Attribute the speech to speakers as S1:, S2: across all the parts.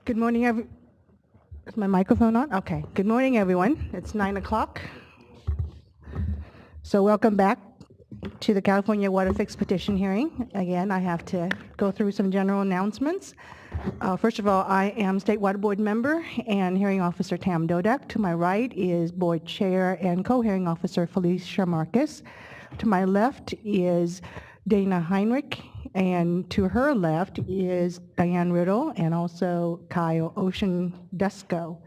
S1: Good morning, is my microphone on? Okay. Good morning, everyone. It's 9 o'clock. So welcome back to the California WaterFix petition hearing. Again, I have to go through some general announcements. First of all, I am State Water Board member and Hearing Officer Tam Dodek. To my right is Board Chair and Co-Hearing Officer Felicia Marcus. To my left is Dana Heinrich, and to her left is Diane Riddle and also Kyle Ocean-Desco.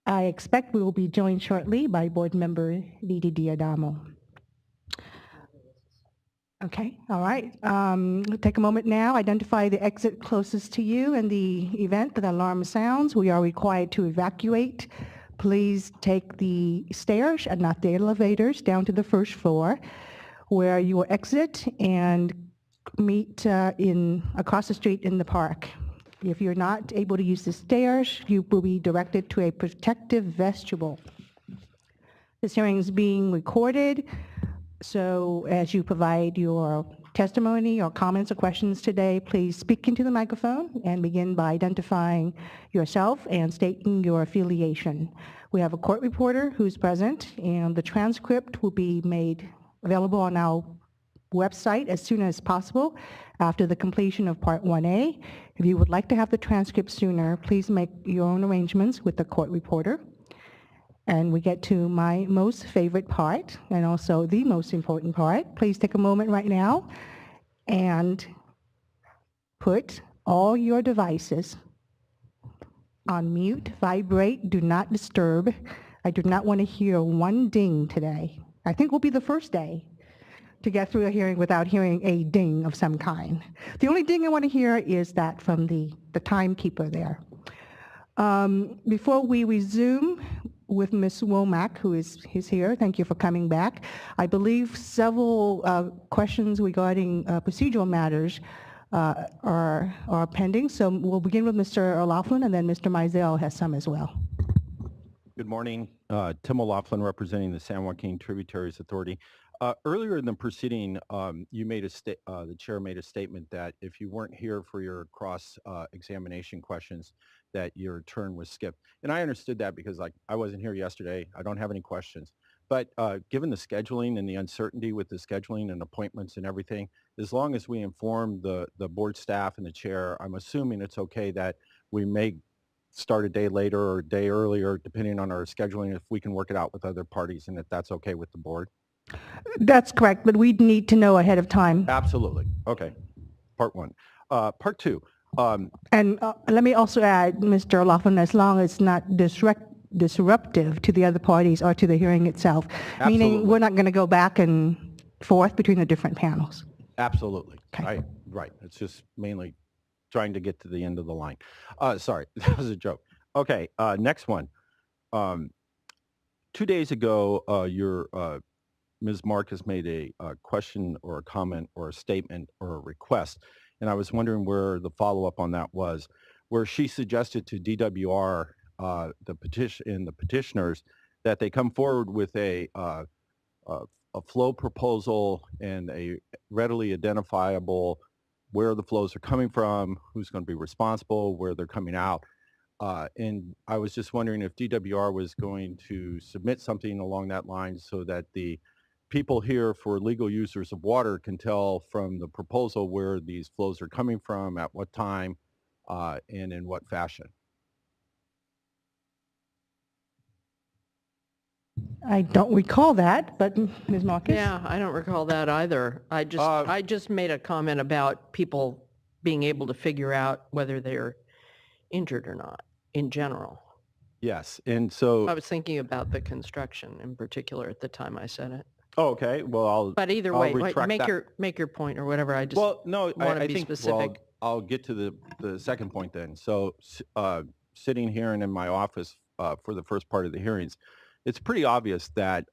S1: I expect we will be joined shortly by Board Member Didi Diadamo. Okay, all right. Take a moment now, identify the exit closest to you. In the event that the alarm sounds, we are required to evacuate. Please take the stairs and not the elevators down to the first floor, where you will exit and meet across the street in the park. If you're not able to use the stairs, you will be directed to a protective vestibule. This hearing is being recorded, so as you provide your testimony or comments or questions today, please speak into the microphone and begin by identifying yourself and stating your affiliation. We have a court reporter who's present, and the transcript will be made available on our website as soon as possible after the completion of Part 1A. If you would like to have the transcript sooner, please make your own arrangements with the court reporter. And we get to my most favorite part, and also the most important part. Please take a moment right now and put all your devices on mute, vibrate, do not disturb. I do not want to hear one ding today. I think will be the first day to get through a hearing without hearing a ding of some kind. The only ding I want to hear is that from the timekeeper there. Before we resume with Ms. Womack, who is here, thank you for coming back. I believe several questions regarding procedural matters are pending, so we'll begin with Mr. O'Laughlin, and then Mr. Mizell has some as well.
S2: Good morning. Tim O'Laughlin representing the San Joaquin Tributaries Authority. Earlier in the proceeding, you made the chair made a statement that if you weren't here for your cross-examination questions, that your turn was skipped. And I understood that because I wasn't here yesterday. I don't have any questions. But given the scheduling and the uncertainty with the scheduling and appointments and everything, as long as we inform the board staff and the chair, I'm assuming it's okay that we may start a day later or a day earlier, depending on our scheduling, if we can work it out with other parties and if that's okay with the board.
S1: That's correct, but we'd need to know ahead of time.
S2: Absolutely. Okay. Part one. Part two.
S1: And let me also add, Mr. O'Laughlin, as long as it's not disruptive to the other parties or to the hearing itself,
S2: Absolutely.
S1: Meaning we're not going to go back and forth between the different panels.
S2: Absolutely.
S1: Okay.
S2: Right. It's just mainly trying to get to the end of the line. Sorry, that was a joke. Okay, next one. 2 days ago, your Ms. Marcus made a question or a comment or a statement or a request, and I was wondering where the follow-up on that was, where she suggested to DWR, the petitioners, that they come forward with a flow proposal and a readily identifiable where the flows are coming from, who's going to be responsible, where they're coming out. And I was just wondering if DWR was going to submit something along that line so that the people here for legal users of water can tell from the proposal where these flows are coming from, at what time, and in what fashion.
S1: I don't recall that, but Ms. Marcus?
S3: Yeah, I don't recall that either. I just made a comment about people being able to figure out whether they're injured or not in general.
S2: Yes, and so
S3: I was thinking about the construction in particular at the time I said it.
S2: Oh, okay. Well,
S3: But either way, make your point or whatever. I just
S2: well, no,
S3: want to
S2: I
S3: be
S2: think,
S3: specific.
S2: Well, I'll get to the second point then. So sitting here and in my office for the first part of the hearings, it's pretty obvious that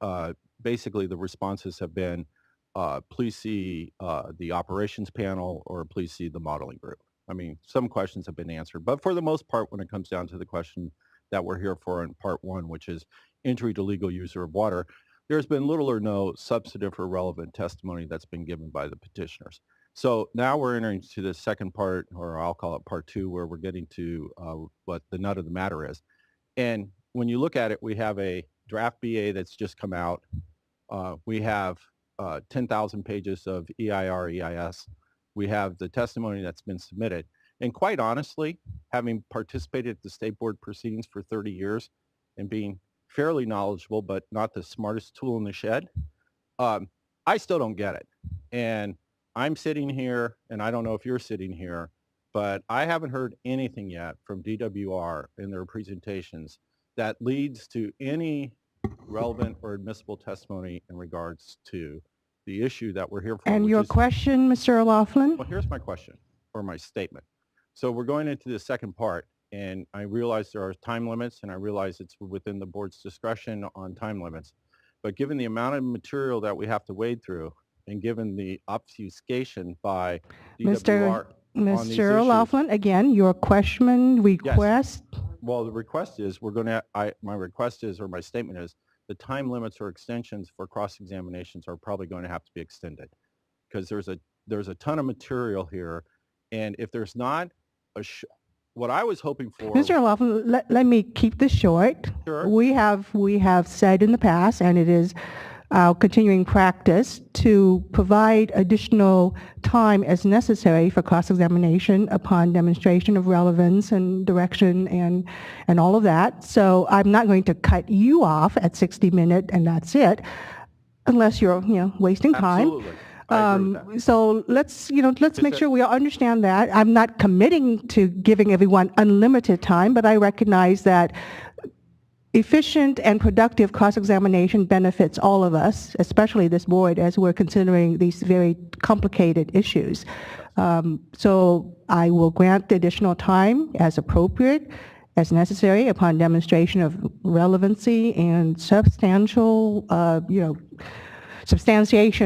S2: basically the responses have been, please see the operations panel or please see the modeling group. I mean, some questions have been answered, but for the most part, when it comes down to the question that we're here for in part one, which is injury to legal user of water, there's been little or no substantive or relevant testimony that's been given by the petitioners. So now we're entering to the second part, or I'll call it part 2, where we're getting to what the nut of the matter is. And when you look at it, we have a draft BA that's just come out. We have 10,000 pages of EIR, EIS. We have the testimony that's been submitted. And quite honestly, having participated at the state board proceedings for 30 years and being fairly knowledgeable, but not the smartest tool in the shed, I still don't get it. And I'm sitting here, and I don't know if you're sitting here, but I haven't heard anything yet from DWR in their presentations that leads to any relevant or admissible testimony in regards to the issue that we're here for.
S1: And your question, Mr. O'Loughlin?
S2: Well, here's my question, or my statement. So we're going into the second part, and I realize there are time limits, and I realize it's within the board's discretion on time limits. But given the amount of material that we have to wade through, and given the obfuscation by DWR on these issues.
S1: Mr. O'Loughlin, again, your question, request?
S2: Yes. Well, the request is, my request is, or my statement is, the time limits or extensions for cross-examinations are probably going to have to be extended, because there's a ton of material here, and if there's not what I was hoping for.
S1: Mr. O'Loughlin, let me keep this short.
S2: Sure.
S1: We have said in the past, and it is our continuing practice, to provide additional time as necessary for cross-examination upon demonstration of relevance and direction and all of that. So I'm not going to cut you off at 60 minutes and that's it, unless you're wasting time.
S2: Absolutely. I agree with that.
S1: So let's make sure we all understand that. I'm not committing to giving everyone unlimited time, but I recognize that efficient and productive cross-examination benefits all of us, especially this board, as we're considering these very complicated issues. So I will grant the additional time as appropriate, as necessary, upon demonstration of relevancy and substantiation,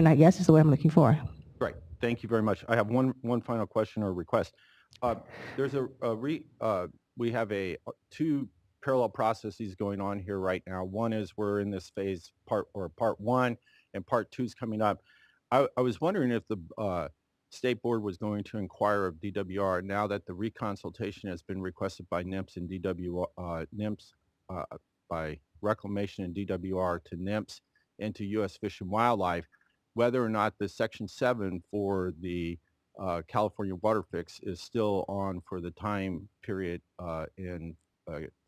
S1: I guess, is the word I'm looking for.
S2: Great. Thank you very much. I have one final question or request. There's we have two parallel processes going on here right now. One is we're in this phase part 1, and part 2 is coming up. I was wondering if the state board was going to inquire of DWR now that the reconsultation has been requested by NIMS and NIMS by Reclamation and DWR to NIMS and to U.S. Fish and Wildlife, whether or not the Section 7 for the California WaterFix is still on for the time period in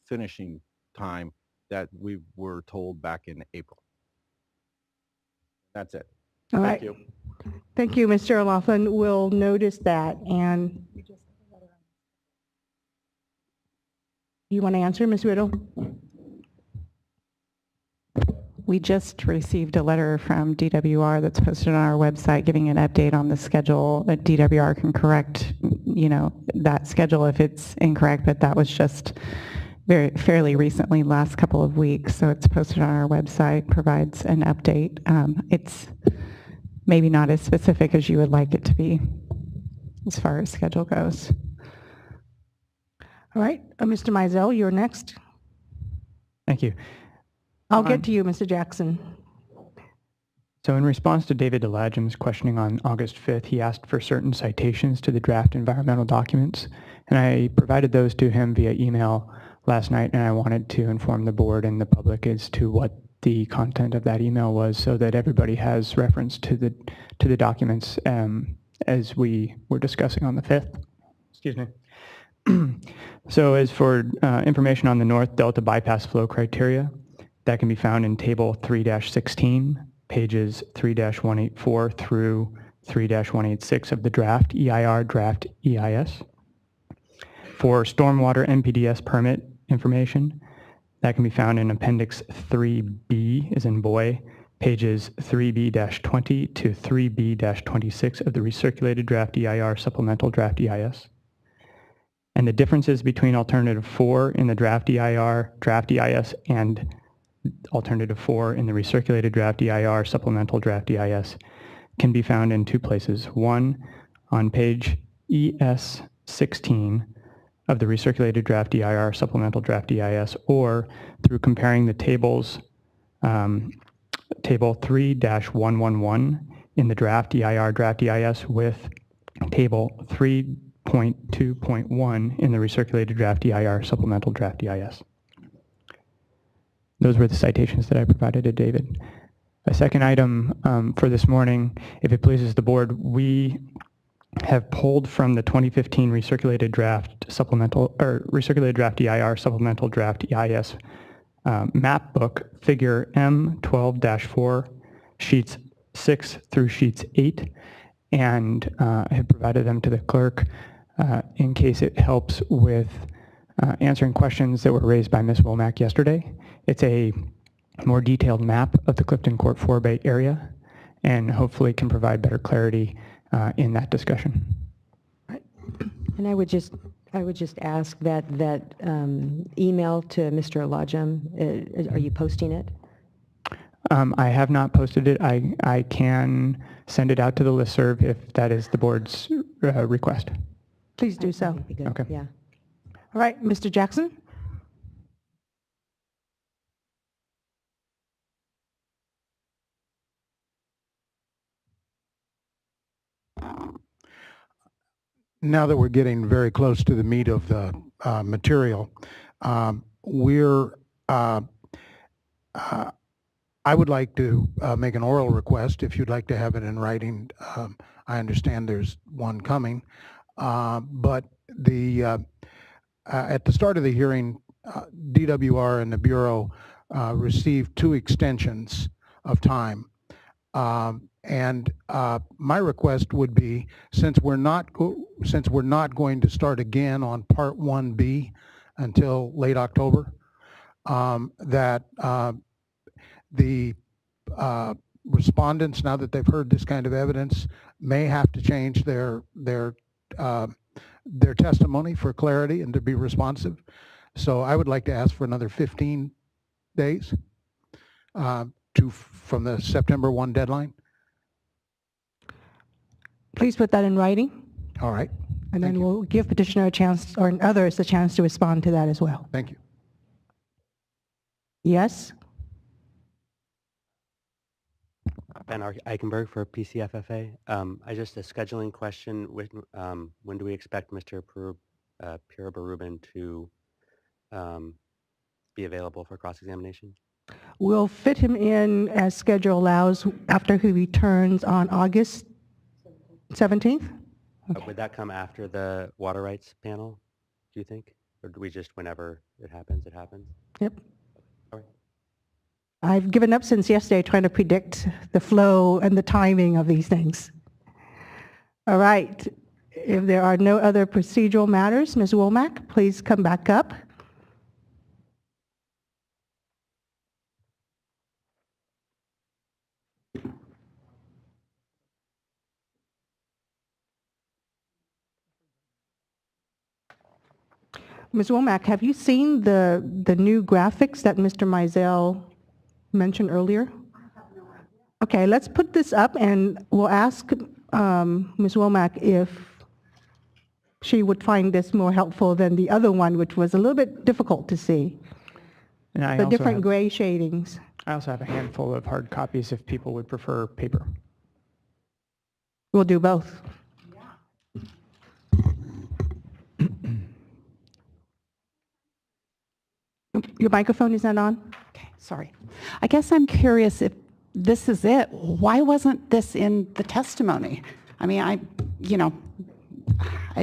S2: finishing time that we were told back in April. That's it.
S1: All
S2: Thank
S1: right.
S2: you.
S1: Thank you, Mr. O'Loughlin. We'll notice that. And you want to answer, Ms. Riddle?
S4: We just received a letter from DWR that's posted on our website giving an update on the schedule. That DWR can correct, that schedule if it's incorrect, but that was just fairly recently, last couple of weeks. So it's posted on our website, provides an update. It's maybe not as specific as you would like it to be as far as schedule goes.
S1: All right. Mr. Mizell, you're next.
S5: Thank you.
S1: I'll get to you, Mr. Jackson.
S5: So in response to David DeLagim's questioning on August 5th, he asked for certain citations to the draft environmental documents, and I provided those to him via email last night, and I wanted to inform the board and the public as to what the content of that email was so that everybody has reference to the documents as we were discussing on the 5th. Excuse me. So as for information on the North Delta bypass flow criteria, that can be found in Table 3-16, pages 3-184 through 3-186 of the draft EIR, draft EIS. For stormwater NPDES permit information, that can be found in Appendix 3B, as in boy, pages 3B-20 to 3B-26 of the recirculated draft EIR, supplemental draft EIS. And the differences between Alternative 4 in the draft EIR, draft EIS, and Alternative 4 in the recirculated draft EIR, supplemental draft EIS, can be found in two places. One, on page ES16 of the recirculated draft EIR, supplemental draft EIS, or through comparing the tables, Table 3-111 in the draft EIR, draft EIS with table 3.2.1 in the recirculated draft EIR supplemental draft EIS. Those were the citations that I provided to David. A second item for this morning, if it pleases the board, we have pulled from the 2015 recirculated draft supplemental, or recirculated draft EIR supplemental draft EIS map book figure M12-4, sheets 6 through sheets 8, and I have provided them to the clerk in case it helps with answering questions that were raised by Ms. Womack yesterday. It's a more detailed map of the Clifton Court 4 Bay area and hopefully can provide better clarity in that discussion.
S6: And I would just ask that email to Mr. Alajam, are you posting it?
S5: I have not posted it. I can send it out to the listserv if that is the board's request.
S1: Please do so.
S6: That'd be good.
S5: Okay.
S6: Yeah.
S1: All right, Mr. Jackson?
S7: Now that we're getting very close to the meat of the material, I would like to make an oral request if you'd like to have it in writing. I understand there's one coming, but at the start of the hearing, DWR and the Bureau received 2 extensions of time. And my request would be, since we're not going to start again on Part 1B until late October, that the respondents, now that they've heard this kind of evidence, may have to change their testimony for clarity and to be responsive. So I would like to ask for another 15 days from the September 1 deadline.
S1: Please put that in writing,
S7: All right.
S1: and
S7: Thank
S1: then
S7: you.
S1: we'll give petitioner a chance, or others a chance to respond to that as well.
S7: Thank you.
S1: Yes?
S8: Ben Eichenberg for PCFFA. I just a scheduling question. When do we expect Mr. Pirabarubin to be available for cross-examination?
S1: We'll fit him in as schedule allows after he returns on August 17th?
S8: Would that come after the water rights panel, do you think? Or do we just, whenever it happens, it happens?
S1: Yep.
S8: All right.
S1: I've given up since yesterday trying to predict the flow and the timing of these things. All right. If there are no other procedural matters, Ms. Womack, please come back up. Ms. Womack, have you seen the new graphics that Mr. Mizell mentioned earlier? Okay, let's put this up and we'll ask Ms. Womack if she would find this more helpful than the other one, which was a little bit difficult to see.
S5: And
S1: The different gray shadings.
S5: I also have a handful of hard copies if people would prefer paper.
S1: We'll do both. Your microphone is not on?
S9: Okay, sorry. I guess I'm curious if this is it. Why wasn't this in the testimony? I mean, I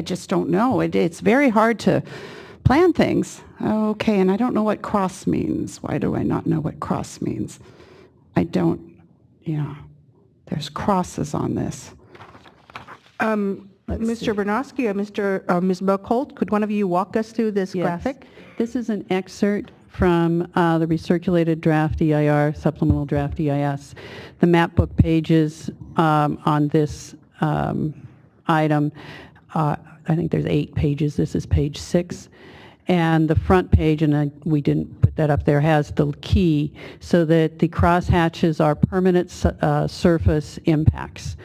S9: just don't know. It's very hard to plan things. Okay, and I don't know what cross means. Why do I not know what cross means? I don't, there's crosses on this.
S1: Mr. Bernosky or Ms. Burkholt, could one of you walk us through this graphic?
S10: This is an excerpt from the recirculated draft EIR, supplemental draft EIS. The map book pages on this item, I think there's 8 pages. This is page 6. And the front page, and we didn't put that up there, has the key so that the crosshatches are permanent surface impacts.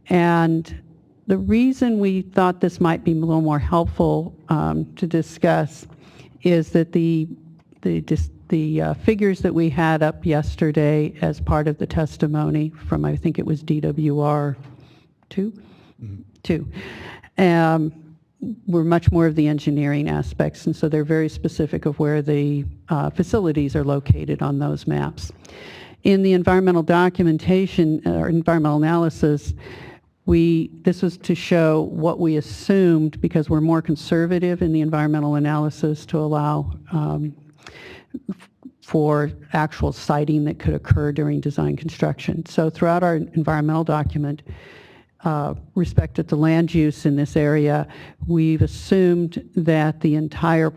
S10: And the reason we thought this might be a little more helpful to discuss is that the figures that we had up yesterday as part of the testimony from, I think it was DWR 2, Two. Were much more of the engineering aspects, and so they're very specific of where the facilities are located on those maps. In the environmental documentation or environmental analysis, this was to show what we assumed, because we're more conservative in the environmental analysis to allow for actual siting that could occur during design construction. So throughout our environmental document, respected to land use in this area, we've assumed that the entire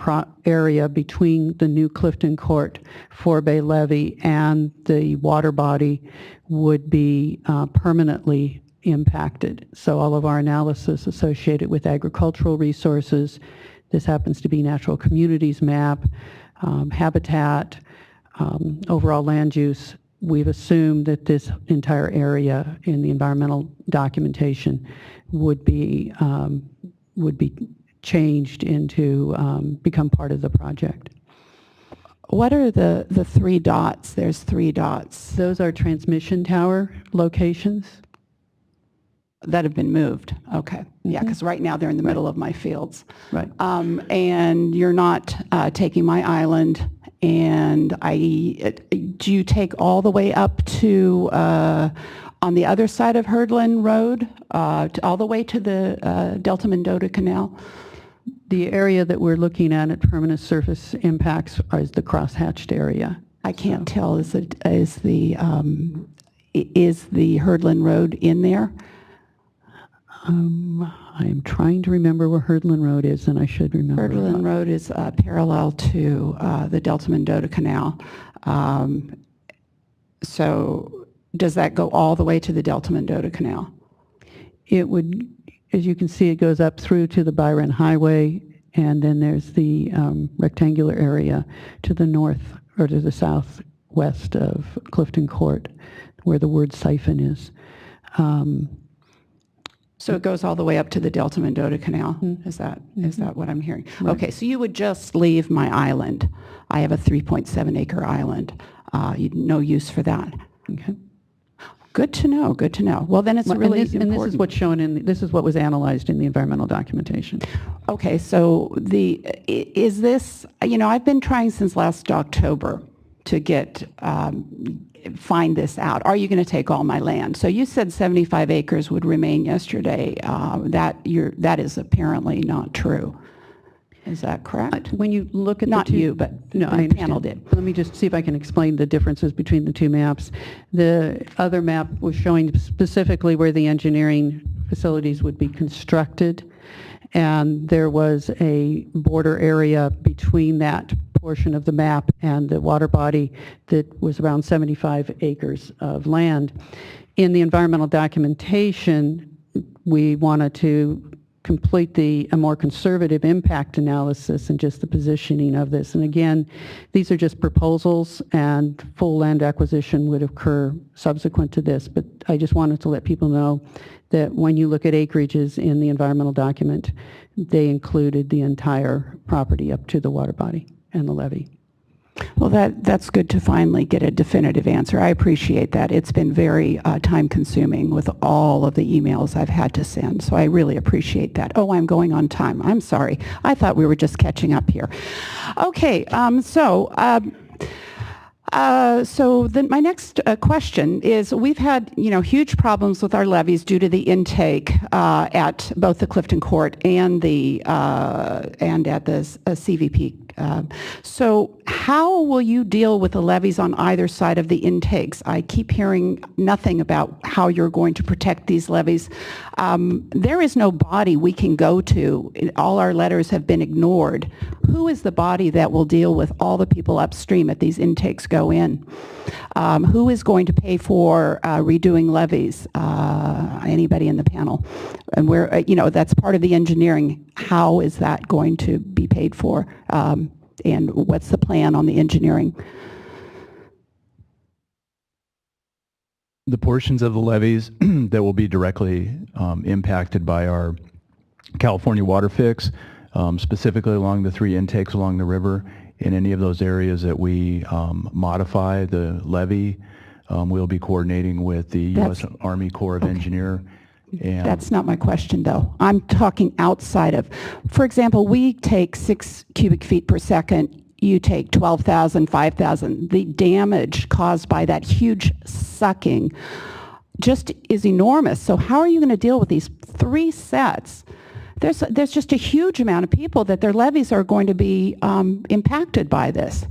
S10: area between the new Clifton Court 4-bay levee and the water body would be permanently impacted. So all of our analysis associated with agricultural resources, this happens to be natural communities map, habitat, overall land use, we've assumed that this entire area in the environmental documentation would be changed into become part of the project.
S9: What are the 3 dots? There's 3 dots.
S10: Those are transmission tower locations.
S9: That have been moved. Okay. Yeah, because right now they're in the middle of my fields.
S10: Right.
S9: And you're not taking my island. And do you take all the way up to on the other side of Herdland Road, all the way to the Delta Mendota Canal?
S10: The area that we're looking at permanent surface impacts is the crosshatched area.
S9: I can't tell. Is the Herdland Road in there?
S10: I am trying to remember where Herdland Road is, and I should remember.
S9: Herdland Road is parallel to the Delta Mendota Canal. So does that go all the way to the Delta Mendota Canal?
S10: It would, as you can see, it goes up through to the Byron Highway, and then there's the rectangular area to the north or to the southwest of Clifton Court, where the word siphon is.
S9: So it goes all the way up to the Delta Mendota Canal. Is that what I'm hearing?
S10: Right.
S9: Okay, so you would just leave my island. I have a 3.7 acre island. No use for that.
S10: Okay.
S9: Good to know. Good to know. Well, then it's really important.
S10: And this is what's shown in. This is what was analyzed in the environmental documentation.
S9: Okay, so is this? I've been trying since last October to find this out. Are you going to take all my land? So you said 75 acres would remain yesterday. That is apparently not true. Is that correct?
S10: When you look at
S9: not
S10: the two,
S9: you, but
S10: no,
S9: the panel did.
S10: Let me just see if I can explain the differences between the two maps. The other map was showing specifically where the engineering facilities would be constructed, and there was a border area between that portion of the map and the water body that was around 75 acres of land. In the environmental documentation, we wanted to complete a more conservative impact analysis and just the positioning of this. And again, these are just proposals, and full land acquisition would occur subsequent to this. But I just wanted to let people know that when you look at acreages in the environmental document, they included the entire property up to the water body and the levee.
S9: Well, that's good to finally get a definitive answer. I appreciate that. It's been very time-consuming with all of the emails I've had to send, so I really appreciate that. Oh, I'm going on time. I'm sorry. I thought we were just catching up here. Okay, so then my next question is, we've had huge problems with our levees due to the intake at both the Clifton Court and at the CVP. So how will you deal with the levees on either side of the intakes? I keep hearing nothing about how you're going to protect these levees. There is no body we can go to. All our letters have been ignored. Who is the body that will deal with all the people upstream at these intakes go in? Who is going to pay for redoing levees? Anybody in the panel? And where, that's part of the engineering. How is that going to be paid for? And what's the plan on the engineering?
S11: The portions of the levees that will be directly impacted by our California WaterFix, specifically along the 3 intakes along the river, in any of those areas that we modify the levee, we'll be coordinating with the U.S. Army Corps of Engineer And
S9: That's not my question, though. I'm talking outside of, for example, we take 6 cubic feet per second. You take 12,000, 5,000. The damage caused by that huge sucking just is enormous. So how are you going to deal with these 3 sets? There's just a huge amount of people that their levies are going to be impacted by this.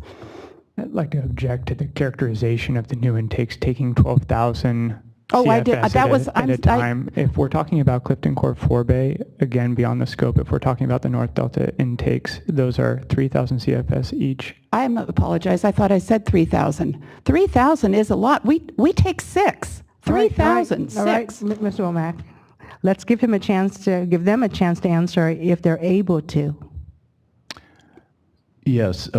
S5: I'd like to object to the characterization of the new intakes taking 12,000
S9: Oh, I did.
S5: CFS
S9: That was
S5: at a time. If we're talking about Clifton Court 4Bay, again, beyond the scope, if we're talking about the North Delta intakes, those are 3,000 CFS each.
S9: I apologize. I thought I said 3,000. 3,000 is a lot. We take 6. 3,000.
S1: All right, Mr. Womack. Let's give them a chance to answer if they're able to.
S11: yes,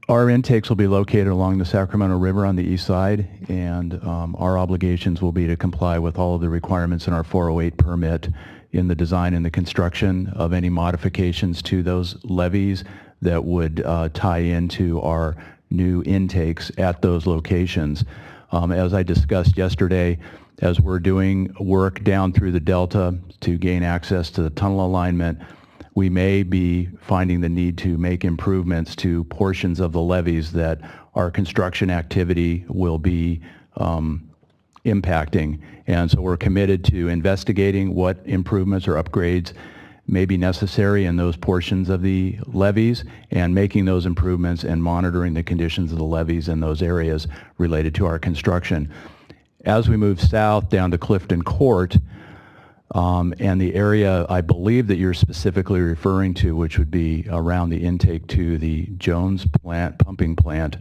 S11: our intakes will be located along the Sacramento River on the east side, and our obligations will be to comply with all of the requirements in our 408 permit in the design and the construction of any modifications to those levees that would tie into our new intakes at those locations. As I discussed yesterday, as we're doing work down through the Delta to gain access to the tunnel alignment, we may be finding the need to make improvements to portions of the levees that our construction activity will be impacting. And so we're committed to investigating what improvements or upgrades may be necessary in those portions of the levees and making those improvements and monitoring the conditions of the levees in those areas related to our construction. As we move south down to Clifton Court, and the area I believe that you're specifically referring to, which would be around the intake to the Jones plant, pumping plant,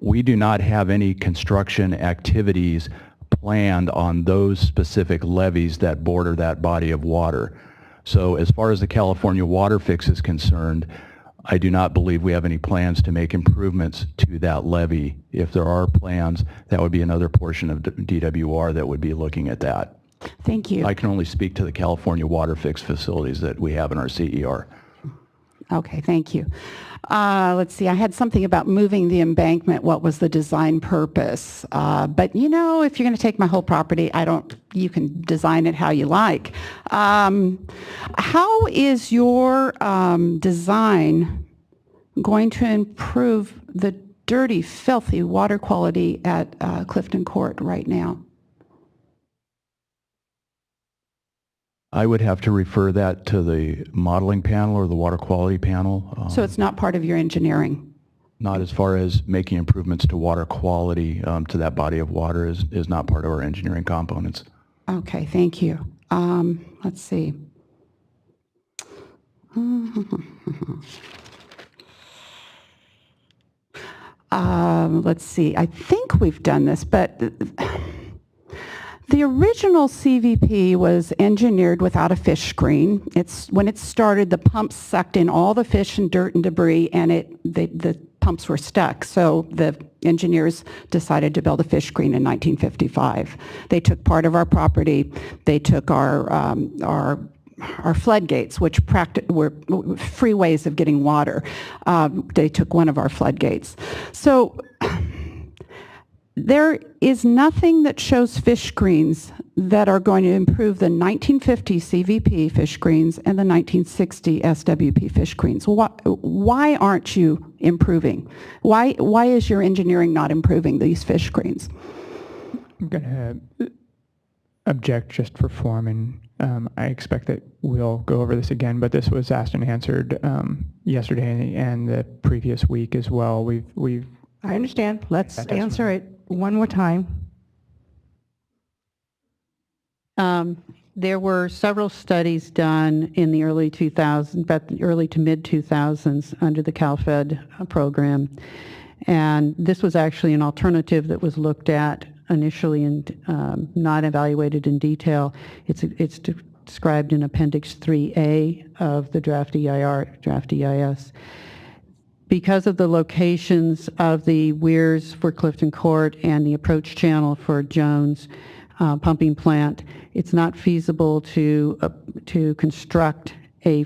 S11: we do not have any construction activities planned on those specific levees that border that body of water. So as far as the California WaterFix is concerned, I do not believe we have any plans to make improvements to that levee. If there are plans, that would be another portion of DWR that would be looking at that.
S9: Thank you.
S11: I can only speak to the California WaterFix facilities that we have in our CER.
S9: Okay, thank you. Let's see, I had something about moving the embankment. What was the design purpose? But you know, if you're going to take my whole property, you can design it how you like. How is your design going to improve the dirty, filthy water quality at Clifton Court right now?
S11: I would have to refer that to the modeling panel or the water quality panel.
S9: So it's not part of your engineering?
S11: Not as far as making improvements to water quality to that body of water is not part of our engineering components.
S9: Okay, thank you. Let's see. Let's see. I think we've done this, but the original CVP was engineered without a fish screen. When it started, the pumps sucked in all the fish and dirt and debris, and the pumps were stuck. So the engineers decided to build a fish screen in 1955. They took part of our property. They took our floodgates, which were free ways of getting water. They took one of our floodgates. So there is nothing that shows fish screens that are going to improve the 1950 CVP fish screens and the 1960 SWP fish screens. Why aren't you improving? Why is your engineering not improving these fish screens?
S5: I'm going to object just for form, and I expect that we'll go over this again, but this was asked and answered yesterday and the previous week as well.
S1: I understand. Let's answer it one more time.
S10: There were several studies done in the early 2000s, but early to mid 2000s under the CalFed program. And this was actually an alternative that was looked at initially and not evaluated in detail. It's described in Appendix 3A of the draft EIR, draft EIS. Because of the locations of the weirs for Clifton Court and the approach channel for Jones pumping plant, it's not feasible to construct a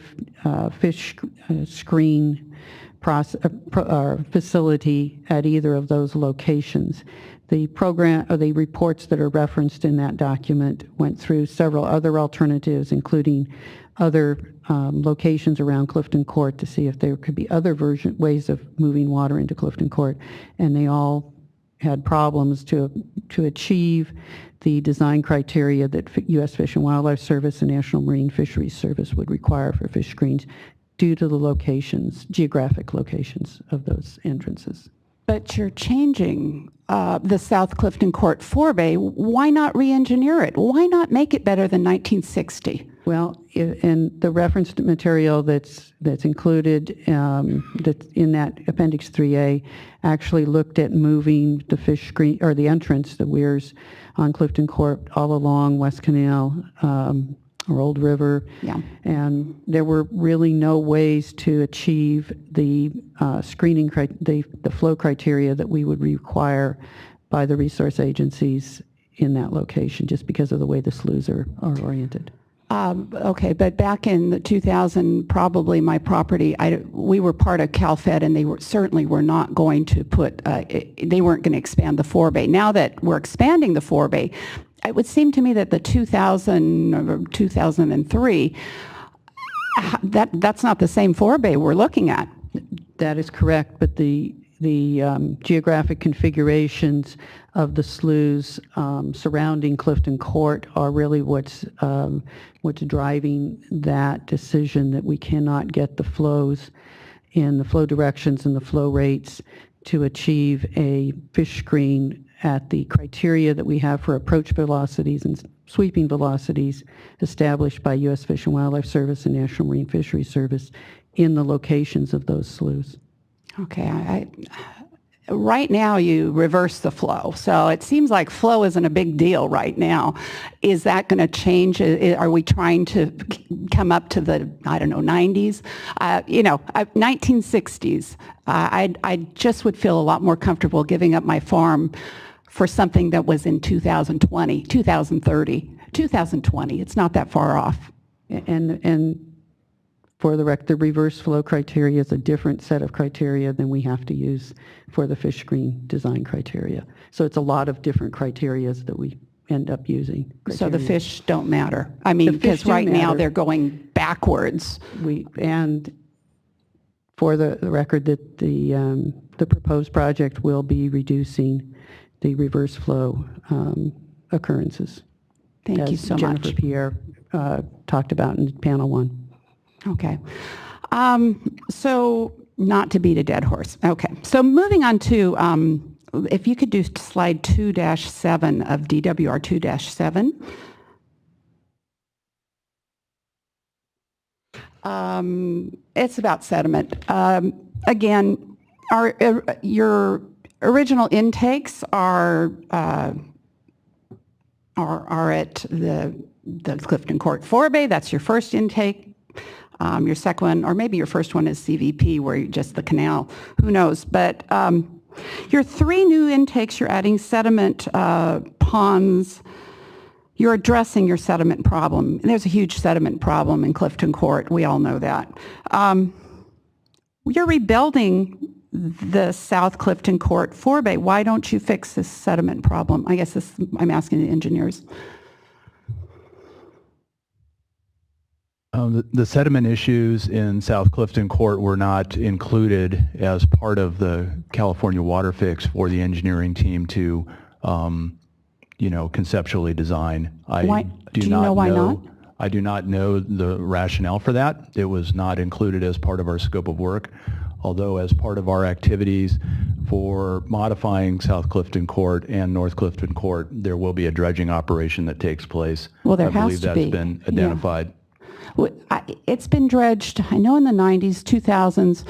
S10: fish screen facility at either of those locations. The program, or the reports that are referenced in that document went through several other alternatives, including other locations around Clifton Court to see if there could be other ways of moving water into Clifton Court, and they all had problems to achieve the design criteria that U.S. Fish and Wildlife Service and National Marine Fisheries Service would require for fish screens due to the locations, geographic locations of those entrances.
S9: But you're changing the South Clifton Court forebay. Why not re-engineer it? Why not make it better than 1960?
S10: Well, in the reference material that's included that's in that Appendix 3A actually looked at moving the fish screen, or the entrance, the weirs on Clifton Court all along West Canal or Old River.
S9: Yeah.
S10: And there were really no ways to achieve the screening, the flow criteria that we would require by the resource agencies in that location, just because of the way the sloughs are oriented.
S9: Okay, but back in the 2000, probably my property, we were part of CalFed, and they certainly were not going to put, they weren't going to expand the forebay. Now that we're expanding the forebay, it would seem to me that the 2000 or 2003, that's not the same forebay we're looking at.
S10: That is correct, but the geographic configurations of the sloughs surrounding Clifton Court are really what's driving that decision that we cannot get the flows in the flow directions and the flow rates to achieve a fish screen at the criteria that we have for approach velocities and sweeping velocities established by U.S. Fish and Wildlife Service and National Marine Fisheries Service in the locations of those sloughs.
S9: Okay, right now you reverse the flow, so it seems like flow isn't a big deal right now. Is that going to change? Are we trying to come up to the, I don't know, 90s? 1960s. I just would feel a lot more comfortable giving up my farm for something that was in 2020, 2030, 2020. It's not that far off.
S10: And for the reverse flow criteria is a different set of criteria than we have to use for the fish screen design criteria. So it's a lot of different criterias that we end up using.
S9: So the fish don't matter. I mean, because right now they're going backwards.
S10: And for the record, that the proposed project will be reducing the reverse flow occurrences.
S9: Thank you so
S10: Jennifer
S9: much.
S10: Pierre talked about in panel 1.
S9: Okay. So not to beat a dead horse. Okay. So moving on to, if you could do slide 2-7 of DWR 2-7. It's about sediment. Again, your original intakes are at the Clifton Court forebay. That's your first intake. Your second one, or maybe your first one, is CVP, where you just the canal. Who knows? But your 3 new intakes, you're adding sediment ponds. You're addressing your sediment problem. And there's a huge sediment problem in Clifton Court. We all know that. You're rebuilding the South Clifton Court forebay. Why don't you fix this sediment problem? I guess I'm asking the engineers.
S11: The sediment issues in South Clifton Court were not included as part of the California WaterFix for the engineering team to, conceptually design.
S9: Do you know why not?
S11: I do not know the rationale for that. It was not included as part of our scope of work, although as part of our activities for modifying South Clifton Court and North Clifton Court, there will be a dredging operation that takes place.
S9: Well, there
S11: I believe
S9: has to
S11: that's
S9: be.
S11: been identified.
S9: Yeah. It's been dredged, I know, in the 90s, 2000s.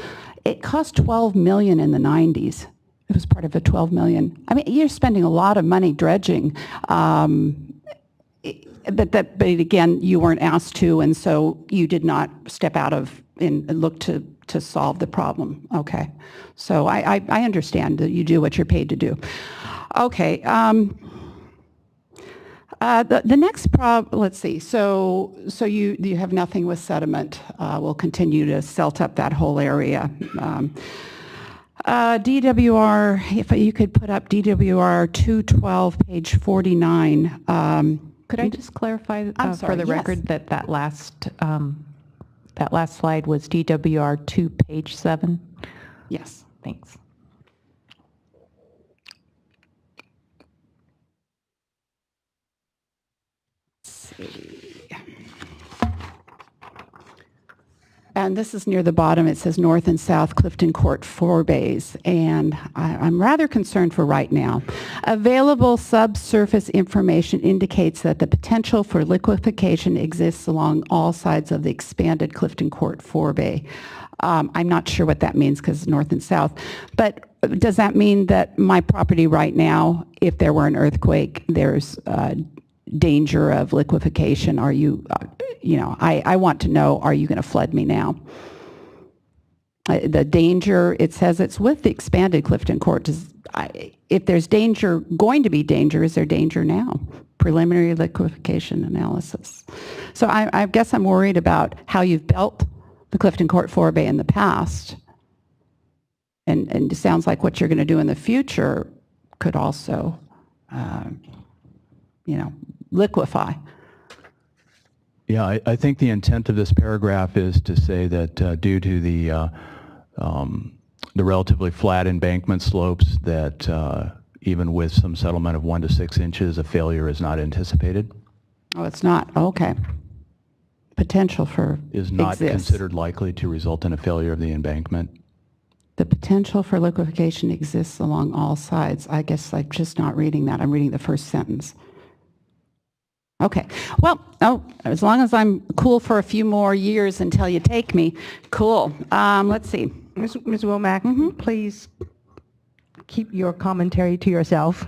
S9: It cost $12 million in the 90s. It was part of the $12 million. I mean, you're spending a lot of money dredging. But again, you weren't asked to, and so you did not step out of and look to solve the problem. Okay. So I understand that you do what you're paid to do. Okay. The next problem, let's see, so you have nothing with sediment. We'll continue to silt up that whole area. DWR, if you could put up DWR 212, page 49.
S4: Could I just clarify
S9: I'm
S4: for
S9: sorry,
S4: the
S9: yes.
S4: record that last slide was DWR 2, page 7?
S9: Yes.
S4: Thanks.
S9: And this is near the bottom. It says North and South Clifton Court forebays. And I'm rather concerned for right now. Available subsurface information indicates that the potential for liquefaction exists along all sides of the expanded Clifton Court forebay. I'm not sure what that means because north and south. But does that mean that my property right now, if there were an earthquake, there's danger of liquefaction? Are you, I want to know, are you going to flood me now? The danger, it says it's with the expanded Clifton Court. If there's danger, going to be danger, is there danger now? Preliminary liquefaction analysis. So I guess I'm worried about how you've built the Clifton Court forebay in the past. And it sounds like what you're going to do in the future could also, liquefy.
S11: Yeah, I think the intent of this paragraph is to say that due to the relatively flat embankment slopes, that even with some settlement of 1 to 6 inches, a failure is not anticipated.
S9: Oh, it's not. Okay. Potential for
S11: Is not
S9: exists.
S11: considered likely to result in a failure of the embankment.
S9: The potential for liquefaction exists along all sides. I guess I'm just not reading that. I'm reading the first sentence. Okay. Well, as long as I'm cool for a few more years until you take me, cool. Let's see.
S1: Ms. Womack, please keep your commentary to yourself.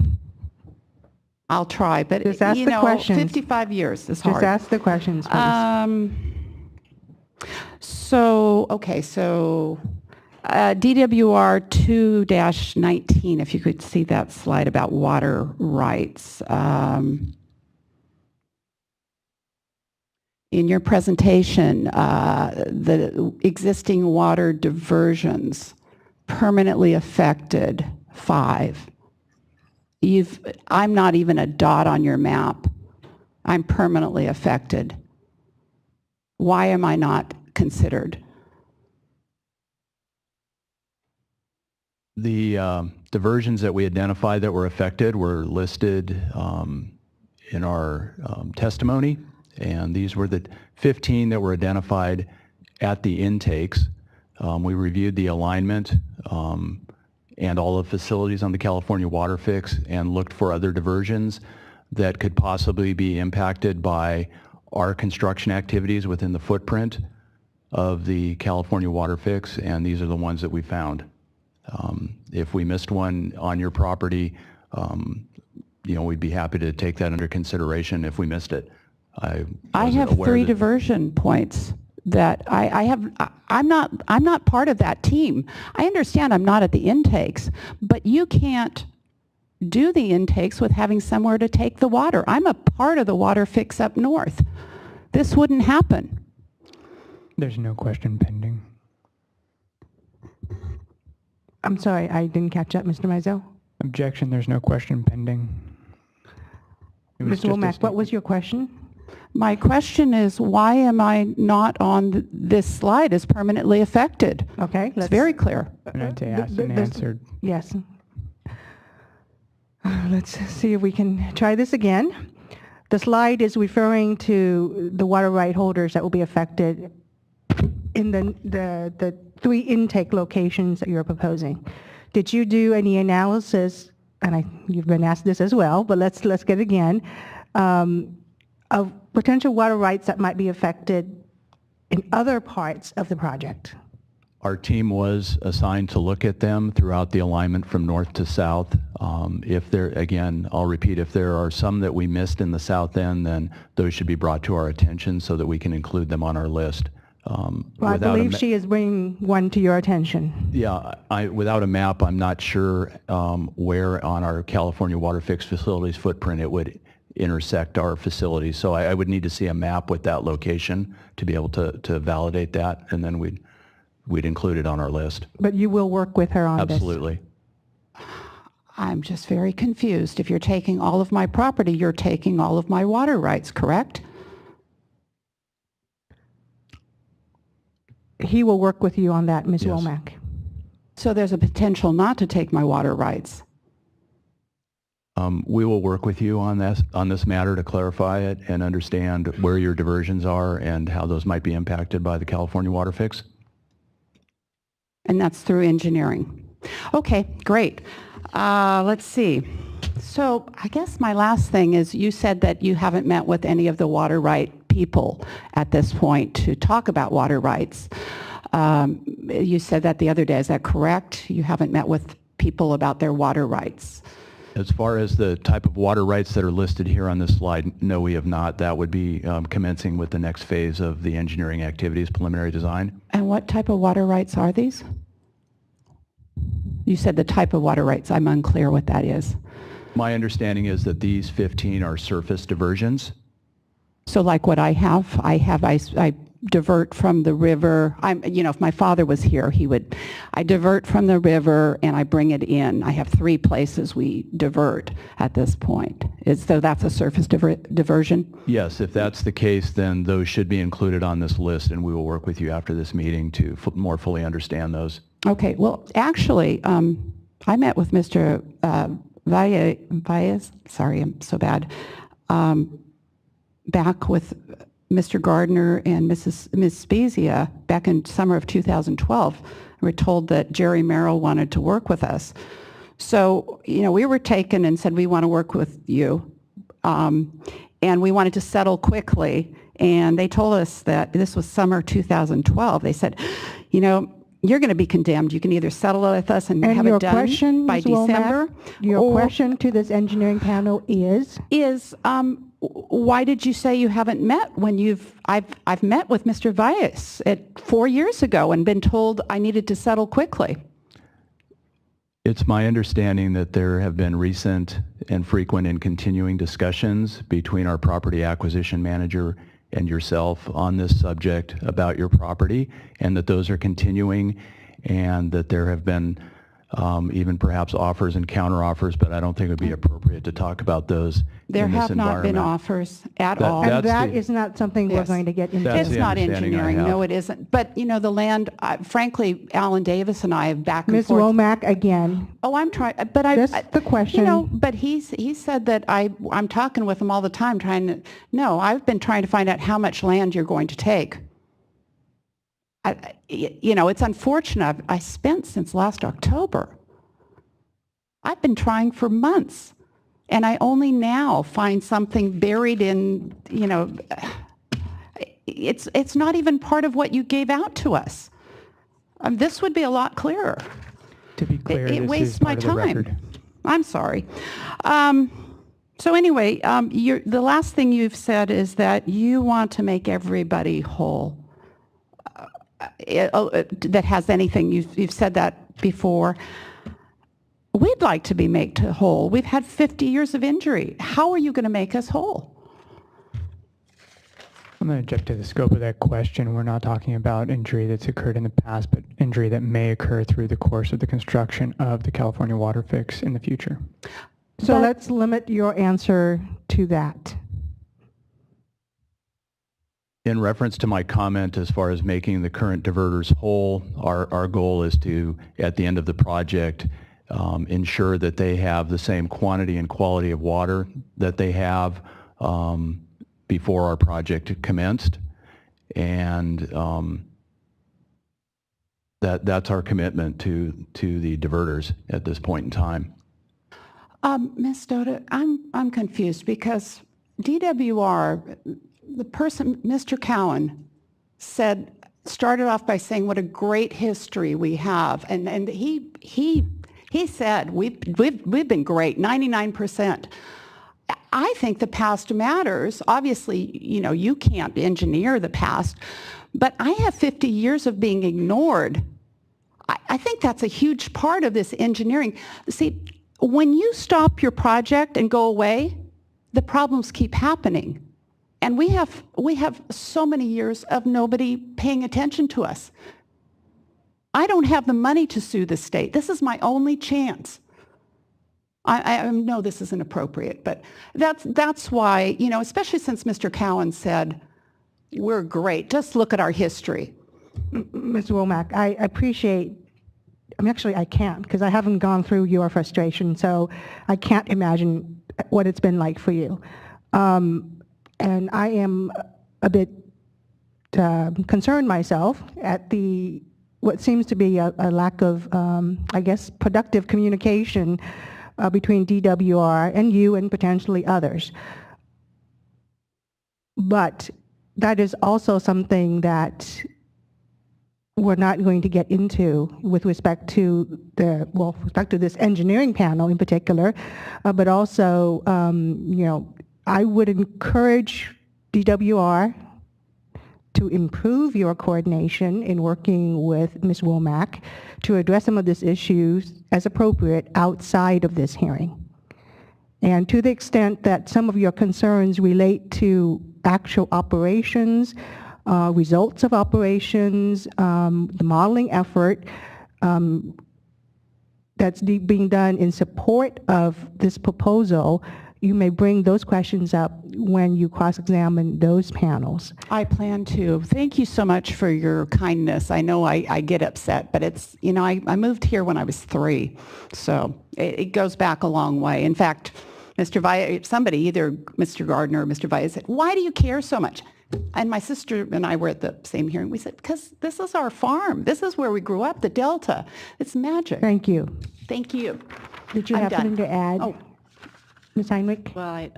S9: I'll try, but
S1: Just ask the questions.
S9: 55 years is hard.
S1: Just ask the questions, please.
S9: So DWR 2-19, if you could see that slide about water rights. In your presentation, the existing water diversions permanently affected 5. I'm not even a dot on your map. I'm permanently affected. Why am I not considered?
S11: The diversions that we identified that were affected were listed in our testimony, and these were the 15 that were identified at the intakes. We reviewed the alignment and all the facilities on the California WaterFix and looked for other diversions that could possibly be impacted by our construction activities within the footprint of the California WaterFix, and these are the ones that we found. If we missed one on your property, we'd be happy to take that under consideration if we missed it.
S9: I have 3 diversion points that I'm not part of that team. I understand I'm not at the intakes, but you can't do the intakes with having somewhere to take the water. I'm a part of the WaterFix up north. This wouldn't happen.
S5: There's no question pending.
S1: I'm sorry, I didn't catch that, Mr. Mizell.
S5: Objection, there's no question pending.
S1: Mr. Womack, what was your question?
S9: My question is, why am I not on this slide as permanently affected?
S1: Okay.
S9: It's very clear.
S5: And I'd say asked and answered.
S1: Yes. Let's see if we can try this again. The slide is referring to the water right holders that will be affected in the 3 intake locations that you're proposing. Did you do any analysis, and you've been asked this as well, but let's get it again, of potential water rights that might be affected in other parts of the project?
S11: Our team was assigned to look at them throughout the alignment from north to south. If there, again, I'll repeat, if there are some that we missed in the south end, then those should be brought to our attention so that we can include them on our list.
S1: Well, I believe she is bringing one to your attention.
S11: Yeah, without a map, I'm not sure where on our California WaterFix facilities footprint it would intersect our facilities. So I would need to see a map with that location to be able to validate that, and then we'd we'd include it on our list.
S1: But you will work with her on this?
S11: Absolutely.
S9: I'm just very confused. If you're taking all of my property, you're taking all of my water rights, correct?
S1: He will work with you on that, Ms.
S11: Yes.
S1: Womack.
S9: So there's a potential not to take my water rights.
S11: We will work with you on this matter to clarify it and understand where your diversions are and how those might be impacted by the California WaterFix.
S9: And that's through engineering. Okay, great. Let's see. So I guess my last thing is you said that you haven't met with any of the water right people at this point to talk about water rights. You said that the other day. Is that correct? You haven't met with people about their water rights?
S11: As far as the type of water rights that are listed here on this slide, no, we have not. That would be commencing with the next phase of the engineering activities, preliminary design.
S9: And what type of water rights are these? You said the type of water rights. I'm unclear what that is.
S11: My understanding is that these 15 are surface diversions.
S9: So like what I divert from the river. If my father was here, I divert from the river and I bring it in. I have 3 places we divert at this point. So that's a surface diversion?
S11: Yes, if that's the case, then those should be included on this list, and we will work with you after this meeting to more fully understand those.
S9: Okay, well, actually, I met with Mr. Valles, sorry, I'm so bad, back with Mr. Gardner and Ms. Spezia back in summer of 2012. We were told that Jerry Merrill wanted to work with us. So, we were taken and said, we want to work with you. And we wanted to settle quickly. And they told us that this was summer 2012. They said, you're going to be condemned. You can either settle with us and have it done by
S1: Ms. Womack,
S9: December.
S1: your question to this engineering panel is?
S9: Why did you say you haven't met when I've met with Mr. Valles 4 years ago and been told I needed to settle quickly?
S11: It's my understanding that there have been recent and frequent and continuing discussions between our property acquisition manager and yourself on this subject about your property, and that those are continuing, and that there have been even perhaps offers and counteroffers, but I don't think it would be appropriate to talk about those
S9: There
S11: in this
S9: have not been
S11: environment.
S9: offers at all.
S1: And that is not something we're going to get into.
S11: That's
S9: It's
S11: the
S9: not
S11: understanding I
S9: engineering.
S11: have.
S9: No, it isn't. But, the land, frankly, Alan Davis and I have back and
S1: Ms.
S9: forth.
S1: Womack, again,
S9: Oh, I'm trying, but I...
S1: just the question.
S9: But he said that I'm talking with him all the time I've been trying to find out how much land you're going to take. It's unfortunate. I spent since last October. I've been trying for months, and I only now find something buried in, it's not even part of what you gave out to us. This would be a lot clearer.
S5: To be clear,
S9: It
S5: this
S9: wastes
S5: is
S9: my
S5: part of the
S9: time.
S5: record.
S9: I'm sorry. So anyway, the last thing you've said is that you want to make everybody whole that has anything. You've said that before. We'd like to be made whole. We've had 50 years of injury. How are you going to make us whole?
S5: I'm going to object to the scope of that question. We're not talking about injury that's occurred in the past, but injury that may occur through the course of the construction of the California WaterFix in the future.
S1: So let's limit your answer to that.
S11: In reference to my comment as far as making the current diverters whole, our goal is to, at the end of the project, ensure that they have the same quantity and quality of water that they have before our project commenced, and that's our commitment to the diverters at this point in time.
S9: Ms. Doda, I'm confused because DWR, the person, Mr. Cowan, started off by saying what a great history we have, and he said we've been great, 99%. I think the past matters. Obviously, you can't engineer the past, but I have 50 years of being ignored. I think that's a huge part of this engineering. See, when you stop your project and go away, the problems keep happening. And we have so many years of nobody paying attention to us. I don't have the money to sue the state. This is my only chance. I know this isn't appropriate, but that's why, you know, especially since Mr. Cowan said, we're great. Just look at our history.
S1: Ms. Womack, I appreciate, actually I can't because I haven't gone through your frustration, so I can't imagine what it's been like for you. And I am a bit concerned myself at what seems to be a lack of, I guess, productive communication between DWR and you and potentially others. But that is also something that we're not going to get into with respect to this engineering panel in particular, but also, you know, I would encourage DWR to improve your coordination in working with Ms. Womack to address some of these issues as appropriate outside of this hearing. And to the extent that some of your concerns relate to actual operations, results of operations, the modeling effort that's being done in support of this proposal, you may bring those questions up when you cross-examine those panels.
S9: I plan to. Thank you so much for your kindness. I know I get upset, but it's, you know, I moved here when I was 3, so it goes back a long way. In fact, Mr. Vaya, somebody, either Mr. Gardner or Mr. Vaya said, why do you care so much? And my sister and I were at the same hearing. We said, because this is our farm. This is where we grew up, the Delta. It's magic.
S1: Thank you.
S9: Thank you.
S1: Did you
S9: I'm
S1: have
S9: done.
S1: something to add?
S9: Oh.
S1: Ms. Heinrich?
S4: Well,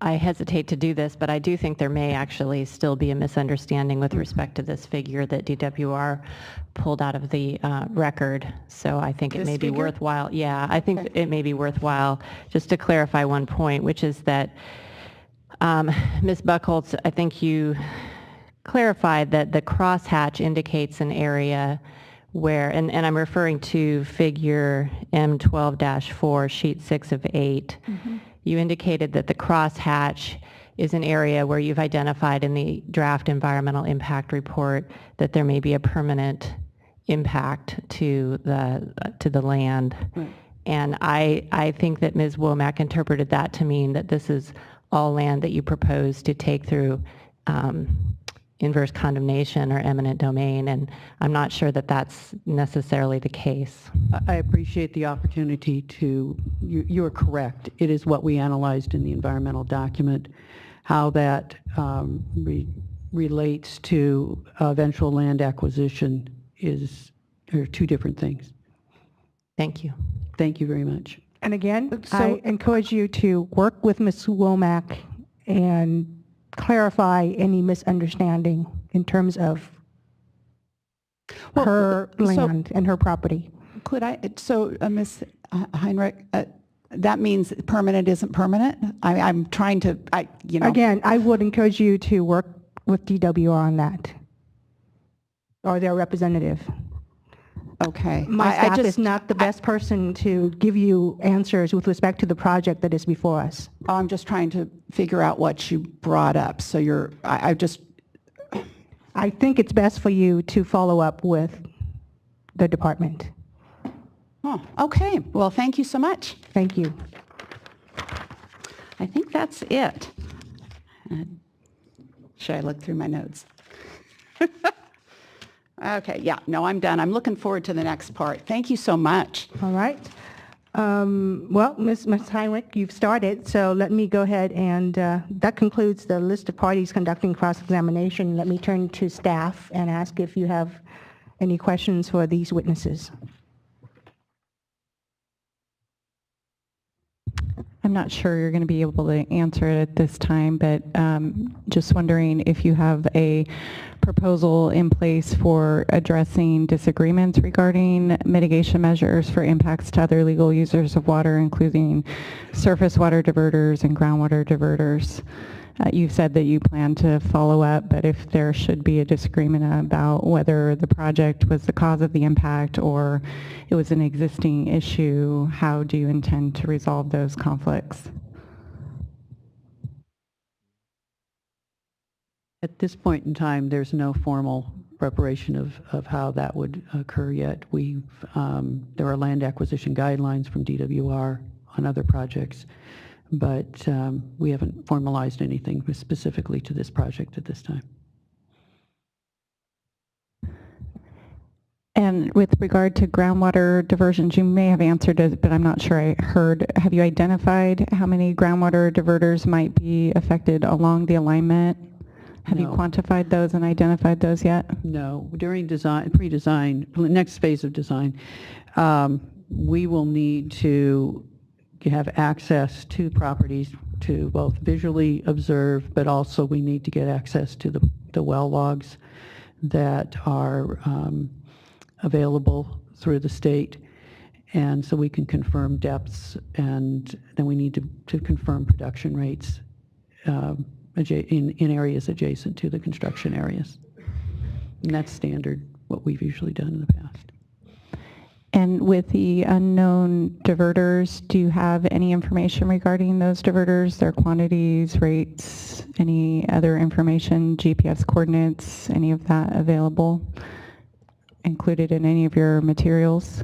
S4: I hesitate to do this, but I do think there may actually still be a misunderstanding with respect to this figure that DWR pulled out of the record. So I think it
S9: This
S4: may be
S9: figure?
S4: worthwhile. Yeah, I think it may be worthwhile just to clarify one point, which is that Ms. Buchholz, I think you clarified that the crosshatch indicates an area where, and I'm referring to figure M12-4, sheet 6 of 8. Mm-hmm. You indicated that the crosshatch is an area where you've identified in the draft environmental impact report that there may be a permanent impact to the land. Right. And I think that Ms. Womack interpreted that to mean that this is all land that you propose to take through inverse condemnation or eminent domain, and I'm not sure that that's necessarily the case.
S10: I appreciate the opportunity to, you're correct. It is what we analyzed in the environmental document. How that relates to eventual land acquisition are two different things.
S4: Thank you.
S10: Thank you very much.
S1: And again, I encourage you to work with Ms. Womack and clarify any misunderstanding in terms of her land and her property.
S9: Could I, Ms. Heinrich, that means permanent isn't permanent? I'm trying to, you know.
S1: Again, I would encourage you to work with DWR on that, or their representative.
S9: Okay.
S1: My staff is not the best person to give you answers with respect to the project that is before us.
S9: I'm just trying to figure out what you brought up. So I
S1: think it's best for you to follow up with the department.
S9: Oh, okay. Well, thank you so much.
S1: Thank you.
S9: I think that's it. Should I look through my notes? Okay, yeah, no, I'm done. I'm looking forward to the next part. Thank you so much.
S1: All right. Well, Ms. Heinrich, you've started, so let me go ahead and that concludes the list of parties conducting cross-examination. Let me turn to staff and ask if you have any questions for these witnesses.
S4: I'm not sure you're going to be able to answer it at this time, but just wondering if you have a proposal in place for addressing disagreements regarding mitigation measures for impacts to other legal users of water, including surface water diverters and groundwater diverters. You've said that you plan to follow up, but if there should be a disagreement about whether the project was the cause of the impact or it was an existing issue, how do you intend to resolve those conflicts?
S10: At this point in time, there's no formal preparation of how that would occur yet. There are land acquisition guidelines from DWR on other projects, but we haven't formalized anything specifically to this project at this time.
S4: And with regard to groundwater diversions, you may have answered it, but I'm not sure I heard. Have you identified how many groundwater diverters might be affected along the alignment? Have you
S10: No.
S4: quantified those and identified those yet?
S10: No, during design, pre-design, next phase of design, we will need to have access to properties to both visually observe, but also we need to get access to the well logs that are available through the state. And so we can confirm depths, and then we need to confirm production rates in areas adjacent to the construction areas. And that's standard, what we've usually done in the past.
S4: And with the unknown diverters, do you have any information regarding those diverters, their quantities, rates, any other information, GPS coordinates, any of that available, included in any of your materials?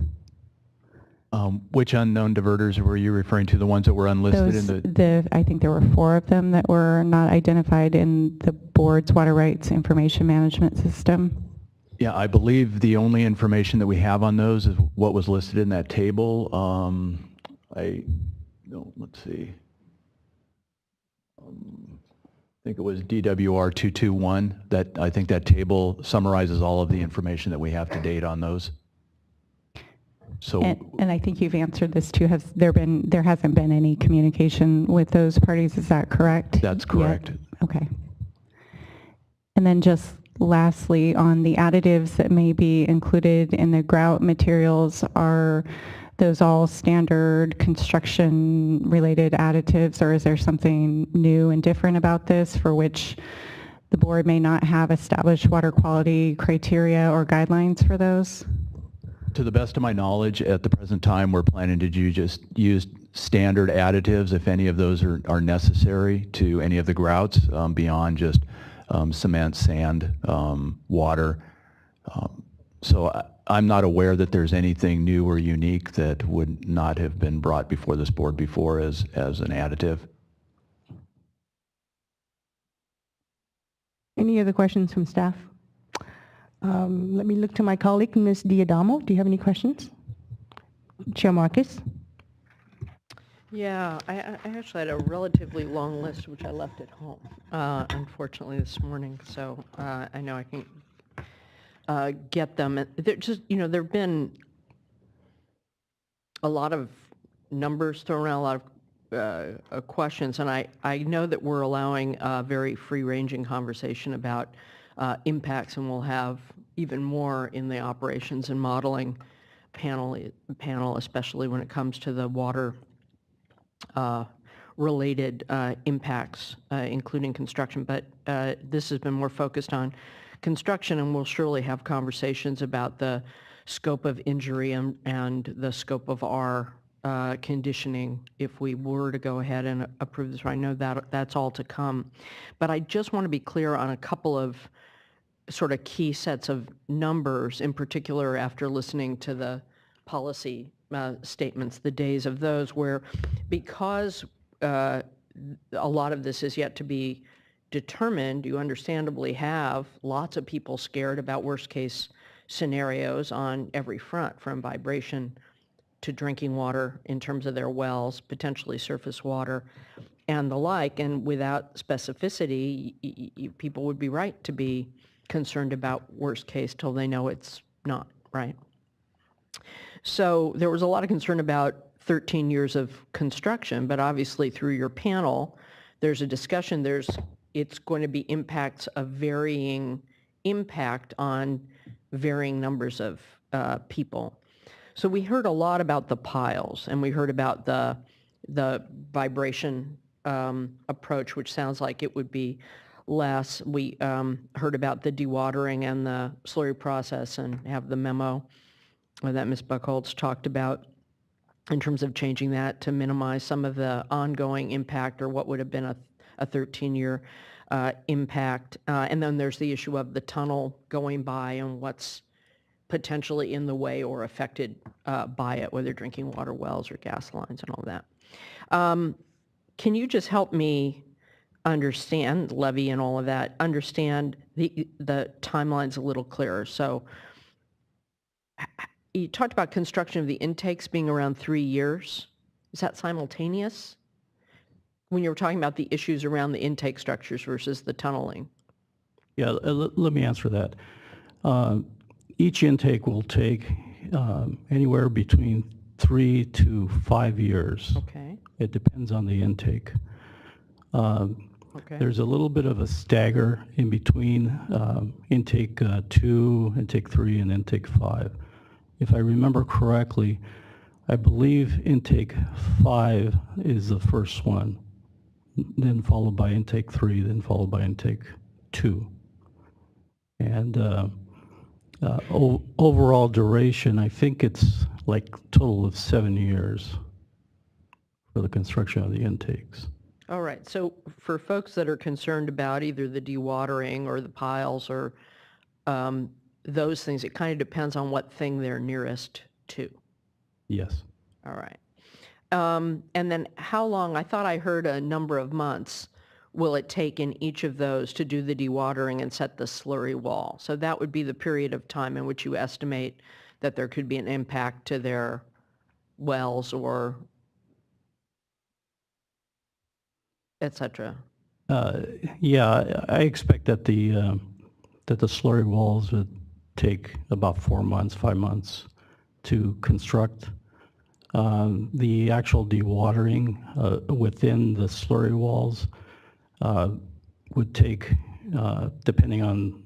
S11: Which unknown diverters were you referring to? The ones that were unlisted in the...
S4: I think there were 4 of them that were not identified in the board's water rights information management system.
S11: Yeah, I believe the only information that we have on those is what was listed in that table. Let's see. I think it was DWR 221. I think that table summarizes all of the information that we have to date on those. So,
S4: and I think you've answered this too. There hasn't been any communication with those parties, is that correct?
S11: That's correct.
S4: Yet? Okay. And then just lastly, on the additives that may be included in the grout materials, are those all standard construction related additives, or is there something new and different about this for which the board may not have established water quality criteria or guidelines for those?
S11: To the best of my knowledge, at the present time, we're planning to just use standard additives if any of those are necessary to any of the grouts beyond just cement, sand, water. So I'm not aware that there's anything new or unique that would not have been brought before this board before as an additive.
S1: Any other questions from staff? Let me look to my colleague, Ms. Diadamo. Do you have any questions? Chair Marcus?
S3: Yeah, I actually had a relatively long list, which I left at home, unfortunately, this morning. So I know I can get them. They're just, there have been a lot of numbers thrown around, a lot of questions, and I know that we're allowing a very free-ranging conversation about impacts, and we'll have even more in the operations and modeling panel, especially when it comes to the water related impacts, including construction. But this has been more focused on construction, and we'll surely have conversations about the scope of injury and the scope of our conditioning if we were to go ahead and approve this. I know that that's all to come. But I just want to be clear on a couple of sort of key sets of numbers, in particular after listening to the policy statements, the days of those, where because a lot of this is yet to be determined, you understandably have lots of people scared about worst case scenarios on every front, from vibration to drinking water in terms of their wells, potentially surface water, and the like. And without specificity, people would be right to be concerned about worst case till they know it's not, right? So there was a lot of concern about 13 years of construction, but obviously through your panel, there's a discussion, it's going to be impacts of varying impact on varying numbers of people. So we heard a lot about the piles, and we heard about the vibration approach, which sounds like it would be less. We heard about the dewatering and the slurry process, and have the memo that Ms. Buchholz talked about in terms of changing that to minimize some of the ongoing impact, or what would have been a 13-year impact. And then there's the issue of the tunnel going by and what's potentially in the way or affected by it, whether drinking water wells or gas lines and all that. Can you just help me understand levy and all of that, understand the timelines a little clearer? So you talked about construction of the intakes being around 3 years. Is that simultaneous? When you were talking about the issues around the intake structures versus the tunneling?
S12: Yeah, let me answer that. Each intake will take anywhere between 3 to 5 years.
S3: Okay.
S12: It depends on the intake.
S3: Okay.
S12: There's a little bit of a stagger in between intake 2, intake 3, and intake 5. If I remember correctly, I believe intake 5 is the first one, then followed by intake 3, then followed by intake 2. And overall duration, I think it's like total of 7 years for the construction of the intakes.
S3: All right. So for folks that are concerned about either the dewatering or the piles or those things, it kind of depends on what thing they're nearest to.
S12: Yes.
S3: All right. And then how long, I thought I heard a number of months, will it take in each of those to do the dewatering and set the slurry wall? So that would be the period of time in which you estimate that there could be an impact to their wells or et cetera.
S12: Yeah, I expect that the slurry walls would take about 4 months, 5 months to construct. The actual dewatering within the slurry walls would take, depending on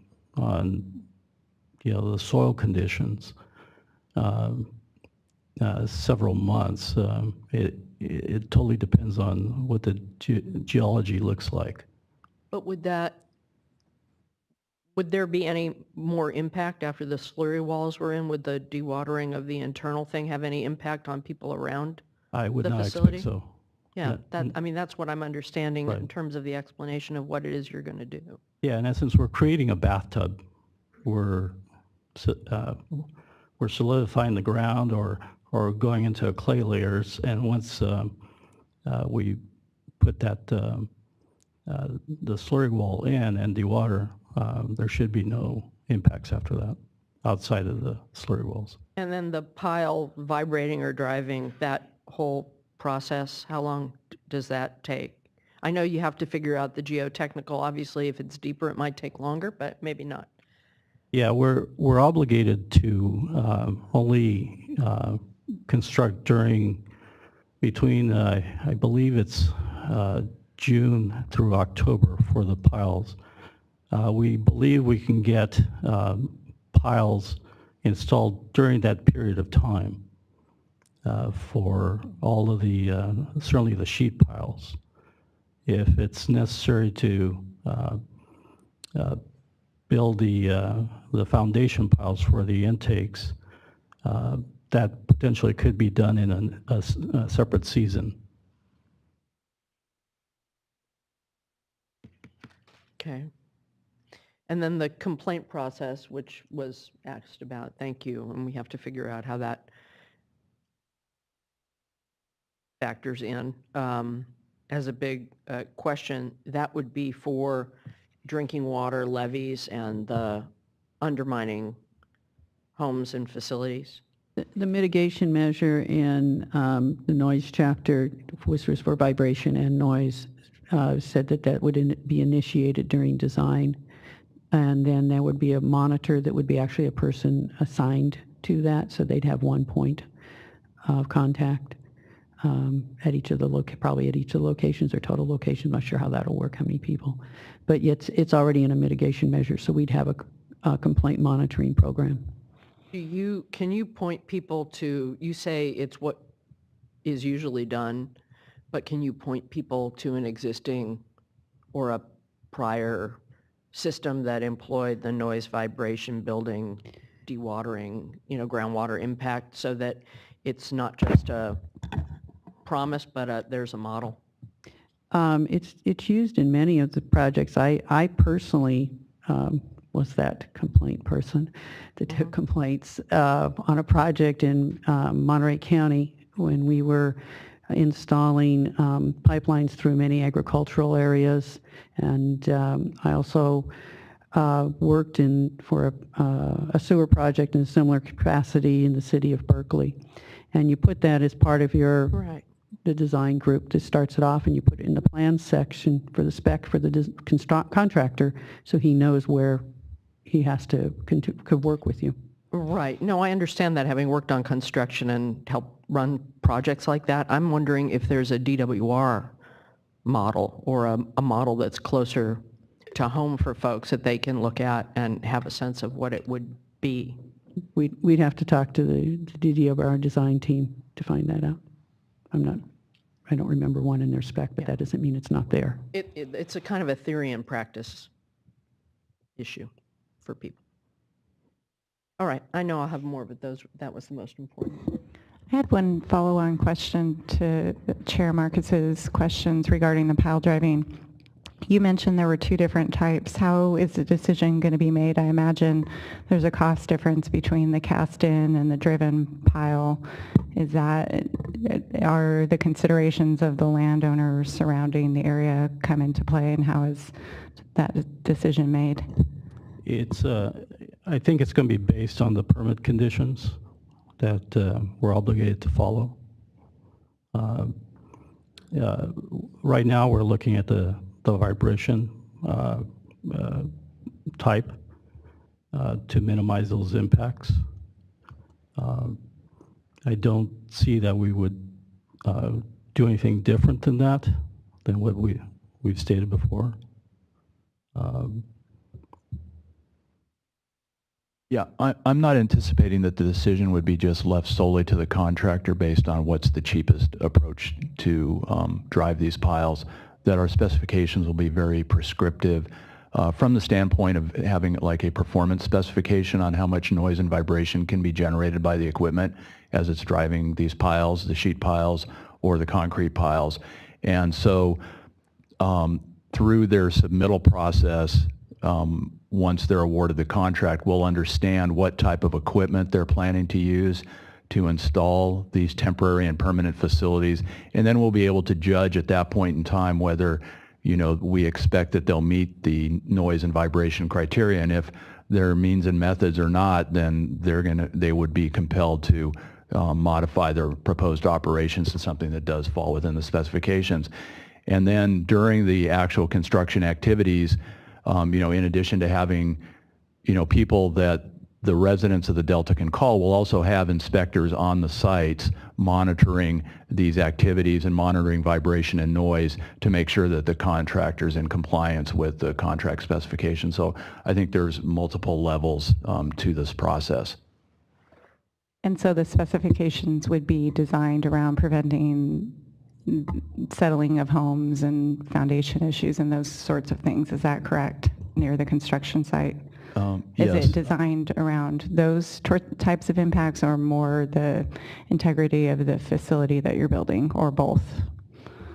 S12: the soil conditions, several months. It totally depends on what the geology looks like.
S3: But would there be any more impact after the slurry walls were in? Would the dewatering of the internal thing have any impact on people around
S12: I would
S3: the
S12: not
S3: facility?
S12: expect so.
S3: Yeah, I mean, that's what I'm understanding
S12: Right.
S3: in terms of the explanation of what it is you're going to do.
S12: Yeah, in essence, we're creating a bathtub. We're solidifying the ground or going into clay layers, and once we put that the slurry wall in and dewater, there should be no impacts after that outside of the slurry walls.
S3: And then the pile vibrating or driving, that whole process, how long does that take? I know you have to figure out the geotechnical. Obviously, if it's deeper, it might take longer, but maybe not.
S12: Yeah, we're obligated to only construct between I believe it's June through October for the piles. We believe we can get piles installed during that period of time for all of the, certainly the sheet piles. If it's necessary to build the foundation piles for the intakes, that potentially could be done in a separate season.
S3: Okay. And then the complaint process, which was asked about, thank you, and we have to figure out how that factors in. As a big question, that would be for drinking water levies and the undermining homes and facilities?
S10: The mitigation measure in the noise chapter, which was for vibration and noise, said that would be initiated during design. And then there would be a monitor that would be actually a person assigned to that, so they'd have one point of contact at each of the probably at each of the locations or total locations. I'm not sure how that'll work, how many people. But it's already in a mitigation measure, so we'd have a complaint monitoring program.
S3: Can you point people to, you say it's what is usually done, but can you point people to an existing or a prior system that employed the noise, vibration, building, dewatering, groundwater impact, so that it's not just a promise, but there's a model?
S10: It's used in many of the projects. I personally was that complaint person that took complaints on a project in Monterey County when we were installing pipelines through many agricultural areas. And I also worked for a sewer project in a similar capacity in the city of Berkeley. And you put that as part of your the design group that starts it off, and you put it in the plan section for the spec for the contractor, so he knows where he has to could work with you.
S3: Right. No, I understand that, having worked on construction and helped run projects like that. I'm wondering if there's a DWR model or a model that's closer to home for folks that they can look at and have a sense of what it would be.
S10: We'd have to talk to the DWR design team to find that out. I don't remember one in their spec, but that doesn't mean it's not there.
S3: It's a kind of a theory and practice issue for people. All right, I know I'll have more, but that was the most important.
S4: I had one follow-on question to Chair Marcus's questions regarding the pile driving. You mentioned there were two different types. How is the decision going to be made? I imagine there's a cost difference between the cast-in and the driven pile. Are the considerations of the landowners surrounding the area come into play, and how is that decision made?
S12: I think it's going to be based on the permit conditions that we're obligated to follow. Right now, we're looking at the vibration type to minimize those impacts. I don't see that we would do anything different than what we've stated before.
S11: Yeah, I'm not anticipating that the decision would be just left solely to the contractor based on what's the cheapest approach to drive these piles, that our specifications will be very prescriptive from the standpoint of having like a performance specification on how much noise and vibration can be generated by the equipment as it's driving these piles, the sheet piles or the concrete piles. And so through their submittal process, once they're awarded the contract, we'll understand what type of equipment they're planning to use to install these temporary and permanent facilities, and then we'll be able to judge at that point in time whether, we expect that they'll meet the noise and vibration criteria, and if their means and methods are not, then they would be compelled to modify their proposed operations to something that does fall within the specifications. And then during the actual construction activities, in addition to having, people that the residents of the Delta can call, we'll also have inspectors on the sites monitoring these activities and monitoring vibration and noise to make sure that the contractor's in compliance with the contract specification. So I think there's multiple levels to this process.
S4: And so the specifications would be designed around preventing settling of homes and foundation issues and those sorts of things. Is that correct, near the construction site?
S11: Yes.
S4: Is it designed around those types of impacts, or more the integrity of the facility that you're building, or both?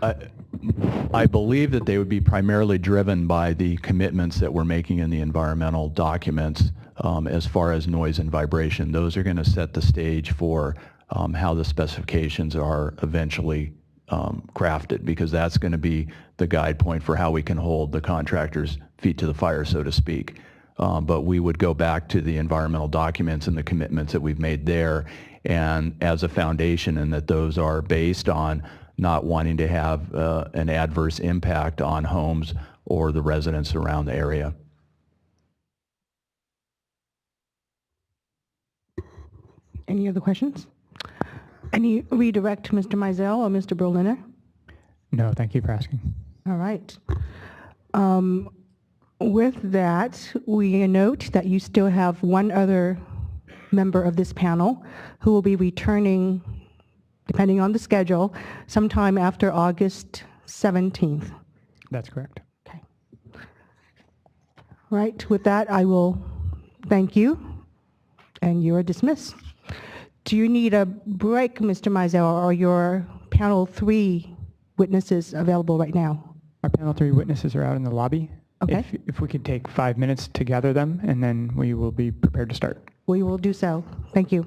S11: I believe that they would be primarily driven by the commitments that we're making in the environmental documents as far as noise and vibration. Those are going to set the stage for how the specifications are eventually crafted, because that's going to be the guide point for how we can hold the contractor's feet to the fire, so to speak. But we would go back to the environmental documents and the commitments that we've made there, and as a foundation, and that those are based on not wanting to have an adverse impact on homes or the residents around the area.
S1: Any other questions? Any redirect to Mr. Mizell or Mr. Berliner?
S5: No, thank you for asking.
S1: All right. With that, we note that you still have one other member of this panel who will be returning, depending on the schedule, sometime after August 17th.
S5: That's correct.
S1: Okay. Right. With that, I will thank you, and you are dismissed. Do you need a break, Mr. Mizell, or are your panel 3 witnesses available right now?
S5: Our panel 3 witnesses are out in the lobby.
S1: Okay.
S5: If we could take 5 minutes to gather them, and then we will be prepared to start.
S1: We will do so. Thank you.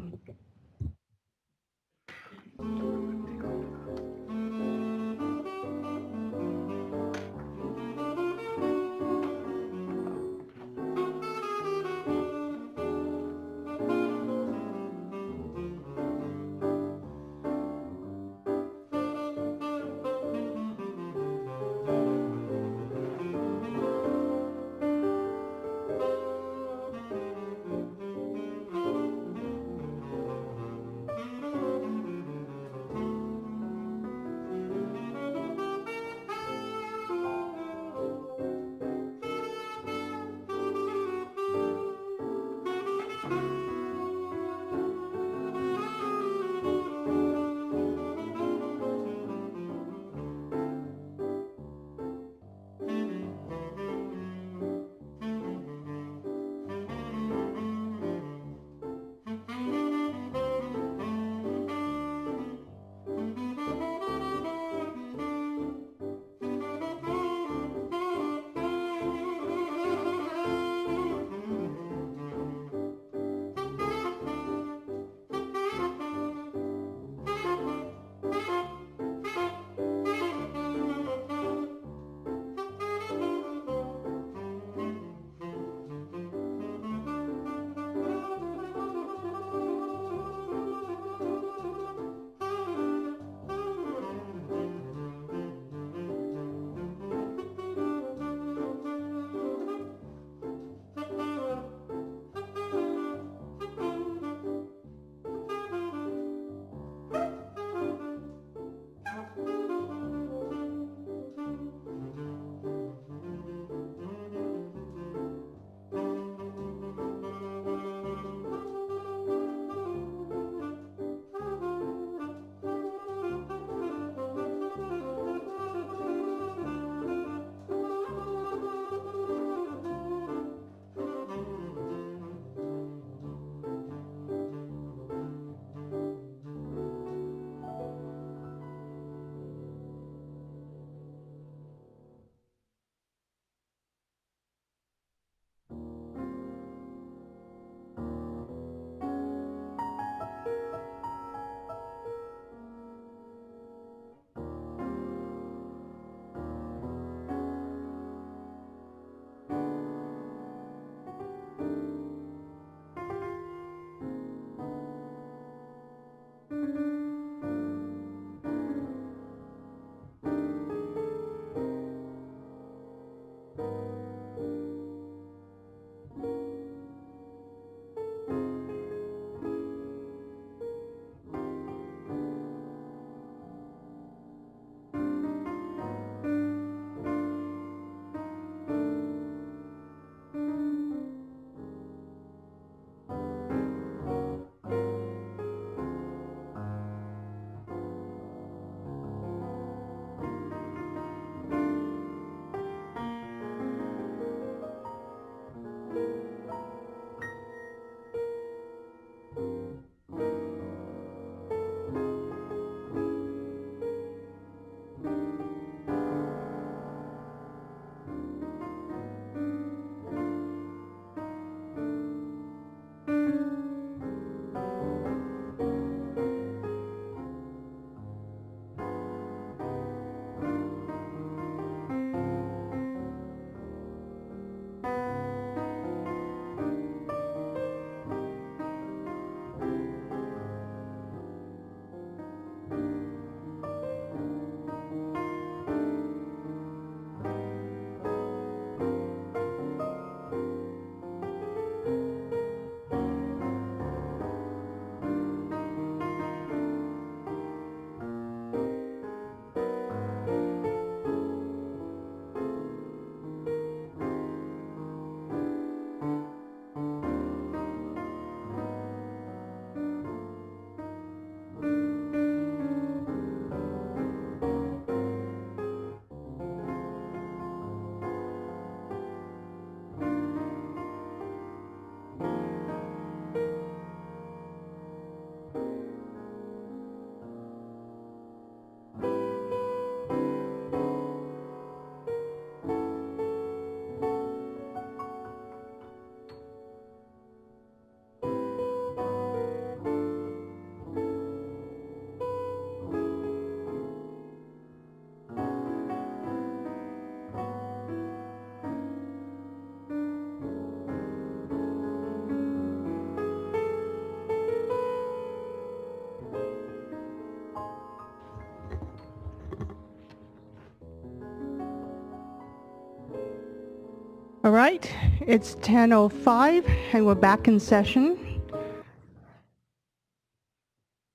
S1: All right, it's 10:05 and we're back in session.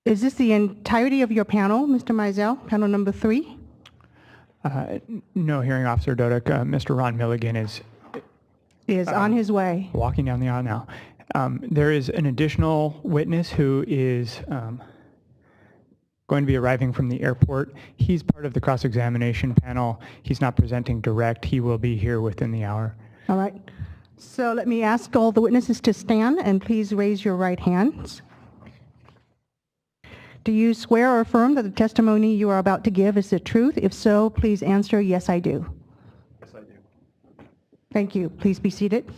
S1: Is this the entirety of your panel, Mr. Mizell, panel number 3?
S5: No, Hearing Officer Dodek. Mr. Ron Milligan is
S1: On his way.
S5: walking down the aisle now. There is an additional witness who is going to be arriving from the airport. He's part of the cross-examination panel. He's not presenting direct. He will be here within the hour.
S1: All right. So let me ask all the witnesses to stand and please raise your right hands. Do you swear or affirm that the testimony you are about to give is the truth? If so, please answer, yes, I do.
S5: Yes, I do.
S1: Thank you. Please be seated.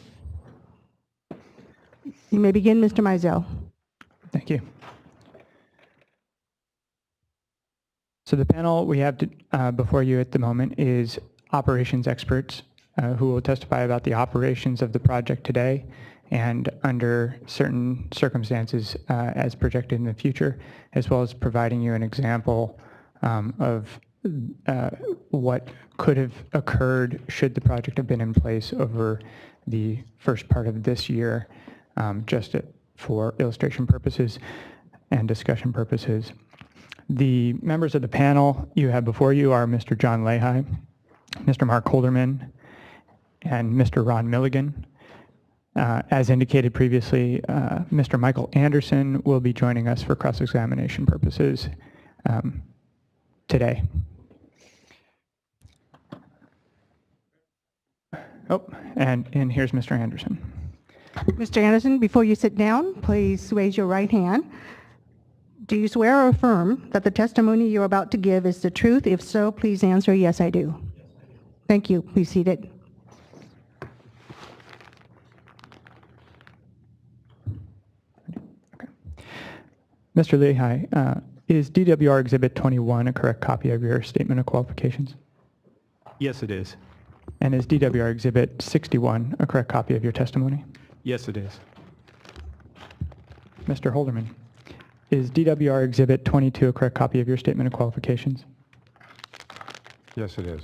S1: You may begin, Mr. Mizell.
S5: Thank you. So the panel we have before you at the moment is operations experts who will testify about the operations of the project today and under certain circumstances as projected in the future, as well as providing you an example of what could have occurred should the project have been in place over the first part of this year, just for illustration purposes and discussion purposes. The members of the panel you have before you are Mr. John Lehi, Mr. Mark Holderman, and Mr. Ron Milligan. As indicated previously, Mr. Michael Anderson will be joining us for cross-examination purposes today. Oh, and here's Mr. Anderson.
S1: Mr. Anderson, before you sit down, please raise your right hand. Do you swear or affirm that the testimony you're about to give is the truth? If so, please answer, yes, I do. Thank you. Please seat it.
S5: Mr. Lehi, is DWR Exhibit 21 a correct copy of your Statement of Qualifications?
S11: Yes, it is.
S5: And is DWR Exhibit 61 a correct copy of your testimony?
S11: Yes, it is.
S5: Mr. Holderman, is DWR Exhibit 22 a correct copy of your Statement of Qualifications?
S7: Yes, it is.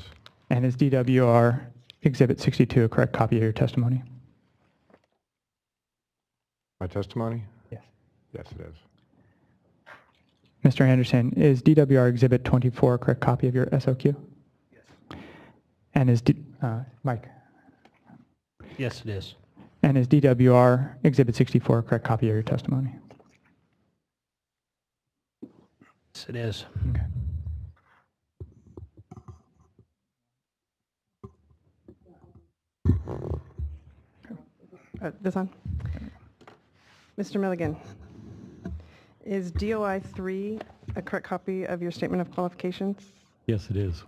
S5: And is DWR Exhibit 62 a correct copy of your testimony?
S7: My testimony?
S5: Yes.
S7: Yes, it is.
S5: Mr. Anderson, is DWR Exhibit 24 a correct copy of your SOQ? Yes. And is Mike?
S12: Yes, it is.
S5: And is DWR Exhibit 64 a correct copy of your testimony?
S12: Yes, it is.
S5: Okay.
S13: This on? Mr. Milligan, is DOI 3 a correct copy of your Statement of Qualifications?
S12: Yes, it is.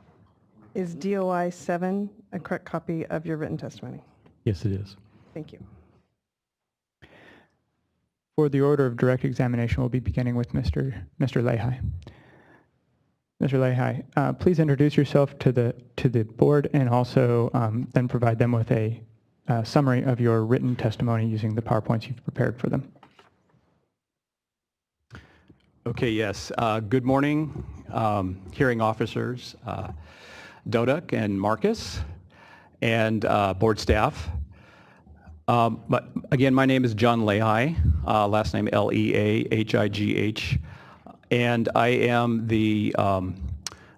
S13: Is DOI 7 a correct copy of your written testimony?
S12: Yes, it is.
S13: Thank you.
S5: For the order of direct examination, we'll be beginning with Mr. Lehi. Mr. Lehi, please introduce yourself to the board and also then provide them with a summary of your written testimony using the PowerPoints you've prepared for them.
S11: Okay, yes. Good morning, hearing officers, Dodek and Marcus, and board staff. But again, my name is John Lehi, last name Leahigh, and I am the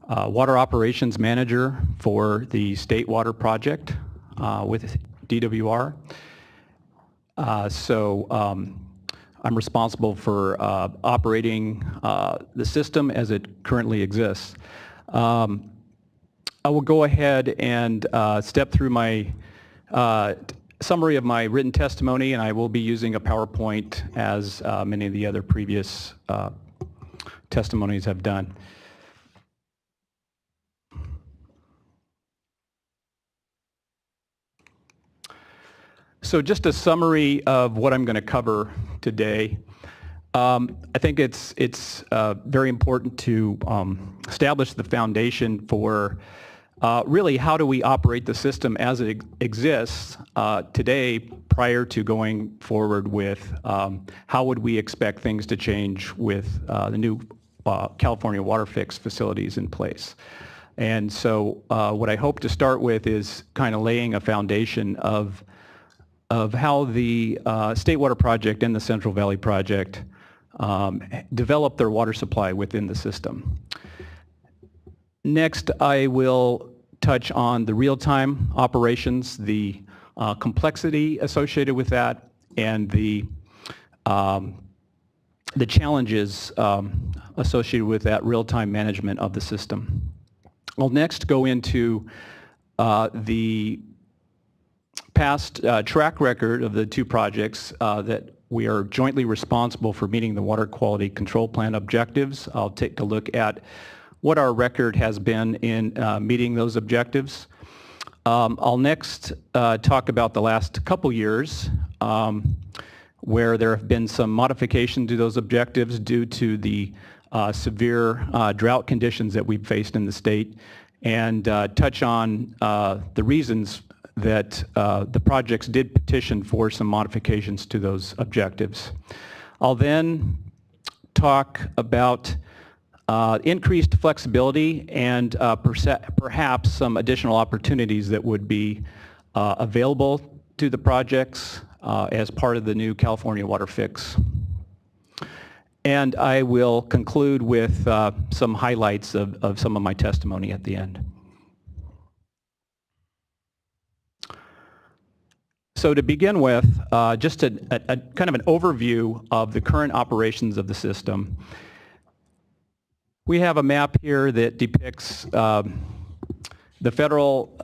S11: water operations manager for the State Water Project with DWR. I'm responsible for operating the system as it currently exists. I will go ahead and step through my summary of my written testimony, and I will be using a PowerPoint as many of the other previous testimonies have done. So just a summary of what I'm going to cover today. I think it's very important to establish the foundation for really how do we operate the system as it exists today prior to going forward with how would we expect things to change with the new California WaterFix facilities in place.
S5: And so what I hope to start with is kind of laying a foundation of how the State Water Project and the Central Valley Project develop their water supply within the system. Next, I will touch on the real-time operations, the complexity associated with that, and the challenges associated with that real-time management of the system. I'll next go into the past track record of the two projects that we are jointly responsible for meeting the water quality control plan objectives. I'll take a look at what our record has been in meeting those objectives. I'll next talk about the last couple years where there have been some modification to those objectives due to the severe drought conditions that we've faced in the state, and touch on the reasons that the projects did petition for some modifications to those objectives. I'll then talk about increased flexibility and perhaps some additional opportunities that would be available to the projects as part of the new California WaterFix. And I will conclude with some highlights of some of my testimony at the end. So to begin with, just a kind of an overview of the current operations of the system. We have a map here that depicts the federal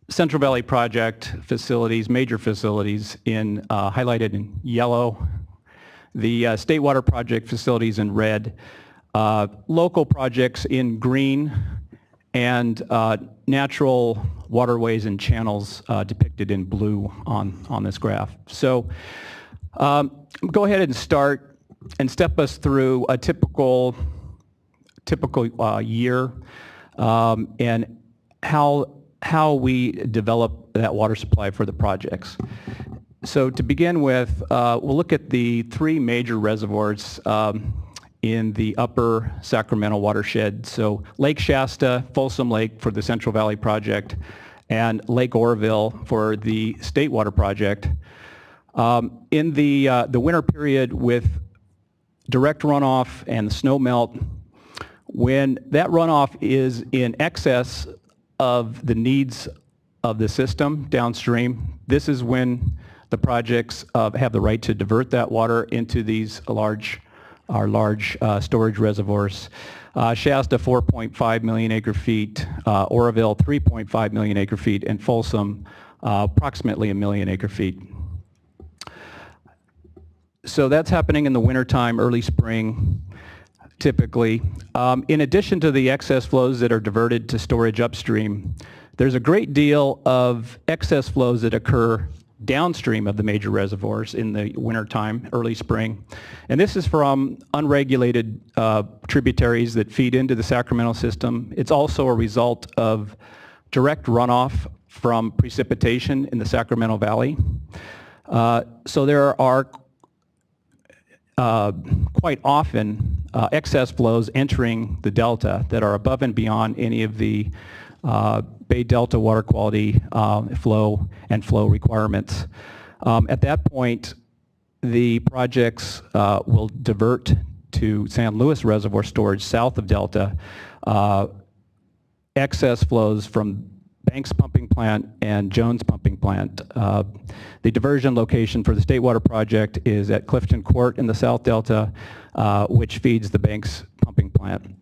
S5: Central Valley Project facilities, major facilities, in highlighted in yellow, the State Water Project facilities in red, local projects in green, and natural waterways and channels depicted in blue on this graph. So go ahead and start and step us through a typical year and how we develop that water supply for the projects. So to begin with, we'll look at the three major reservoirs in the upper Sacramento watershed. So Lake Shasta, Folsom Lake for the Central Valley Project, and Lake Oroville for the State Water Project. In the winter period with direct runoff and the snow melt, when that runoff is in excess of the needs of the system downstream, this is when the projects have the right to divert that water into these large storage reservoirs. Shasta 4.5 million acre feet, Oroville 3.5 million acre feet, and Folsom approximately 1 million acre feet. So that's happening in the wintertime, early spring, typically. In addition to the excess flows that are diverted to storage upstream, there's a great deal of excess flows that occur downstream of the major reservoirs in the wintertime, early spring. And this is from unregulated tributaries that feed into the Sacramento system. It's also a result of direct runoff from precipitation in the Sacramento Valley. So there are quite often excess flows entering the delta that are above and beyond any of the Bay Delta water quality flow requirements. At that point, the projects will divert to San Luis Reservoir storage south of Delta, excess flows from Banks Pumping Plant and Jones Pumping Plant. The diversion location for the State Water Project is at Clifton Court in the South Delta, which feeds the Banks Pumping Plant.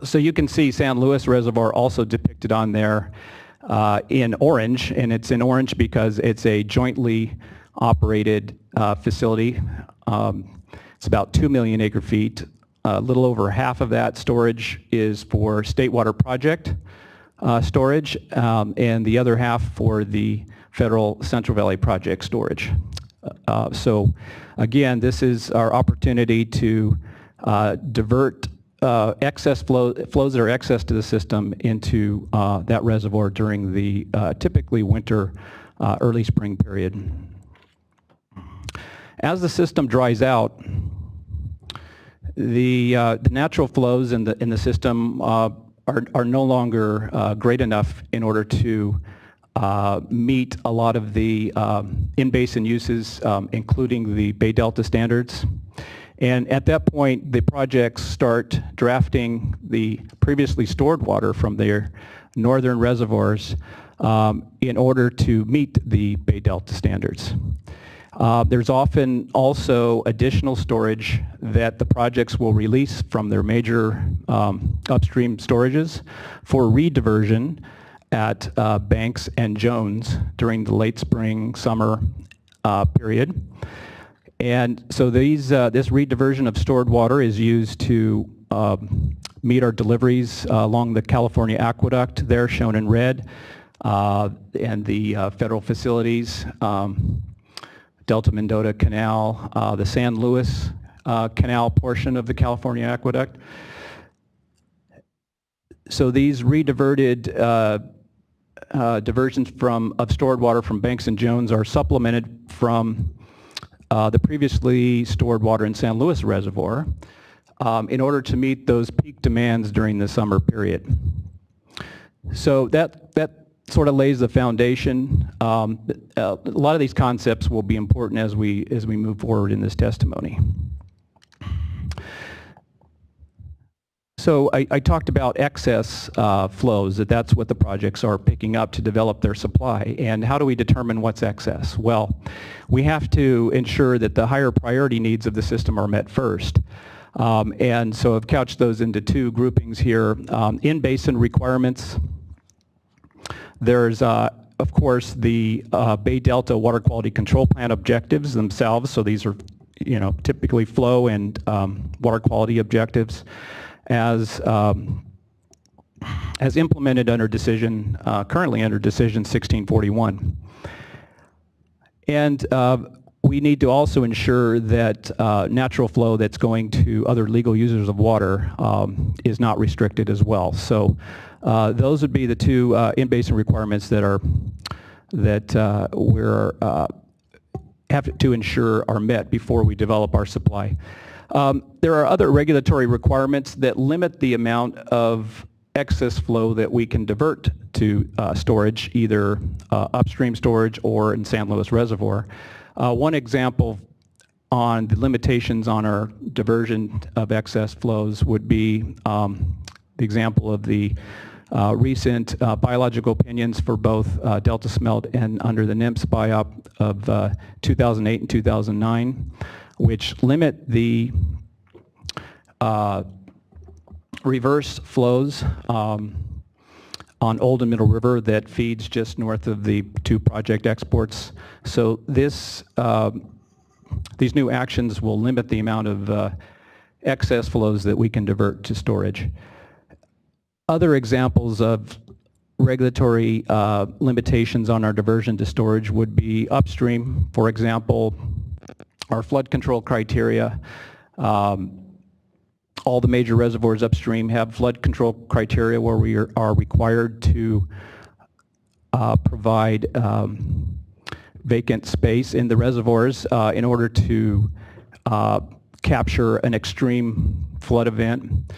S5: So you can see San Luis Reservoir also depicted on there in orange, and it's in orange because it's a jointly operated facility. It's about 2 million acre feet. A little over half of that storage is for State Water Project storage, and the other half for the federal Central Valley Project storage. So again, this is our opportunity to divert excess flows that are excess to the system into that reservoir during the typically winter, early spring period. As the system dries out, the natural flows in the system are no longer great enough in order to meet a lot of the in-basin uses, including the Bay Delta standards. And at that point, the projects start drafting the previously stored water from their northern reservoirs in order to meet the Bay Delta standards. There's often also additional storage that the projects will release from their major upstream storages for rediversion at Banks and Jones during the late spring, summer period. And so this rediversion of stored water is used to meet our deliveries along the California Aqueduct, there shown in red, and the federal facilities, Delta Mendota Canal, the San Luis Canal portion of the California Aqueduct. So these rediverted diversions of stored water from Banks and Jones are supplemented from the previously stored water in San Luis Reservoir in order to meet those peak demands during the summer period. So that sort of lays the foundation. A lot of these concepts will be important as we move forward in this testimony. So I talked about excess flows, that's what the projects are picking up to develop their supply. And how do we determine what's excess? Well, we have to ensure that the higher priority needs of the system are met first. And so I've couched those into two groupings here. In-basin requirements. There's, of course, the Bay Delta Water Quality Control Plan objectives themselves. So these are, typically flow and water quality objectives as implemented under currently under Decision 1641. And we need to also ensure that natural flow that's going to other legal users of water is not restricted as well. So those would be the two in-basin requirements that we're have to ensure are met before we develop our supply. There are other regulatory requirements that limit the amount of excess flow that we can divert to storage, either upstream storage or in San Luis Reservoir. One example on the limitations on our diversion of excess flows would be the example of the recent biological opinions for both Delta Smelt and under the NIMS BIOP of 2008 and 2009, which limit the reverse flows on Old and Middle River that feeds just north of the two project exports. So these new actions will limit the amount of excess flows that we can divert to storage. Other examples of regulatory limitations on our diversion to storage would be upstream. For example, our flood control criteria. All the major reservoirs upstream have flood control criteria where we are required to provide vacant space in the reservoirs in order to capture an extreme flood event,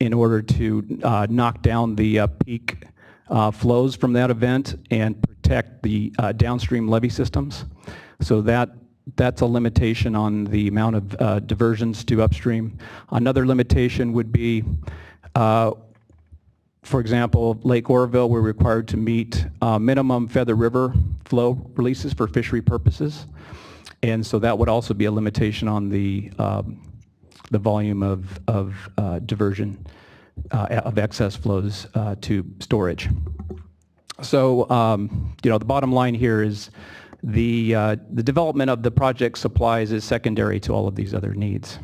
S5: in order to knock down the peak flows from that event and protect the downstream levee systems. So that's a limitation on the amount of diversions to upstream. Another limitation would be, for example, Lake Oroville, we're required to meet minimum Feather River flow releases for fishery purposes. And so that would also be a limitation on the volume of diversion of excess flows to storage. So, the bottom line here is the development of the project supplies is secondary to all of these other needs.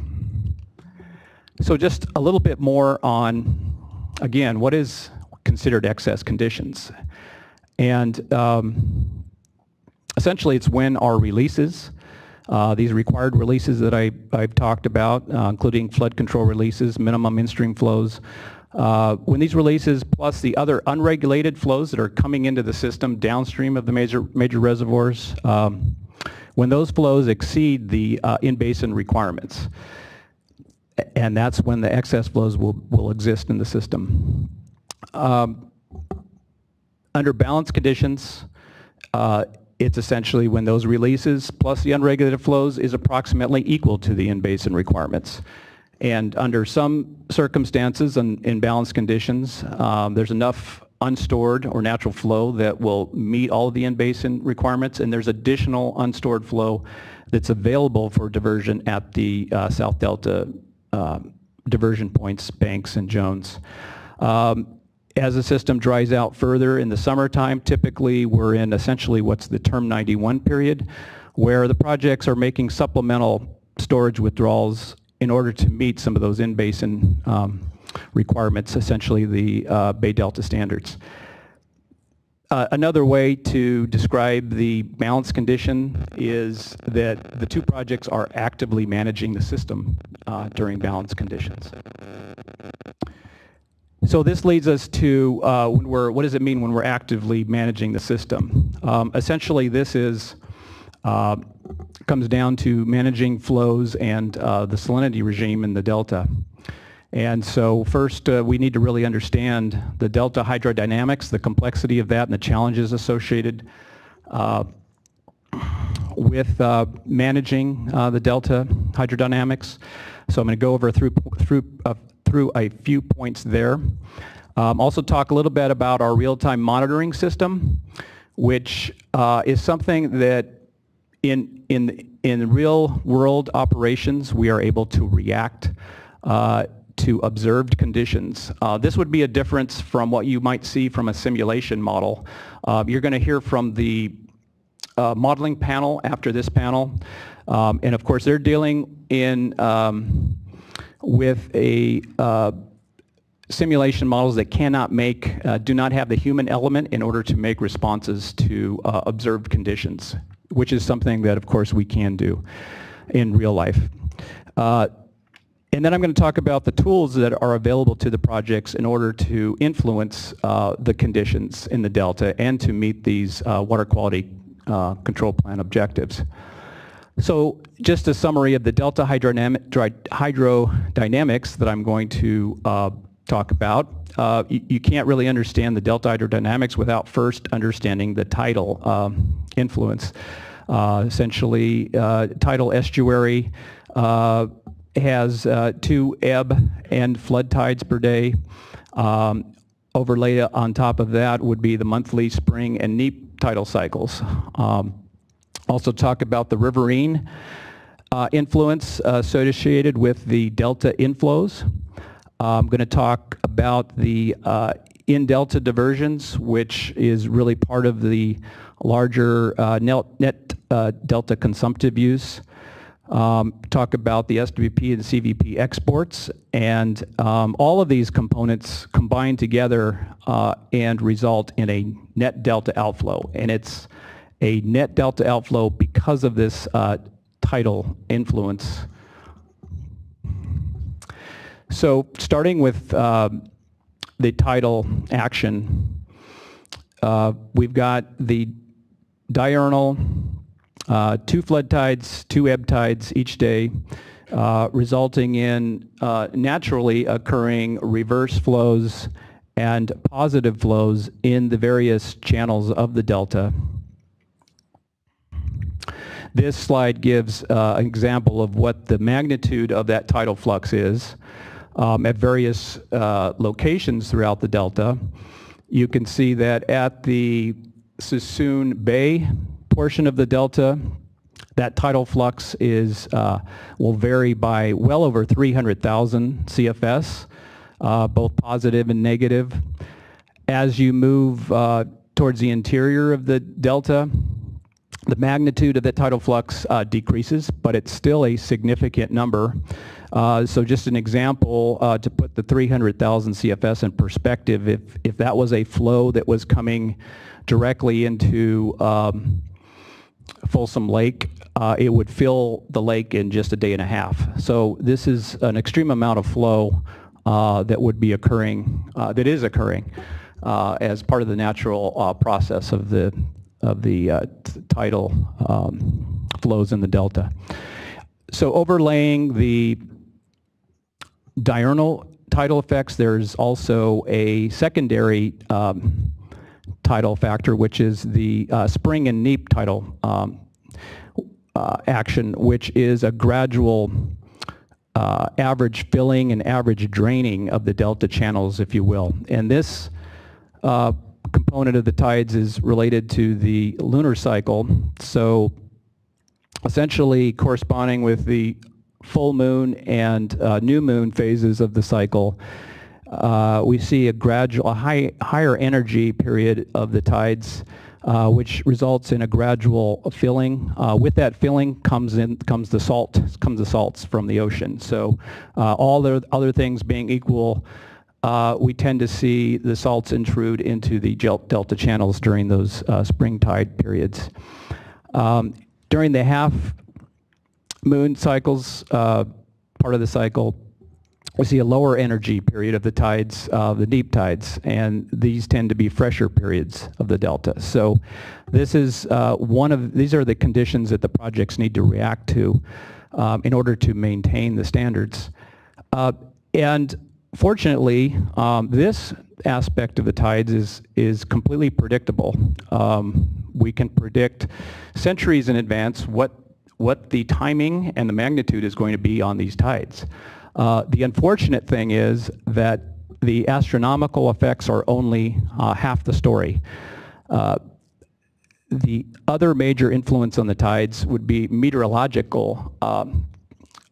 S5: So just a little bit more on, again, what is considered excess conditions. And essentially it's when our releases, these required releases that I've talked about, including flood control releases, minimum in-stream flows, when these releases plus the other unregulated flows that are coming into the system downstream of the major reservoirs, when those flows exceed the in-basin requirements. and that's when the excess flows will exist in the system. Under balance conditions, it's essentially when those releases plus the unregulated flows is approximately equal to the in-basin requirements. And under some circumstances and in balance conditions, there's enough unstored or natural flow that will meet all of the in-basin requirements, and there's additional unstored flow that's available for diversion at the South Delta diversion points, Banks and Jones. As the system dries out further in the summertime, typically we're in essentially what's the term 91 period, where the projects are making supplemental storage withdrawals in order to meet some of those in-basin requirements, essentially the Bay Delta standards. Another way to describe the balance condition is that the two projects are actively managing the system during balance conditions. So this leads us to what does it mean when we're actively managing the system? Essentially, this comes down to managing flows and the salinity regime in the delta. And so first, we need to really understand the delta hydrodynamics, the complexity of that, and the challenges associated with managing the delta hydrodynamics. So I'm going to go over through a few points there. Also talk a little bit about our real-time monitoring system, which is something that in real-world operations we are able to react to observed conditions. This would be a difference from what you might see from a simulation model. You're going to hear from the modeling panel after this panel, and of course they're dealing with a simulation models that cannot do not have the human element in order to make responses to observed conditions, which is something that of course we can do in real life. And then I'm going to talk about the tools that are available to the projects in order to influence the conditions in the delta and to meet these water quality control plan objectives. So just a summary of the delta hydrodynamics that I'm going to talk about. You can't really understand the delta hydrodynamics without first understanding the tidal influence. Essentially, tidal estuary has 2 ebb and flood tides per day. Overlay on top of that would be the monthly spring and neap tidal cycles. Also talk about the riverine influence associated with the delta inflows. I'm going to talk about the in-delta diversions, which is really part of the larger net delta consumptive use. Talk about the SWP and CVP exports, and all of these components combine together and result in a net delta outflow. And it's a net delta outflow because of this tidal influence. So starting with the tidal action, we've got the diurnal, 2 flood tides, 2 ebb tides each day, resulting in naturally occurring reverse flows and positive flows in the various channels of the delta. This slide gives an example of what the magnitude of that tidal flux is at various locations throughout the delta. You can see that at the Sassoon Bay portion of the delta, that tidal flux will vary by well over 300,000 CFS, both positive and negative. As you move towards the interior of the delta, the magnitude of that tidal flux decreases, but it's still a significant number. So just an example to put the 300,000 CFS in perspective, if that was a flow that was coming directly into Folsom Lake, it would fill the lake in just a day and a half. So this is an extreme amount of flow that would be occurring, that is occurring as part of the natural process of the tidal flows in the delta. So overlaying the diurnal tidal effects. There's also a secondary tidal factor, which is the spring and neap tidal action, which is a gradual average filling and average draining of the delta channels, if you will. And this component of the tides is related to the lunar cycle. So essentially corresponding with the full moon and new moon phases of the cycle, we see a higher energy period of the tides, which results in a gradual filling. With that filling comes the salts from the ocean. So all the other things being equal, we tend to see the salts intrude into the delta channels during those spring tide periods. During the half moon cycles, part of the cycle, we see a lower energy period of the tides, the deep tides, and these tend to be fresher periods of the delta. So this is these are the conditions that the projects need to react to in order to maintain the standards. And fortunately, this aspect of the tides is completely predictable. We can predict centuries in advance what the timing and the magnitude is going to be on these tides. The unfortunate thing is that the astronomical effects are only half the story. The other major influence on the tides would be meteorological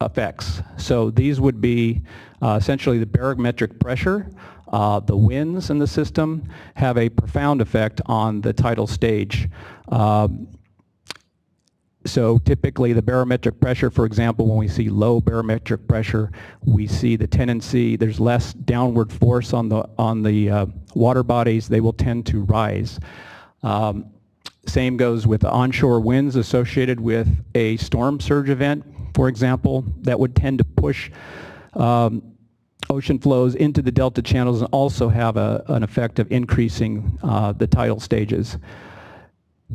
S5: effects. So these would be essentially the barometric pressure, the winds in the system have a profound effect on the tidal stage. So typically the barometric pressure, for example, when we see low barometric pressure, we see the tendency, there's less downward force on the water bodies, they will tend to rise. Same goes with the onshore winds associated with a storm surge event, for example, that would tend to push ocean flows into the delta channels and also have an effect of increasing the tidal stages.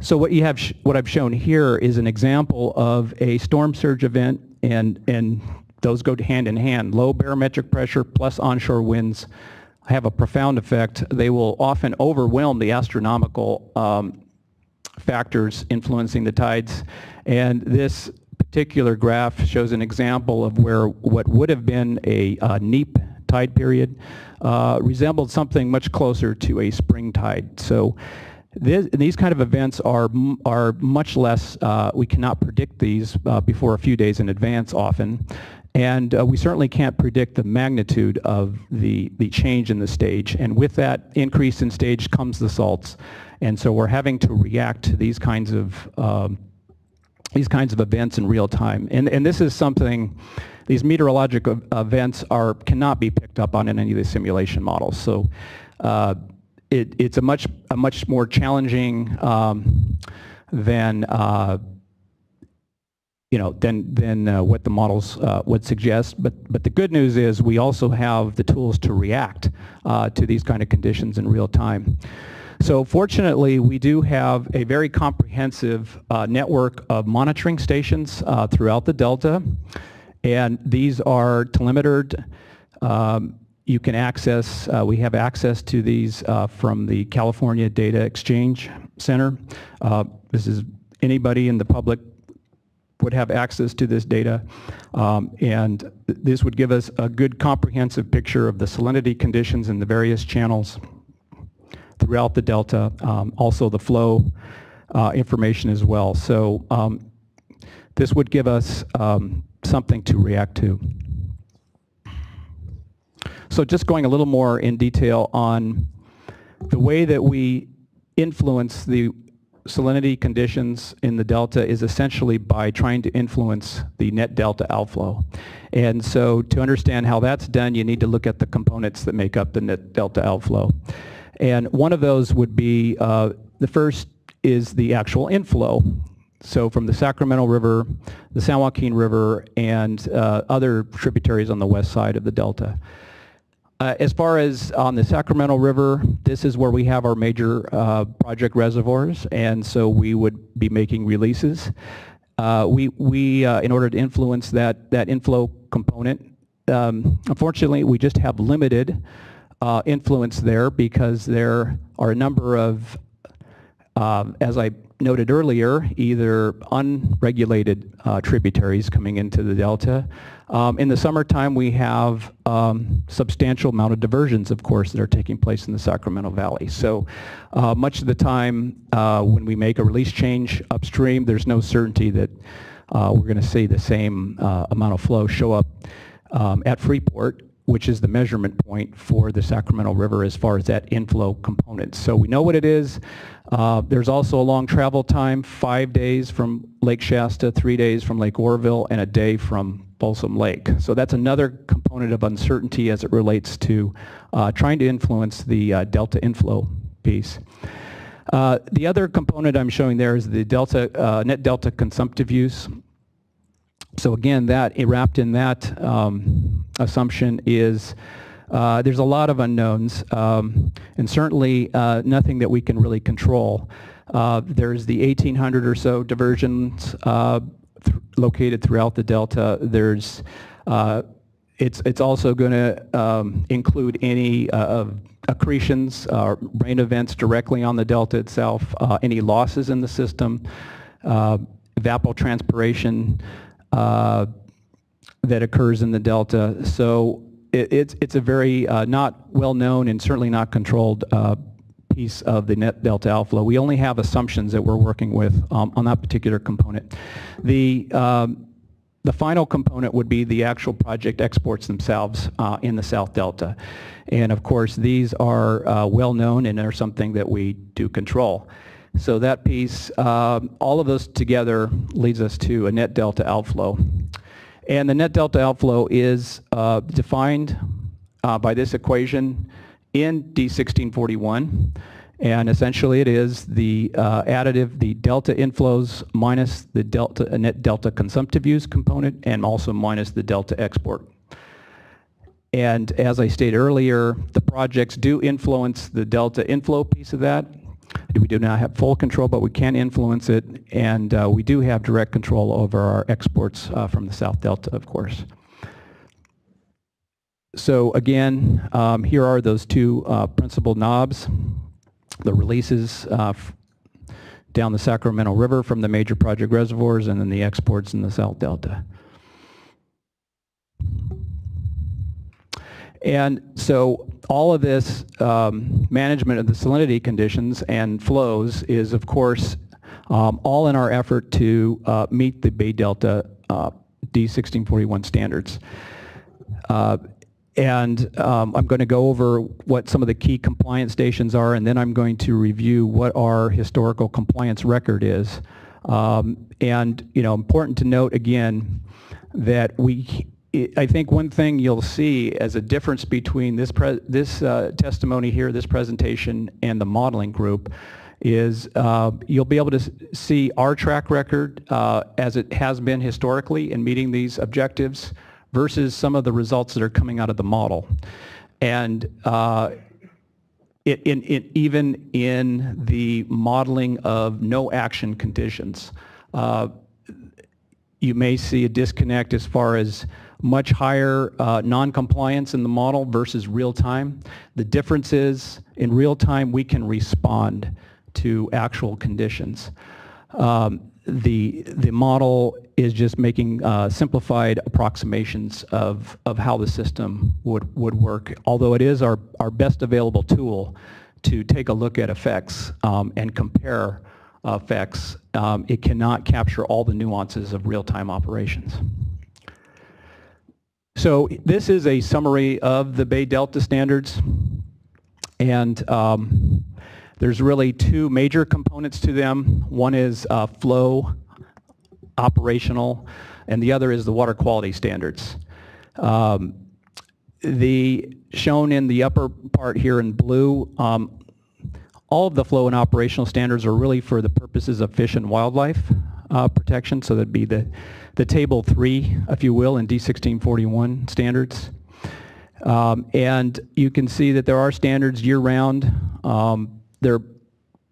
S5: So what I've shown here is an example of a storm surge event, and those go hand in hand. Low barometric pressure plus onshore winds have a profound effect. They will often overwhelm the astronomical factors influencing the tides, and this particular graph shows an example of where what would have been a neap tide period resembled something much closer to a spring tide. So these kind of events are much less, we cannot predict these before a few days in advance often, and we certainly can't predict the magnitude of the change in the stage, and with that increase in stage comes the salts, and so we're having to react to these kinds of events in real time, and this is something, these meteorologic events cannot be picked up on in any of the simulation models. So it's a much more challenging than what the models would suggest. But the good news is we also have the tools to react to these kind of conditions in real time. So fortunately, we do have a very comprehensive network of monitoring stations throughout the delta, and these are telemetered. You can access, we have access to these from the California Data Exchange Center. This is anybody in the public would have access to this data, and this would give us a good comprehensive picture of the salinity conditions in the various channels throughout the delta, also the flow information as well. So this would give us something to react to. So just going a little more in detail on the way that we influence the salinity conditions in the delta is essentially by trying to influence the net delta outflow. And so to understand how that's done, you need to look at the components that make up the net delta outflow. And one of those would be, the first is the actual inflow. So from the Sacramento River, the San Joaquin River, and other tributaries on the west side of the delta. As far as on the Sacramento River, this is where we have our major project reservoirs, and so we would be making releases. In order to influence that inflow component, unfortunately, we just have limited influence there because there are a number of, as I noted earlier, either unregulated tributaries coming into the delta. In the summertime, we have substantial amount of diversions, of course, that are taking place in the Sacramento Valley. So much of the time when we make a release change upstream, there's no certainty that we're going to see the same amount of flow show up at Freeport, which is the measurement point for the Sacramento River as far as that inflow component. So we know what it is. There's also a long travel time, 5 days from Lake Shasta, 3 days from Lake Oroville, and a day from Folsom Lake. So that's another component of uncertainty as it relates to trying to influence the delta inflow piece. The other component I'm showing there is the delta, net delta consumptive use. So again, that wrapped in that assumption is there's a lot of unknowns, and certainly nothing that we can really control. There's the 1,800 or so diversions located throughout the delta. There's it's also going to include any accretions, rain events directly on the delta itself, any losses in the system, evapotranspiration that occurs in the delta. So it's a very not well known and certainly not controlled piece of the net delta outflow. We only have assumptions that we're working with on that particular component. The final component would be the actual project exports themselves in the South Delta. And of course, these are well known and are something that we do control. So that piece, all of those together leads us to a net delta outflow. And the net delta outflow is defined by this equation in D1641. And essentially it is the additive, the delta inflows minus the delta, net delta consumptive use component, and also minus the delta export. And as I stated earlier, the projects do influence the delta inflow piece of that. We do not have full control, but we can influence it, and we do have direct control over our exports from the South Delta, of course. So again, here are those two principal knobs, the releases down the Sacramento River from the major project reservoirs, and then the exports in the South Delta. And so all of this management of the salinity conditions and flows is, of course, all in our effort to meet the Bay Delta D1641 standards. And I'm going to go over what some of the key compliance stations are, and then I'm going to review what our historical compliance record is. And, you know, important to note again that I think one thing you'll see as a difference between this testimony here, this presentation, and the modeling group is you'll be able to see our track record as it has been historically in meeting these objectives versus some of the results that are coming out of the model. And even in the modeling of no action conditions, you may see a disconnect as far as much higher non-compliance in the model versus real time. The difference is in real time we can respond to actual conditions. The model is just making simplified approximations of how the system would work, although it is our best available tool to take a look at effects and compare effects. It cannot capture all the nuances of real-time operations. So this is a summary of the Bay Delta standards, and there's really two major components to them. One is flow, operational, and the other is the water quality standards. Shown in the upper part here in blue, all of the flow and operational standards are really for the purposes of fish and wildlife protection, so that'd be the table 3, if you will, in D1641 standards. And you can see that there are standards year-round.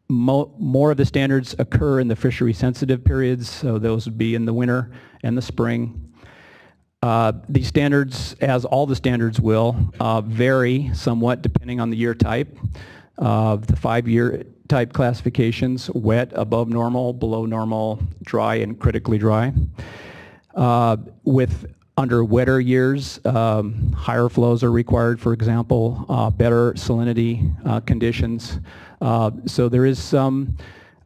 S5: More of the standards occur in the fishery sensitive periods, so those would be in the winter and the spring. These standards, as all the standards will, vary somewhat depending on the year type. The 5-year type classifications: wet, above normal, below normal, dry, and critically dry. Under wetter years, higher flows are required, for example, better salinity conditions. So there is some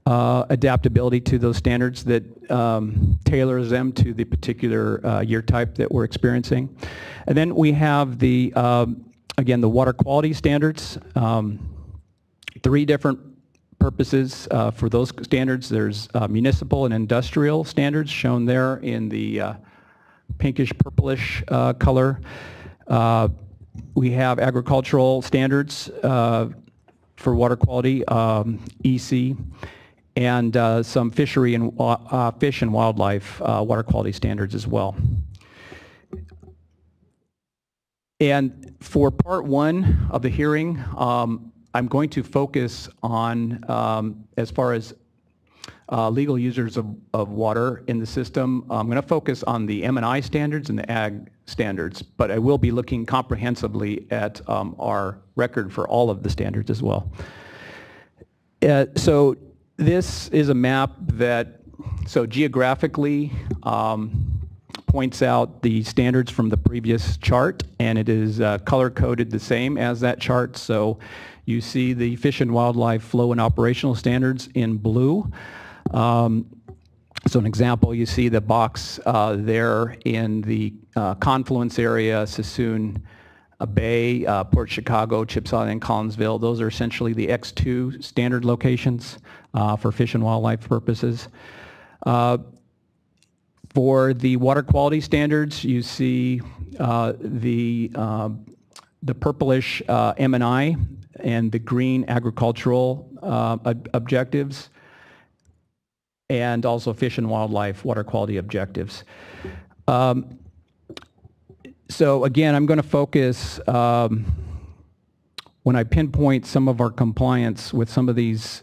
S5: adaptability to those standards that tailors them to the particular year type that we're experiencing. And then we have the, again, the water quality standards. 3 different purposes for those standards. There's municipal and industrial standards shown there in the pinkish purplish color. We have agricultural standards for water quality, EC, and some fishery and fish and wildlife water quality standards as well. And for part 1 of the hearing, I'm going to focus on, as far as legal users of water in the system, I'm going to focus on the M&I standards and the ag standards, but I will be looking comprehensively at our record for all of the standards as well. So this is a map that, so geographically, points out the standards from the previous chart, and it is color-coded the same as that chart. So you see the fish and wildlife flow and operational standards in blue. So an example, you see the box there in the confluence area, Sassoon Bay, Port Chicago, Chippewa, and Collinsville. Those are essentially the X2 standard locations for fish and wildlife purposes. For the water quality standards, you see the purplish M&I and the green agricultural objectives, and also fish and wildlife water quality objectives. So again, I'm going to focus, when I pinpoint some of our compliance with some of these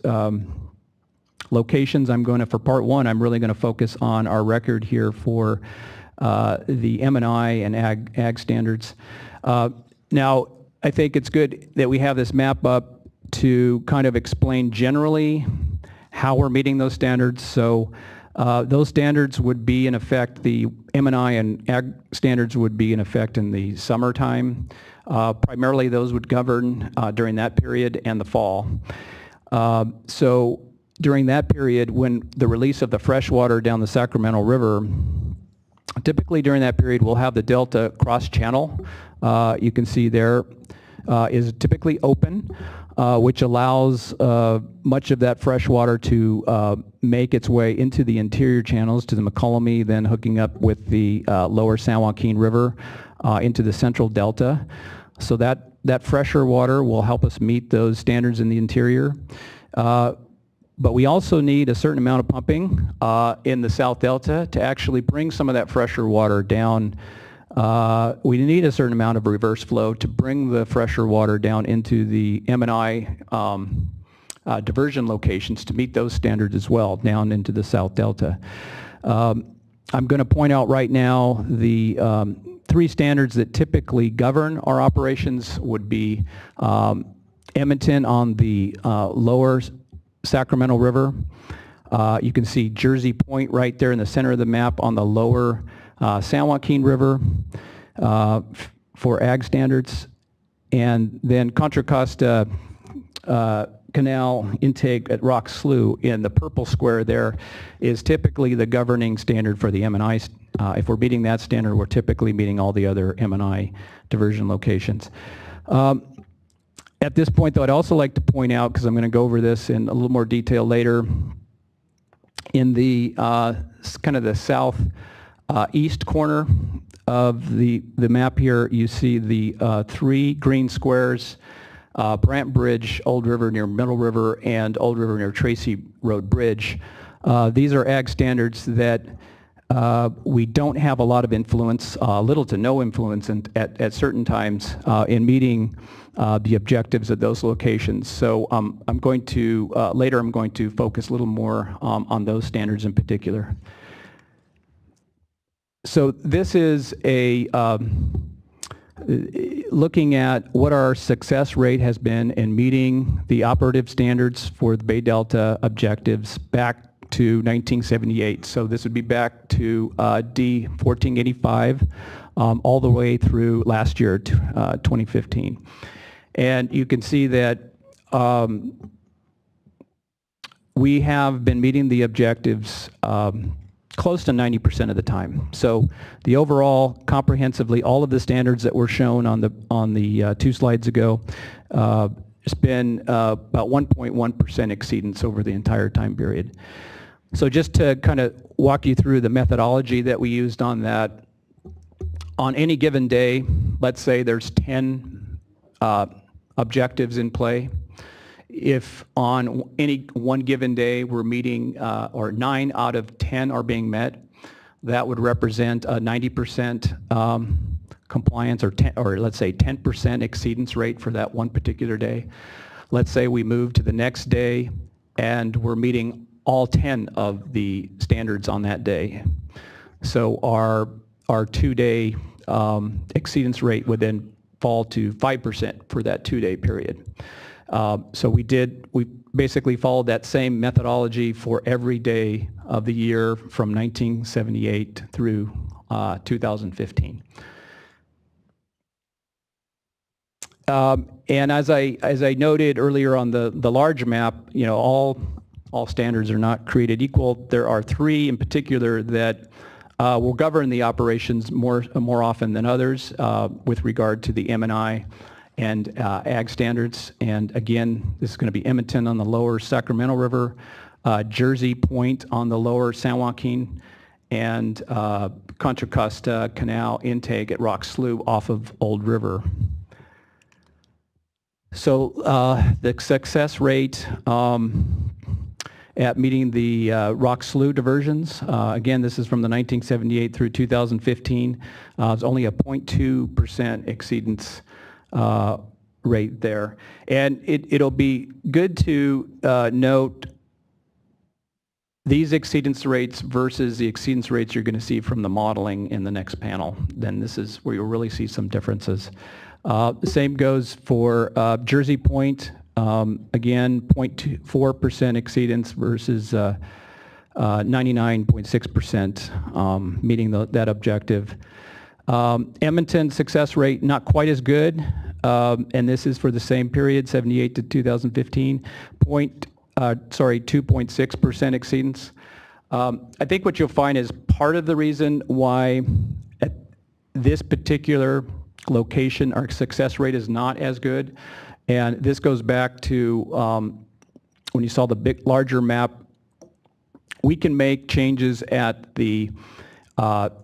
S5: locations, for part 1, I'm really going to focus on our record here for the M&I and ag standards. Now, I think it's good that we have this map up to kind of explain generally how we're meeting those standards. So those standards would be in effect, the M&I and ag standards would be in effect in the summertime. Primarily those would govern during that period and the fall. So during that period, when the release of the fresh water down the Sacramento River, typically during that period we'll have the delta cross channel. You can see there is typically open, which allows much of that fresh water to make its way into the interior channels to the McCollum, then hooking up with the lower San Joaquin River into the central delta. So that fresher water will help us meet those standards in the interior. But we also need a certain amount of pumping in the South Delta to actually bring some of that fresher water down. We need a certain amount of reverse flow to bring the fresher water down into the M&I diversion locations to meet those standards as well, down into the South Delta. I'm going to point out right now the 3 standards that typically govern our operations would be Edmonton on the lower Sacramento River. You can see Jersey Point right there in the center of the map on the lower San Joaquin River for ag standards. And then Contra Costa Canal intake at Rock Slough in the purple square there is typically the governing standard for the M&I. If we're meeting that standard, we're typically meeting all the other M&I diversion locations. At this point, though, I'd also like to point out, because I'm going to go over this in a little more detail later, in the kind of the south east corner of the map here, you see the 3 green squares, Brant Bridge, Old River near Middle River, and Old River near Tracy Road Bridge. These are ag standards that we don't have a lot of influence, little to no influence at certain times in meeting the objectives of those locations. So I'm going to, later I'm going to focus a little more on those standards in particular. So this is a looking at what our success rate has been in meeting the operative standards for the Bay Delta objectives back to 1978. So this would be back to D 1485 all the way through last year, 2015. And you can see that we have been meeting the objectives close to 90% of the time. So the overall, comprehensively, all of the standards that were shown on the 2 slides ago, it's been about 1.1% exceedance over the entire time period. So just to kind of walk you through the methodology that we used on that, on any given day, let's say there's 10 objectives in play. If on any one given day we're meeting, or 9 out of 10 are being met, that would represent a 90% compliance, or let's say 10% exceedance rate for that one particular day. Let's say we move to the next day and we're meeting all 10 of the standards on that day. So our 2-day exceedance rate would then fall to 5% for that 2-day period. So we basically followed that same methodology for every day of the year from 1978 through 2015. And as I noted earlier on the large map, you know, all standards are not created equal. There are 3 in particular that will govern the operations more often than others with regard to the M&I and ag standards. And again, this is going to be Edmonton on the lower Sacramento River, Jersey Point on the lower San Joaquin, and Contra Costa Canal intake at Rock Slough off of Old River. So the success rate at meeting the Rock Slough diversions, again, this is from the 1978 through 2015, it's only a 0.2% exceedance rate there. And it'll be good to note these exceedance rates versus the exceedance rates you're going to see from the modeling in the next panel. Then this is where you'll really see some differences. The same goes for Jersey Point. Again, 0.4% exceedance versus 99.6% meeting that objective. Edmonton success rate not quite as good, and this is for the same period, 78 to 2015, 2.6% exceedance. I think what you'll find is part of the reason why at this particular location our success rate is not as good, and this goes back to when you saw the larger map. We can make changes at the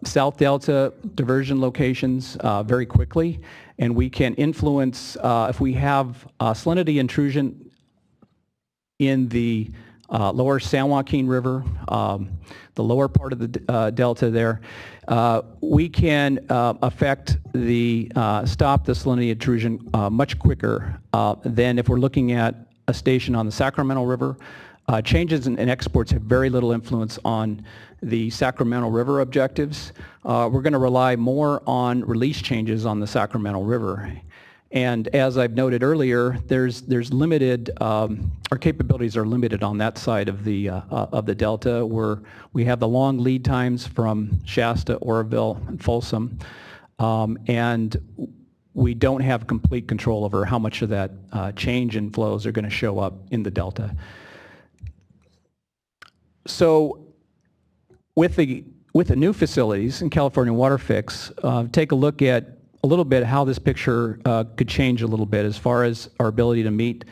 S5: South Delta diversion locations very quickly, and we can influence if we have salinity intrusion in the lower San Joaquin River, the lower part of the delta there, we can affect the stop the salinity intrusion much quicker than if we're looking at a station on the Sacramento River. Changes in exports have very little influence on the Sacramento River objectives. We're going to rely more on release changes on the Sacramento River. And as I've noted earlier, there's limited, our capabilities are limited on that side of the delta, where we have the long lead times from Shasta, Oroville, and Folsom, and we don't have complete control over how much of that change in flows are going to show up in the delta. So with the new facilities in California WaterFix, take a look at a little bit how this picture could change a little bit as far as our ability to meet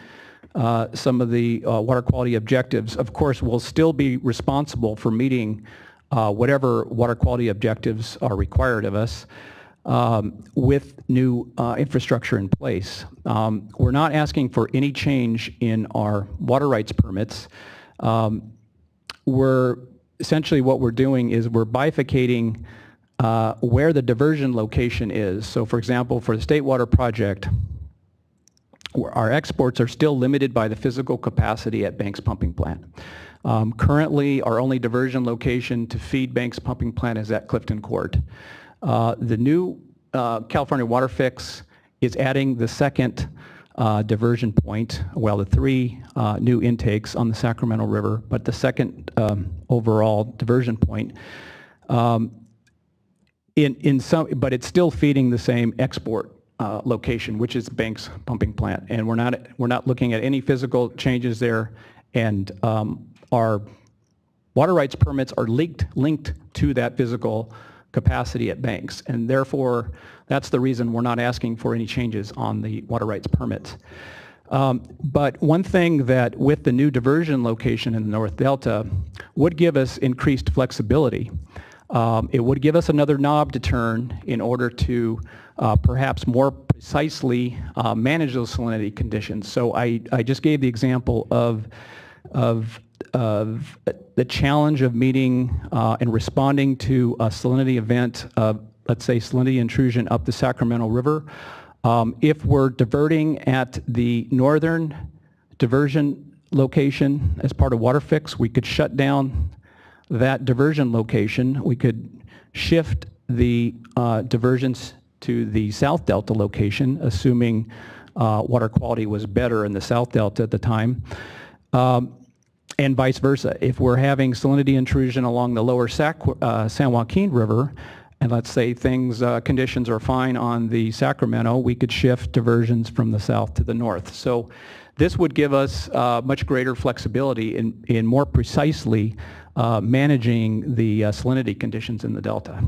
S5: some of the water quality objectives. Of course, we'll still be responsible for meeting whatever water quality objectives are required of us with new infrastructure in place. We're not asking for any change in our water rights permits. Essentially what we're doing is we're bifurcating where the diversion location is. So for example, for the State Water Project, our exports are still limited by the physical capacity at Banks Pumping Plant. Currently, our only diversion location to feed Banks Pumping Plant is at Clifton Court. The new California WaterFix is adding the second diversion point, well, the three new intakes on the Sacramento River, but the second overall diversion point. But it's still feeding the same export location, which is Banks Pumping Plant, and we're not looking at any physical changes there, and our water rights permits are linked to that physical capacity at Banks, and therefore that's the reason we're not asking for any changes on the water rights permits. But one thing that with the new diversion location in the North Delta would give us increased flexibility. It would give us another knob to turn in order to perhaps more precisely manage those salinity conditions. So I just gave the example of the challenge of meeting and responding to a salinity event, let's say salinity intrusion up the Sacramento River. If we're diverting at the northern diversion location as part of WaterFix, we could shut down that diversion location. We could shift the diversions to the South Delta location, assuming water quality was better in the South Delta at the time. And vice versa. If we're having salinity intrusion along the lower San Joaquin River, and let's say conditions are fine on the Sacramento, we could shift diversions from the south to the north. So this would give us much greater flexibility in more precisely managing the salinity conditions in the Delta.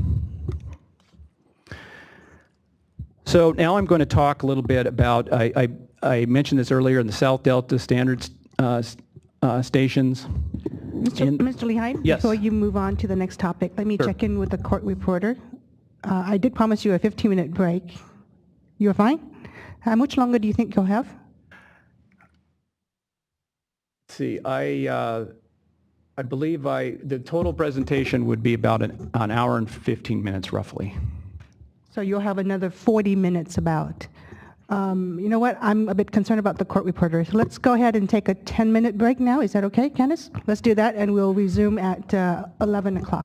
S5: So now I'm going to talk a little bit about, I mentioned this earlier, in the South Delta standards stations.
S1: Mr. Lehigh,
S5: Yes.
S1: before you move on to the next topic, let me
S5: Sure.
S1: check in with the court reporter. I did promise you a 15-minute break. You're fine? How much longer do you think you'll have?
S5: Let's see, I believe the total presentation would be about an hour and 15 minutes roughly.
S1: So you'll have another 40 minutes about. You know what? I'm a bit concerned about the court reporter. So let's go ahead and take a 10-minute break now. Is that okay, Candace? Let's do that, and we'll resume at 11 o'clock.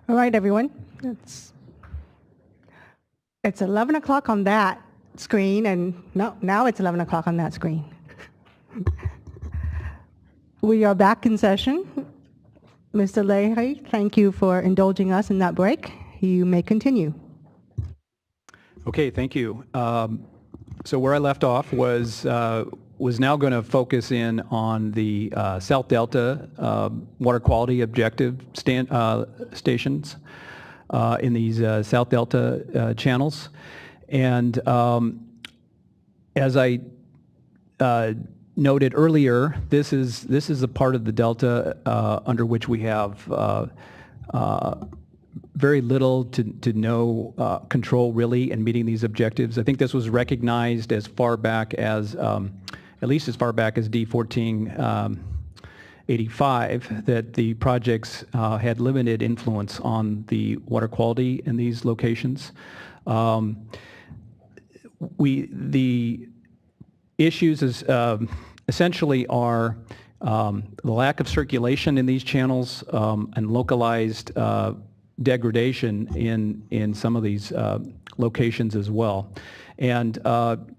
S1: All right, everyone. It's 11 o'clock on that screen, and no, now it's 11 o'clock on that screen. We are back in session. Mr. Leahy, thank you for indulging us in that break. You may continue.
S5: Okay, thank you. So where I left off was now going to focus in on the South Delta water quality objective stations in these South Delta channels. And as I noted earlier, this is a part of the Delta under which we have very little to no control really in meeting these objectives. I think this was recognized as far back as, at least as far back as D1485, that the projects had limited influence on the water quality in these locations. The issues is, essentially are the lack of circulation in these channels and localized degradation in some of these locations as well. And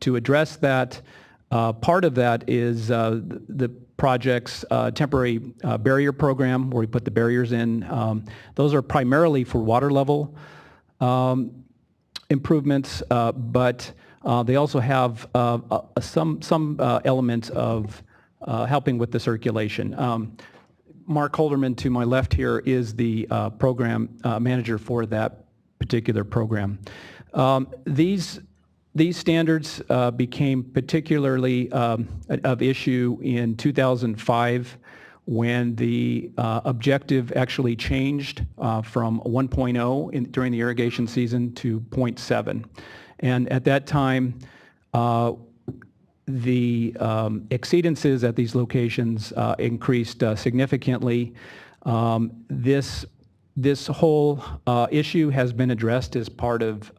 S5: to address that, part of that is the project's temporary barrier program, where we put the barriers in. Those are primarily for water level improvements, but they also have some elements of helping with the circulation. Mark Holderman to my left here is the program manager for that particular program. These standards became particularly of issue in 2005 when the objective actually changed from 1.0 during the irrigation season to 0.7. And at that time, the exceedances at these locations increased significantly. This whole issue has been addressed as part of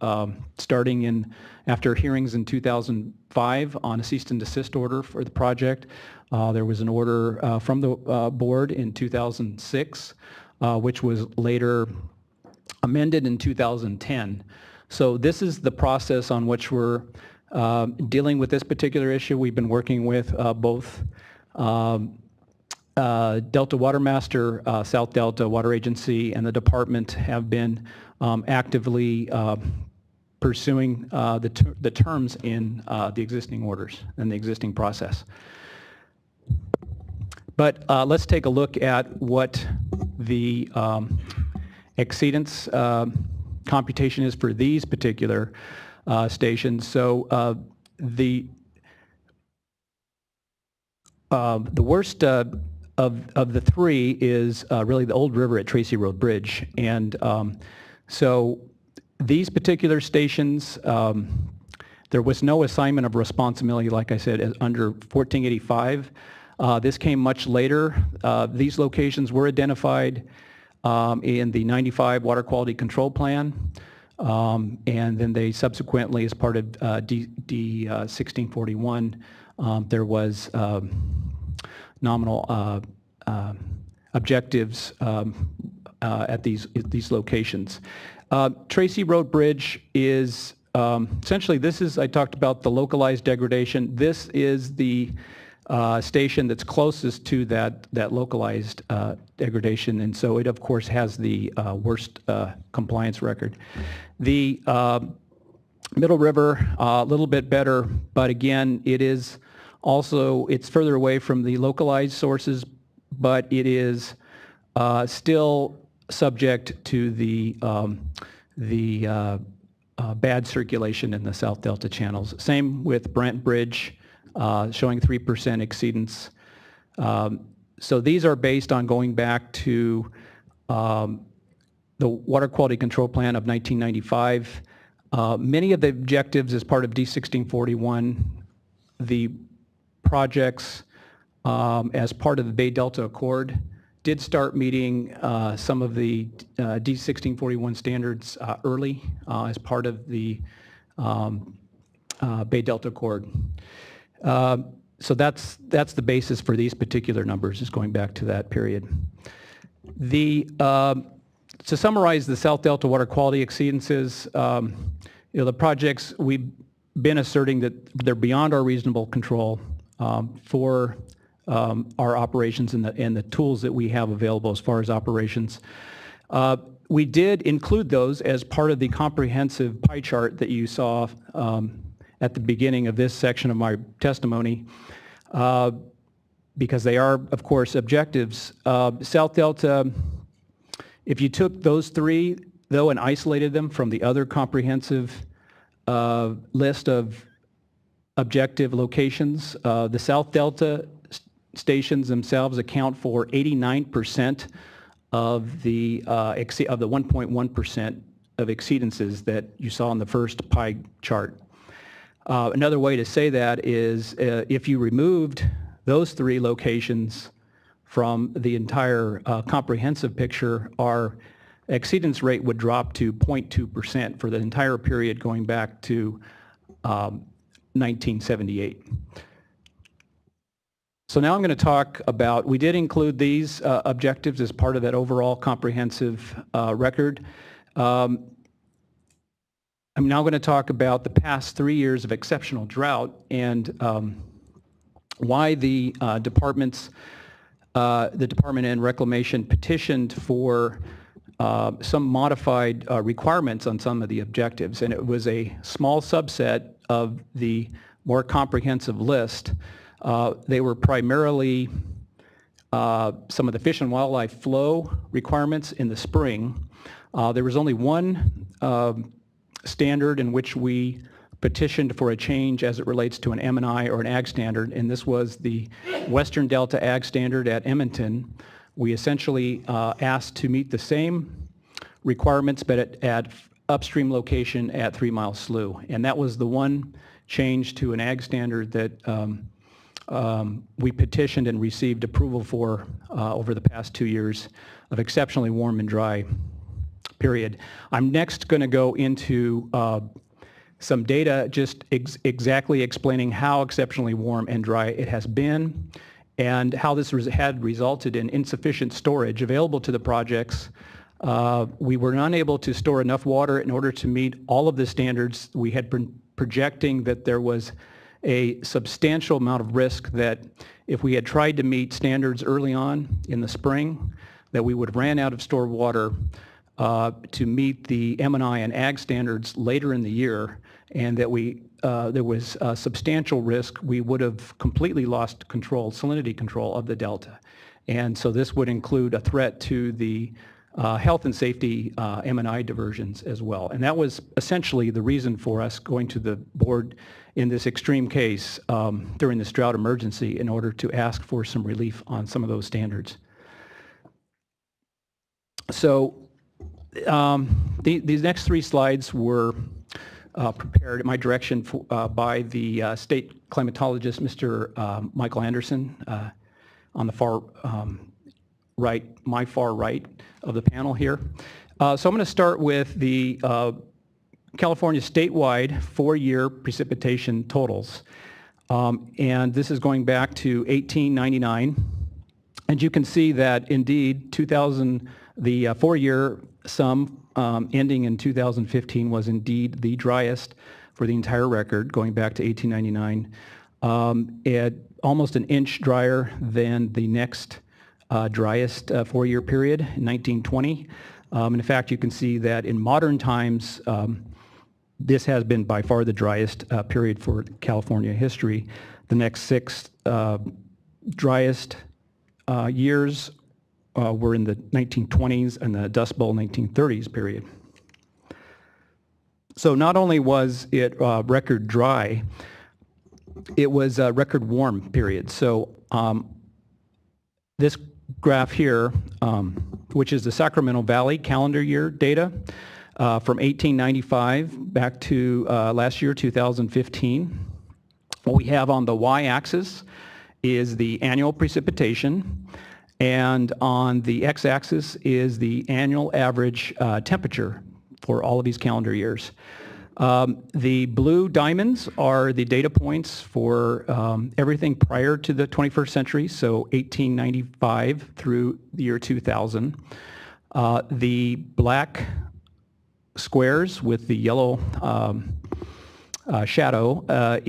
S5: starting after hearings in 2005 on a cease and desist order for the project. There was an order from the board in 2006, which was later amended in 2010. So this is the process on which we're dealing with this particular issue. We've been working with both Delta Water Master, South Delta Water Agency, and the department have been actively pursuing the terms in the existing orders and the existing process. But let's take a look at what the exceedance computation is for these particular stations. So the worst of the three is really the Old River at Tracy Road Bridge. And so these particular stations, there was no assignment of responsibility, like I said, under 1485. This came much later. These locations were identified in the 95 Water Quality Control Plan. And then they subsequently, as part of D 1641, there was nominal objectives at these locations. Tracy Road Bridge is essentially, I talked about the localized degradation. This is the station that's closest to that localized degradation, and so it of course has the worst compliance record. The Middle River, a little bit better, but again, it's further away from the localized sources, but it is still subject to the bad circulation in the South Delta channels. Same with Brent Bridge, showing 3% exceedance. So these are based on going back to the Water Quality Control Plan of 1995. Many of the objectives as part of D1641, the projects as part of the Bay Delta Accord did start meeting some of the D1641 standards early as part of the Bay Delta Accord. So that's the basis for these particular numbers, is going back to that period. To summarize the South Delta water quality exceedances, the projects, we've been asserting that they're beyond our reasonable control for our operations and the tools that we have available as far as operations. we did include those as part of the comprehensive pie chart that you saw at the beginning of this section of my testimony, because they are, of course, objectives. South Delta, if you took those three, though, and isolated them from the other comprehensive list of objective locations, the South Delta stations themselves account for 89% of the 1.1% of exceedances that you saw in the first pie chart. Another way to say that is if you removed those three locations from the entire comprehensive picture, our exceedance rate would drop to 0.2% for the entire period going back to 1978. So now I'm going to talk about, we did include these objectives as part of that overall comprehensive record. I'm now going to talk about the past 3 years of exceptional drought and why the Department and Reclamation petitioned for some modified requirements on some of the objectives. And it was a small subset of the more comprehensive list. They were primarily some of the fish and wildlife flow requirements in the spring. There was only one standard in which we petitioned for a change as it relates to an M&I or an ag standard, and this was the Western Delta Ag Standard at Edmonton. We essentially asked to meet the same requirements but at upstream location at 3 Mile Slough, and that was the one change to an ag standard that we petitioned and received approval for over the past 2 years of exceptionally warm and dry period. I'm next going to go into some data just exactly explaining how exceptionally warm and dry it has been and how this had resulted in insufficient storage available to the projects. We were unable to store enough water in order to meet all of the standards. We had been projecting that there was a substantial amount of risk that if we had tried to meet standards early on in the spring, that we would have ran out of stored water to meet the M&I and ag standards later in the year, and that there was a substantial risk we would have completely lost salinity control of the delta. And so this would include a threat to the health and safety M&I diversions as well. And that was essentially the reason for us going to the board in this extreme case during this drought emergency in order to ask for some relief on some of those standards. So these next 3 slides were prepared at my direction by the state climatologist, Mr. Michael Anderson, on the far right, my far right of the panel here. So I'm going to start with the California statewide 4-year precipitation totals. And this is going back to 1899. And you can see that indeed the 4-year sum ending in 2015 was indeed the driest for the entire record, going back to 1899, at almost an inch drier than the next driest 4-year period in 1920. In fact, you can see that in modern times, this has been by far the driest period for California history. The next 6 driest years were in the 1920s and the Dust Bowl 1930s period. So not only was it record dry, it was a record warm period. So this graph here, which is the Sacramento Valley calendar year data from 1895 back to last year, 2015. What we have on the y-axis is the annual precipitation, and on the x-axis is the annual average temperature for all of these calendar years. The blue diamonds are the data points for everything prior to the 21st century, so 1895 through the year 2000. The black squares with the yellow shadow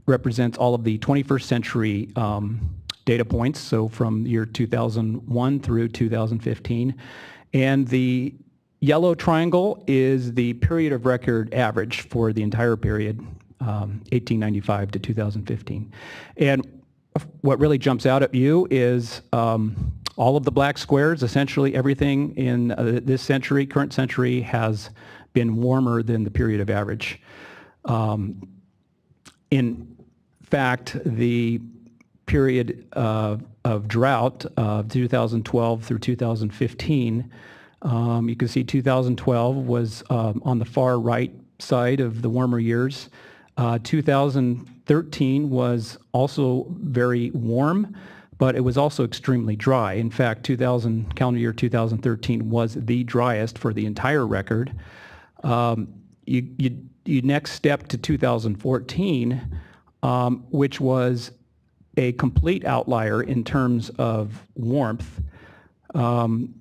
S5: represents all of the 21st century data points, so from the year 2001 through 2015. And the yellow triangle is the period of record average for the entire period, 1895 to 2015. And what really jumps out at you is all of the black squares. Essentially everything in this century, current century, has been warmer than the period of average. In fact, the period of drought of 2012 through 2015, you can see 2012 was on the far right side of the warmer years. 2013 was also very warm, but it was also extremely dry. In fact, calendar year 2013 was the driest for the entire record. You next step to 2014, which was a complete outlier in terms of warmth. And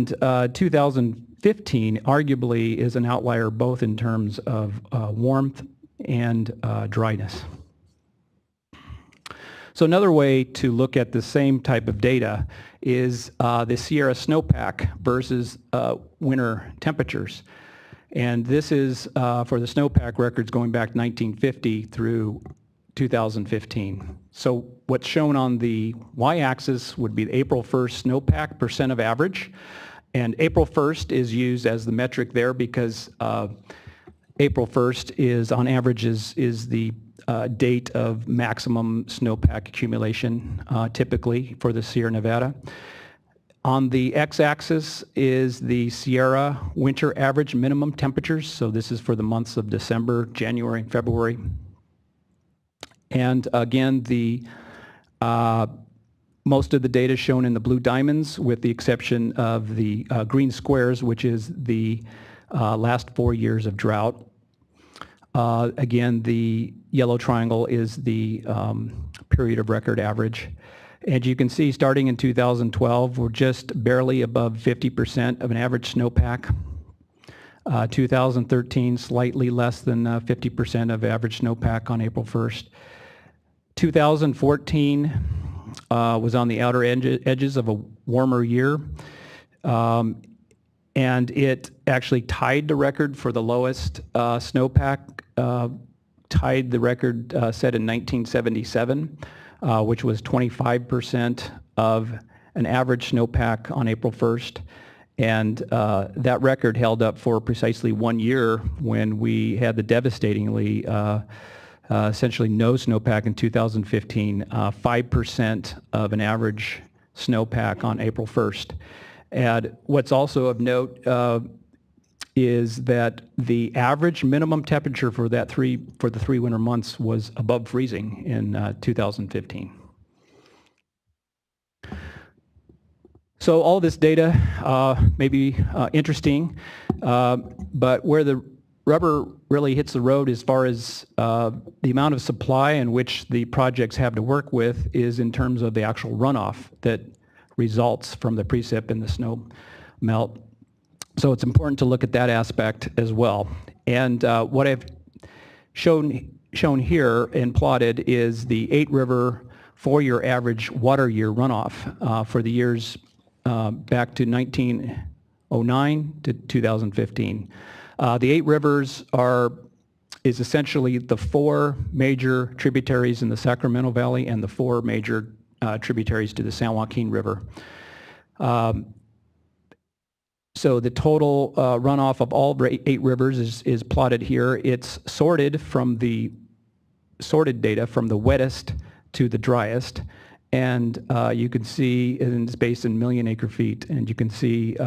S5: 2015 arguably is an outlier both in terms of warmth and dryness. So another way to look at the same type of data is the Sierra snowpack versus winter temperatures. And this is for the snowpack records going back 1950 through 2015. So what's shown on the y-axis would be the April 1st snowpack percent of average. And April 1st is used as the metric there because April 1st is, on average, is the date of maximum snowpack accumulation, typically for the Sierra Nevada. On the x-axis is the Sierra winter average minimum temperatures. So this is for the months of December, January, and February. And again, most of the data shown in the blue diamonds, with the exception of the green squares, which is the last 4 years of drought. Again, the yellow triangle is the period of record average. And you can see starting in 2012, we're just barely above 50% of an average snowpack. 2013, slightly less than 50% of average snowpack on April 1st. 2014 was on the outer edges of a warmer year. And it actually tied the record for the lowest snowpack, tied the record set in 1977, which was 25% of an average snowpack on April 1st. And that record held up for precisely 1 year when we had the devastatingly essentially no snowpack in 2015, 5% of an average snowpack on April 1st. And what's also of note is that the average minimum temperature for the 3 winter months was above freezing in 2015. So all this data may be interesting, but where the rubber really hits the road as far as the amount of supply in which the projects have to work with is in terms of the actual runoff that results from the precip and the snow melt. So it's important to look at that aspect as well. And what I've shown here and plotted is the 8 river 4-year average water year runoff for the years back to 1909 to 2015. The 8 rivers is essentially the 4 major tributaries in the Sacramento Valley and the 4 major tributaries to the San Joaquin River. So the total runoff of all 8 rivers is plotted here. It's sorted from the sorted data from the wettest to the driest. And you can see, and it's based in million acre feet, and you can see,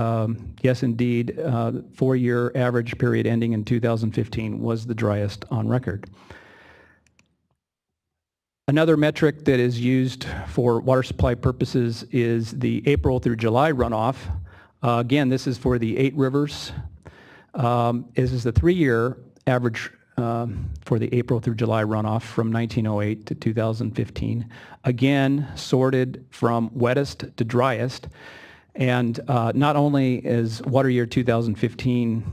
S5: yes, indeed, 4-year average period ending in 2015 was the driest on record. Another metric that is used for water supply purposes is the April through July runoff. Again, this is for the 8 rivers. This is the 3-year average for the April through July runoff from 1908 to 2015. Again, sorted from wettest to driest. And not only is water year 2015,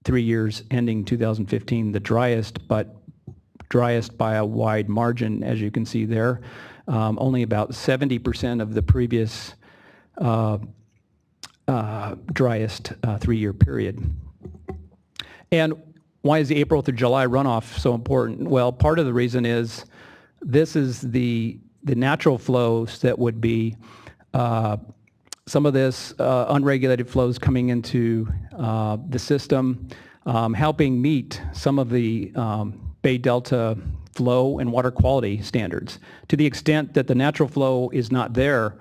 S5: 3 years ending 2015, the driest, but driest by a wide margin, as you can see there. Only about 70% of the previous driest 3-year period. And why is the April through July runoff so important? Well, part of the reason is this is the natural flows that would be some of this unregulated flows coming into the system, helping meet some of the Bay Delta flow and water quality standards. To the extent that the natural flow is not there,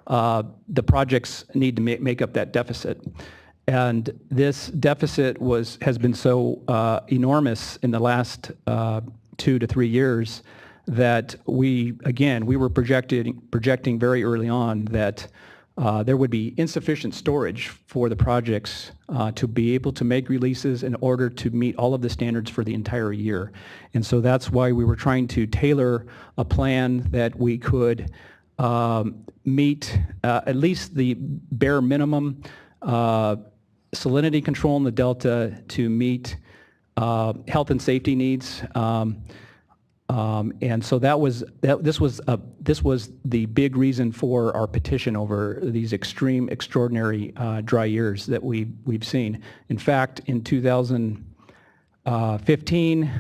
S5: the projects need to make up that deficit. And this deficit has been so enormous in the last 2 to 3 years that we were projecting very early on that there would be insufficient storage for the projects to be able to make releases in order to meet all of the standards for the entire year. And so that's why we were trying to tailor a plan that we could meet at least the bare minimum salinity control in the Delta to meet health and safety needs. And so this was the big reason for our petition over these extraordinary dry years that we've seen. In fact, in 2015,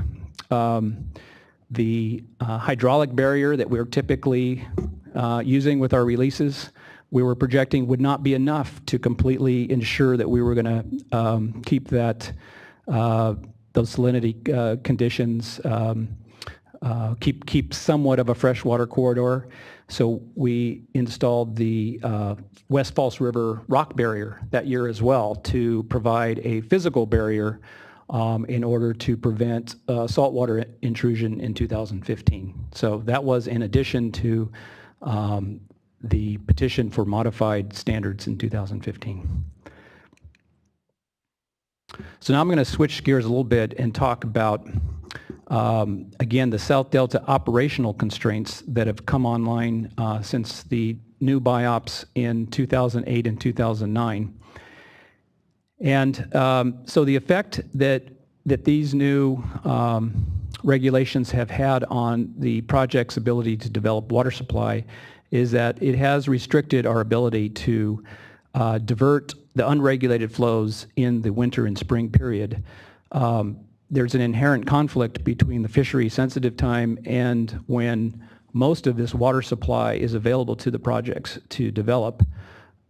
S5: the hydraulic barrier that we're typically using with our releases, we were projecting would not be enough to completely ensure that we were going to keep that those salinity conditions. Keep somewhat of a freshwater corridor. So we installed the West False River rock barrier that year as well to provide a physical barrier in order to prevent saltwater intrusion in 2015. So that was in addition to the petition for modified standards in 2015. So now I'm going to switch gears a little bit and talk about again, the South Delta operational constraints that have come online since the new BIOPS in 2008 and 2009. And so the effect that these new regulations have had on the project's ability to develop water supply is that it has restricted our ability to divert the unregulated flows in the winter and spring period. There's an inherent conflict between the fishery sensitive time and when most of this water supply is available to the projects to develop.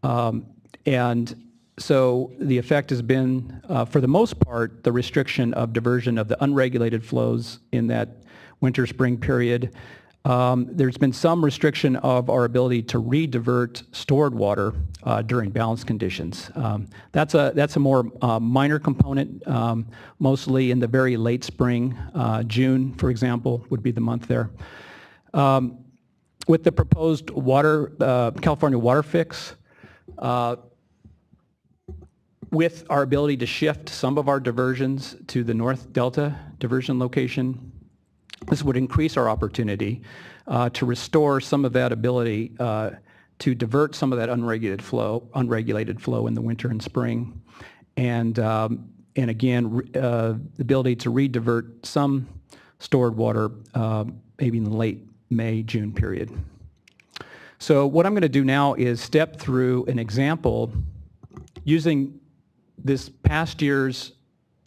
S5: And so the effect has been, for the most part, the restriction of diversion of the unregulated flows in that winter-spring period. There's been some restriction of our ability to re-divert stored water during balance conditions. That's a more minor component, mostly in the very late spring. June, for example, would be the month there. With the proposed California WaterFix, with our ability to shift some of our diversions to the North Delta diversion location, this would increase our opportunity to restore some of that ability to divert some of that unregulated flow in the winter and spring, and again the ability to re-divert some stored water maybe in the late May, June period. So what I'm going to do now is step through an example using this past year's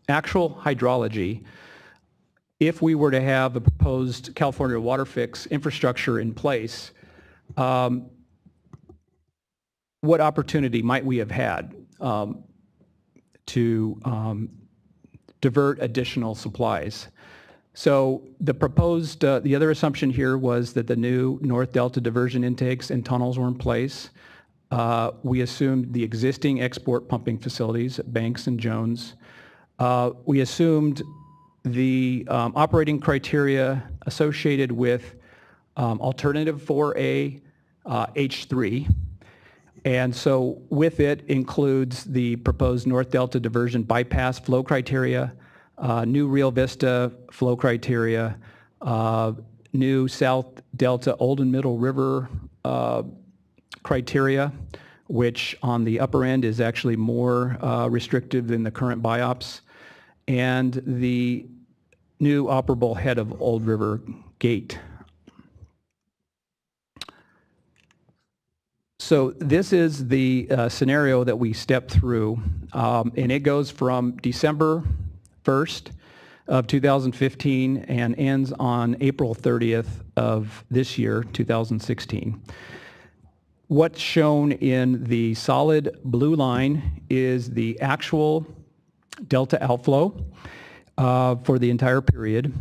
S5: actual hydrology. If we were to have a proposed California WaterFix infrastructure in place, what opportunity might we have had to divert additional supplies? So the proposed, the other assumption here was that the new North Delta diversion intakes and tunnels were in place. We assumed the existing export pumping facilities at Banks and Jones. We assumed the operating criteria associated with alternative 4A H3. And so with it includes the proposed North Delta diversion bypass flow criteria, new Rio Vista flow criteria, new South Delta Old and Middle River criteria, which on the upper end is actually more restrictive than the current BIOPS, and the new operable head of Old River Gate. So this is the scenario that we stepped through, and it goes from December 1st of 2015 and ends on April 30th of this year, 2016. What's shown in the solid blue line is the actual delta outflow for the entire period.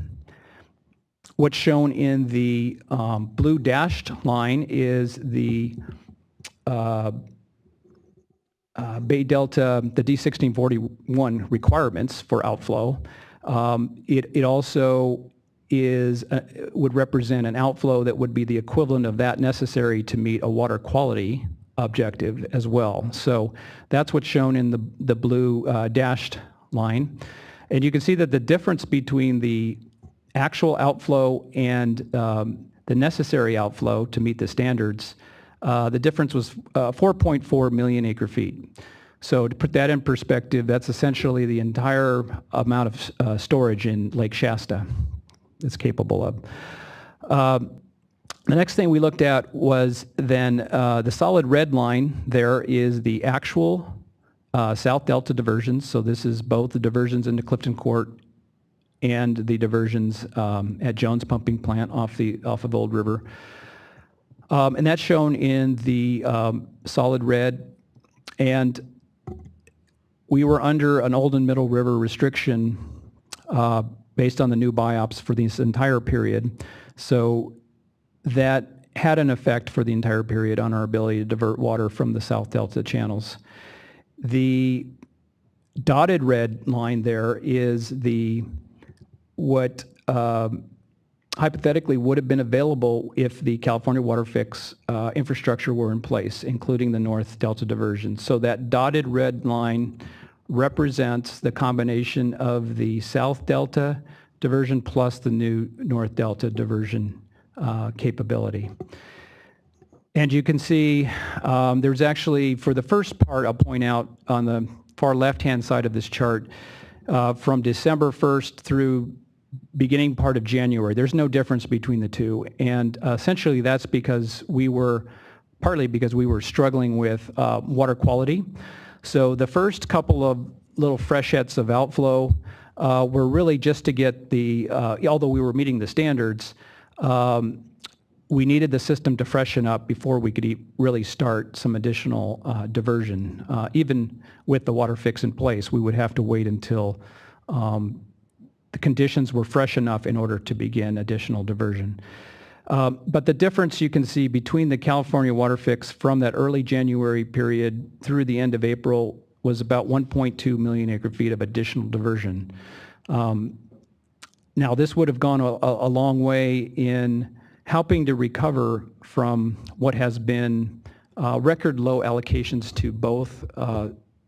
S5: What's shown in the blue dashed line is the Bay Delta, the D1641 requirements for outflow. It also is would represent an outflow that would be the equivalent of that necessary to meet a water quality objective as well. So that's what's shown in the blue dashed line. And you can see that the difference between the actual outflow and the necessary outflow to meet the standards, the difference was 4.4 million acre feet. So to put that in perspective, that's essentially the entire amount of storage in Lake Shasta it's capable of. The next thing we looked at was then the solid red line there is the actual South Delta diversions. So this is both the diversions into Clifton Court and the diversions at Jones Pumping Plant off of Old River. And that's shown in the solid red. And we were under an Old and Middle River restriction based on the new biops for this entire period. So that had an effect for the entire period on our ability to divert water from the South Delta channels. The dotted red line there is what hypothetically would have been available if the California WaterFix infrastructure were in place, including the North Delta diversion. So that dotted red line represents the combination of the South Delta diversion plus the new North Delta diversion capability. And you can see there's actually, for the first part, I'll point out on the far left-hand side of this chart, from December 1st through beginning part of January, there's no difference between the two. And essentially that's partly because we were struggling with water quality. So the first couple of little freshets of outflow were really just to get although we were meeting the standards, we needed the system to freshen up before we could really start some additional diversion. Even with the WaterFix in place, we would have to wait until the conditions were fresh enough in order to begin additional diversion. But the difference you can see between the California WaterFix from that early January period through the end of April was about 1.2 million acre feet of additional diversion. Now this would have gone a long way in helping to recover from what has been record low allocations to both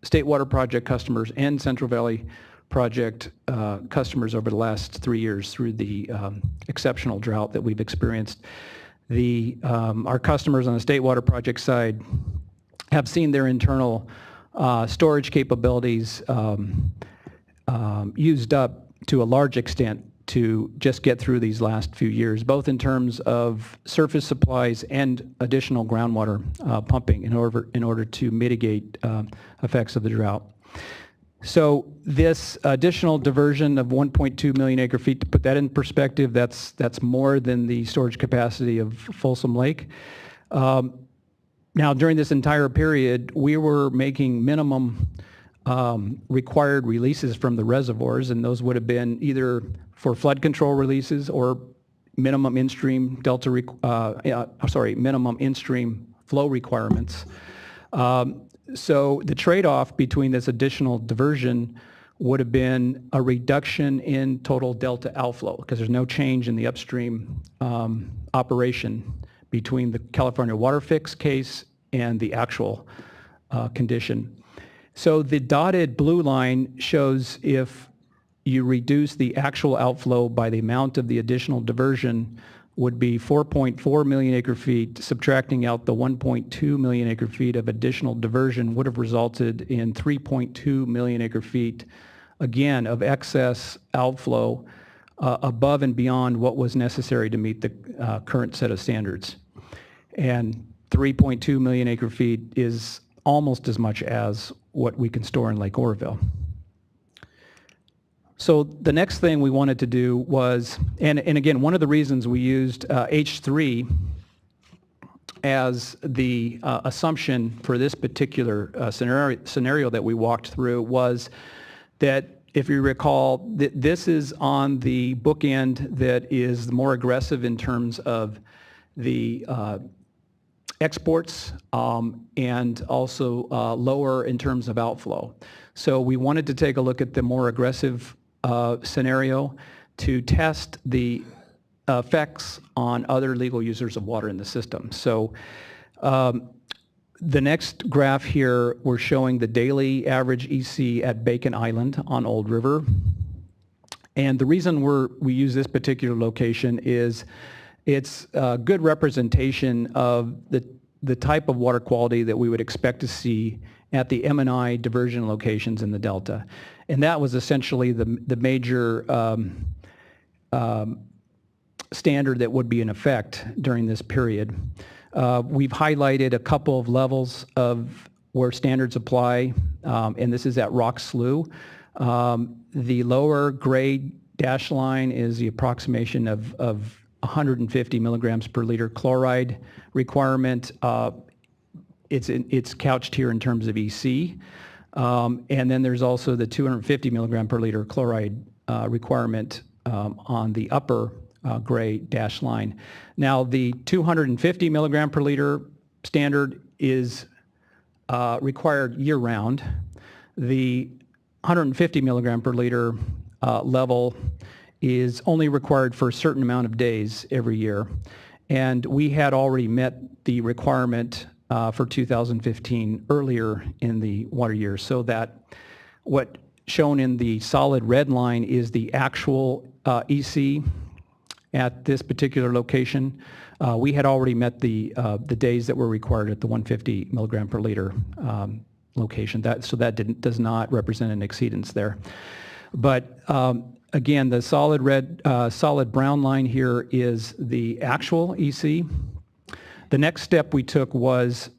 S5: State Water Project customers and Central Valley Project customers over the last 3 years through the exceptional drought that we've experienced. Our customers on the State Water Project side have seen their internal storage capabilities used up to a large extent to just get through these last few years, both in terms of surface supplies and additional groundwater pumping in order to mitigate effects of the drought. So this additional diversion of 1.2 million acre feet, to put that in perspective, that's more than the storage capacity of Folsom Lake. Now, during this entire period, we were making minimum required releases from the reservoirs, and those would have been either for flood control releases or minimum in-stream minimum in-stream flow requirements. So the trade-off between this additional diversion would have been a reduction in total delta outflow because there's no change in the upstream operation between the California WaterFix case and the actual condition. So the dotted blue line shows if you reduce the actual outflow by the amount of the additional diversion would be 4.4 million acre feet. Subtracting out the 1.2 million acre feet of additional diversion would have resulted in 3.2 million acre feet, again, of excess outflow above and beyond what was necessary to meet the current set of standards. And 3.2 million acre feet is almost as much as what we can store in Lake Oroville. So the next thing we wanted to do was, and again, one of the reasons we used H3 as the assumption for this particular scenario that we walked through was that, if you recall, this is on the bookend that is more aggressive in terms of the exports and also lower in terms of outflow. So we wanted to take a look at the more aggressive scenario to test the effects on other legal users of water in the system. So the next graph here, we're showing the daily average EC at Bacon Island on Old River. And the reason we use this particular location is it's a good representation of the type of water quality that we would expect to see at the M&I diversion locations in the Delta. And that was essentially the major standard that would be in effect during this period. We've highlighted a couple of levels of where standards apply, and this is at Rock Slough. The lower gray dash line is the approximation of 150 milligrams per liter chloride requirement. It's couched here in terms of EC. And then there's also the 250 milligram per liter chloride requirement on the upper gray dash line. Now, the 250 milligram per liter standard is required year-round. The 150 milligram per liter level is only required for a certain amount of days every year. And we had already met the requirement for 2015 earlier in the water year, so that what shown in the solid red line is the actual EC at this particular location. We had already met the days that were required at the 150 milligram per liter location. So that does not represent an exceedance there. But again, the solid red, solid brown line here is the actual EC. The next step we took was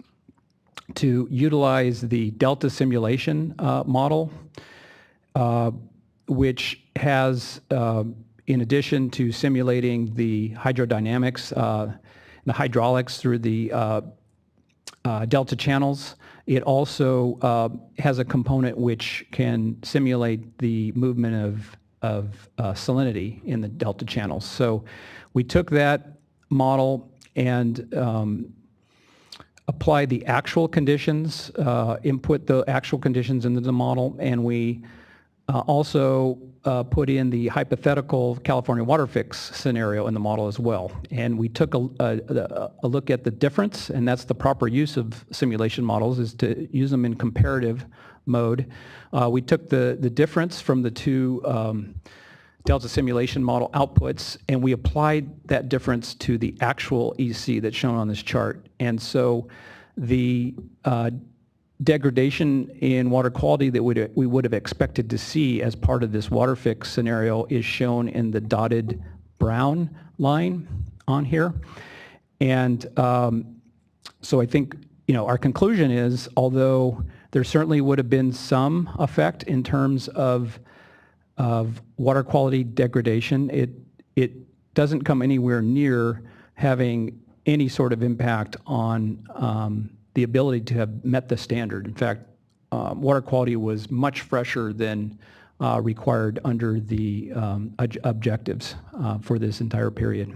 S5: to utilize the Delta simulation model, which has, in addition to simulating the hydrodynamics, the hydraulics through the Delta channels, it also has a component which can simulate the movement of salinity in the Delta channels. So we took that model and apply the actual conditions, input the actual conditions into the model, and we also put in the hypothetical California WaterFix scenario in the model as well. And we took a look at the difference, and that's the proper use of simulation models, is to use them in comparative mode. We took the difference from the two Delta simulation model outputs, and we applied that difference to the actual EC that's shown on this chart. And so the degradation in water quality that we would have expected to see as part of this WaterFix scenario is shown in the dotted brown line on here. And so I think, our conclusion is, although there certainly would have been some effect in terms of water quality degradation, it doesn't come anywhere near having any sort of impact on the ability to have met the standard. In fact, water quality was much fresher than required under the objectives for this entire period.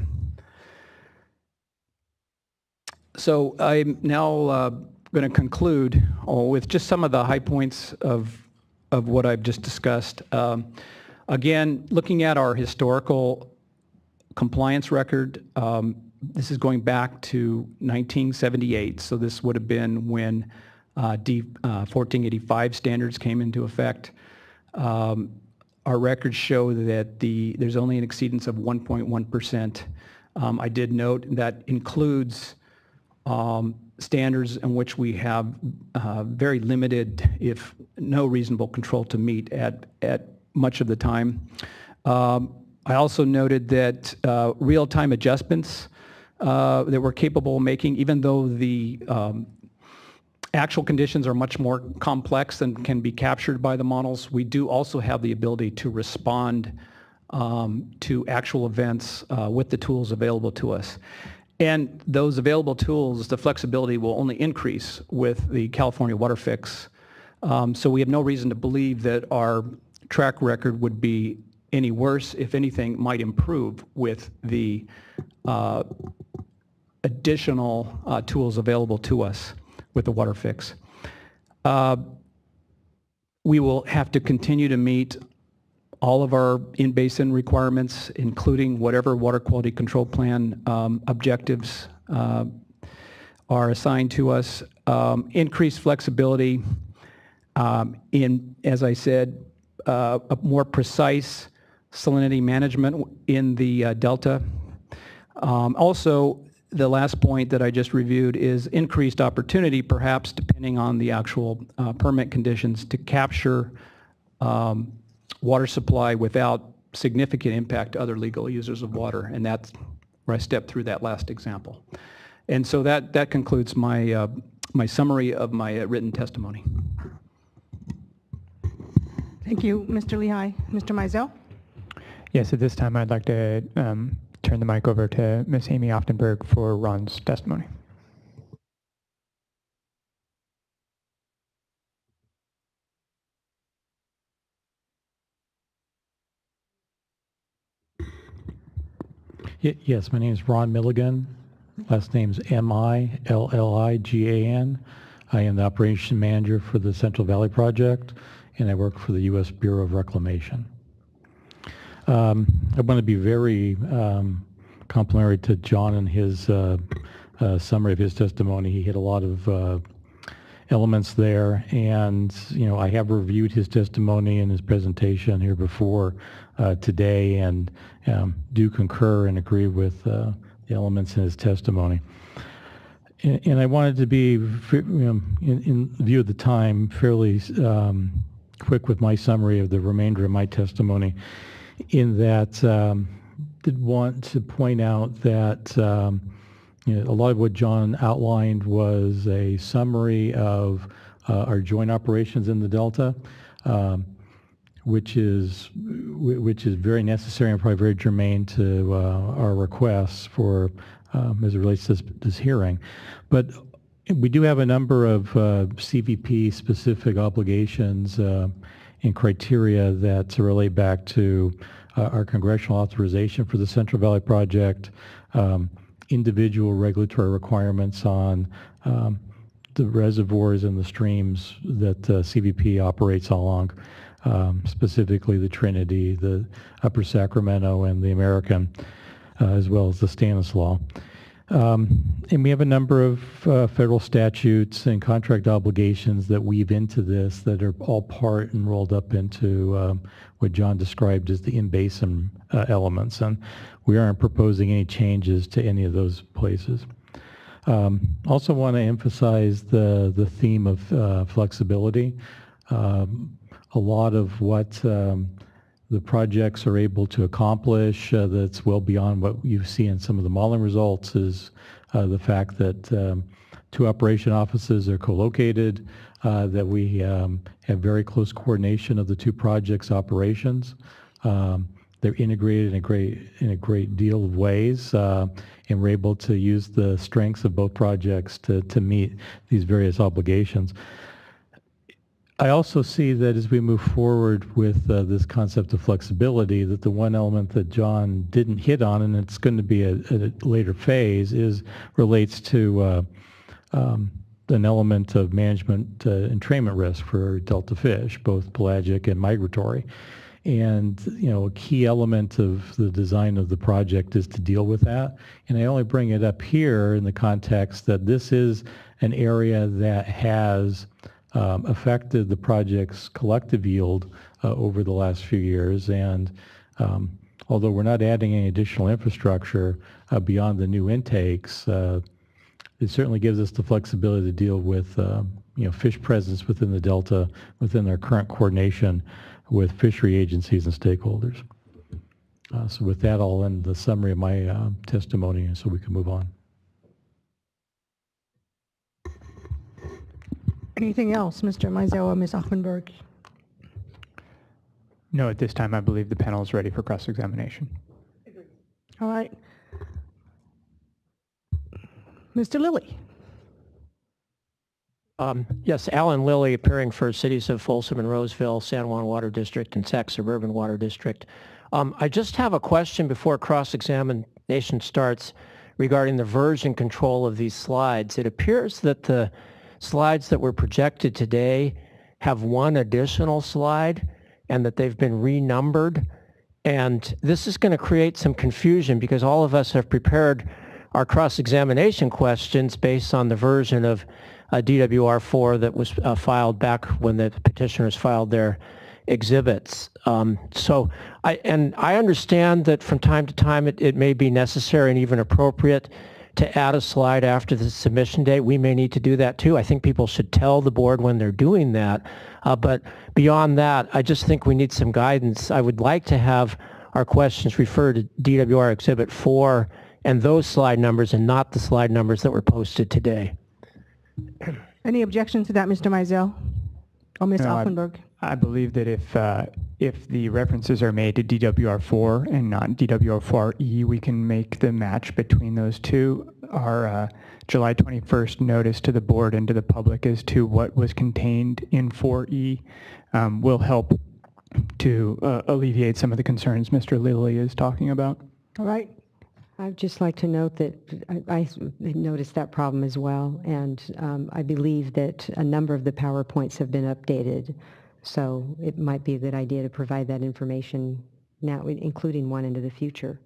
S5: So I'm now going to conclude with just some of the high points of what I've just discussed. Again, looking at our historical compliance record, this is going back to 1978, so this would have been when 1485 standards came into effect. Our records show that there's only an exceedance of 1.1%. I did note that includes standards in which we have very limited, if no reasonable control to meet at much of the time. I also noted that real-time adjustments that we're capable of making, even though the actual conditions are much more complex than can be captured by the models. We do also have the ability to respond to actual events with the tools available to us. And those available tools, the flexibility will only increase with the California WaterFix. So we have no reason to believe that our track record would be any worse. If anything, might improve with the additional tools available to us with the WaterFix. We will have to continue to meet all of our in-basin requirements, including whatever water quality control plan objectives are assigned to us. Increased flexibility in, as I said, a more precise salinity management in the delta. Also, the last point that I just reviewed is increased opportunity, perhaps depending on the actual permit conditions, to capture water supply without significant impact to other legal users of water, and that's where I stepped through that last example. And so that concludes my, my summary of my written testimony.
S1: Thank you, Mr. Lehigh. Mr. Mizell?
S5: Yes, at this time I'd like to turn the mic over to Ms. Amy Oftenberg for Ron's testimony.
S12: Yes, my name is Ron Milligan. Last name's Milligan. I am the operation manager for the Central Valley Project, and I work for the U.S. Bureau of Reclamation. I want to be very complimentary to John and his summary of his testimony. He hit a lot of elements there, and I have reviewed his testimony and his presentation here before today, and do concur and agree with the elements in his testimony. And I wanted to be, in view of the time, fairly quick with my summary of the remainder of my testimony, in that did want to point out that a lot of what John outlined was a summary of our joint operations in the Delta, which is very necessary and probably very germane to our requests for as it relates to this hearing. But we do have a number of CVP-specific obligations and criteria that relate back to our congressional authorization for the Central Valley Project, individual regulatory requirements on the reservoirs and the streams that CVP operates along, specifically the Trinity, the Upper Sacramento, and the American, as well as the Stanislaus. And we have a number of federal statutes and contract obligations that weave into this that are all part and rolled up into what John described as the in-basin elements. And we aren't proposing any changes to any of those places. Also want to emphasize the theme of flexibility. A lot of what the projects are able to accomplish that's well beyond what you see in some of the modeling results is the fact that two operation offices are co-located, that we have very close coordination of the two projects' operations. They're integrated in a great deal of ways, and we're able to use the strengths of both projects to meet these various obligations. I also see that as we move forward with this concept of flexibility, that the one element that John didn't hit on, and it's going to be a later phase, relates to an element of management entrainment risk for Delta fish, both pelagic and migratory. And a key element of the design of the project is to deal with that. And I only bring it up here in the context that this is an area that has affected the project's collective yield over the last few years. And although we're not adding any additional infrastructure beyond the new intakes, it certainly gives us the flexibility to deal with fish presence within the Delta, within their current coordination with fishery agencies and stakeholders.
S14: So with that, I'll end the summary of my testimony so we can move on.
S1: Anything else, Mr. Mizell or Ms. Offenberg?
S5: No, at this time, I believe the panel is ready for cross-examination.
S1: All right. Mr. Lilly.
S15: Yes, Alan Lilly, appearing for cities of Folsom and Roseville, San Juan Water District, and Sac Suburban Water District. I just have a question before cross-examination starts regarding the version control of these slides. It appears that the slides that were projected today have one additional slide and that they've been renumbered. And this is going to create some confusion because all of us have prepared our cross-examination questions based on the version of DWR4 that was filed back when the petitioners filed their exhibits. So I understand that from time to time it may be necessary and even appropriate to add a slide after the submission date. We may need to do that too. I think people should tell the board when they're doing that. But beyond that, I just think we need some guidance. I would like to have our questions refer to DWR Exhibit 4 and those slide numbers and not the slide numbers that were posted today.
S1: Any objections to that, Mr. Mizell or Ms. Offenberg?
S5: I believe that if the references are made to DWR4 and not DWR4E, we can make the match between those two. Our July 21st notice to the board and to the public as to what was contained in 4E will help to alleviate some of the concerns Mr. Lilly is talking about.
S1: All right.
S6: I'd just like to note that I noticed that problem as well, and I believe that a number of the PowerPoints have been updated, so it might be a good idea to provide that information now, including one into the future.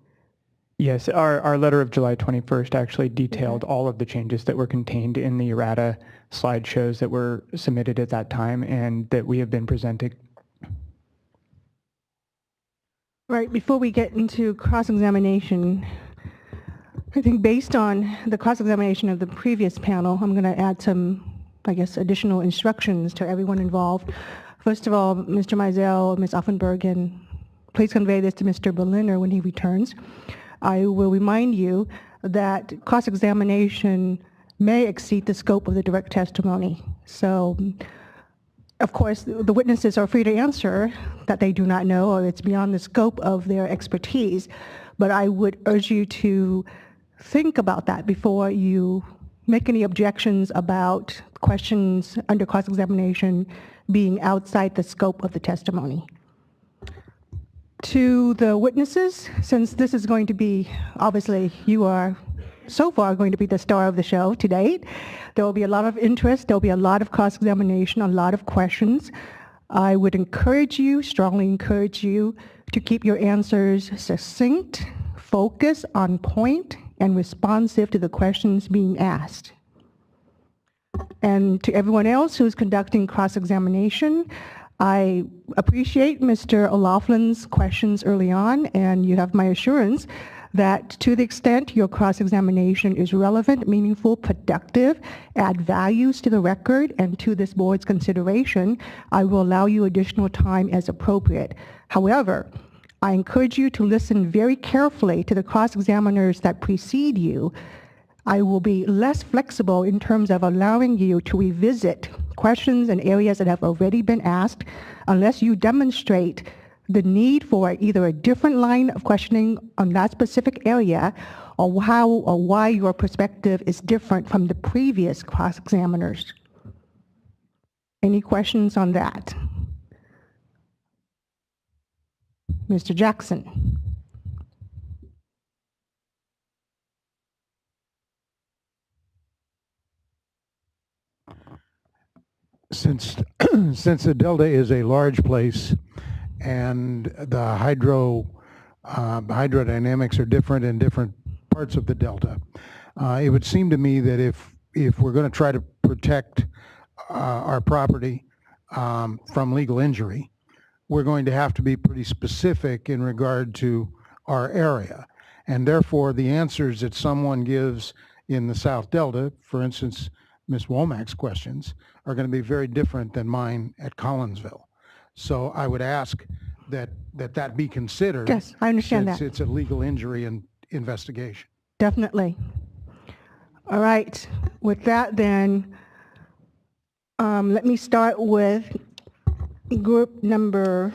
S5: Yes, our letter of July 21st actually detailed all of the changes that were contained in the errata slideshows that were submitted at that time and that we have been presenting.
S1: Right, before we get into cross-examination, I think based on the cross-examination of the previous panel, I'm going to add some, I guess, additional instructions to everyone involved. First of all, Mr. Mizell, Ms. Offenberg, and please convey this to Mr. Berliner when he returns. I will remind you that cross-examination may exceed the scope of the direct testimony. So, of course, the witnesses are free to answer that they do not know or it's beyond the scope of their expertise, but I would urge you to think about that before you make any objections about questions under cross-examination being outside the scope of the testimony. To the witnesses, since this is going to be, obviously, you are so far going to be the star of the show to date, there will be a lot of interest, there will be a lot of cross-examination, a lot of questions. I would encourage you, strongly encourage you, to keep your answers succinct, focused, on point, and responsive to the questions being asked. And to everyone else who's conducting cross-examination, I appreciate Mr. O'Loughlin's questions early on, and you have my assurance that to the extent your cross-examination is relevant, meaningful, productive, add values to the record and to this board's consideration, I will allow you additional time as appropriate. However, I encourage you to listen very carefully to the cross-examiners that precede you. I will be less flexible in terms of allowing you to revisit questions and areas that have already been asked unless you demonstrate the need for either a different line of questioning on that specific area or how or why your perspective is different from the previous cross-examiners. Any questions on that? Mr. Jackson.
S7: Since the Delta is a large place and the hydrodynamics are different in different parts of the Delta, it would seem to me that if we're going to try to protect our property from legal injury, we're going to have to be pretty specific in regard to our area. And therefore, the answers that someone gives in the South Delta, for instance, Ms. Womack's questions, are going to be very different than mine at Collinsville. So I would ask that be considered.
S1: Yes, I understand
S7: since
S1: that.
S7: it's a legal injury investigation.
S1: Definitely. All right. With that, then, let me start with group number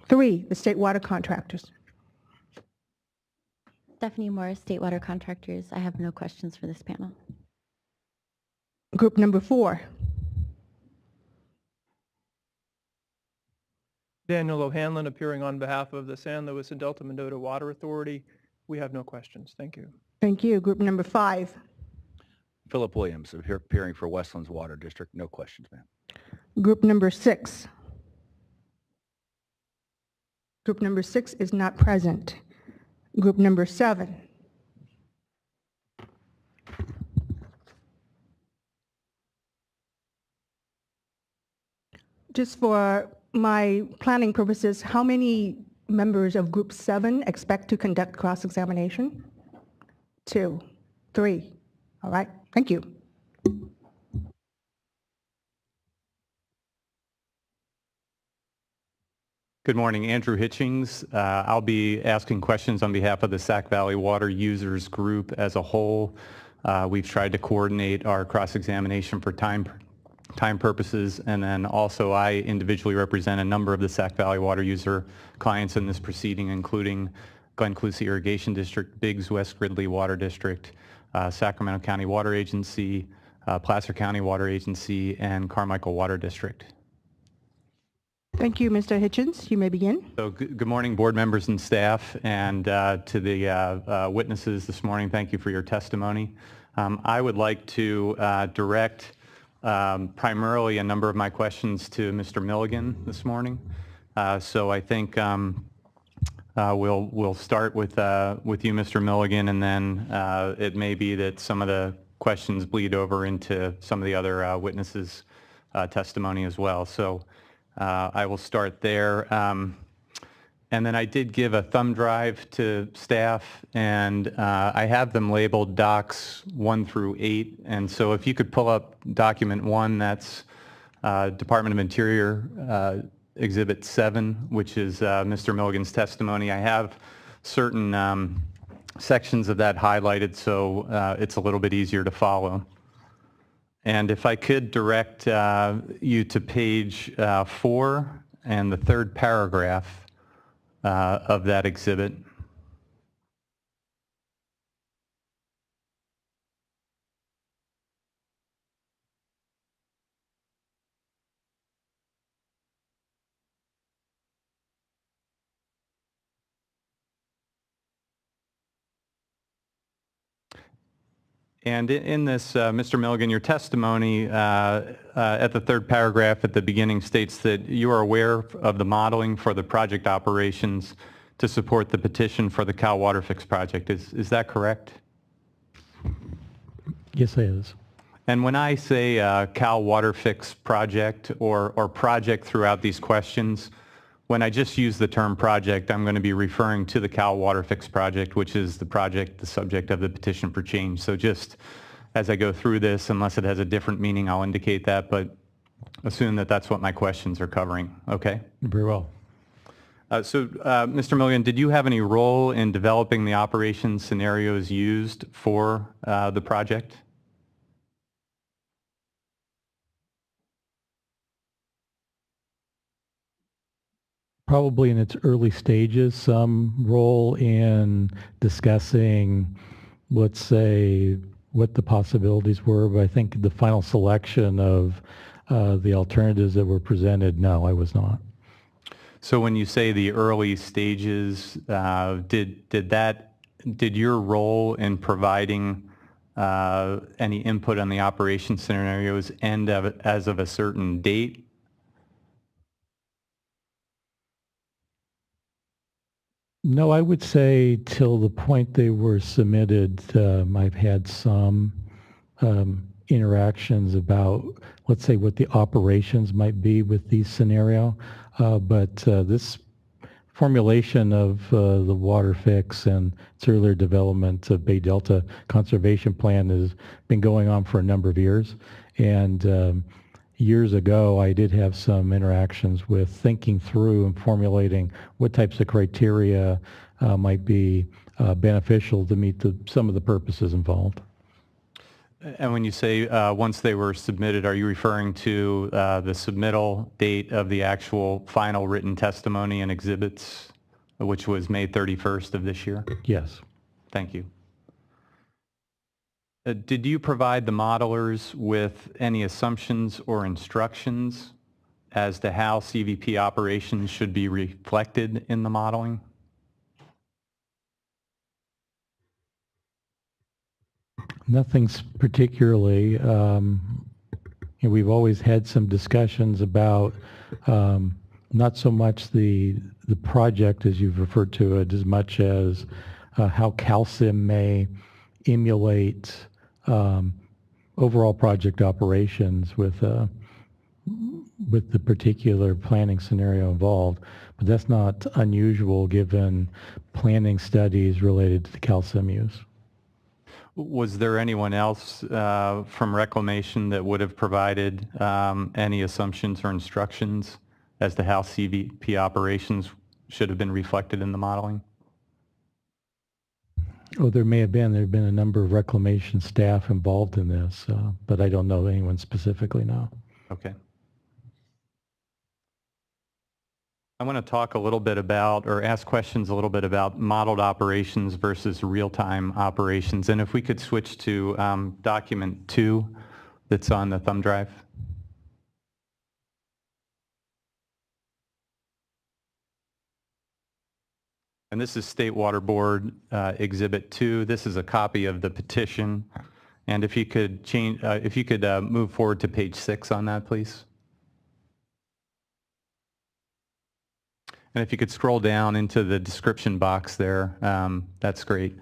S1: 3, the state water contractors.
S16: Stephanie Morris, State Water Contractors. I have no questions for this panel.
S1: Group number 4.
S17: Daniel O'Hanlon, appearing on behalf of the San Luis and Delta Mendota Water Authority. We have no questions. Thank you.
S1: Thank you. Group number 5.
S18: Philip Williams, appearing for Westlands Water District. No questions, ma'am.
S1: Group number 6. Group number 6 is not present. Group number 7. Just for my planning purposes, how many members of Group 7 expect to conduct cross-examination? 2, 3. All right, thank you.
S19: Good morning, Andrew Hitchings. I'll be asking questions on behalf of the Sac Valley Water Users Group as a whole. We've tried to coordinate our cross-examination for time purposes, and then also I individually represent a number of the Sac Valley Water User clients in this proceeding, including Glen Clusie Irrigation District, Biggs West Gridley Water District, Sacramento County Water Agency, Placer County Water Agency, and Carmichael Water District.
S1: Thank you, Mr. Hitchens. You may begin.
S19: So good morning, board members and staff, and to the witnesses this morning, thank you for your testimony. I would like to direct primarily a number of my questions to Mr. Milligan this morning. So I think we'll start with you, Mr. Milligan, and then it may be that some of the questions bleed over into some of the other witnesses' testimony as well. So I will start there. And then I did give a thumb drive to staff, and I have them labeled docs 1 through 8. And so if you could pull up document 1, that's Department of Interior Exhibit 7, which is Mr. Milligan's testimony. I have certain sections of that highlighted, so it's a little bit easier to follow. And if I could direct you to page 4 and the 3rd paragraph of that exhibit. And in this, Mr. Milligan, your testimony at the 3rd paragraph at the beginning states that you are aware of the modeling for the project operations to support the petition for the Cal WaterFix project. Is that correct?
S14: Yes, it is.
S19: And when I say Cal WaterFix project or project throughout these questions, when I just use the term project, I'm going to be referring to the Cal WaterFix project, which is the project, the subject of the petition for change. So just as I go through this, unless it has a different meaning, I'll indicate that, but assume that that's what my questions are covering. Okay?
S14: Very well.
S19: Mr. Milligan, did you have any role in developing the operation scenarios used for the project?
S14: Probably in its early stages, some role in discussing, let's say, what the possibilities were, but I think the final selection of the alternatives that were presented, no, I was not.
S19: So when you say the early stages, did your role in providing any input on the operation scenarios end as of a certain date?
S14: No, I would say till the point they were submitted, I've had some interactions about, let's say, what the operations might be with these scenario. But this formulation of the WaterFix and its earlier development of Bay Delta Conservation Plan has been going on for a number of years. And years ago, I did have some interactions with thinking through and formulating what types of criteria might be beneficial to meet some of the purposes involved.
S19: And when you say once they were submitted, are you referring to the submittal date of the actual final written testimony and exhibits, which was May 31st of this year?
S14: Yes.
S19: Thank you. Did you provide the modelers with any assumptions or instructions as to how CVP operations should be reflected in the modeling?
S14: Nothing particularly. We've always had some discussions about not so much the project, as you've referred to it, as much as how CalSim may emulate overall project operations with the particular planning scenario involved. But that's not unusual given planning studies related to the CalSim use.
S19: Was there anyone else from Reclamation that would have provided any assumptions or instructions as to how CVP operations should have been reflected in the modeling?
S14: Oh, there may have been. There have been a number of Reclamation staff involved in this, but I don't know anyone specifically now.
S19: Okay. I want to talk a little bit about, or ask questions a little bit about modeled operations versus real-time operations. And if we could switch to document 2 that's on the thumb drive. And this is State Water Board Exhibit 2. This is a copy of the petition. And if you could change, if you could move forward to page 6 on that, please. And if you could scroll down into the description box there, that's great.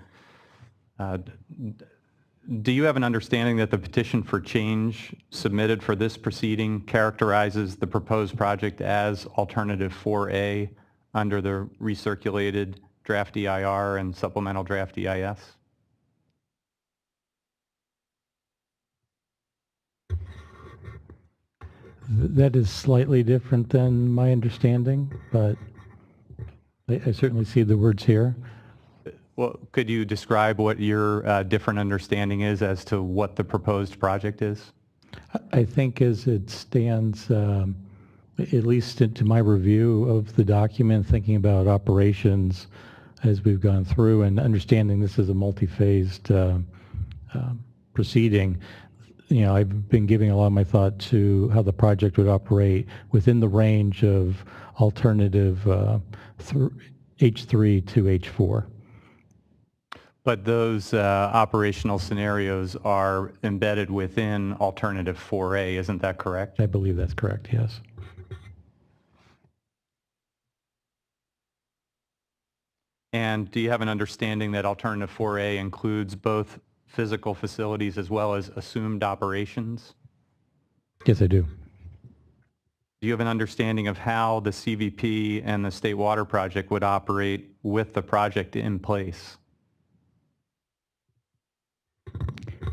S19: Do you have an understanding that the petition for change submitted for this proceeding characterizes the proposed project as alternative 4A under the recirculated draft EIR and supplemental draft EIS?
S14: That is slightly different than my understanding, but I certainly see the words here.
S19: Well, could you describe what your different understanding is as to what the proposed project is?
S14: I think as it stands, at least to my review of the document, thinking about operations as we've gone through and understanding this is a multi-phased proceeding, I've been giving a lot of my thought to how the project would operate within the range of alternative H3 to H4.
S19: But those operational scenarios are embedded within alternative 4A, isn't that correct?
S14: I believe that's correct, yes.
S19: And do you have an understanding that alternative 4A includes both physical facilities as well as assumed operations?
S14: Yes, I do.
S19: Do you have an understanding of how the CVP and the State Water Project would operate with the project in place?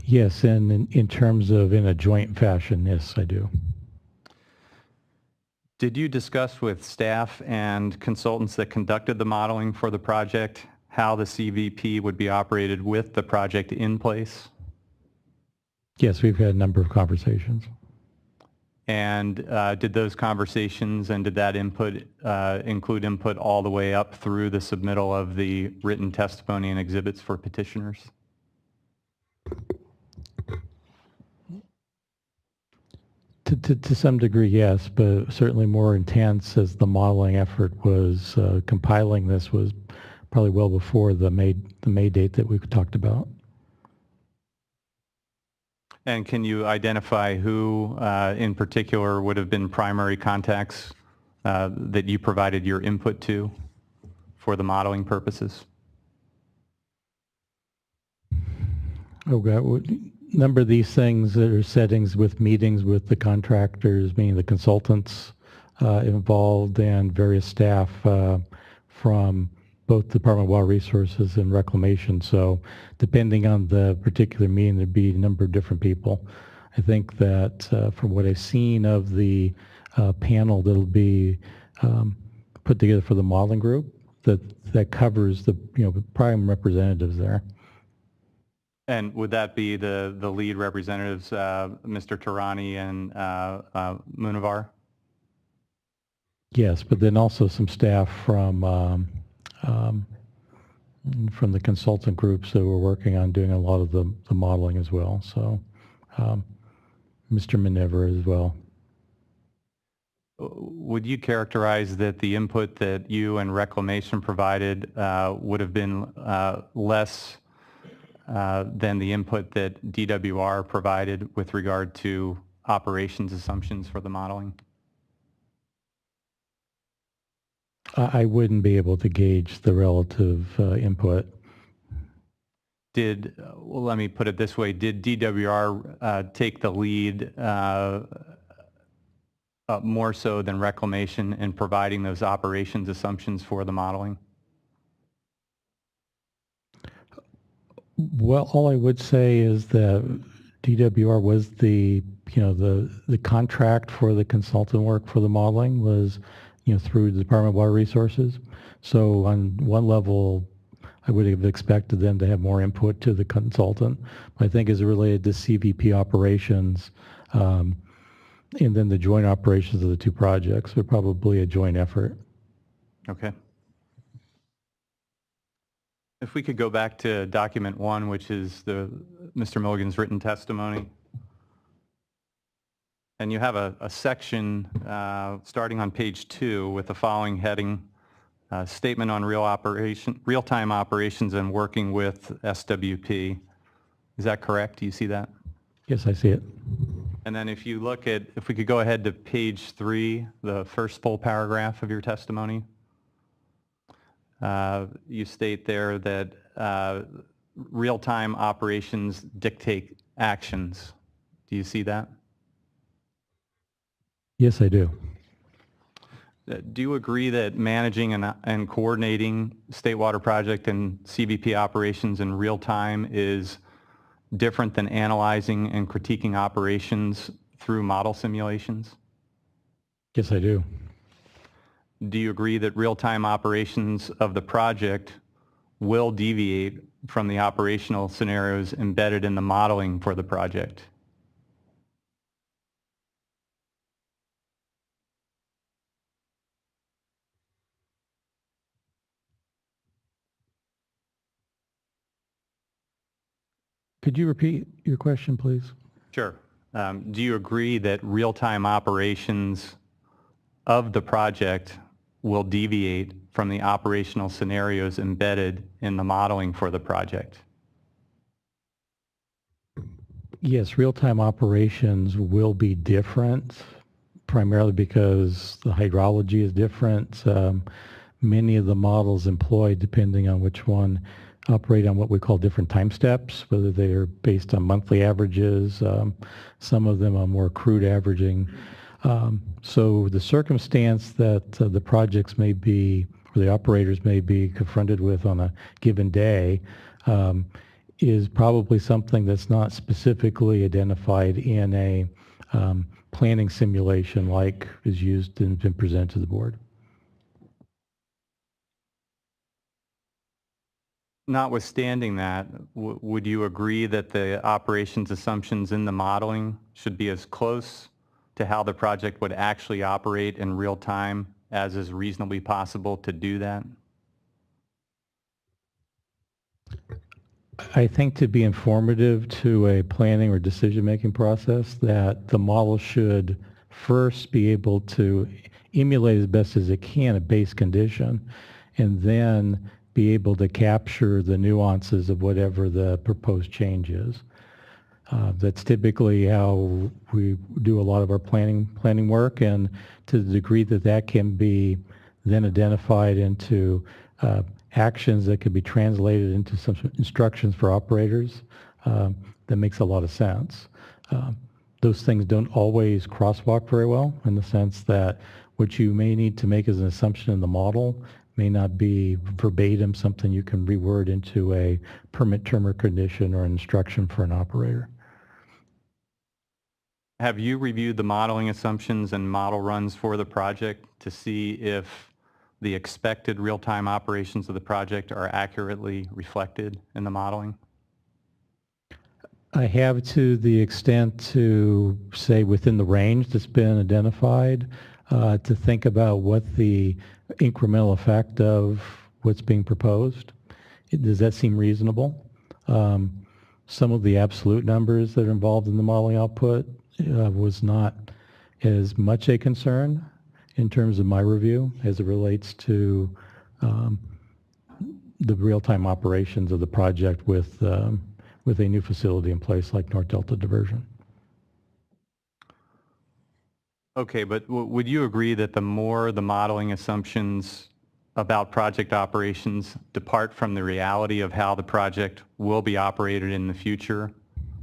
S14: Yes, and in terms of in a joint fashion, yes, I do.
S19: Did you discuss with staff and consultants that conducted the modeling for the project how the CVP would be operated with the project in place?
S14: Yes, we've had a number of conversations.
S19: And did those conversations and did that input include input all the way up through the submittal of the written testimony and exhibits for petitioners?
S14: To some degree, yes, but certainly more intense as the modeling effort was compiling this was probably well before the May date that we talked about.
S19: And can you identify who in particular would have been primary contacts that you provided your input to for the modeling purposes?
S14: Oh, God. A number of these things are settings with meetings with the contractors, meaning the consultants involved and various staff from both Department of Water Resources and Reclamation. So depending on the particular meeting, there'd be a number of different people. I think that from what I've seen of the panel that'll be put together for the modeling group, that covers the prime representatives there.
S19: And would that be the lead representatives, Mr. Tarani and Munavar?
S14: Yes, but then also some staff from the consultant groups that were working on doing a lot of the modeling as well. So Mr. Minever as well.
S19: Would you characterize that the input that you and Reclamation provided would have been less than the input that DWR provided with regard to operations assumptions for the modeling?
S14: I wouldn't be able to gauge the relative input.
S19: Well, let me put it this way, did DWR take the lead more so than Reclamation in providing those operations assumptions for the modeling?
S14: Well, all I would say is that DWR was the contract for the consultant work for the modeling was, through the Department of Water Resources. So on one level, I would have expected them to have more input to the consultant. But I think as it related to CVP operations, and then the joint operations of the two projects, they're probably a joint effort.
S19: Okay. If we could go back to document 1, which is Mr. Milligan's written testimony. And you have a section starting on page 2 with the following heading, Statement on Real-Time Operations and Working with SWP. Is that correct? Do you see that?
S14: Yes, I see it.
S19: And then if you look at, if we could go ahead to page 3, the first full paragraph of your testimony. You state there that real-time operations dictate actions. Do you see that?
S14: Yes, I do.
S19: Do you agree that managing and coordinating state water project and CVP operations in real time is different than analyzing and critiquing operations through model simulations?
S14: Yes, I do.
S19: Do you agree that real-time operations of the project will deviate from the operational scenarios embedded in the modeling for the project?
S14: Could you repeat your question, please?
S19: Sure. Do you agree that real-time operations of the project will deviate from the operational scenarios embedded in the modeling for the project?
S14: Yes, real-time operations will be different, primarily because the hydrology is different. Many of the models employed, depending on which one, operate on what we call different time steps, whether they are based on monthly averages. Some of them are more crude averaging. So the circumstance that the projects may be, or the operators may be confronted with on a given day is probably something that's not specifically identified in a planning simulation like is used and been presented to the board.
S19: Notwithstanding that, would you agree that the operations assumptions in the modeling should be as close to how the project would actually operate in real time as is reasonably possible to do that?
S14: I think to be informative to a planning or decision-making process, that the model should first be able to emulate as best as it can a base condition, and then be able to capture the nuances of whatever the proposed change is. That's typically how we do a lot of our planning work, and to the degree that that can be then identified into actions that could be translated into some instructions for operators, that makes a lot of sense. Those things don't always crosswalk very well, in the sense that what you may need to make as an assumption in the model may not be verbatim something you can reword into a permit term or condition or an instruction for an operator.
S19: Have you reviewed the modeling assumptions and model runs for the project to see if the expected real-time operations of the project are accurately reflected in the modeling?
S14: I have, to the extent to say within the range that's been identified, to think about what the incremental effect of what's being proposed. Does that seem reasonable? Some of the absolute numbers that are involved in the modeling output was not as much a concern in terms of my review as it relates to the real-time operations of the project with a new facility in place like North Delta Diversion.
S19: Okay, but would you agree that the more the modeling assumptions about project operations depart from the reality of how the project will be operated in the future,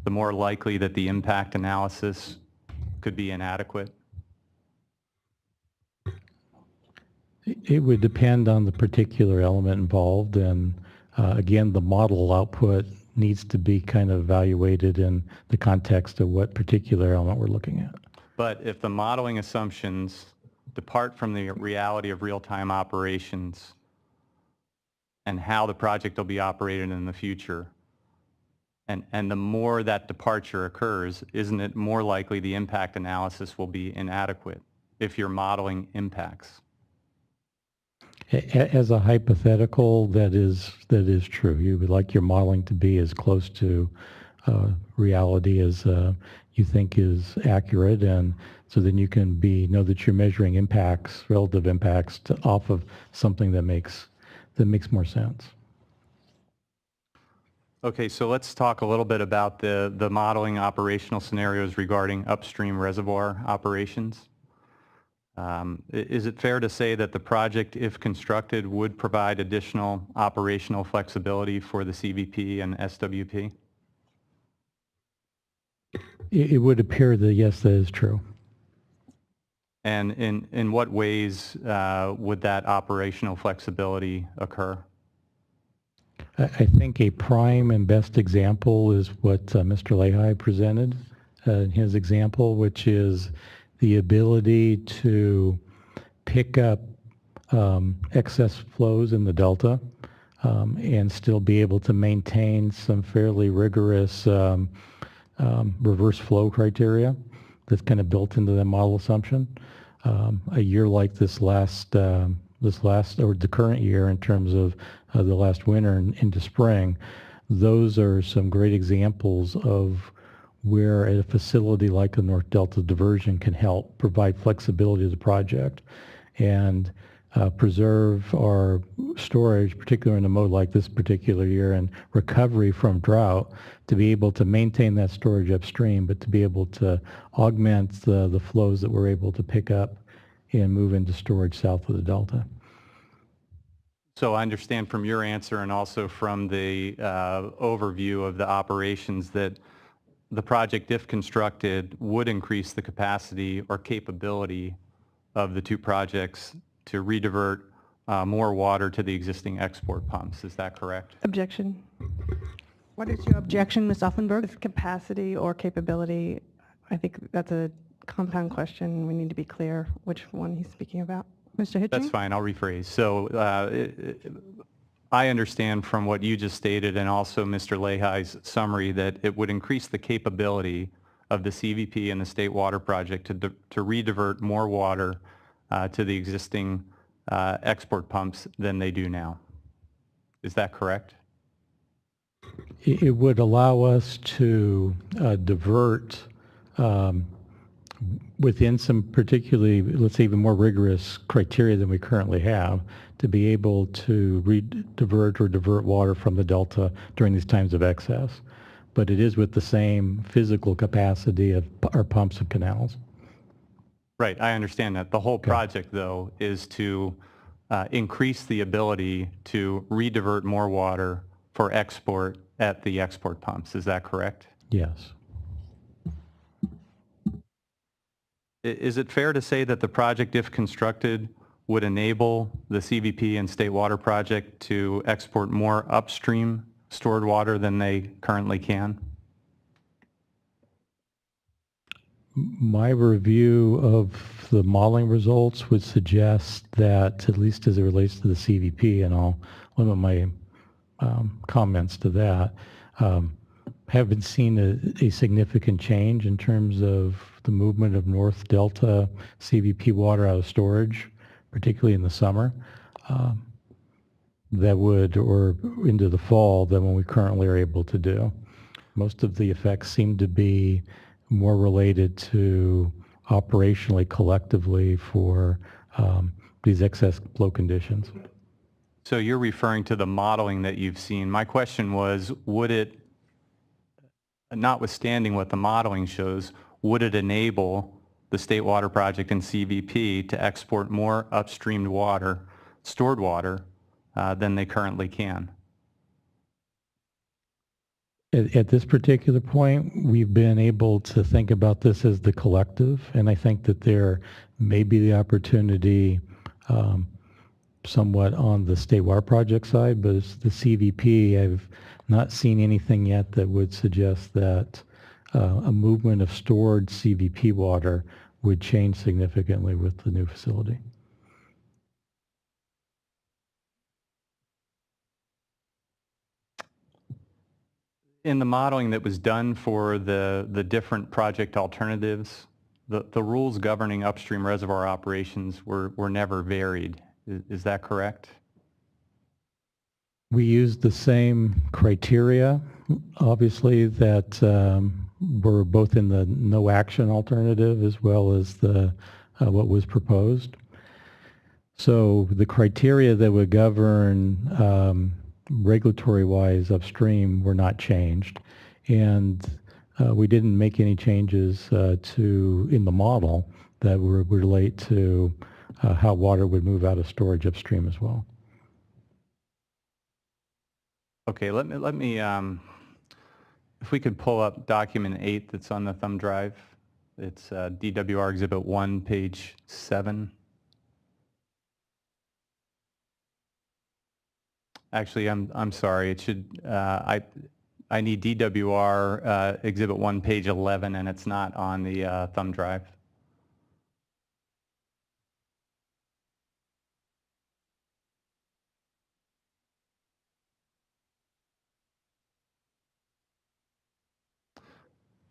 S19: the more likely that the impact analysis could be inadequate?
S14: It would depend on the particular element involved, and again, the model output needs to be kind of evaluated in the context of what particular element we're looking at.
S19: But if the modeling assumptions depart from the reality of real-time operations and how the project will be operated in the future, and the more that departure occurs, isn't it more likely the impact analysis will be inadequate if you're modeling impacts?
S14: As a hypothetical, that is true. You would like your modeling to be as close to reality as you think is accurate, and so then you can know that you're measuring impacts, relative impacts, off of something that makes more sense.
S19: Okay, so let's talk a little bit about the modeling operational scenarios regarding upstream reservoir operations. Is it fair to say that the project, if constructed, would provide additional operational flexibility for the CVP and SWP?
S14: It would appear that, yes, that is true.
S19: And in what ways would that operational flexibility occur?
S14: I think a prime and best example is what Mr. Lehi presented in his example, which is the ability to pick up excess flows in the delta and still be able to maintain some fairly rigorous reverse flow criteria that's kind of built into the model assumption. A year like this last or the current year, in terms of the last winter and into spring, those are some great examples of where a facility like the North Delta Diversion can help provide flexibility to the project and preserve our storage, particularly in a mode like this particular year, and recovery from drought, to be able to maintain that storage upstream, but to be able to augment the flows that we're able to pick up and move into storage south of the delta.
S19: So I understand from your answer and also from the overview of the operations that the project, if constructed, would increase the capacity or capability of the two projects to redivert more water to the existing export pumps. Is that correct?
S13: Objection.
S1: What is your objection, Ms. Offenberg?
S13: It's capacity or capability. I think that's a compound question. We need to be clear which one he's speaking about.
S1: Mr. Hitching?
S19: That's fine. I'll rephrase. So I understand from what you just stated and also Mr. Lehi's summary that it would increase the capability of the CVP and the State Water Project to redivert more water to the existing export pumps than they do now. Is that correct?
S14: It would allow us to divert within some particularly, let's say, even more rigorous criteria than we currently have, to be able to divert water from the delta during these times of excess. But it is with the same physical capacity of our pumps and canals.
S19: Right, I understand that. The whole project, though, is to increase the ability to redivert more water for export at the export pumps. Is that correct?
S14: Yes.
S19: Is it fair to say that the project, if constructed, would enable the CVP and State Water Project to export more upstream stored water than they currently can?
S14: My review of the modeling results would suggest that, at least as it relates to the CVP, and I'll limit my comments to that, haven't seen a significant change in terms of the movement of North Delta CVP water out of storage, particularly in the summer, that would, or into the fall, than what we currently are able to do. Most of the effects seem to be more related to operationally, collectively for these excess flow conditions.
S19: So you're referring to the modeling that you've seen. My question was, would it, notwithstanding what the modeling shows, would it enable the State Water Project and CVP to export more upstream water, stored water, than they currently can?
S14: At this particular point, we've been able to think about this as the collective, and I think that there may be the opportunity somewhat on the State Water Project side, but as the CVP, I've not seen anything yet that would suggest that a movement of stored CVP water would change significantly with the new facility.
S19: In the modeling that was done for the different project alternatives, the rules governing upstream reservoir operations were never varied. Is that correct?
S14: We used the same criteria, obviously, that were both in the no action alternative as well as the what was proposed. So the criteria that would govern regulatory-wise upstream were not changed, and we didn't make any changes in the model that would relate to how water would move out of storage upstream as well.
S19: Okay, let me if we could pull up document 8 that's on the thumb drive. It's DWR Exhibit 1, page 7. Actually, I'm sorry. It should I need DWR Exhibit 1, page 11, and it's not on the thumb drive.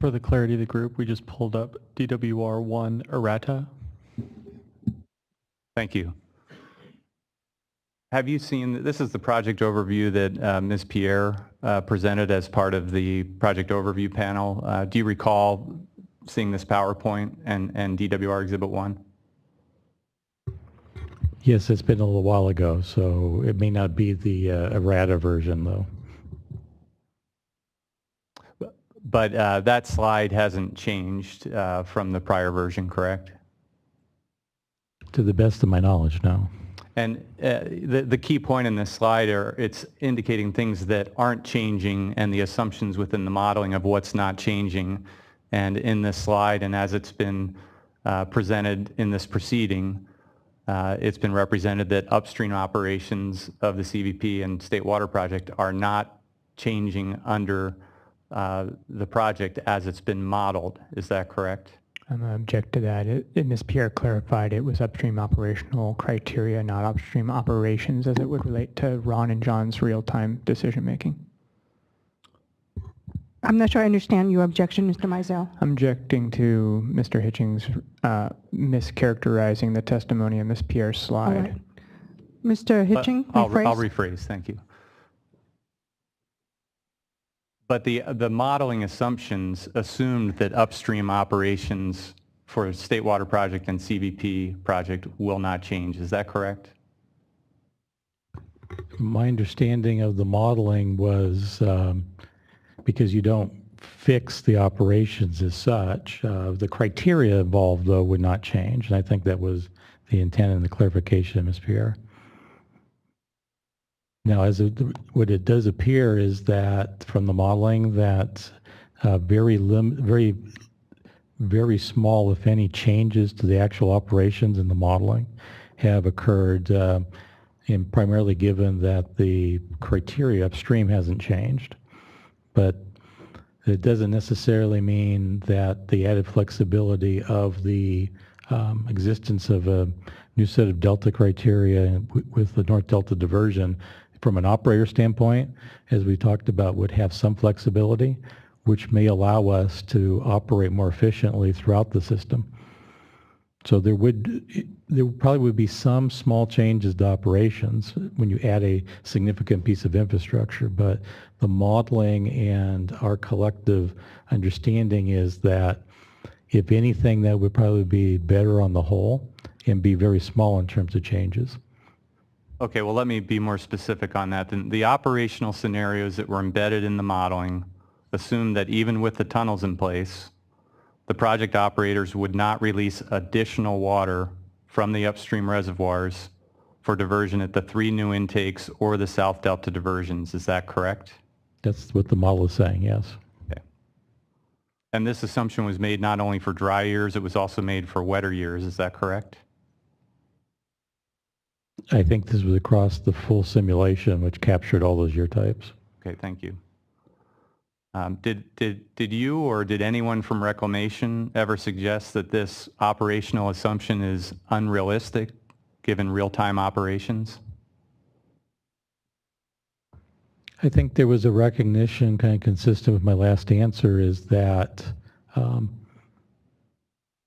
S5: For the clarity of the group, we just pulled up DWR1 errata.
S19: Thank you. Have you seen, this is the project overview that Ms. Pierre presented as part of the project overview panel. Do you recall seeing this PowerPoint and DWR Exhibit 1?
S14: Yes, it's been a little while ago, so it may not be the errata version, though.
S19: But that slide hasn't changed from the prior version, correct?
S14: To the best of my knowledge, no.
S19: And the key point in this slide are it's indicating things that aren't changing and the assumptions within the modeling of what's not changing. And in this slide, and as it's been presented in this proceeding, it's been represented that upstream operations of the CVP and State Water Project are not changing under the project as it's been modeled. Is that correct?
S5: I'm going to object to that. Ms. Pierre clarified it was upstream operational criteria, not upstream operations as it would relate to Ron and John's real-time decision-making.
S1: I'm not sure I understand your objection, Mr. Mizell.
S5: I'm objecting to Mr. Hitchings mischaracterizing the testimony in Ms. Pierre's slide.
S1: All right. Mr. Hitchings,
S19: I'll rephrase. Thank you. But the modeling assumptions assumed that upstream operations for State Water Project and CVP project will not change. Is that correct?
S14: My understanding of the modeling was because you don't fix the operations as such, the criteria involved, though, would not change. And I think that was the intent and the clarification of Ms. Pierre. Now, what it does appear is that from the modeling that very small, if any, changes to the actual operations in the modeling have occurred, and primarily given that the criteria upstream hasn't changed. But It doesn't necessarily mean that the added flexibility of the existence of a new set of delta criteria with the North Delta diversion from an operator standpoint, as we talked about, would have some flexibility, which may allow us to operate more efficiently throughout the system. So there probably would be some small changes to operations when you add a significant piece of infrastructure, but the modeling and our collective understanding is that if anything, that would probably be better on the whole and be very small in terms of changes.
S19: Okay, well, let me be more specific on that. The operational scenarios that were embedded in the modeling assume that even with the tunnels in place, the project operators would not release additional water from the upstream reservoirs for diversion at the 3 new intakes or the South Delta diversions. Is that correct?
S14: That's what the model is saying, yes.
S19: Okay. And this assumption was made not only for dry years, it was also made for wetter years. Is that correct?
S14: I think this was across the full simulation, which captured all those year types.
S19: Okay, thank you. Did you or did anyone from Reclamation ever suggest that this operational assumption is unrealistic given real-time operations?
S14: I think there was a recognition kind of consistent with my last answer is that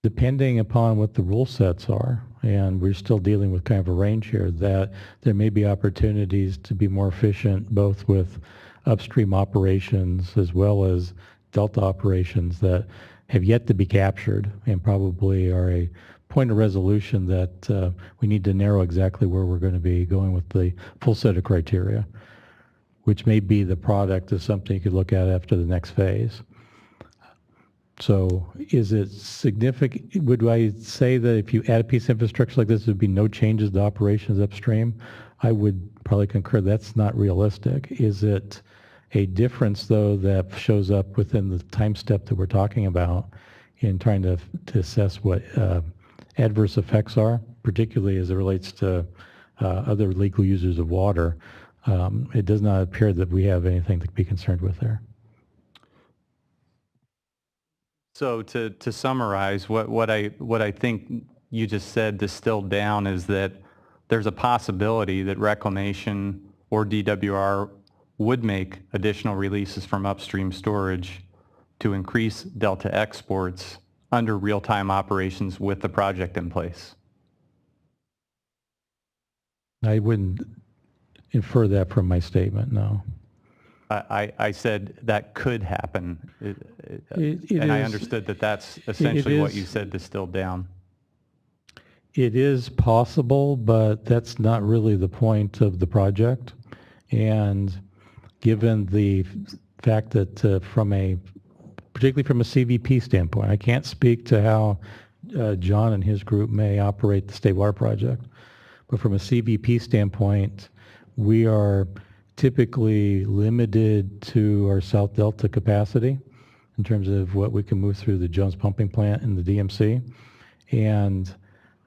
S14: depending upon what the rule sets are, and we're still dealing with kind of a range here, that there may be opportunities to be more efficient both with upstream operations as well as delta operations that have yet to be captured and probably are a point of resolution that we need to narrow exactly where we're going to be going with the full set of criteria, which may be the product of something you could look at after the next phase. So is it significant? Would I say that if you add a piece of infrastructure like this, there would be no changes to operations upstream? I would probably concur that's not realistic. Is it a difference, though, that shows up within the time step that we're talking about in trying to assess what adverse effects are, particularly as it relates to other legal users of water? It does not appear that we have anything to be concerned with there.
S19: So to summarize, what I think you just said distilled down is that there's a possibility that Reclamation or DWR would make additional releases from upstream storage to increase delta exports under real-time operations with the project in place. I
S14: wouldn't infer that from my statement, no.
S19: I said that could happen, and I understood that that's essentially what you said distilled down.
S14: It is possible, but that's not really the point of the project. And given the fact that particularly from a CVP standpoint, I can't speak to how John and his group may operate the State Water Project, but from a CVP standpoint, we are typically limited to our South Delta capacity in terms of what we can move through the Jones Pumping Plant and the DMC. And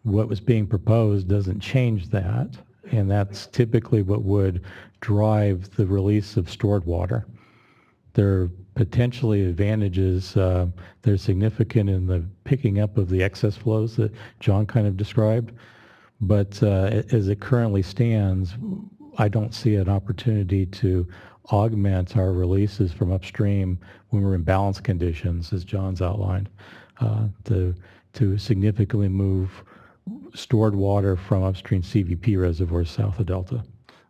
S14: what was being proposed doesn't change that. And that's typically what would drive the release of stored water. There are potentially advantages that are significant in the picking up of the excess flows that John kind of described. But as it currently stands, I don't see an opportunity to augment our releases from upstream when we're in balance conditions, as John's outlined, to significantly move stored water from upstream CVP reservoirs south of Delta.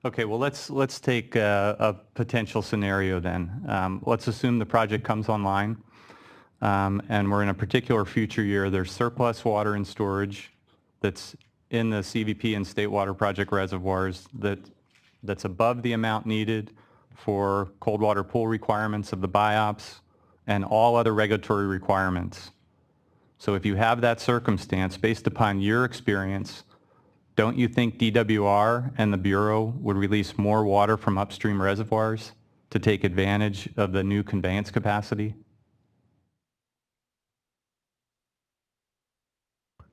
S19: Okay, well, let's take a potential scenario then. Let's assume the project comes online, and we're in a particular future year. There's surplus water in storage that's in the CVP and State Water Project reservoirs that's above the amount needed for cold water pool requirements of the BIOPS and all other regulatory requirements. So if you have that circumstance, based upon your experience, don't you think DWR and the Bureau would release more water from upstream reservoirs to take advantage of the new conveyance capacity?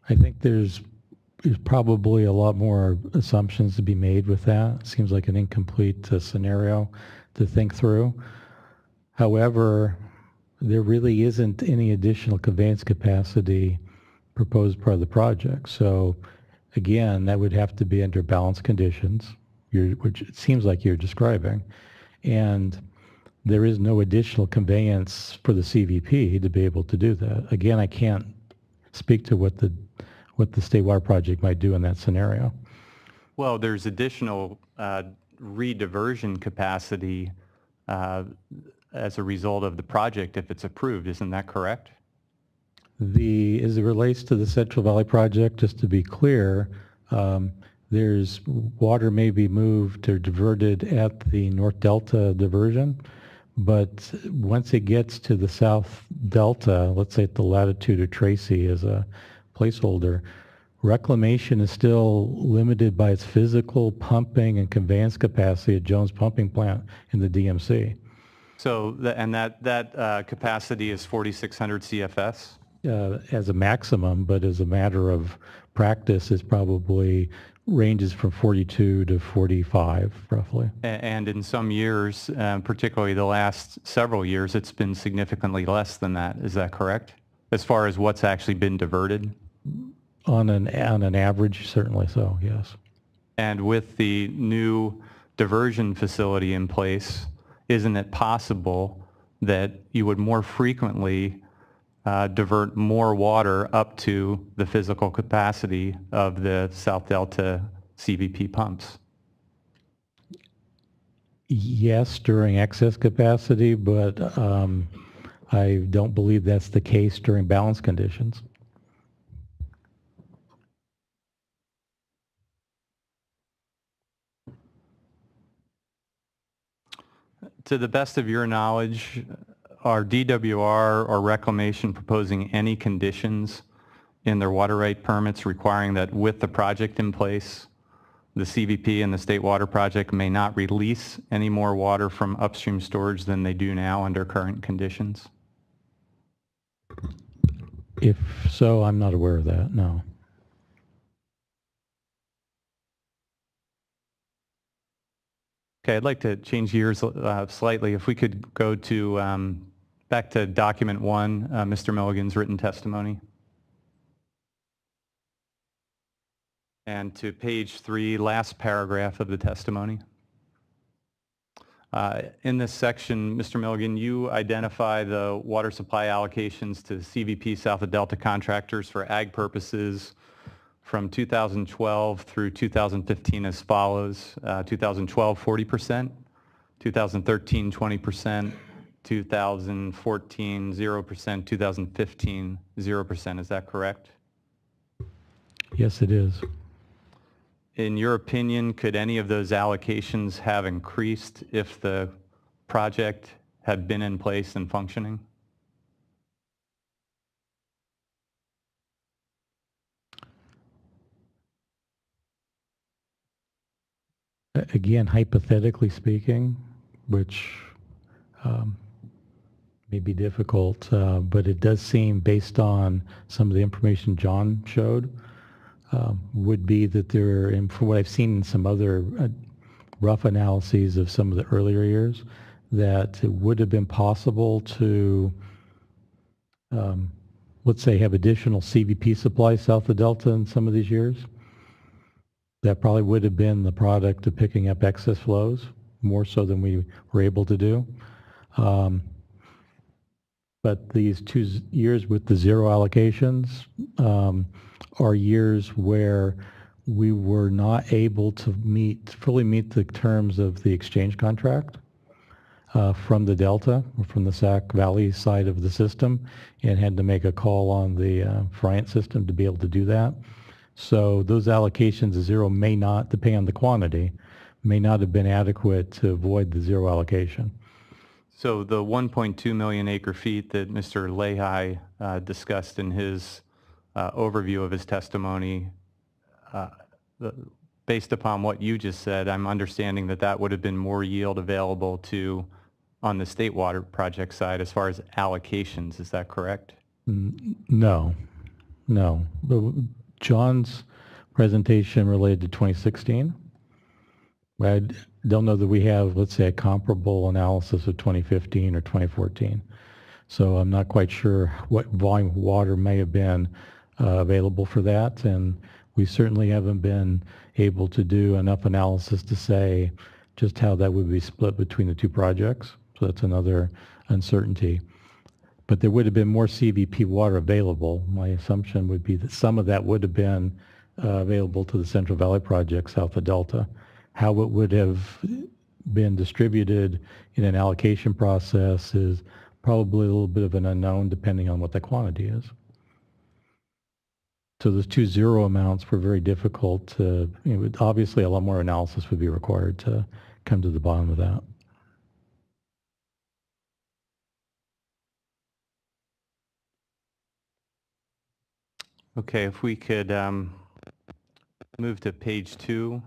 S14: I think there's probably a lot more assumptions to be made with that. It seems like an incomplete scenario to think through. However, there really isn't any additional conveyance capacity proposed part of the project. So again, that would have to be under balanced conditions, which it seems like you're describing. And there is no additional conveyance for the CVP to be able to do that. Again, I can't speak to what the State Water Project might do in that scenario.
S19: Well, there's additional rediversion capacity as a result of the project if it's approved. Isn't that correct?
S14: As it relates to the Central Valley Project, just to be clear, there's water may be moved or diverted at the North Delta diversion, but once it gets to the South Delta, let's say at the latitude of Tracy as a placeholder, reclamation is still limited by its physical pumping and conveyance capacity at Jones Pumping Plant in the DMC.
S19: So, that capacity is 4,600 CFS?
S14: As a maximum, but as a matter of practice, it probably ranges from 42 to 45, roughly.
S19: And in some years, particularly the last several years, it's been significantly less than that. Is that correct? As far as what's actually been diverted?
S14: On an average, certainly so, yes.
S19: And with the new diversion facility in place, isn't it possible that you would more frequently divert more water up to the physical capacity of the South Delta CVP pumps?
S14: Yes, during excess capacity, but I don't believe that's the case during balance conditions.
S19: To the best of your knowledge, are DWR or Reclamation proposing any conditions in their water right permits requiring that with the project in place, the CVP and the State Water Project may not release any more water from upstream storage than they do now under current conditions?
S14: If so, I'm not aware of that, no.
S19: Okay, I'd like to change gears slightly. If we could go to back to document 1, Mr. Milligan's written testimony. And to page 3, last paragraph of the testimony. In this section, Mr. Milligan, you identify the water supply allocations to CVP South of Delta contractors for ag purposes from 2012 through 2015 as follows. 2012, 40%, 2013, 20%, 2014, 0%, 2015, 0%. Is that correct?
S14: Yes, it is.
S19: In your opinion, could any of those allocations have increased if the project had been in place and functioning?
S14: Again, hypothetically speaking, which may be difficult, but it does seem, based on some of the information John showed, would be that there, and from what I've seen in some other rough analyses of some of the earlier years, that it would have been possible to, let's say, have additional CVP supply south of Delta in some of these years. That probably would have been the product of picking up excess flows, more so than we were able to do. But these 2 years with the zero allocations are years where we were not able to fully meet the terms of the exchange contract from the Delta, or from the Sac Valley side of the system, and had to make a call on the Friant system to be able to do that. So those allocations of zero may not, depending on the quantity, may not have been adequate to avoid the zero allocation.
S19: So the 1.2 million acre feet that Mr. Lehi discussed in his overview of his testimony, based upon what you just said, I'm understanding that that would have been more yield available to on the State Water Project side as far as allocations. Is that correct?
S14: No. John's presentation related to 2016. I don't know that we have, let's say, a comparable analysis of 2015 or 2014. So I'm not quite sure what volume of water may have been available for that, and we certainly haven't been able to do enough analysis to say just how that would be split between the two projects. So that's another uncertainty. But there would have been more CVP water available. My assumption would be that some of that would have been available to the Central Valley Project south of Delta. How it would have been distributed in an allocation process is probably a little bit of an unknown depending on what the quantity is. So those 2 zero amounts were very difficult to, obviously a lot more analysis would be required to come to the bottom of that.
S19: Okay, if we could move to page 2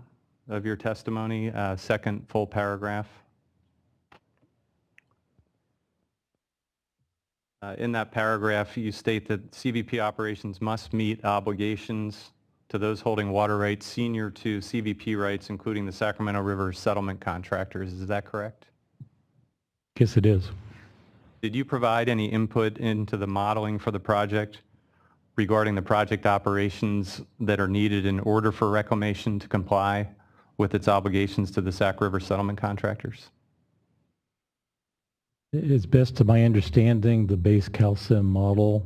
S19: of your testimony, second full paragraph. In that paragraph, you state that CVP operations must meet obligations to those holding water rights senior to CVP rights, including the Sacramento River settlement contractors. Is that correct?
S14: Yes, it is.
S19: Did you provide any input into the modeling for the project regarding the project operations that are needed in order for reclamation to comply with its obligations to the Sac River settlement contractors?
S14: As best to my understanding, the base CalSim model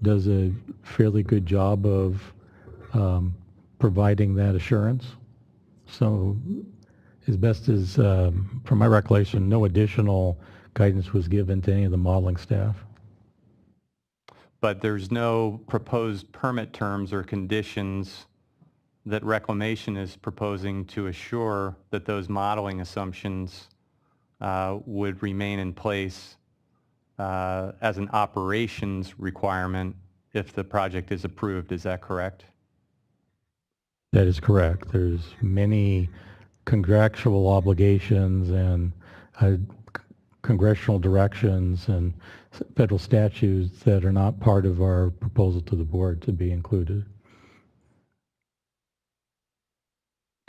S14: does a fairly good job of providing that assurance. So as best as, from my recollection, no additional guidance was given to any of the modeling staff.
S19: But there's no proposed permit terms or conditions that reclamation is proposing to assure that those modeling assumptions would remain in place as an operations requirement if the project is approved. Is that correct?
S14: That is correct. There's many contractual obligations and congressional directions and federal statutes that are not part of our proposal to the board to be included.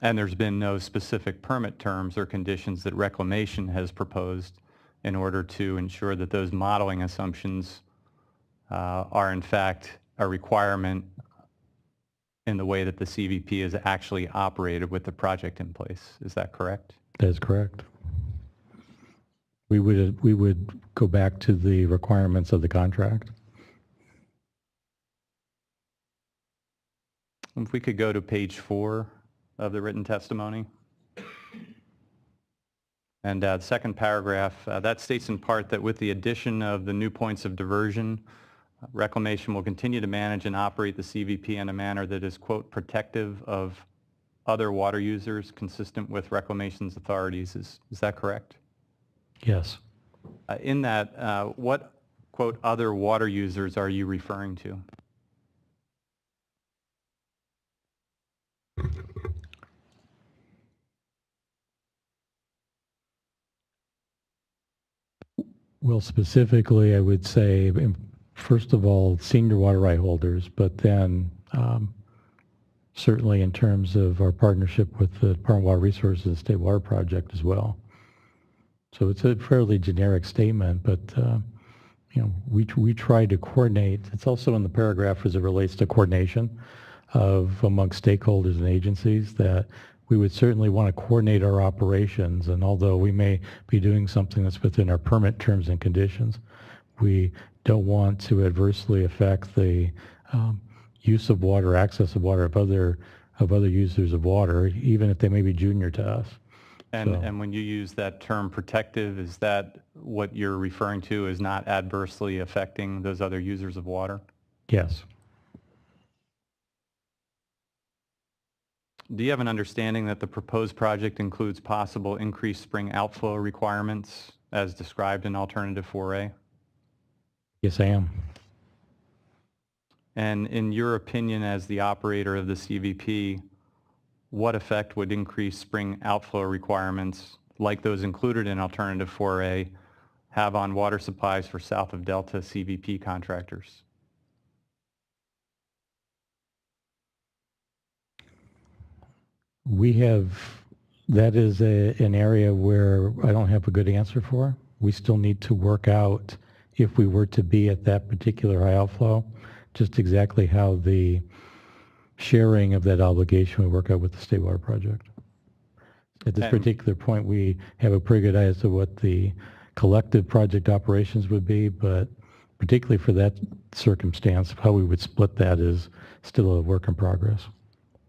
S19: And there's been no specific permit terms or conditions that reclamation has proposed in order to ensure that those modeling assumptions are in fact a requirement in the way that the CVP is actually operated with the project in place. Is that correct?
S14: That is correct. We would go back to the requirements of the contract.
S19: If we could go to page 4 of the written testimony. And the second paragraph, that states in part that with the addition of the new points of diversion, reclamation will continue to manage and operate the CVP in a manner that is, quote, protective of other water users consistent with reclamation's authorities. Is that correct?
S14: Yes.
S19: In that, what, quote, other water users are you referring to?
S14: Well, specifically, I would say, first of all, senior water right holders, but then certainly in terms of our partnership with the Department of Water Resources and State Water Project as well. So it's a fairly generic statement, but we try to coordinate. It's also in the paragraph as it relates to coordination amongst stakeholders and agencies that we would certainly want to coordinate our operations, and although we may be doing something that's within our permit terms and conditions, we don't want to adversely affect the use of water, access of water of other users of water, even if they may be junior to us.
S19: And when you use that term protective, is that what you're referring to as not adversely affecting those other users of water?
S14: Yes.
S19: Do you have an understanding that the proposed project includes possible increased spring outflow requirements as described in Alternative 4A?
S14: Yes, I am.
S19: And in your opinion as the operator of the CVP, what effect would increased spring outflow requirements like those included in Alternative 4A have on water supplies for south of Delta CVP contractors?
S14: That is an area where I don't have a good answer for. we still need to work out, if we were to be at that particular high outflow, just exactly how the sharing of that obligation would work out with the State Water Project. At this particular point, we have a pretty good idea as to what the collective project operations would be, but particularly for that circumstance, how we would split that is still a work in progress.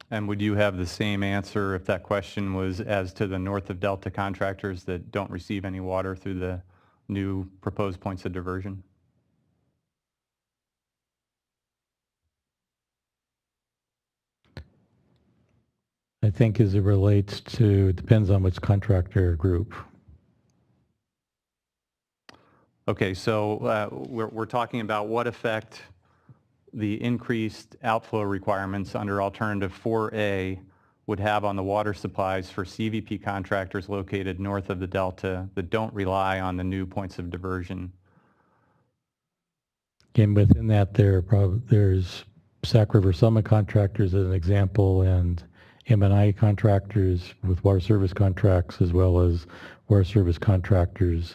S19: And would you have the same answer if that question was as to the north of Delta contractors that don't receive any water through the new proposed points of diversion?
S14: I think as it relates to, depends on which contractor group.
S19: Okay, so we're talking about what effect the increased outflow requirements under Alternative 4A would have on the water supplies for CVP contractors located north of the Delta that don't rely on the new points of diversion.
S14: And within that, there's Sac River Summit contractors as an example, and M&I contractors with water service contracts, as well as water service contractors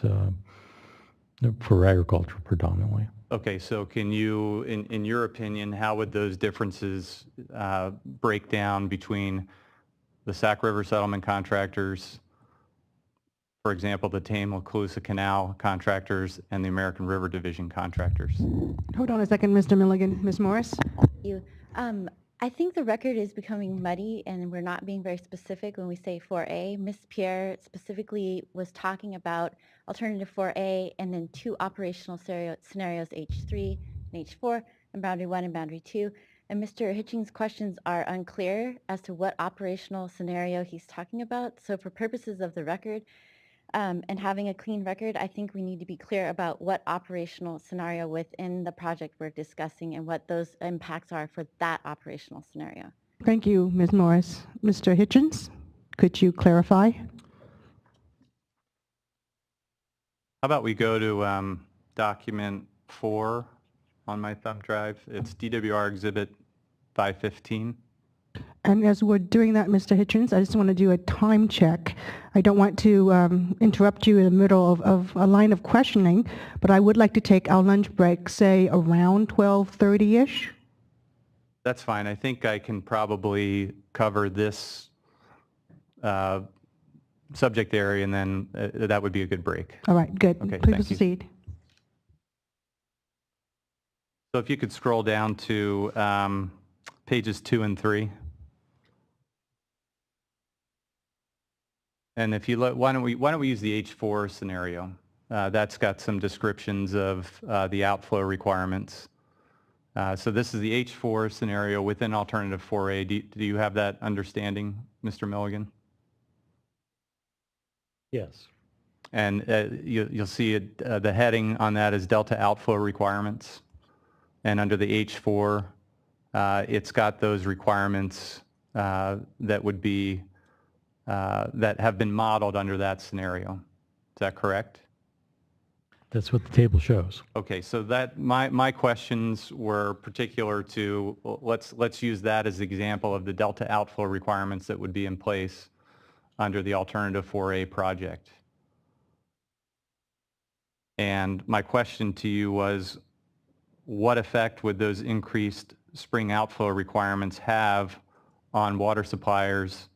S14: for agriculture predominantly.
S19: Okay, so can you, in your opinion, how would those differences break down between the Sac River settlement contractors, for example, the Tame-La-Calusa Canal contractors, and the American River Division contractors?
S1: Hold on a second, Mr. Milligan. Ms. Morris?
S16: You. I think the record is becoming muddy and we're not being very specific when we say 4A. Ms. Pierre specifically was talking about alternative 4A and then two operational scenarios, H3 and H4, and boundary 1 and boundary 2. And Mr. Hitchings' questions are unclear as to what operational scenario he's talking about. So for purposes of the record, and having a clean record, I think we need to be clear about what operational scenario within the project we're discussing and what those impacts are for that operational scenario.
S1: Thank you, Ms. Morris. Mr. Hitchens, could you clarify?
S19: How about we go to document 4 on my thumb drive? It's DWR Exhibit 515.
S1: And as we're doing that, Mr. Hitchens, I just want to do a time check. I don't want to interrupt you in the middle of a line of questioning, but I would like to take our lunch break, say, around 12:30-ish.
S19: That's fine. I think I can probably cover this subject area, and then that would be a good break.
S1: All right, good.
S19: Okay,
S1: Please
S19: thank you.
S1: proceed.
S19: So if you could scroll down to pages 2 and 3. And if you look, why don't we use the H4 scenario? That's got some descriptions of the outflow requirements. So this is the H4 scenario within Alternative 4A. Do you have that understanding, Mr. Milligan?
S14: Yes.
S19: And you'll see the heading on that is Delta outflow requirements. And under the H4, it's got those requirements that would be that have been modeled under that scenario. Is that correct?
S14: That's what the table shows.
S19: Okay, so that my questions were particular to, let's use that as an example of the Delta outflow requirements that would be in place under the Alternative 4A project. And my question to you was, what effect would those increased spring outflow requirements have on water suppliers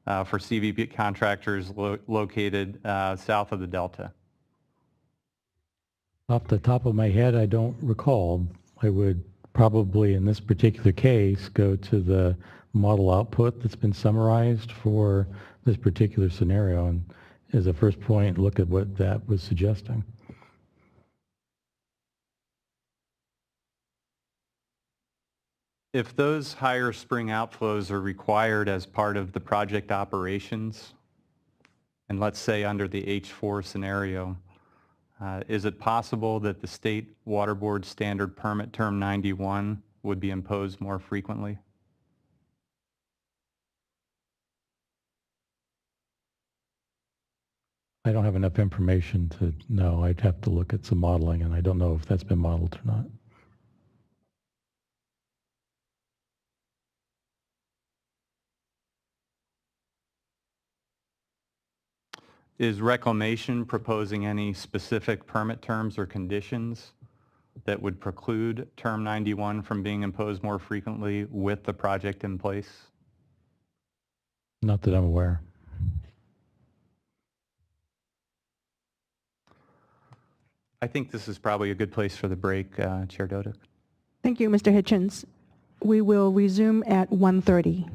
S19: for CVP contractors located south of the Delta?
S14: Off the top of my head, I don't recall. I would probably, in this particular case, go to the model output that's been summarized for this particular scenario, and as a first point, look at what that was suggesting.
S19: If those higher spring outflows are required as part of the project operations, and let's say under the H4 scenario, is it possible that the State Water Board Standard Permit Term 91 would be imposed more frequently?
S14: I don't have enough information to know. I'd have to look at some modeling, and I don't know if that's been modeled or not.
S19: Is Reclamation proposing any specific permit terms or conditions that would preclude Term 91 from being imposed more frequently with the project in place?
S14: Not that I'm aware.
S19: I think this is probably a good place for the break, Chair Dodick.
S1: Thank you, Mr. Hitchens. We will resume at 1:30.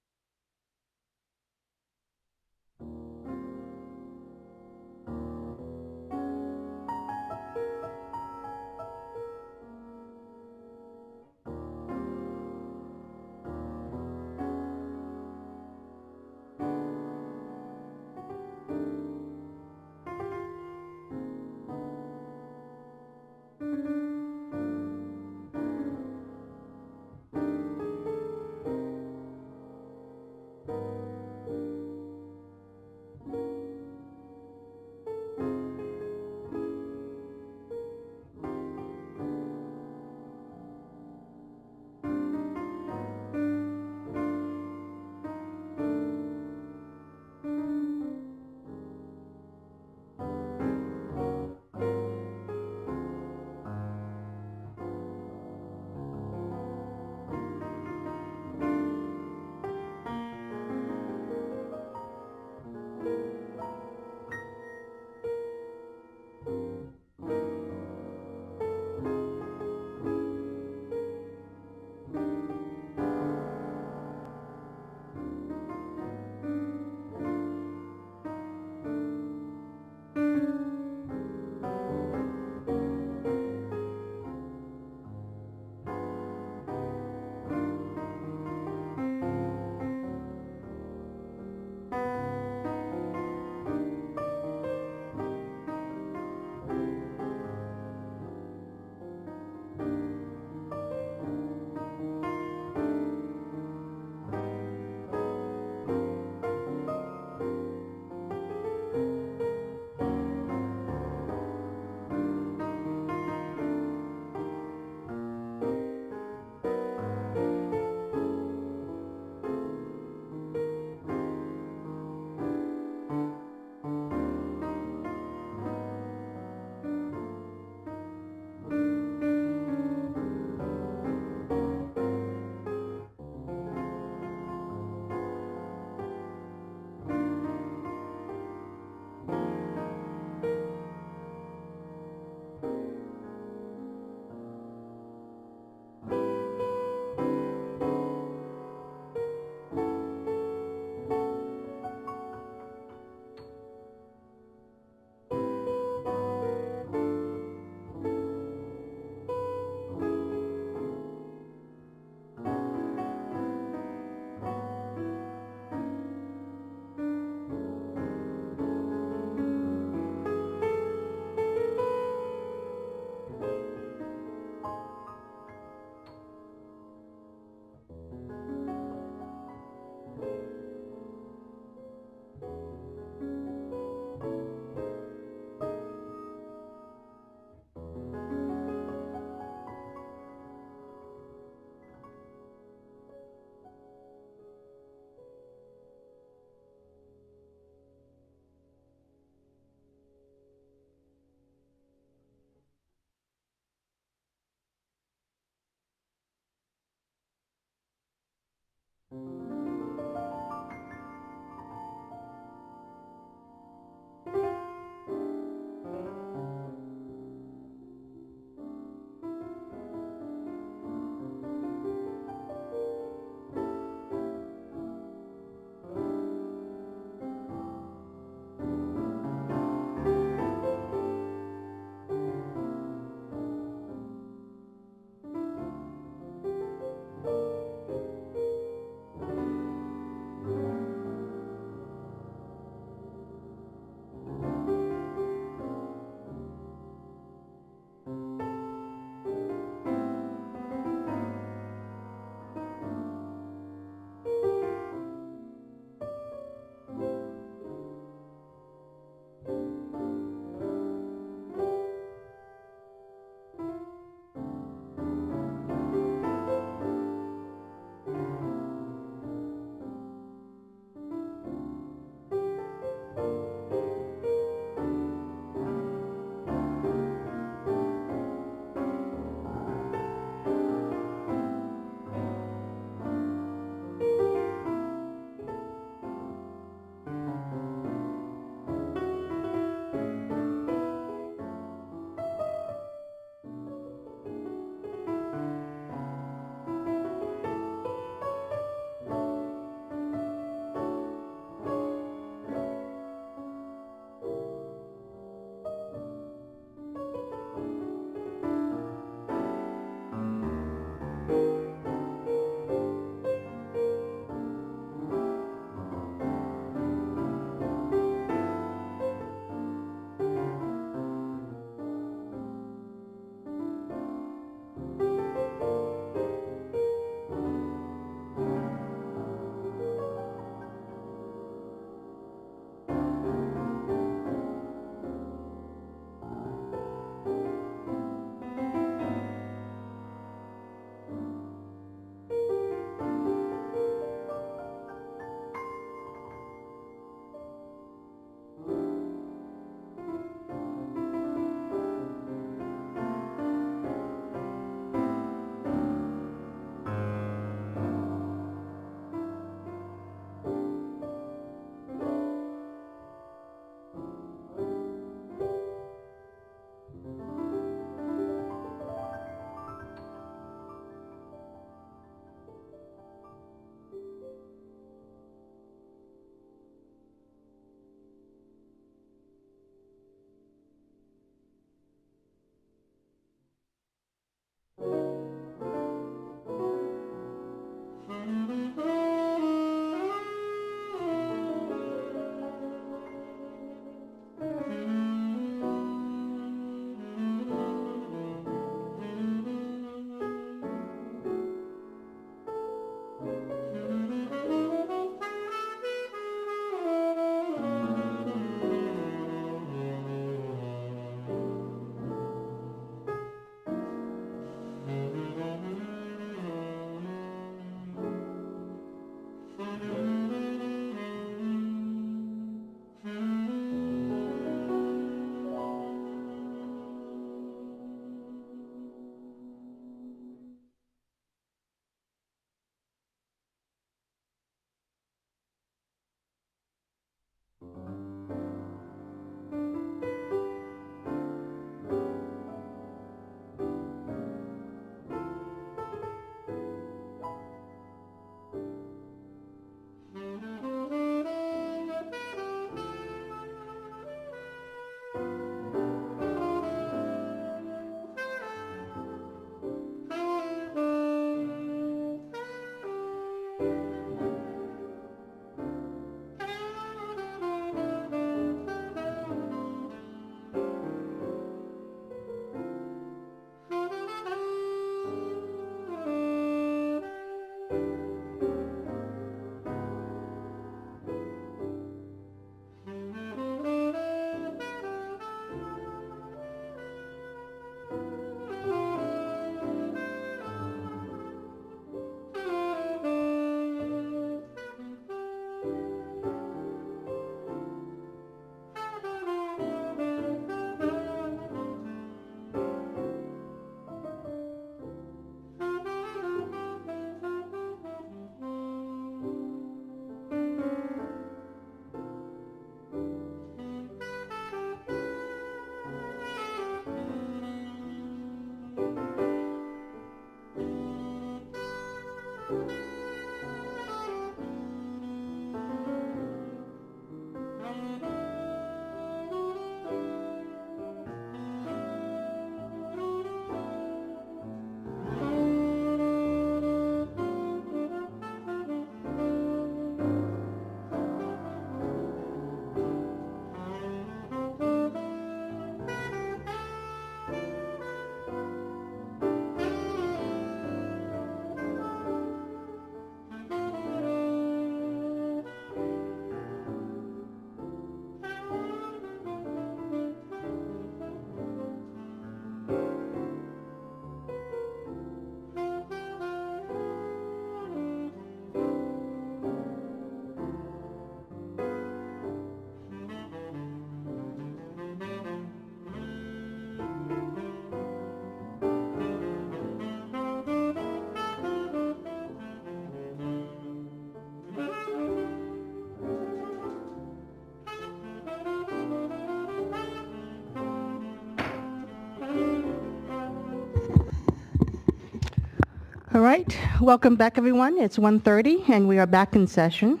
S1: All right, welcome back, everyone. It's 1:30, and we are back in session.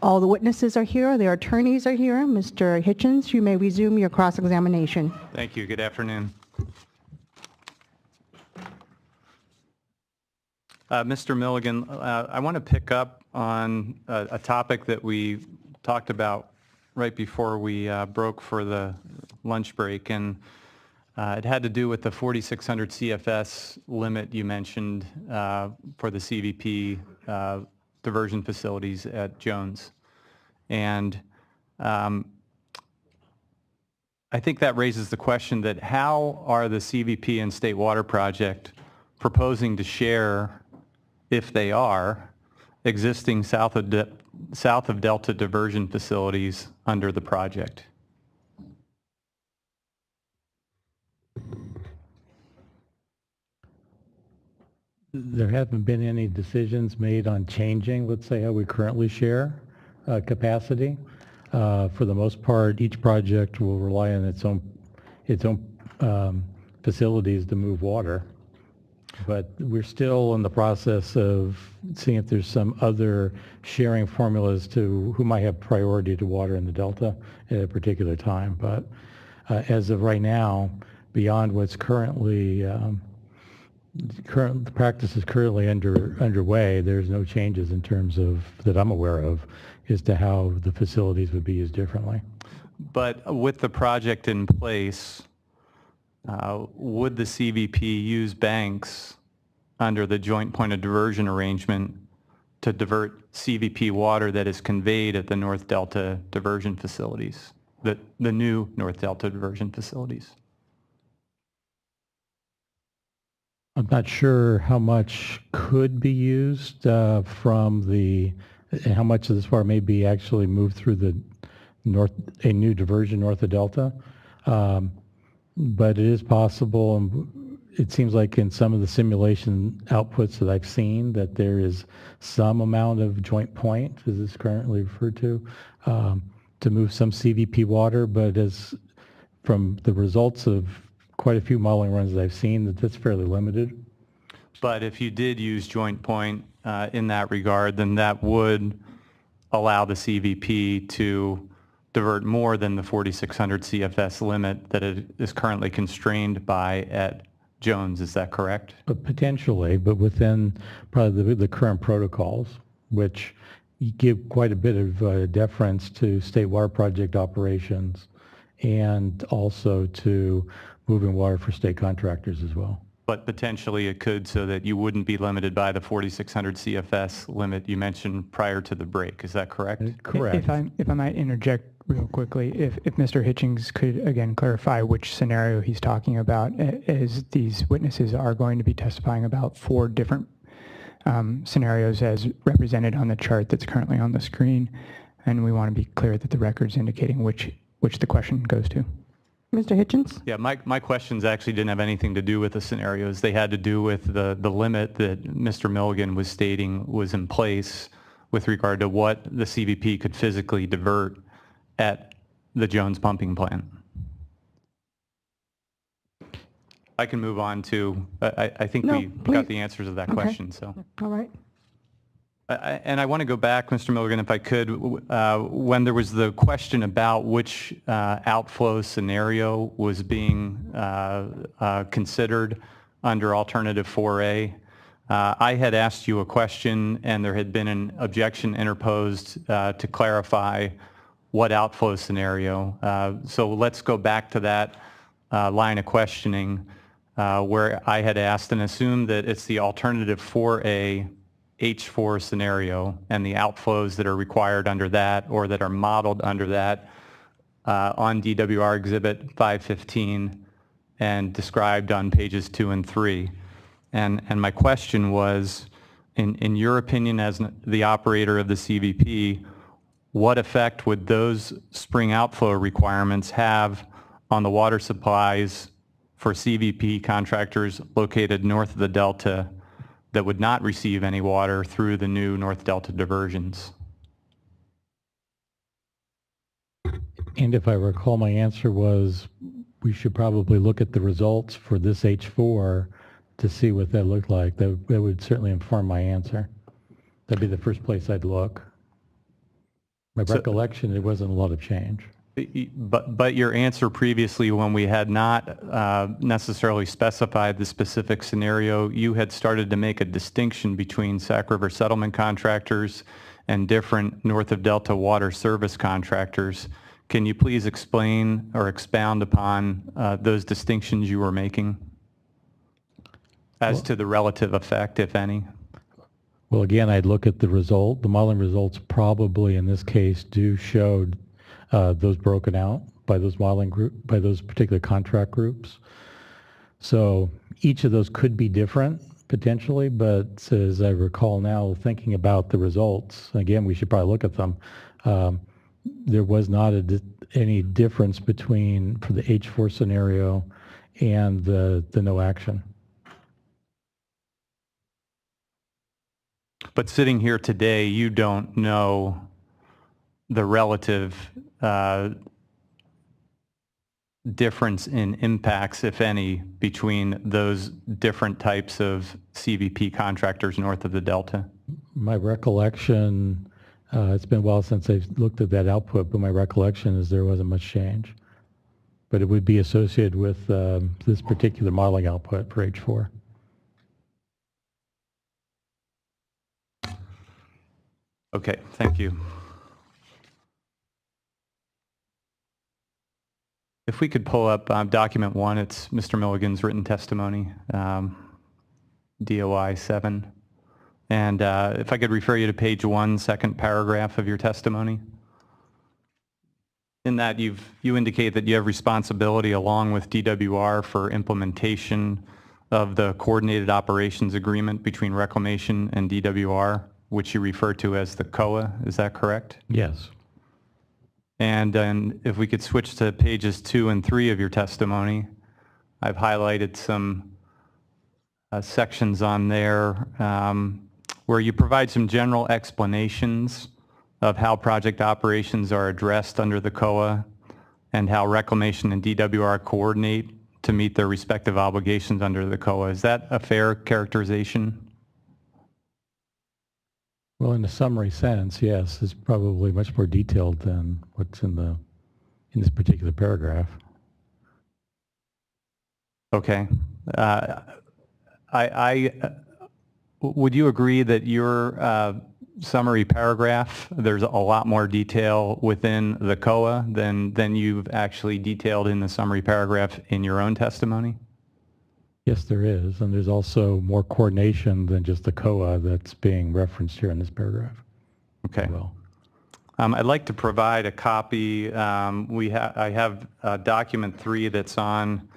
S1: All the witnesses are here. Their attorneys are here. Mr. Hitchens, you may resume your cross-examination.
S19: Thank you. Good afternoon. Mr. Milligan, I want to pick up on a topic that we talked about right before we broke for the lunch break, and it had to do with the 4,600 CFS limit you mentioned for the CVP diversion facilities at Jones. And I think that raises the question that how are the CVP and State Water Project proposing to share, if they are, existing south of Delta diversion facilities under the project?
S14: There haven't been any decisions made on changing, let's say, how we currently share capacity. For the most part, each project will rely on its own facilities to move water. But we're still in the process of seeing if there's some other sharing formulas to who might have priority to water in the Delta at a particular time. But as of right now, beyond what's currently the practice is currently underway, there's no changes in terms of that I'm aware of as to how the facilities would be used differently.
S19: But with the project in place, would the CVP use banks under the joint point of diversion arrangement to divert CVP water that is conveyed at the North Delta diversion facilities, the new North Delta diversion facilities?
S14: I'm not sure how much could be used from how much of this water may be actually moved through the a new diversion north of Delta. But it is possible, and it seems like in some of the simulation outputs that I've seen that there is some amount of joint point, as it's currently referred to move some CVP water, but as from the results of quite a few modeling runs that I've seen, that's fairly limited.
S19: But if you did use joint point in that regard, then that would allow the CVP to divert more than the 4,600 CFS limit that it is currently constrained by at Jones. Is that correct?
S14: Potentially, but within probably the current protocols, which give quite a bit of deference to State Water Project operations and also to moving water for state contractors as well.
S19: But potentially it could, so that you wouldn't be limited by the 4,600 CFS limit you mentioned prior to the break. Is that correct?
S14: Correct.
S5: If I might interject real quickly, if Mr. Hitchens could again clarify which scenario he's talking about, as these witnesses are going to be testifying about 4 different scenarios as represented on the chart that's currently on the screen, and we want to be clear that the record's indicating which the question goes to.
S1: Mr. Hitchens?
S19: Yeah, my questions actually didn't have anything to do with the scenarios. They had to do with the limit that Mr. Milligan was stating was in place with regard to what the CVP could physically divert at the Jones pumping plant. I can move on to, I think we got the answers to that question. So.
S1: All right.
S19: And I want to go back, Mr. Milligan, if I could, when there was the question about which outflow scenario was being considered under Alternative 4A. I had asked you a question, and there had been an objection interposed to clarify what outflow scenario. So let's go back to that line of questioning where I had asked and assumed that it's the Alternative 4A H4 scenario and the outflows that are required under that or that are modeled under that on DWR Exhibit 515 and described on pages 2 and 3. And my question was, in your opinion as the operator of the CVP, what effect would those spring outflow requirements have on the water supplies for CVP contractors located north of the Delta that would not receive any water through the new North Delta diversions?
S14: And if I recall, my answer was we should probably look at the results for this H4 to see what that looked like. That would certainly inform my answer. That'd be the first place I'd look. My recollection, there wasn't a lot of change.
S19: But your answer previously, when we had not necessarily specified the specific scenario, you had started to make a distinction between Sac River settlement contractors and different North of Delta water service contractors. Can you please explain or expound upon those distinctions you were making as to the relative effect, if any?
S14: Well, again, I'd look at the result. The modeling results probably in this case do show those broken out by those by those particular contract groups. So each of those could be different potentially, but as I recall now, thinking about the results, again, we should probably look at them. There was not any difference between for the H4 scenario and the no action.
S19: But sitting here today, you don't know the relative difference in impacts, if any, between those different types of CVP contractors north of the Delta?
S14: My recollection, it's been a while since I've looked at that output, but my recollection is there wasn't much change. But it would be associated with this particular modeling output for H4.
S19: Okay, thank you. If we could pull up document 1, it's Mr. Milligan's written testimony, DOI 7. And if I could refer you to page 1, second paragraph of your testimony. In that you indicate that you have responsibility along with DWR for implementation of the Coordinated Operations Agreement between Reclamation and DWR, which you refer to as the COA. Is that correct?
S14: Yes.
S19: And then if we could switch to pages 2 and 3 of your testimony, I've highlighted some sections on there where you provide some general explanations of how project operations are addressed under the COA and how Reclamation and DWR coordinate to meet their respective obligations under the COA. Is that a fair characterization?
S14: Well, in a summary sense, yes, it's probably much more detailed than what's in this particular paragraph.
S19: Okay. Would you agree that your summary paragraph, there's a lot more detail within the COA than you've actually detailed in the summary paragraph in your own testimony?
S14: Yes, there is, and there's also more coordination than just the COA that's being referenced here in this paragraph.
S19: Okay.
S14: Well,
S19: I'd like to provide a copy. I have document 3 that's on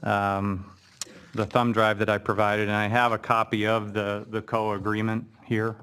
S19: the thumb drive that I provided, and I have a copy of the COA agreement here.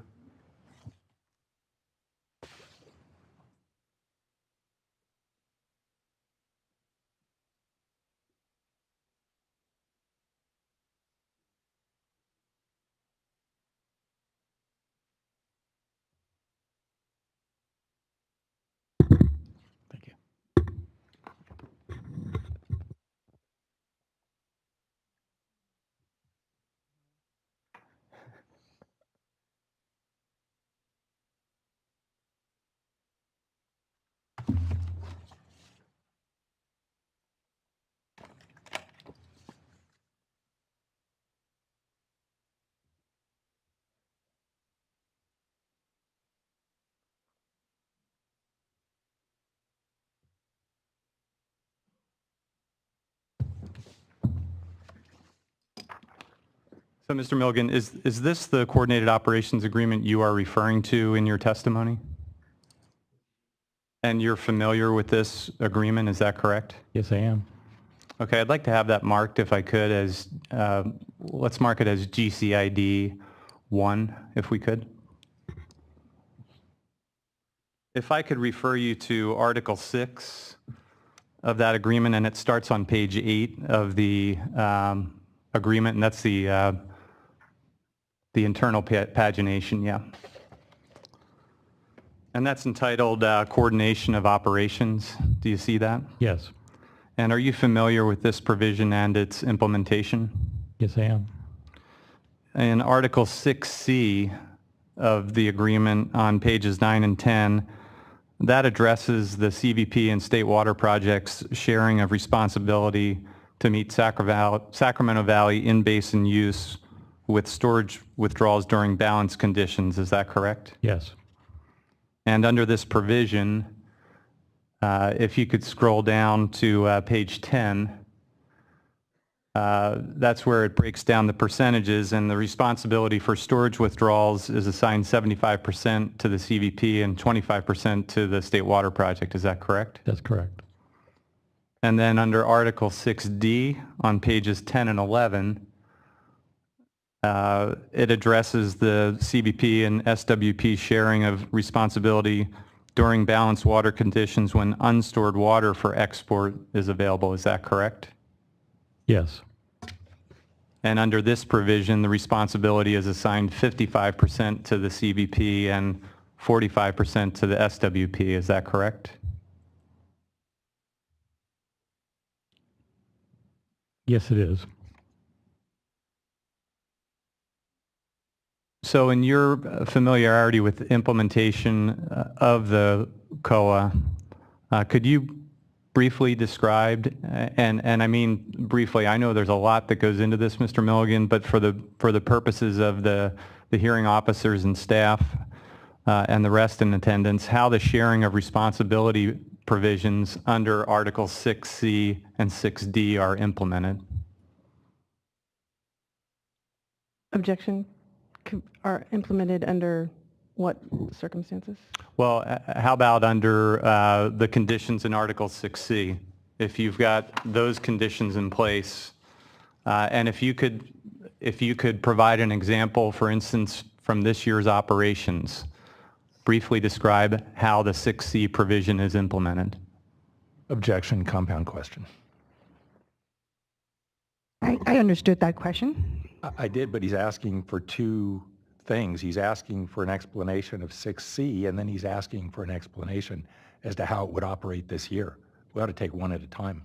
S19: So, Mr. Milligan, is this the Coordinated Operations Agreement you are referring to in your testimony? And you're familiar with this agreement, is that correct?
S14: yes, I am.
S19: Okay, I'd like to have that marked, if I could, as, let's mark it as GCID 1, if we could. If I could refer you to Article 6 of that agreement, and it starts on page 8 of the agreement, and that's the internal pagination, yeah. And that's entitled Coordination of Operations. Do you see that?
S14: Yes.
S19: And are you familiar with this provision and its implementation?
S14: Yes, I am.
S19: in Article 6C of the agreement on pages 9 and 10, that addresses the CVP and state water projects sharing of responsibility to meet Sacramento Valley in-basin use with storage withdrawals during balance conditions. Is that correct?
S14: Yes.
S19: And under this provision, if you could scroll down to page 10, that's where it breaks down the percentages, and the responsibility for storage withdrawals is assigned 75% to the CVP and 25% to the state water project. Is that correct?
S14: That's correct.
S19: And then under Article 6D on pages 10 and 11, it addresses the CVP and SWP sharing of responsibility during balanced water conditions when unstored water for export is available. Is that correct?
S14: Yes.
S19: And under this provision, the responsibility is assigned 55% to the CVP and 45% to the SWP. Is that correct?
S14: Yes, it is.
S19: So in your familiarity with the implementation of the COA, could you briefly describe, and I mean briefly, I know there's a lot that goes into this, Mr. Milligan, but for the purposes of the hearing officers and staff and the rest in attendance, how the sharing of responsibility provisions under Article 6C and 6D are implemented?
S13: Objection. Are implemented under what circumstances?
S19: Well, how about under the conditions in Article 6C? If you've got those conditions in place, and if you could provide an example, for instance, from this year's operations, briefly describe how the 6C provision is implemented.
S2: Objection, compound question.
S1: I understood that question.
S2: I did, but he's asking for two things. He's asking for an explanation of 6C, and then he's asking for an explanation as to how it would operate this year. We ought to take one at a time.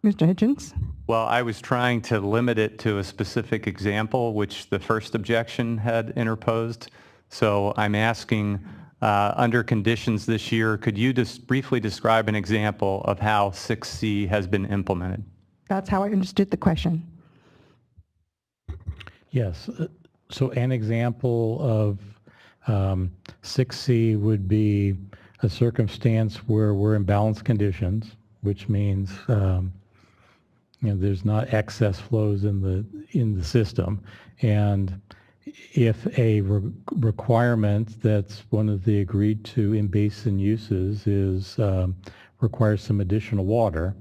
S1: Mr. Hitchens?
S19: Well, I was trying to limit it to a specific example, which the first objection had interposed. So I'm asking, under conditions this year, could you just briefly describe an example of how 6C has been implemented?
S1: That's how I understood the question.
S14: Yes. So an example of 6C would be a circumstance where we're in balanced conditions, which means there's not excess flows in the system, and if a requirement that's one of the agreed to in-basin uses is requires some additional water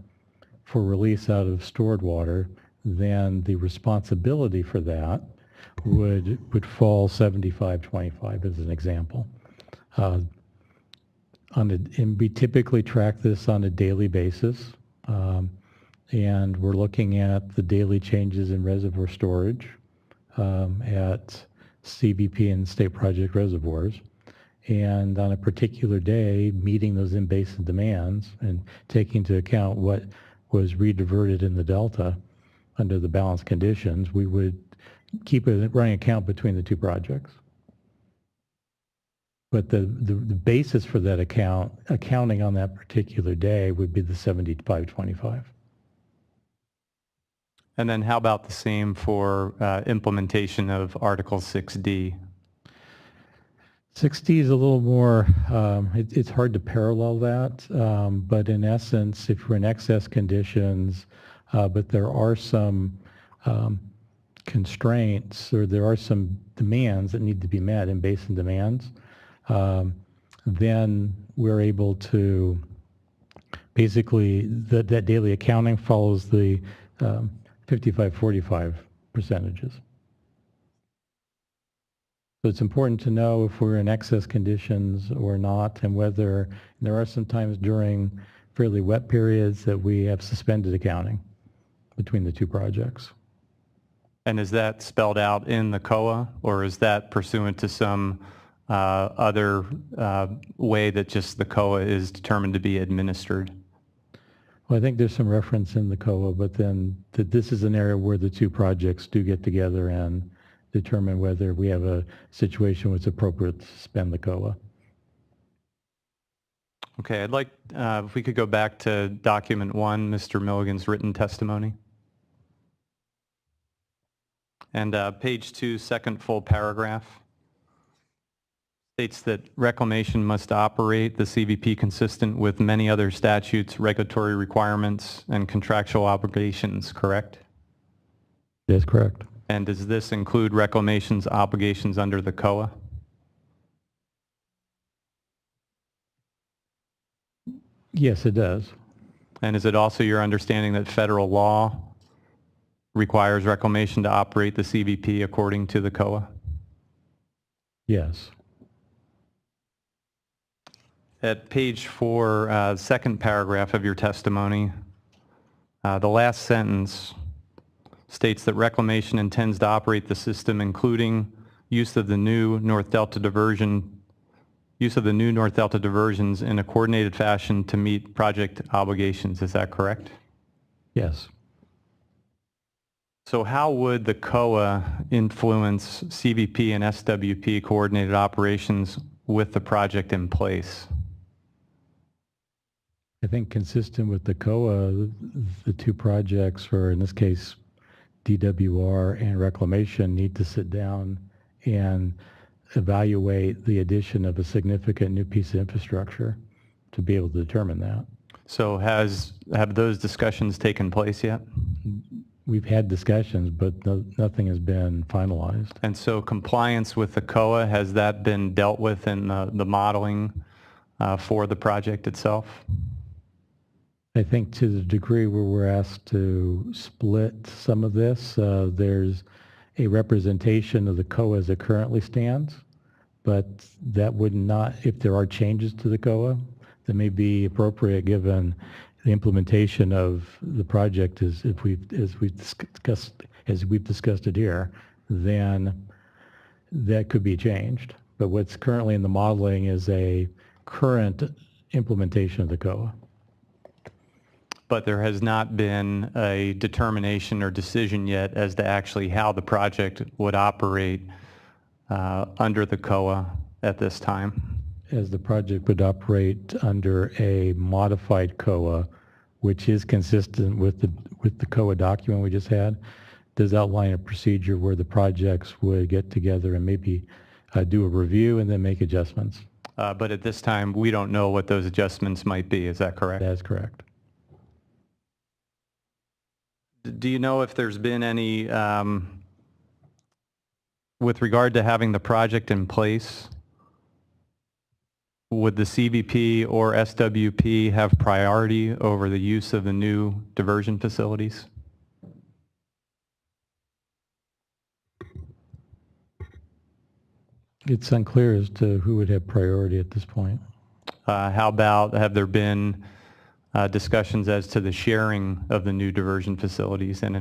S14: for release out of stored water, then the responsibility for that would fall 75-25 as an example. And we typically track this on a daily basis, and we're looking at the daily changes in reservoir storage at CVP and state project reservoirs, and on a particular day meeting those in-basin demands and taking into account what was rediverted in the delta under the balanced conditions, we would keep a running account between the two projects. But the basis for that accounting on that particular day would be the 75-25.
S19: And then how about the same for implementation of Article 6D?
S14: 6D is a little more, it's hard to parallel that, but in essence, if we're in excess conditions, but there are some constraints, or there are some demands that need to be met in basin demands, then we're able to basically, that daily accounting follows the 55-45 percentages. So it's important to know if we're in excess conditions or not, and whether there are some times during fairly wet periods that we have suspended accounting between the two projects.
S19: And is that spelled out in the COA, or is that pursuant to some other way that just the COA is determined to be administered?
S14: Well, I think there's some reference in the COA, but then this is an area where the two projects do get together and determine whether we have a situation where it's appropriate to suspend the COA.
S19: Okay, I'd like, if we could go back to document 1, Mr. Milligan's written testimony. And page 2, second full paragraph, states that reclamation must operate the CVP consistent with many other statutes, regulatory requirements, and contractual obligations, correct?
S14: That's correct.
S19: And does this include reclamation's obligations under the COA?
S14: Yes, it does.
S19: And is it also your understanding that federal law requires reclamation to operate the CVP according to the COA?
S14: Yes.
S19: At page 4, second paragraph of your testimony, the last sentence states that reclamation intends to operate the system, including use of the new North Delta diversions in a coordinated fashion to meet project obligations. Is that correct?
S14: Yes.
S19: So how would the COA influence CVP and SWP coordinated operations with the project in place?
S14: I think consistent with the COA, the two projects, or in this case, DWR and reclamation, need to sit down and evaluate the addition of a significant new piece of infrastructure to be able to determine that.
S19: So have those discussions taken place yet?
S14: We've had discussions, but nothing has been finalized.
S19: And so compliance with the COA, has that been dealt with in the modeling for the project itself?
S14: I think to the degree where we're asked to split some of this, there's a representation of the COA as it currently stands, but that would not, if there are changes to the COA, that may be appropriate given the implementation of the project as we've discussed it here, then that could be changed. But what's currently in the modeling is a current implementation of the COA.
S19: But there has not been a determination or decision yet as to actually how the project would operate under the COA at this time.
S14: As the project would operate under a modified COA, which is consistent with the COA document we just had, does outline a procedure where the projects would get together and maybe do a review and then make adjustments.
S19: But at this time, we don't know what those adjustments might be. Is that correct?
S14: That's correct.
S19: Do you know if there's been any, with regard to having the project in place, would the CVP or SWP have priority over the use of the new diversion facilities?
S14: It's unclear as to who would have priority at this point.
S19: How about, have there been discussions as to the sharing of the new diversion facilities and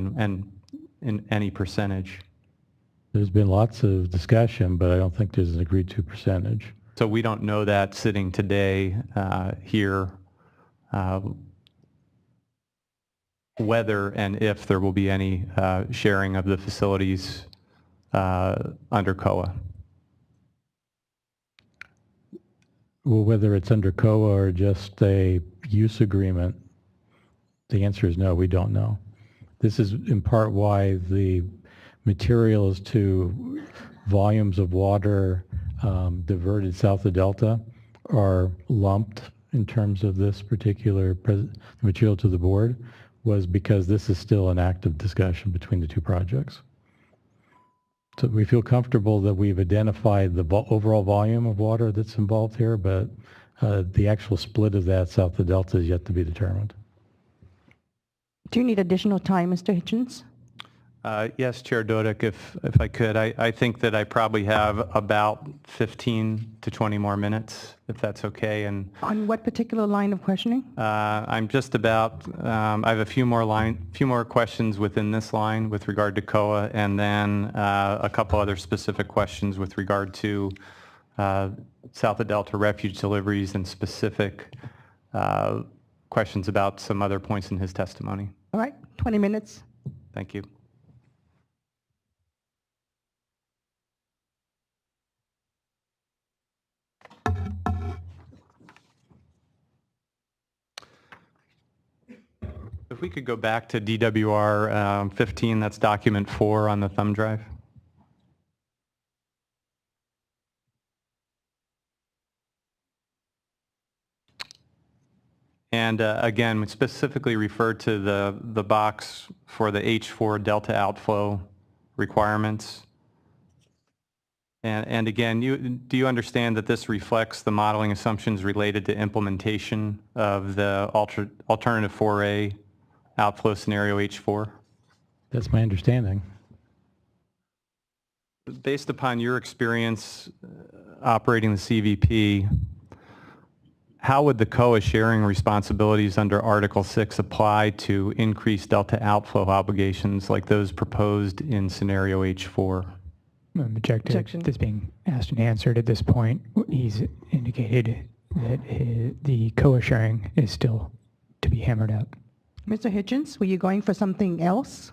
S19: in any percentage?
S14: There's been lots of discussion, but I don't think there's an agreed to percentage.
S19: So we don't know that sitting today here, whether and if there will be any sharing of the facilities under COA.
S14: Well, whether it's under COA or just a use agreement, the answer is no, we don't know. This is in part why the materials to volumes of water diverted south of Delta are lumped in terms of this particular material to the board, was because this is still an active discussion between the two projects. So we feel comfortable that we've identified the overall volume of water that's involved here, but the actual split of that south of Delta is yet to be determined.
S1: Do you need additional time, Mr. Hitchens?
S19: Yes, Chair Dodick, if I could. I think that I probably have about 15 to 20 more minutes, if that's okay. And
S1: On what particular line of questioning?
S19: I'm just about, I have a few more questions within this line with regard to COA, and then a couple other specific questions with regard to south of Delta refuge deliveries and specific questions about some other points in his testimony.
S1: All right, 20 minutes.
S19: Thank you. we could go back to DWR 15, that's document 4 on the thumb drive. And again, we specifically referred to the box for the H4 delta outflow requirements. And again, do you understand that this reflects the modeling assumptions related to implementation of the alternative 4A outflow scenario H4?
S14: That's my understanding.
S19: Based upon your experience operating the CVP, how would the COA sharing responsibilities under Article 6 apply to increased delta outflow obligations like those proposed in scenario H4?
S5: Objection. This being asked and answered at this point. He's indicated that the COA sharing is still to be hammered out.
S1: Mr. Hitchens, were you going for something else?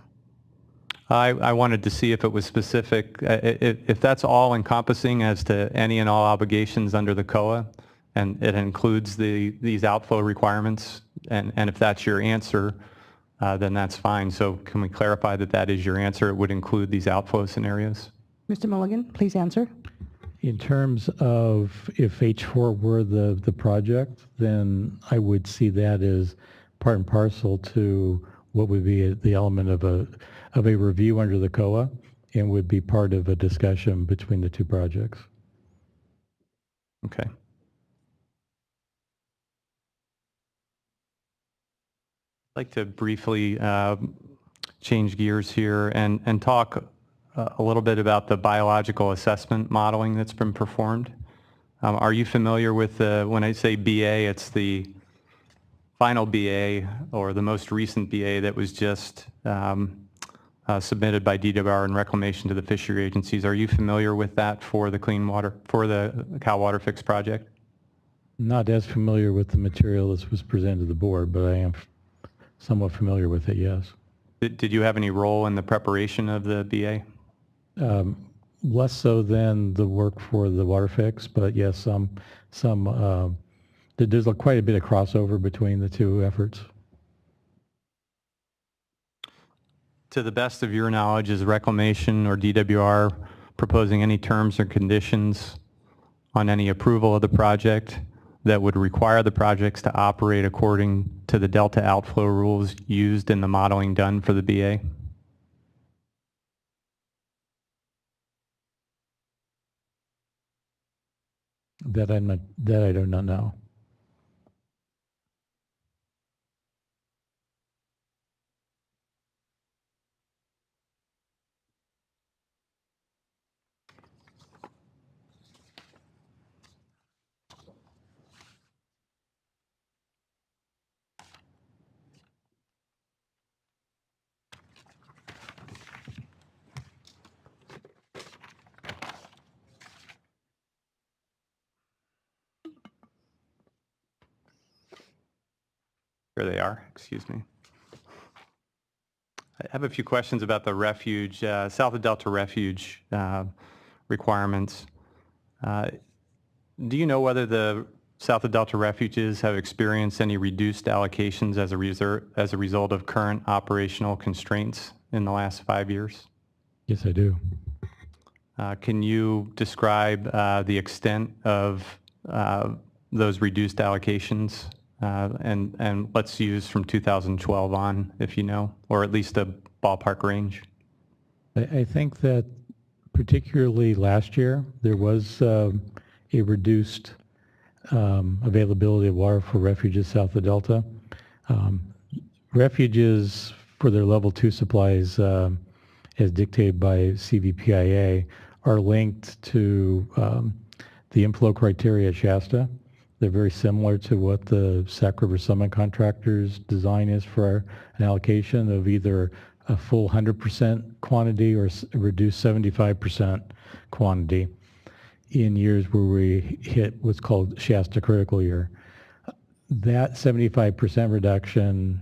S19: I wanted to see if it was specific, if that's all encompassing as to any and all obligations under the COA, and it includes these outflow requirements, and if that's your answer, then that's fine. So can we clarify that that is your answer? It would include these outflow scenarios?
S1: Mr. Mulligan, please answer.
S14: In terms of if H4 were the project, then I would see that as part and parcel to what would be the element of a review under the COA, and would be part of a discussion between the two projects.
S19: Okay. I'd like to briefly change gears here and talk a little bit about the biological assessment modeling that's been performed. Are you familiar with when I say BA, it's the final BA or the most recent BA that was just submitted by DWR and Reclamation to the fishery agencies. Are you familiar with that for the clean water, for the Cal WaterFix project?
S14: Not as familiar with the material that was presented to the board, but I am somewhat familiar with it, yes.
S19: Did you have any role in the preparation of the BA?
S14: Less so than the work for the WaterFix, but yes, there's quite a bit of crossover between the two efforts.
S19: To the best of your knowledge, is Reclamation or DWR proposing any terms or conditions on any approval of the project that would require the projects to operate according to the delta outflow rules used in the modeling done for the BA?
S14: That I do not know.
S19: Here they are, excuse me. I have a few questions about the refuge, South of Delta refuge requirements. Do you know whether the South of Delta refuges have experienced any reduced allocations as a result of current operational constraints in the last 5 years?
S14: Yes, I do.
S19: Can you describe the extent of those reduced allocations? And let's use from 2012 on, if you know, or at least a ballpark range.
S14: I think that particularly last year, there was a reduced availability of water for refuges south of Delta. Refuges for their level 2 supplies, as dictated by CVPIA, are linked to the inflow criteria at Shasta. They're very similar to what the Sac River Summit contractor's design is for an allocation of either a full 100% quantity or a reduced 75% quantity in years where we hit what's called Shasta critical year. That 75% reduction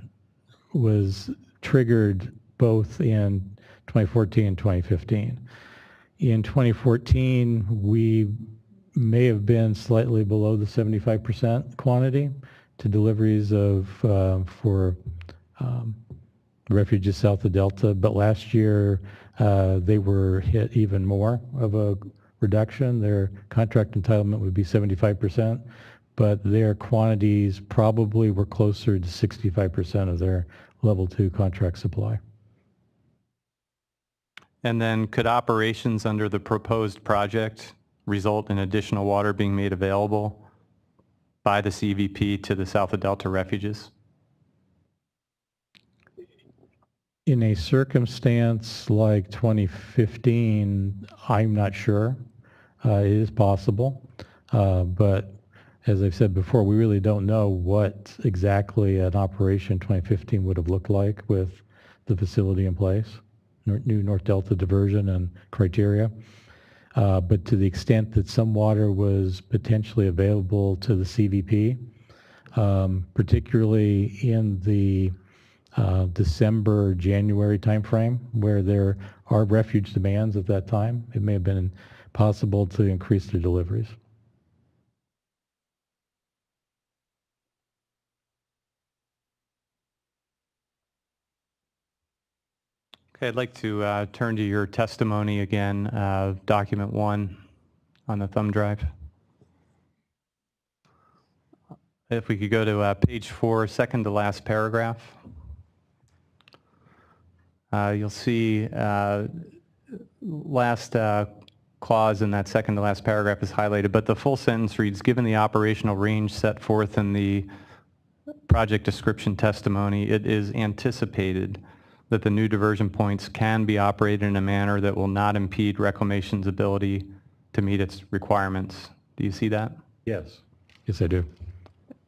S14: was triggered both in 2014 and 2015. In 2014, we may have been slightly below the 75% quantity to deliveries of for refuges south of Delta, but last year they were hit even more of a reduction. Their contract entitlement would be 75%, but their quantities probably were closer to 65% of their level 2 contract supply.
S19: And then could operations under the proposed project result in additional water being made available by the CVP to the south of Delta refuges?
S14: In a circumstance like 2015, I'm not sure. It is possible, but as I've said before, we really don't know what exactly an operation 2015 would have looked like with the facility in place, new North Delta diversion and criteria. But to the extent that some water was potentially available to the CVP, particularly in the December, January timeframe, where there are refuge demands at that time, it may have been possible to increase their deliveries.
S19: Okay, I'd like to turn to your testimony again, document 1 on the thumb drive. If we could go to page 4, second to last paragraph. You'll see last clause in that second to last paragraph is highlighted, but the full sentence reads, given the operational range set forth in the project description testimony, it is anticipated that the new diversion points can be operated in a manner that will not impede reclamation's ability to meet its requirements. Do you see that?
S14: Yes. Yes, I do.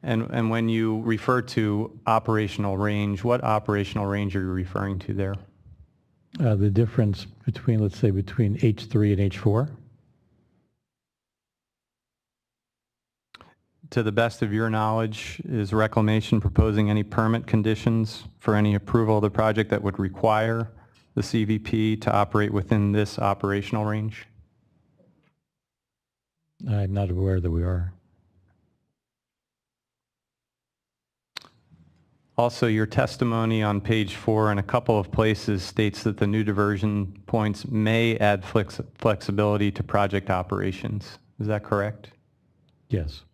S19: And when you refer to operational range, what operational range are you referring to there?
S14: The difference between, let's say, between H3 and H4.
S19: To the best of your knowledge, is Reclamation proposing any permit conditions for any approval of the project that would require the CVP to operate within this operational range?
S14: I'm not aware that we are.
S19: Also, your testimony on page 4 in a couple of places states that the new diversion points may add flexibility to project operations. Is that correct?
S14: Yes.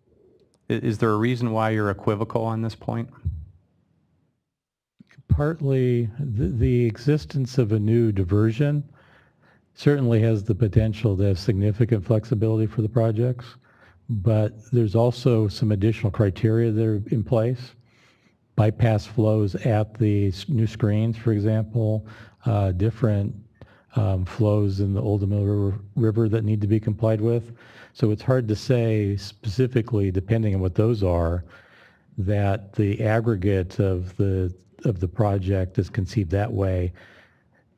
S19: Is there a reason why you're equivocal on this point?
S14: Partly, the existence of a new diversion certainly has the potential to have significant flexibility for the projects, but there's also some additional criteria that are in place. Bypass flows at the new screens, for example, different flows in the Old Mill River that need to be complied with. So it's hard to say specifically, depending on what those are, that the aggregate of the project as conceived that way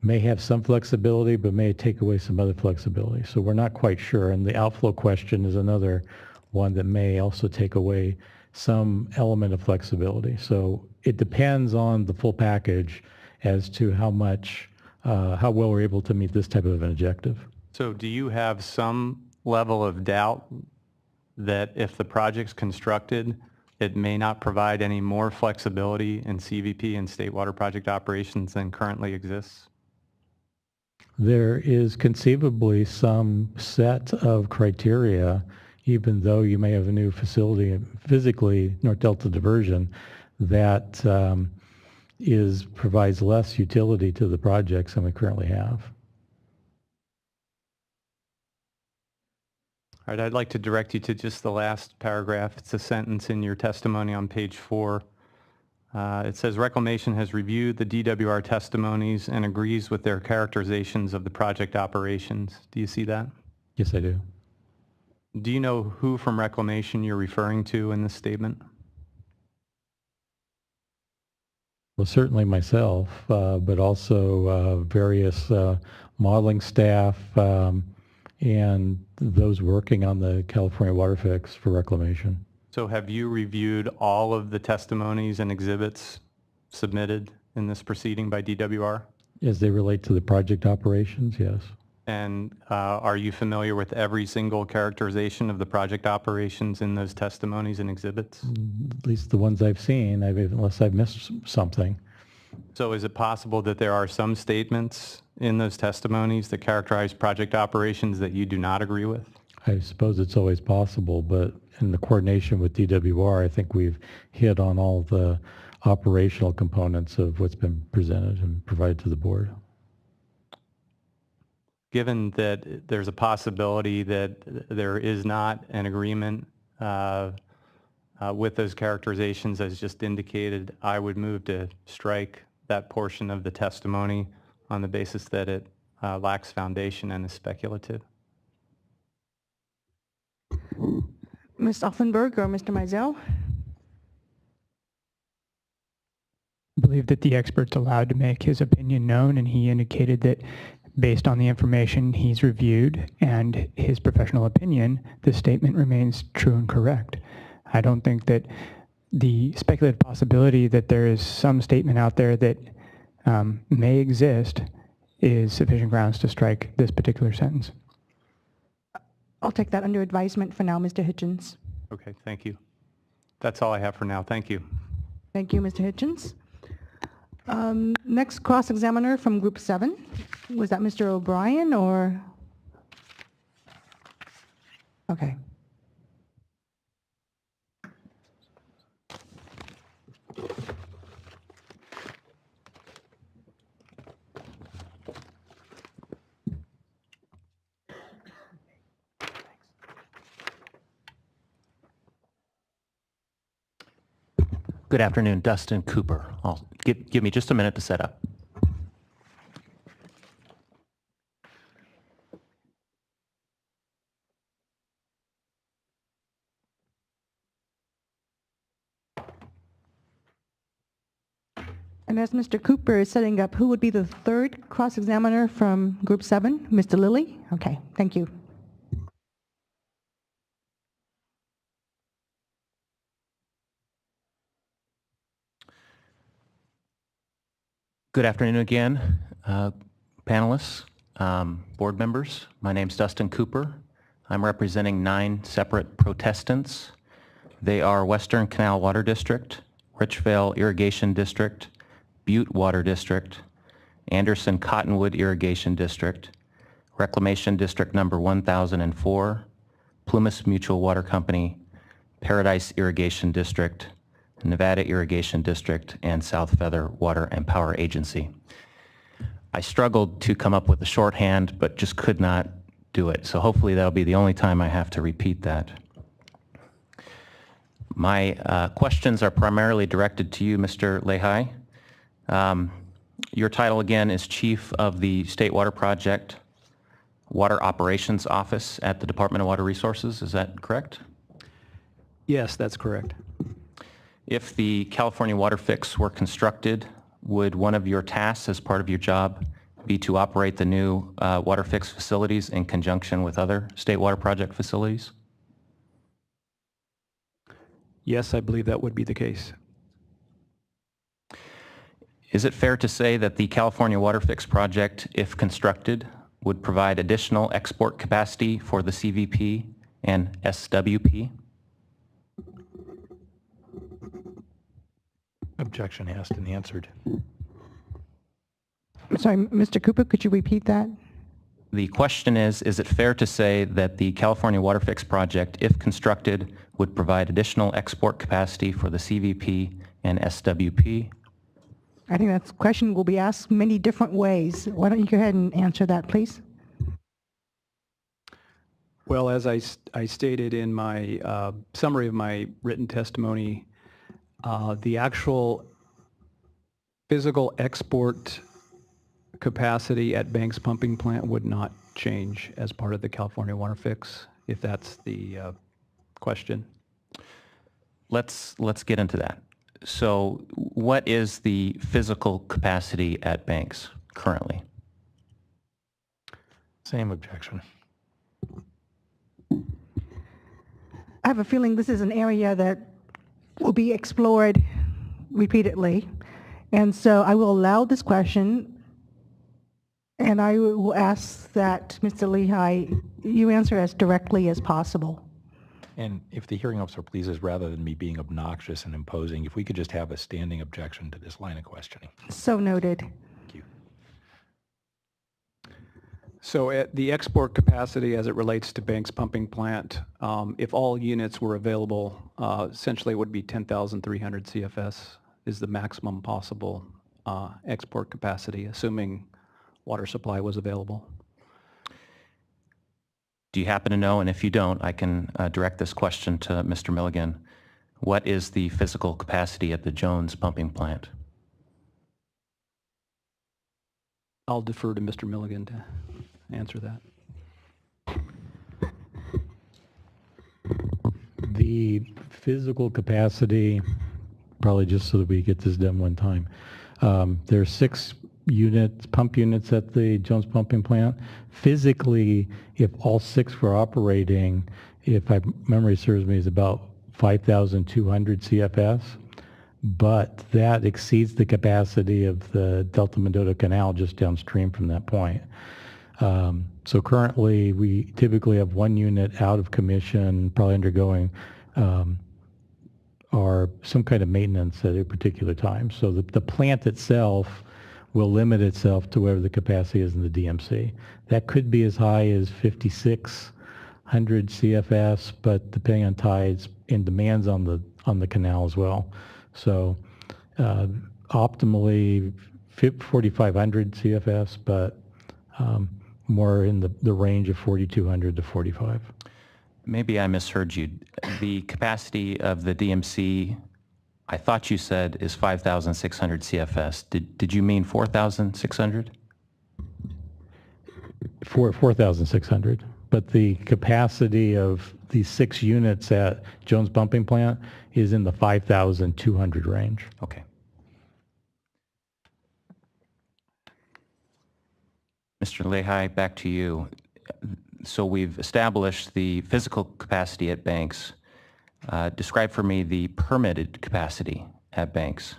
S14: may have some flexibility, but may take away some other flexibility. So we're not quite sure. And the outflow question is another one that may also take away some element of flexibility. So it depends on the full package as to how well we're able to meet this type of an objective.
S19: So do you have some level of doubt that if the project's constructed, it may not provide any more flexibility in CVP and state water project operations than currently exists?
S14: There is conceivably some set of criteria, even though you may have a new facility, physically North Delta diversion, that provides less utility to the projects than we currently have.
S19: All right, I'd like to direct you to just the last paragraph. It's a sentence in your testimony on page 4. It says, Reclamation has reviewed the DWR testimonies and agrees with their characterizations of the project operations. Do you see that?
S14: Yes, I do.
S19: Do you know who from Reclamation you're referring to in this statement?
S14: Well, certainly myself, but also various modeling staff and those working on the California WaterFix for Reclamation.
S19: So have you reviewed all of the testimonies and exhibits submitted in this proceeding by DWR?
S14: As they relate to the project operations, yes.
S19: And are you familiar with every single characterization of the project operations in those testimonies and exhibits?
S14: At least the ones I've seen, unless I've missed something.
S19: So is it possible that there are some statements in those testimonies that characterize project operations that you do not agree with?
S14: I suppose it's always possible, but in the coordination with DWR, I think we've hit on all the operational components of what's been presented and provided to the board.
S19: Given that there's a possibility that there is not an agreement with those characterizations as just indicated, I would move to strike that portion of the testimony on the basis that it lacks foundation and is speculative.
S1: Ms. Offenberg or Mr. Mizell?
S5: I believe that the expert's allowed to make his opinion known, and he indicated that based on the information he's reviewed and his professional opinion, the statement remains true and correct. I don't think that the speculative possibility that there is some statement out there that may exist is sufficient grounds to strike this particular sentence.
S1: I'll take that under advisement for now, Mr. Hitchens.
S19: Okay, thank you. That's all I have for now. Thank you.
S1: Thank you, Mr. Hitchens. Next cross-examiner from Group 7. Was that Mr. O'Brien or? Okay.
S20: Good afternoon, Dustin Cooper. Give me just a minute to set up.
S1: And as Mr. Cooper is setting up, who would be the third cross-examiner from Group 7? Mr. Lilly? Okay, thank you.
S20: Good afternoon again, panelists, board members. My name's Dustin Cooper. I'm representing 9 separate protestants. They are Western Canal Water District, Richvale Irrigation District, Butte Water District, Anderson Cottonwood Irrigation District, Reclamation District number 1004, Plumas Mutual Water Company, Paradise Irrigation District, Nevada Irrigation District, and South Feather Water and Power Agency. I struggled to come up with a shorthand, but just could not do it. So hopefully that'll be the only time I have to repeat that. My questions are primarily directed to you, Mr. Lehi. Your title again is Chief of the State Water Project Water Operations Office at the Department of Water Resources. Is that correct?
S5: Yes, that's correct.
S20: If the California WaterFix were constructed, would one of your tasks as part of your job be to operate the new WaterFix facilities in conjunction with other state water project facilities?
S5: Yes, I believe that would be the case.
S20: Is it fair to say that the California WaterFix project, if constructed, would provide additional export capacity for the CVP and SWP?
S14: Objection asked and answered.
S1: Sorry, Mr. Cooper, could you repeat that?
S20: The question is it fair to say that the California WaterFix project, if constructed, would provide additional export capacity for the CVP and SWP?
S1: I think that question will be asked many different ways. Why don't you go ahead and answer that, please?
S5: Well, as I stated in my summary of my written testimony, the actual physical export capacity at Banks Pumping Plant would not change as part of the California WaterFix, if that's the question.
S20: Let's get into that. So what is the physical capacity at Banks currently?
S14: Same objection.
S1: I have a feeling this is an area that will be explored repeatedly. And so I will allow this question, and I will ask that, Mr. Lehi, you answer as directly as possible.
S14: And if the hearing officer pleases, rather than me being obnoxious and imposing, if we could just have a standing objection to this line of questioning.
S1: So noted.
S14: Thank you.
S21: So at the export capacity as it relates to Banks Pumping Plant, if all units were available, essentially it would be 10,300 CFS is the maximum possible export capacity, assuming water supply was available.
S20: Do you happen to know, and if you don't, I can direct this question to Mr. Milligan. What is the physical capacity at the Jones pumping plant?
S21: I'll defer to Mr. Milligan to answer that.
S14: The physical capacity, probably just so that we get this done one time, there are 6 units, pump units at the Jones pumping plant. Physically, if all 6 were operating, if my memory serves me, is about 5,200 CFS, but that exceeds the capacity of the Delta Mendota Canal just downstream from that point. So currently, we typically have 1 unit out of commission, probably undergoing or some kind of maintenance at a particular time. So the plant itself will limit itself to whatever the capacity is in the DMC. That could be as high as 5,600 CFS, but depending on tides and demands on the canal as well. So optimally 4,500 CFS, but more in the range of 4,200 to 45.
S20: Maybe I misheard you. The capacity of the DMC, I thought you said, is 5,600 CFS. Did you mean 4,600?
S14: 4,600. But the capacity of these 6 units at Jones Pumping Plant is in the 5,200 range.
S20: Okay. Mr. Lehigh, back to you. So we've established the physical capacity at Banks. Describe for me the permitted capacity at Banks.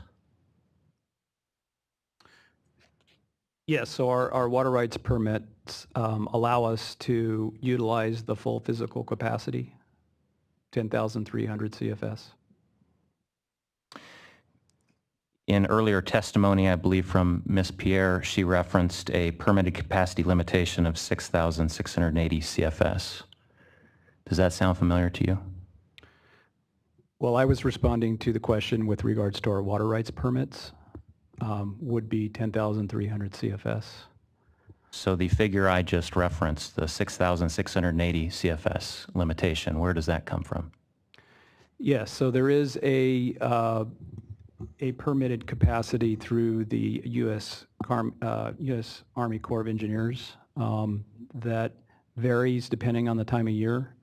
S21: Yes, so our water rights permits allow us to utilize the full physical capacity, 10,300 CFS.
S20: In earlier testimony, I believe from Ms. Pierre, she referenced a permitted capacity limitation of 6,680 CFS. Does that sound familiar to you?
S21: Well, I was responding to the question with regards to our water rights permits, would be 10,300 CFS.
S20: So the figure I just referenced, the 6,680 CFS limitation, where does that come from?
S21: Yes, so there is a permitted capacity through the U.S. Army Corps of Engineers that varies depending on the time of year,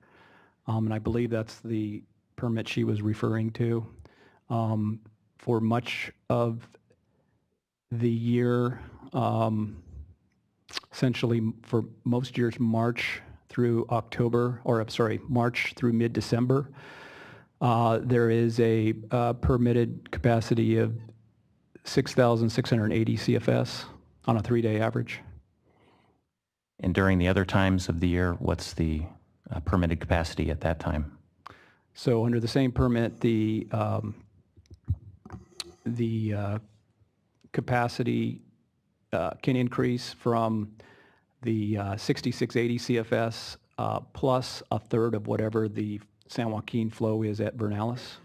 S21: and I believe that's the permit she was referring to. For much of the year, essentially for most years, March through March through mid-December, there is a permitted capacity of 6,680 CFS on a 3-day average.
S20: And during the other times of the year, what's the permitted capacity at that time?
S21: So under the same permit, the capacity can increase from the 6,680 CFS plus a third of whatever the San Joaquin flow is at Vernalis.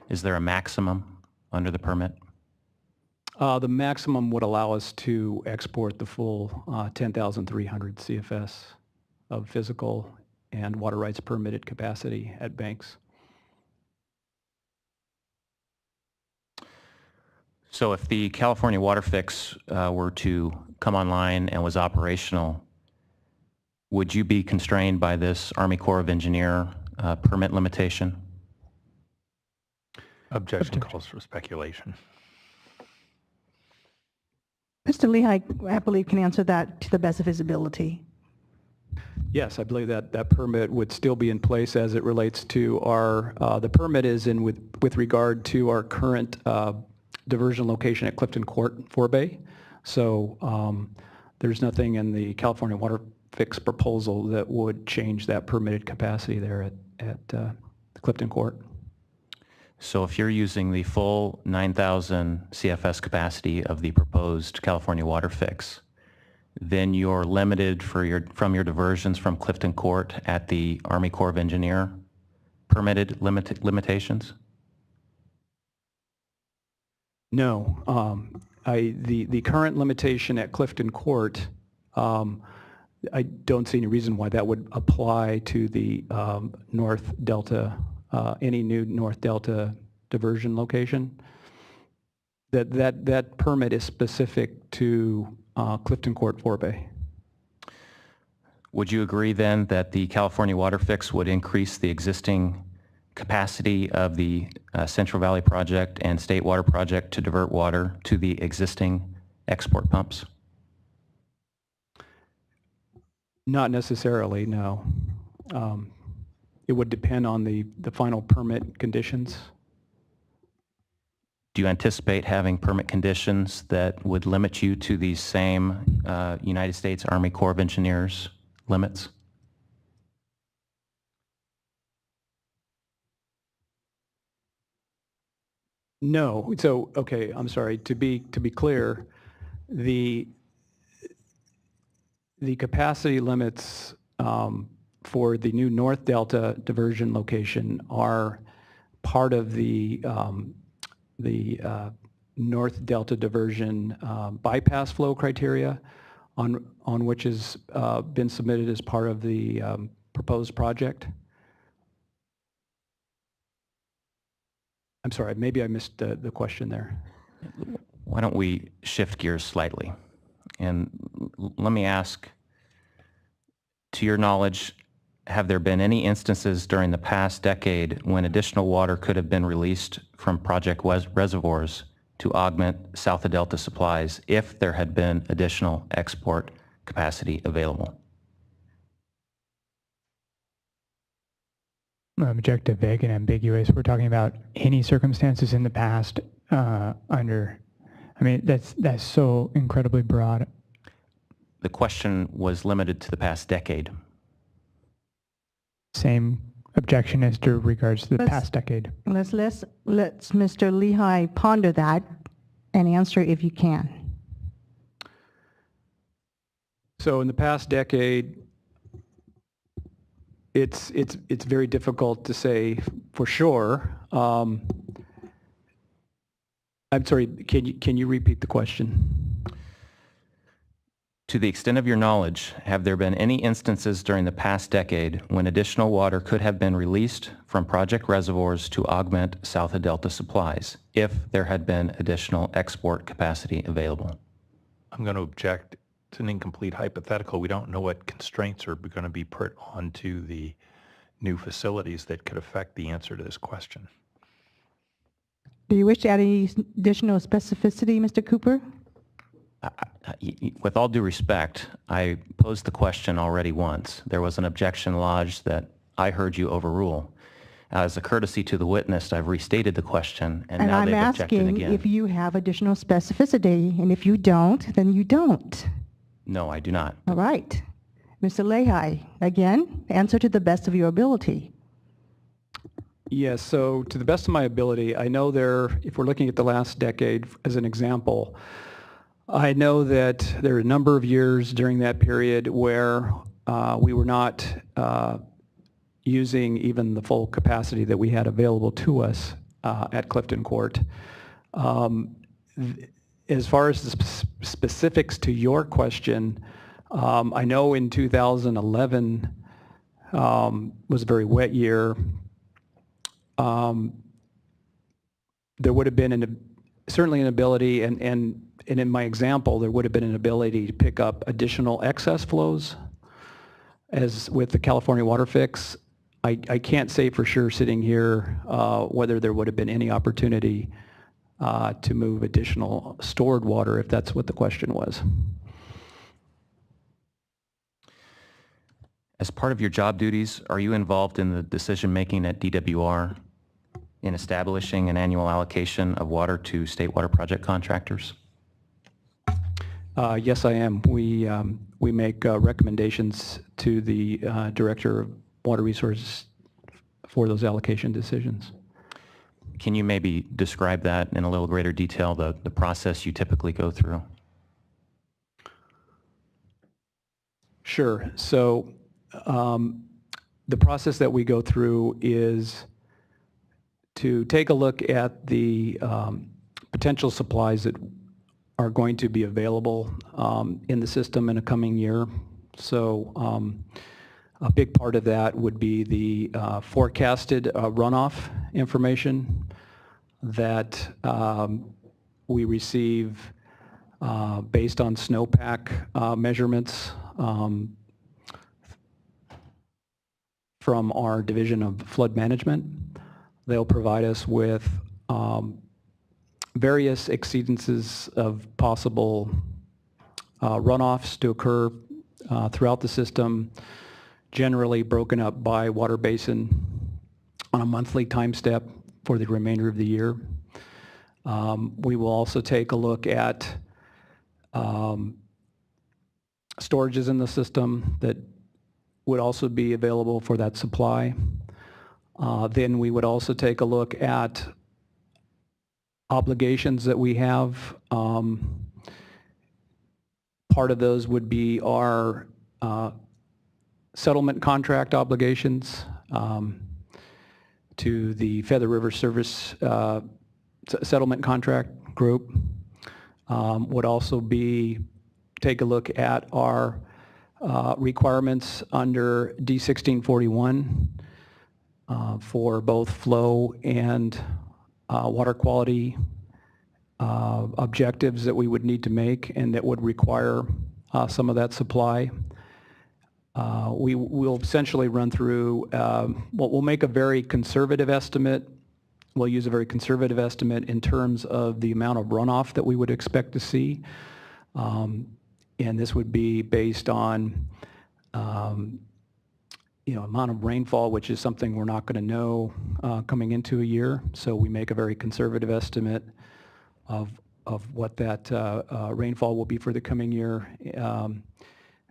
S20: Is there a maximum under the permit?
S21: The maximum would allow us to export the full 10,300 CFS of physical and water rights permitted capacity at Banks.
S20: So if the California WaterFix were to come online and was operational, would you be constrained by this Army Corps of Engineer permit limitation?
S14: Objection calls for speculation.
S1: Mr. Lehigh, I believe, can answer that to the best of his ability.
S21: Yes, I believe that that permit would still be in place as it relates to our, the permit is in with regard to our current diversion location at Clifton Court, Forebay. So there's nothing in the California WaterFix proposal that would change that permitted capacity there Clifton Court.
S20: So if you're using the full 9,000 CFS capacity of the proposed California WaterFix, then you're limited from your diversions from Clifton Court at the Army Corps of Engineer permitted limitations?
S21: No. The current limitation at Clifton Court, I don't see any reason why that would apply to the North Delta, any new North Delta diversion location. That permit is specific to Clifton Court forebay.
S20: Would you agree then that the California WaterFix would increase the existing capacity of the Central Valley Project and State Water Project to divert water to the existing export pumps?
S21: Not necessarily, no. It would depend on the final permit conditions.
S20: Do you anticipate having permit conditions that would limit you to these same United States Army Corps of Engineers limits?
S21: No. So, okay, I'm sorry. To be clear, the capacity limits for the new North Delta diversion location are part of the North Delta diversion bypass flow criteria on which has been submitted as part of the proposed project. I'm sorry, maybe I missed the question there.
S20: Why don't we shift gears slightly? And let me ask, to your knowledge, have there been any instances during the past decade when additional water could have been released from project reservoirs to augment south of Delta supplies if there had been additional export capacity available?
S5: Objective, vague, and ambiguous. We're talking about any circumstances in the past under, I mean, that's so incredibly broad.
S20: The question was limited to the past decade.
S5: Same objection as to regards to the past decade.
S1: Let's Mr. Lehigh ponder that and answer if you can.
S21: So in the past decade, it's very difficult to say for sure. I'm sorry, can you repeat the question?
S20: To the extent of your knowledge, have there been any instances during the past decade when additional water could have been released from project reservoirs to augment south of Delta supplies if there had been additional export capacity available?
S8: I'm going to object. It's an incomplete hypothetical. We don't know what constraints are going to be put onto the new facilities that could affect the answer to this question.
S1: Do you wish to add any additional specificity, Mr. Cooper?
S20: With all due respect, I posed the question already once. There was an objection lodged that I heard you overrule. As a courtesy to the witness, I've restated the question, and now they've objected again.
S1: I'm asking if you have additional specificity, and if you don't, then you don't.
S20: No, I do not.
S1: All right. Mr. Lehigh, again, answer to the best of your ability.
S21: Yes, so to the best of my ability, I know if we're looking at the last decade as an example, I know that there are a number of years during that period where we were not using even the full capacity that we had available to us at Clifton Court. As far as the specifics to your question, I know in 2011 was a very wet year. There would have been certainly an ability, and in my example, there would have been an ability to pick up additional excess flows. As with the California WaterFix, I can't say for sure sitting here whether there would have been any opportunity to move additional stored water, if that's what the question was.
S20: As part of your job duties, are you involved in the decision-making at DWR in establishing an annual allocation of water to state water project contractors?
S21: Yes, I am. We make recommendations to the Director of Water Resources for those allocation decisions.
S20: Can you maybe describe that in a little greater detail, the process you typically go through?
S21: Sure. So the process that we go through is to take a look at the potential supplies that are going to be available in the system in a coming year. So a big part of that would be the forecasted runoff information that we receive based on snowpack measurements from our Division of Flood Management. They'll provide us with various exceedances of possible runoffs to occur throughout the system, generally broken up by water basin on a monthly time step for the remainder of the year. We will also take a look at storages in the system that would also be available for that supply. Then we would also take a look at obligations that we have. Part of those would be our settlement contract obligations to the Feather River Service settlement contract group. Would also be take a look at our requirements under D1641 for both flow and water quality objectives that we would need to make and that would require some of that supply. We will essentially run through, we'll make a very conservative estimate. We'll use a very conservative estimate in terms of the amount of runoff that we would expect to see. And this would be based on amount of rainfall, which is something we're not going to know coming into a year. So we make a very conservative estimate of what that rainfall will be for the coming year,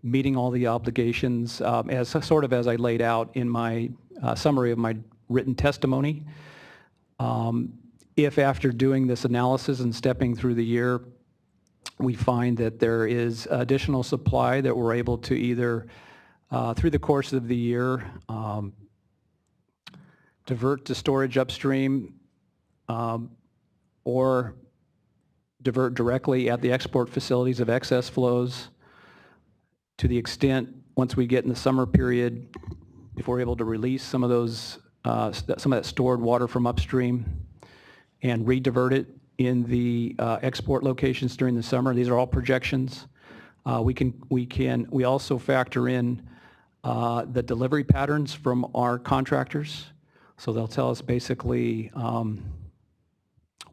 S21: meeting all the obligations as I laid out in my summary of my written testimony. If after doing this analysis and stepping through the year, we find that there is additional supply that we're able to either through the course of the year divert to storage upstream or divert directly at the export facilities of excess flows, to the extent once we get in the summer period, if we're able to release some of those some of that stored water from upstream and redivert it in the export locations during the summer. These are all projections. We also factor in the delivery patterns from our contractors. So they'll tell us basically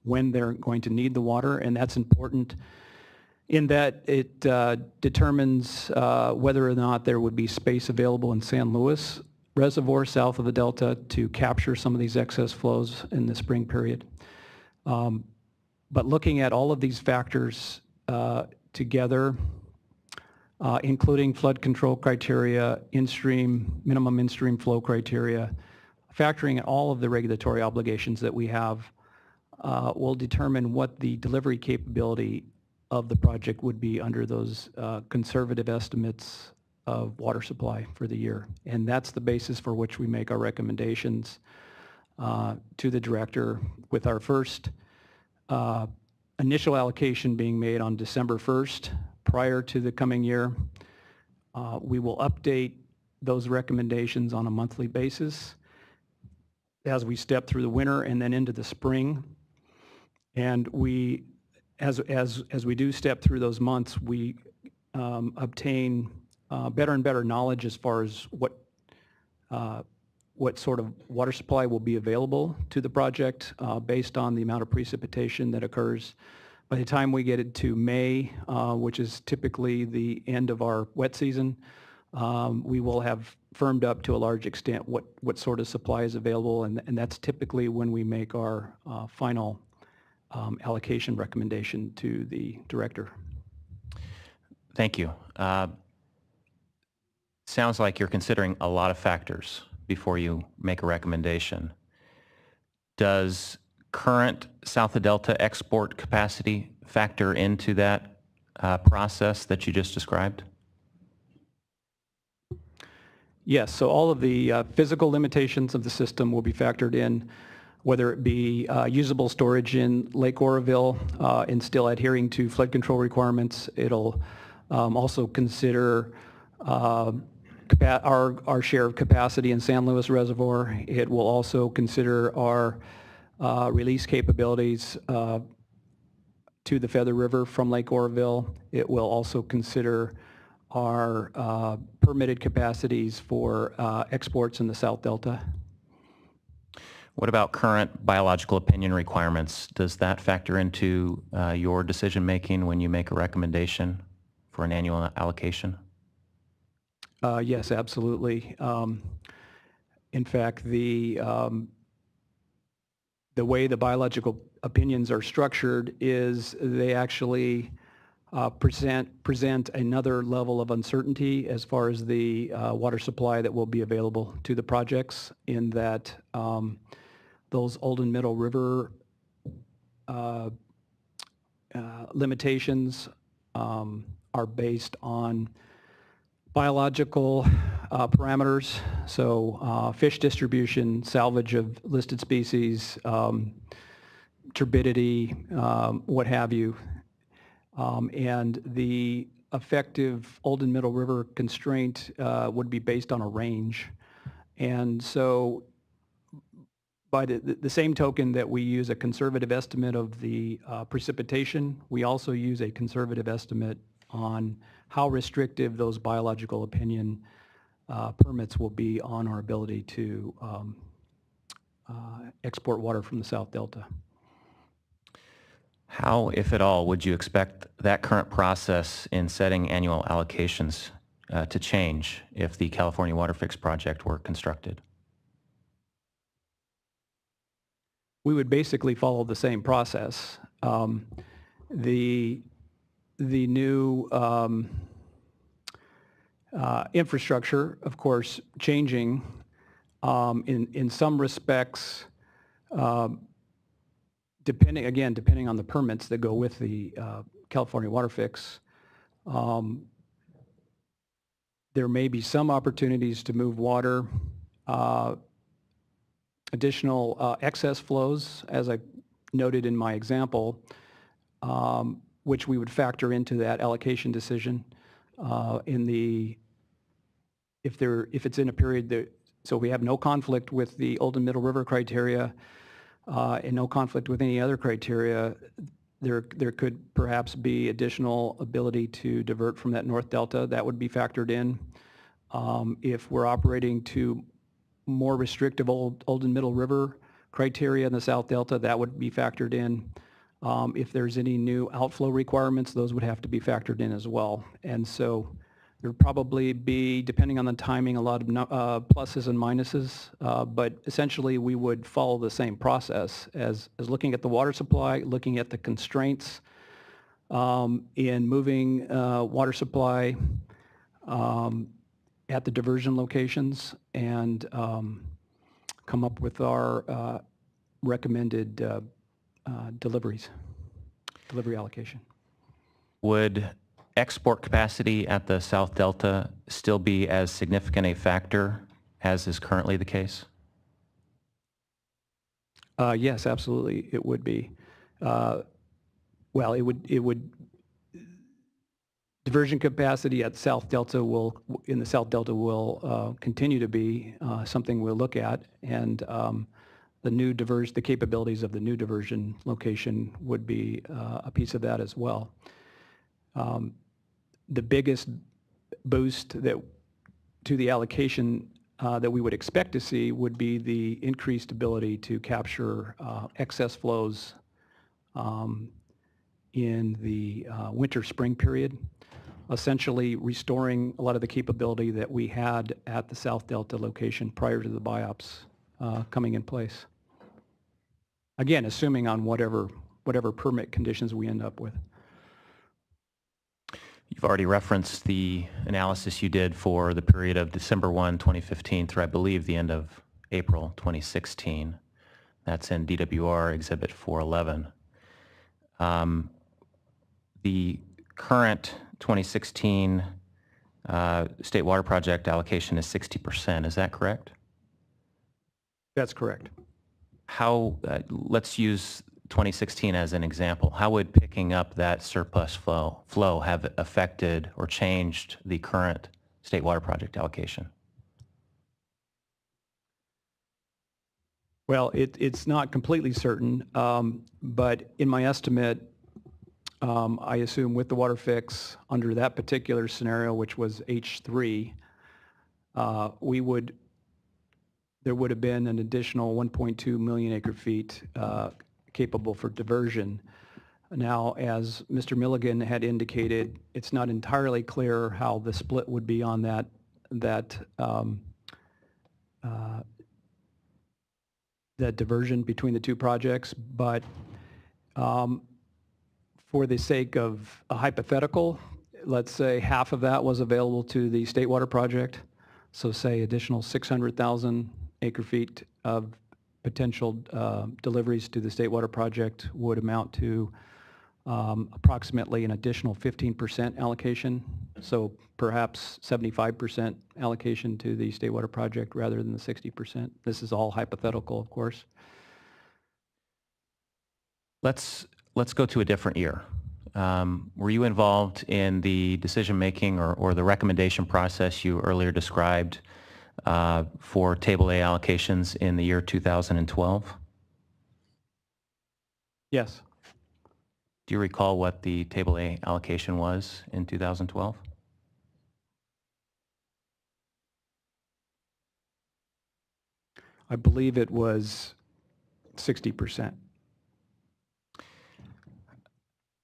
S21: when they're going to need the water, and that's important in that it determines whether or not there would be space available in San Luis Reservoir south of the Delta to capture some of these excess flows in the spring period. But looking at all of these factors together, including flood control criteria, minimum in-stream flow criteria, factoring in all of the regulatory obligations that we have, will determine what the delivery capability of the project would be under those conservative estimates of water supply for the year. And that's the basis for which we make our recommendations to the director, with our first initial allocation being made on December 1st prior to the coming year. We will update those recommendations on a monthly basis as we step through the winter and then into the spring. And we, as we do step through those months, we obtain better and better knowledge as far as what sort of water supply will be available to the project based on the amount of precipitation that occurs. By the time we get it to May, which is typically the end of our wet season, we will have firmed up to a large extent what sort of supply is available, and that's typically when we make our final allocation recommendation to the director.
S20: Thank you. Sounds like you're considering a lot of factors before you make a recommendation. Does current South of Delta export capacity factor into that process that you just described?
S21: Yes, so all of the physical limitations of the system will be factored in, whether it be usable storage in Lake Oroville and still adhering to flood control requirements. It'll also consider our share of capacity in San Luis Reservoir. It will also consider our release capabilities to the Feather River from Lake Oroville. It will also consider our permitted capacities for exports in the South Delta.
S20: What about current biological opinion requirements? Does that factor into your decision-making when you make a recommendation for an annual allocation?
S21: Yes, absolutely. In fact, the way the biological opinions are structured is they actually present another level of uncertainty as far as the water supply that will be available to the projects, in that those Old and Middle River limitations are based on biological parameters, so fish distribution, salvage of listed species, turbidity, what have you. And the effective Old and Middle River constraint would be based on a range. And so by the same token that we use a conservative estimate of the precipitation, we also use a conservative estimate on how restrictive those biological opinion permits will be on our ability to export water from the South Delta.
S20: How, if at all, would you expect that current process in setting annual allocations to change if the California WaterFix project were constructed?
S21: We would basically follow the same process. The new infrastructure, of course, changing in some respects, depending on the permits that go with the California WaterFix. There may be some opportunities to move water, additional excess flows, as I noted in my example, which we would factor into that allocation decision if it's in a period that, so we have no conflict with the Old and Middle River criteria and no conflict with any other criteria. There could perhaps be additional ability to divert from that North Delta. That would be factored in. If we're operating to more restrictive Old and Middle River criteria in the South Delta, that would be factored in. If there's any new outflow requirements, those would have to be factored in as well. And so there would probably be, depending on the timing, a lot of pluses and minuses, but essentially we would follow the same process as looking at the water supply, looking at the constraints in moving water supply at the diversion locations, and come up with our recommended delivery allocation.
S20: Would export capacity at the South Delta still be as significant a factor as is currently the case?
S21: Yes, absolutely, it would be. Well, it would. Diversion capacity at South Delta will continue to be something we'll look at, and the capabilities of the new diversion location would be a piece of that as well. The biggest boost to the allocation that we would expect to see would be the increased ability to capture excess flows in the winter-spring period, essentially restoring a lot of the capability that we had at the South Delta location prior to the BIOPS coming in place. Again, assuming on whatever permit conditions we end up with.
S20: You've already referenced the analysis you did for the period of December 1, 2015 through, I believe, the end of April 2016. That's in DWR Exhibit 411. The current 2016 State Water Project allocation is 60%. Is that correct?
S21: That's correct.
S20: How, let's use 2016 as an example. How would picking up that surplus flow have affected or changed the current State Water Project allocation?
S21: Well, it's not completely certain, but in my estimate, I assume with the WaterFix under that particular scenario, which was H3, there would have been an additional 1.2 million acre feet capable for diversion. Now, as Mr. Milligan had indicated, it's not entirely clear how the split would be on that diversion between the two projects, but for the sake of a hypothetical, let's say half of that was available to the State Water Project, so say additional 600,000 acre feet of potential deliveries to the State Water Project would amount to approximately an additional 15% allocation, so perhaps 75% allocation to the State Water Project rather than the 60%. This is all hypothetical, of course.
S20: Let's go to a different year. Were you involved in the decision-making or the recommendation process you earlier described for Table A allocations in the year 2012?
S21: Yes.
S20: Do you recall what the Table A allocation was in 2012?
S21: I believe it was 60%.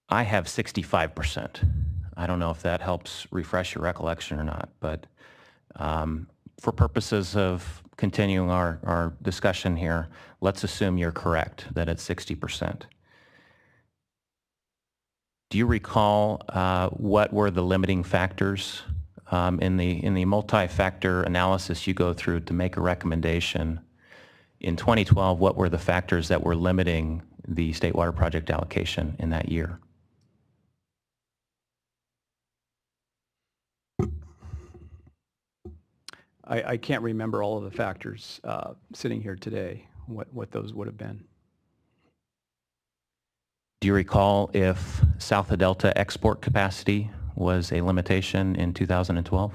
S20: I have 65%. I don't know if that helps refresh your recollection or not, but for purposes of continuing our discussion here, let's assume you're correct, that it's 60%. Do you recall what were the limiting factors in the multi-factor analysis you go through to make a recommendation? In 2012, what were the factors that were limiting the State Water Project allocation in that year?
S21: I can't remember all of the factors sitting here today, what those would have been.
S20: Do you recall if South of Delta export capacity was a limitation in 2012?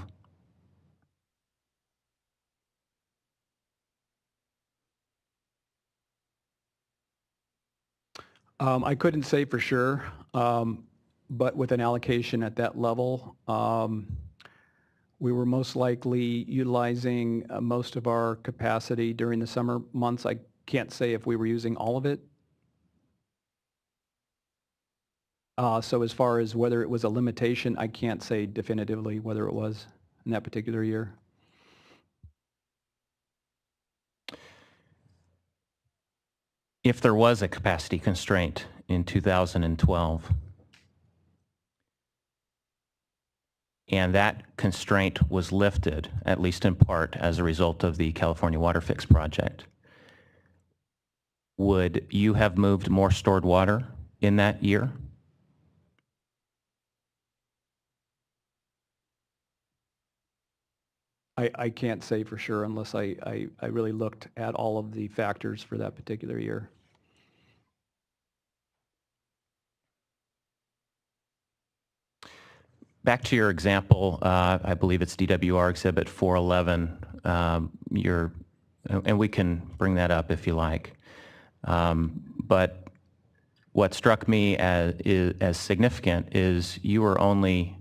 S21: I couldn't say for sure, but with an allocation at that level, we were most likely utilizing most of our capacity during the summer months. I can't say if we were using all of it. So as far as whether it was a limitation, I can't say definitively whether it was in that particular year.
S20: If there was a capacity constraint in 2012, and that constraint was lifted, at least in part, as a result of the California WaterFix project, would you have moved more stored water in that year?
S21: I can't say for sure unless I really looked at all of the factors for that particular year.
S20: Back to your example, I believe it's DWR Exhibit 411, and we can bring that up if you like. But what struck me as significant is you were only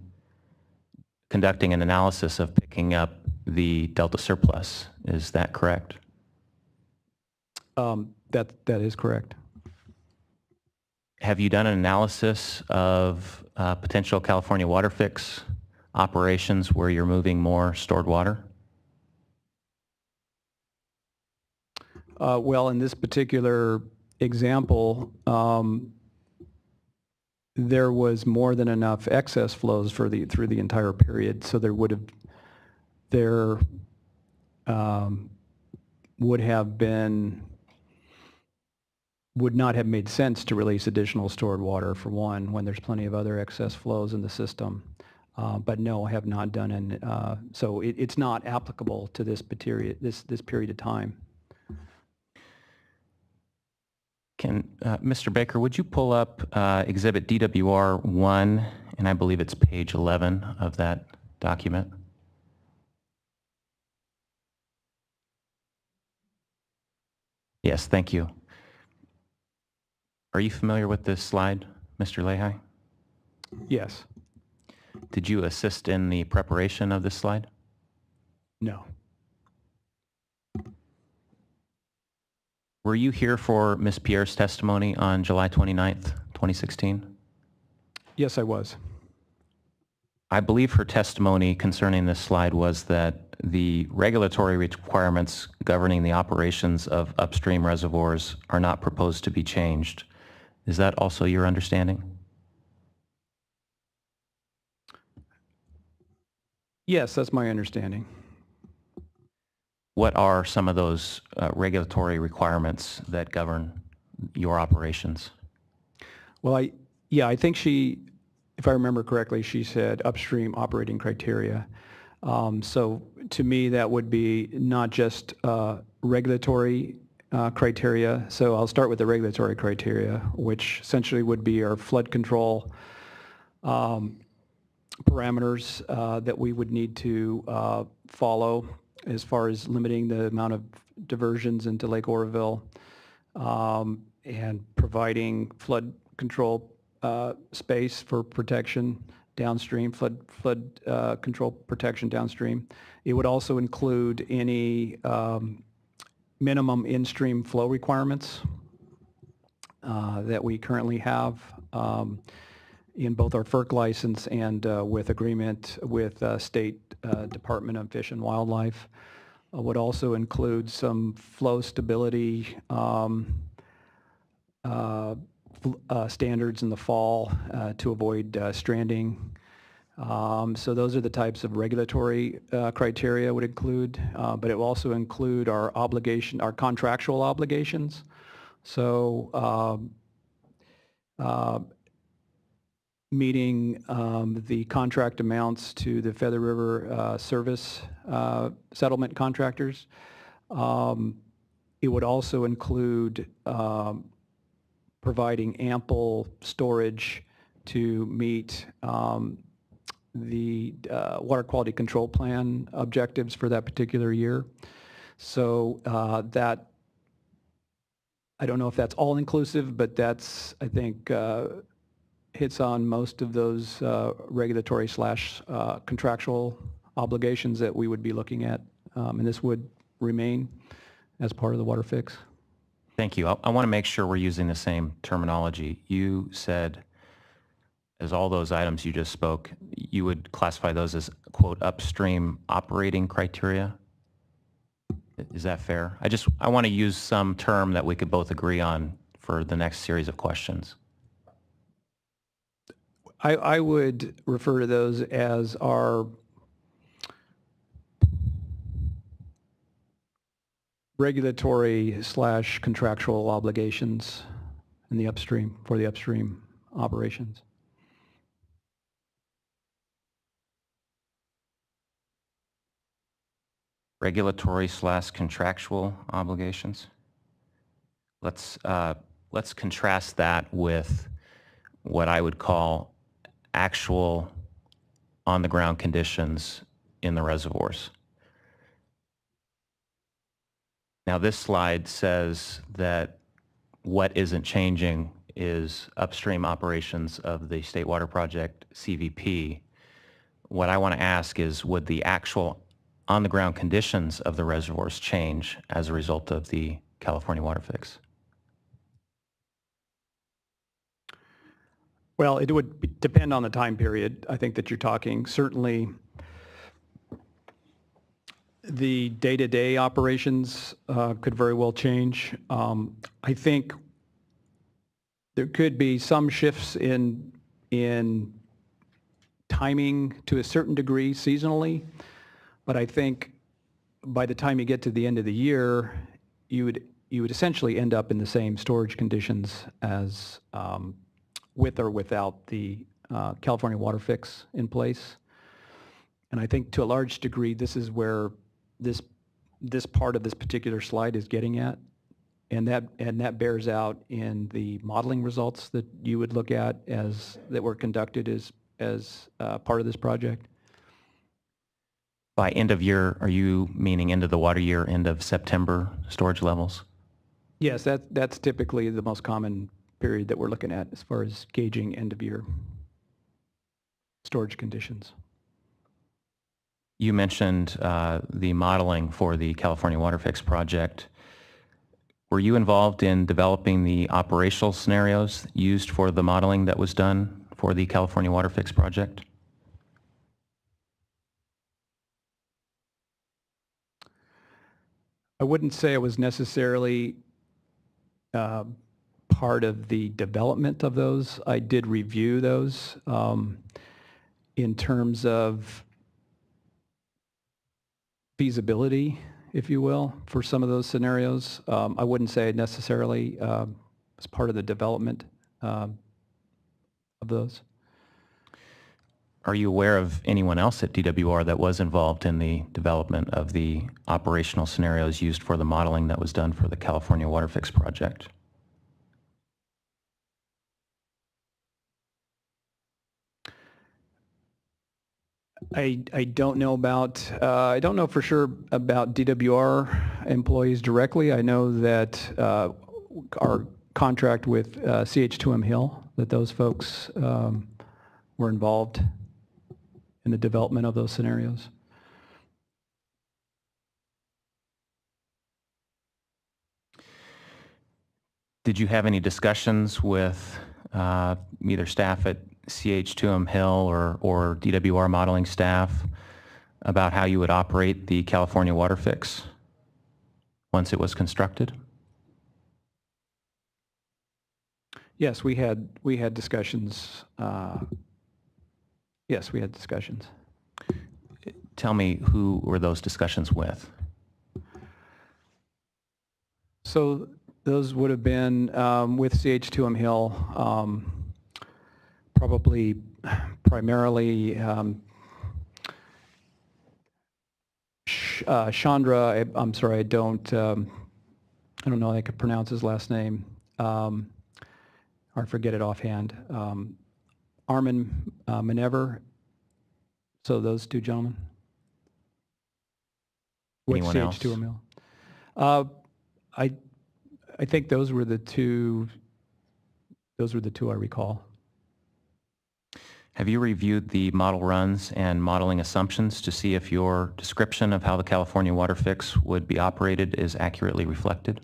S20: conducting an analysis of picking up the delta surplus. Is that correct?
S21: That is correct.
S20: Have you done an analysis of potential California WaterFix operations where you're moving more stored water?
S21: Well, in this particular example, there was more than enough excess flows through the entire period, so there would not have made sense to release additional stored water, for one, when there's plenty of other excess flows in the system. But no, I have not done, and so it's not applicable to this period of time.
S20: Mr. Baker, would you pull up Exhibit DWR 1, and I believe it's page 11 of that document? Yes, thank you. Are you familiar with this slide, Mr. Leahy?
S21: Yes.
S20: Did you assist in the preparation of this slide?
S21: No.
S20: Were you here for Ms. Pierre's testimony on July 29th, 2016?
S21: Yes, I was.
S20: I believe her testimony concerning this slide was that the regulatory requirements governing the operations of upstream reservoirs are not proposed to be changed. Is that also your understanding?
S21: Yes, that's my understanding.
S20: What are some of those regulatory requirements that govern your operations?
S21: Well, I think if I remember correctly, she said upstream operating criteria. So to me, that would be not just regulatory criteria. So I'll start with the regulatory criteria, which essentially would be our flood control parameters that we would need to follow as far as limiting the amount of diversions into Lake Oroville and providing flood control space for protection downstream, flood control protection downstream. It would also include any minimum in-stream flow requirements that we currently have in both our FERC license and with agreement with State Department of Fish and Wildlife. Would also include some flow stability standards in the fall to avoid stranding. So those are the types of regulatory criteria would include, but it will also include our contractual obligations. So meeting the contract amounts to the Feather River service settlement contractors. It would also include providing ample storage to meet the water quality control plan objectives for that particular year. So that, I don't know if that's all inclusive, but that's, I think, hits on most of those regulatory / contractual obligations that we would be looking at, and this would remain as part of the WaterFix.
S20: Thank you. I want to make sure we're using the same terminology. You said, as all those items you just spoke, you would classify those as, quote, upstream operating criteria? Is that fair? I want to use some term that we could both agree on for the next series of questions.
S21: I would refer to those as our regulatory / contractual obligations in the upstream, for the upstream operations.
S20: Regulatory / contractual obligations. Let's contrast that with what I would call actual on-the-ground conditions in the reservoirs. Now, this slide says that what isn't changing is upstream operations of the State Water Project CVP. What I want to ask is, would the actual on-the-ground conditions of the reservoirs change as a result of the California WaterFix?
S21: Well, it would depend on the time period, I think, that you're talking. Certainly, the day-to-day operations could very well change. I think there could be some shifts in in timing to a certain degree seasonally, but I think by the time you get to the end of the year, you would essentially end up in the same storage conditions as with or without the California WaterFix in place. And I think to a large degree, this is where this part of this particular slide is getting at, and that bears out in the modeling results that you would look at that were conducted as part of this project.
S20: By end of year, are you meaning end of the water year, end of September storage levels?
S21: Yes, that's typically the most common period that we're looking at as far as gauging end of year storage conditions.
S20: You mentioned the modeling for the California WaterFix project. Were you involved in developing the operational scenarios used for the modeling that was done for the California WaterFix project?
S21: I wouldn't say it was necessarily part of the development of those. I did review those in terms of feasibility, if you will, for some of those scenarios. I wouldn't say it necessarily as part of the development of those.
S20: Are you aware of anyone else at DWR that was involved in the development of the operational scenarios used for the modeling that was done for the California WaterFix project?
S21: I don't know about, I don't know for sure about DWR employees directly. I know that our contract with CH2M Hill, that those folks were involved in the development of those scenarios.
S20: Did you have any discussions with either staff at CH2M Hill or DWR modeling staff about how you would operate the California WaterFix once it was constructed?
S21: Yes, we had discussions. Yes, we had discussions.
S20: Tell me, who were those discussions with?
S21: So those would have been with CH2M Hill, probably primarily Chandra. I'm sorry, I don't know how I could pronounce his last name. Or forget it offhand. Armin Manever. So those two gentlemen.
S20: Anyone else?
S21: CH2M Hill. I think those were the two. Those were the two I recall.
S20: Have you reviewed the model runs and modeling assumptions to see if your description of how the California WaterFix would be operated is accurately reflected?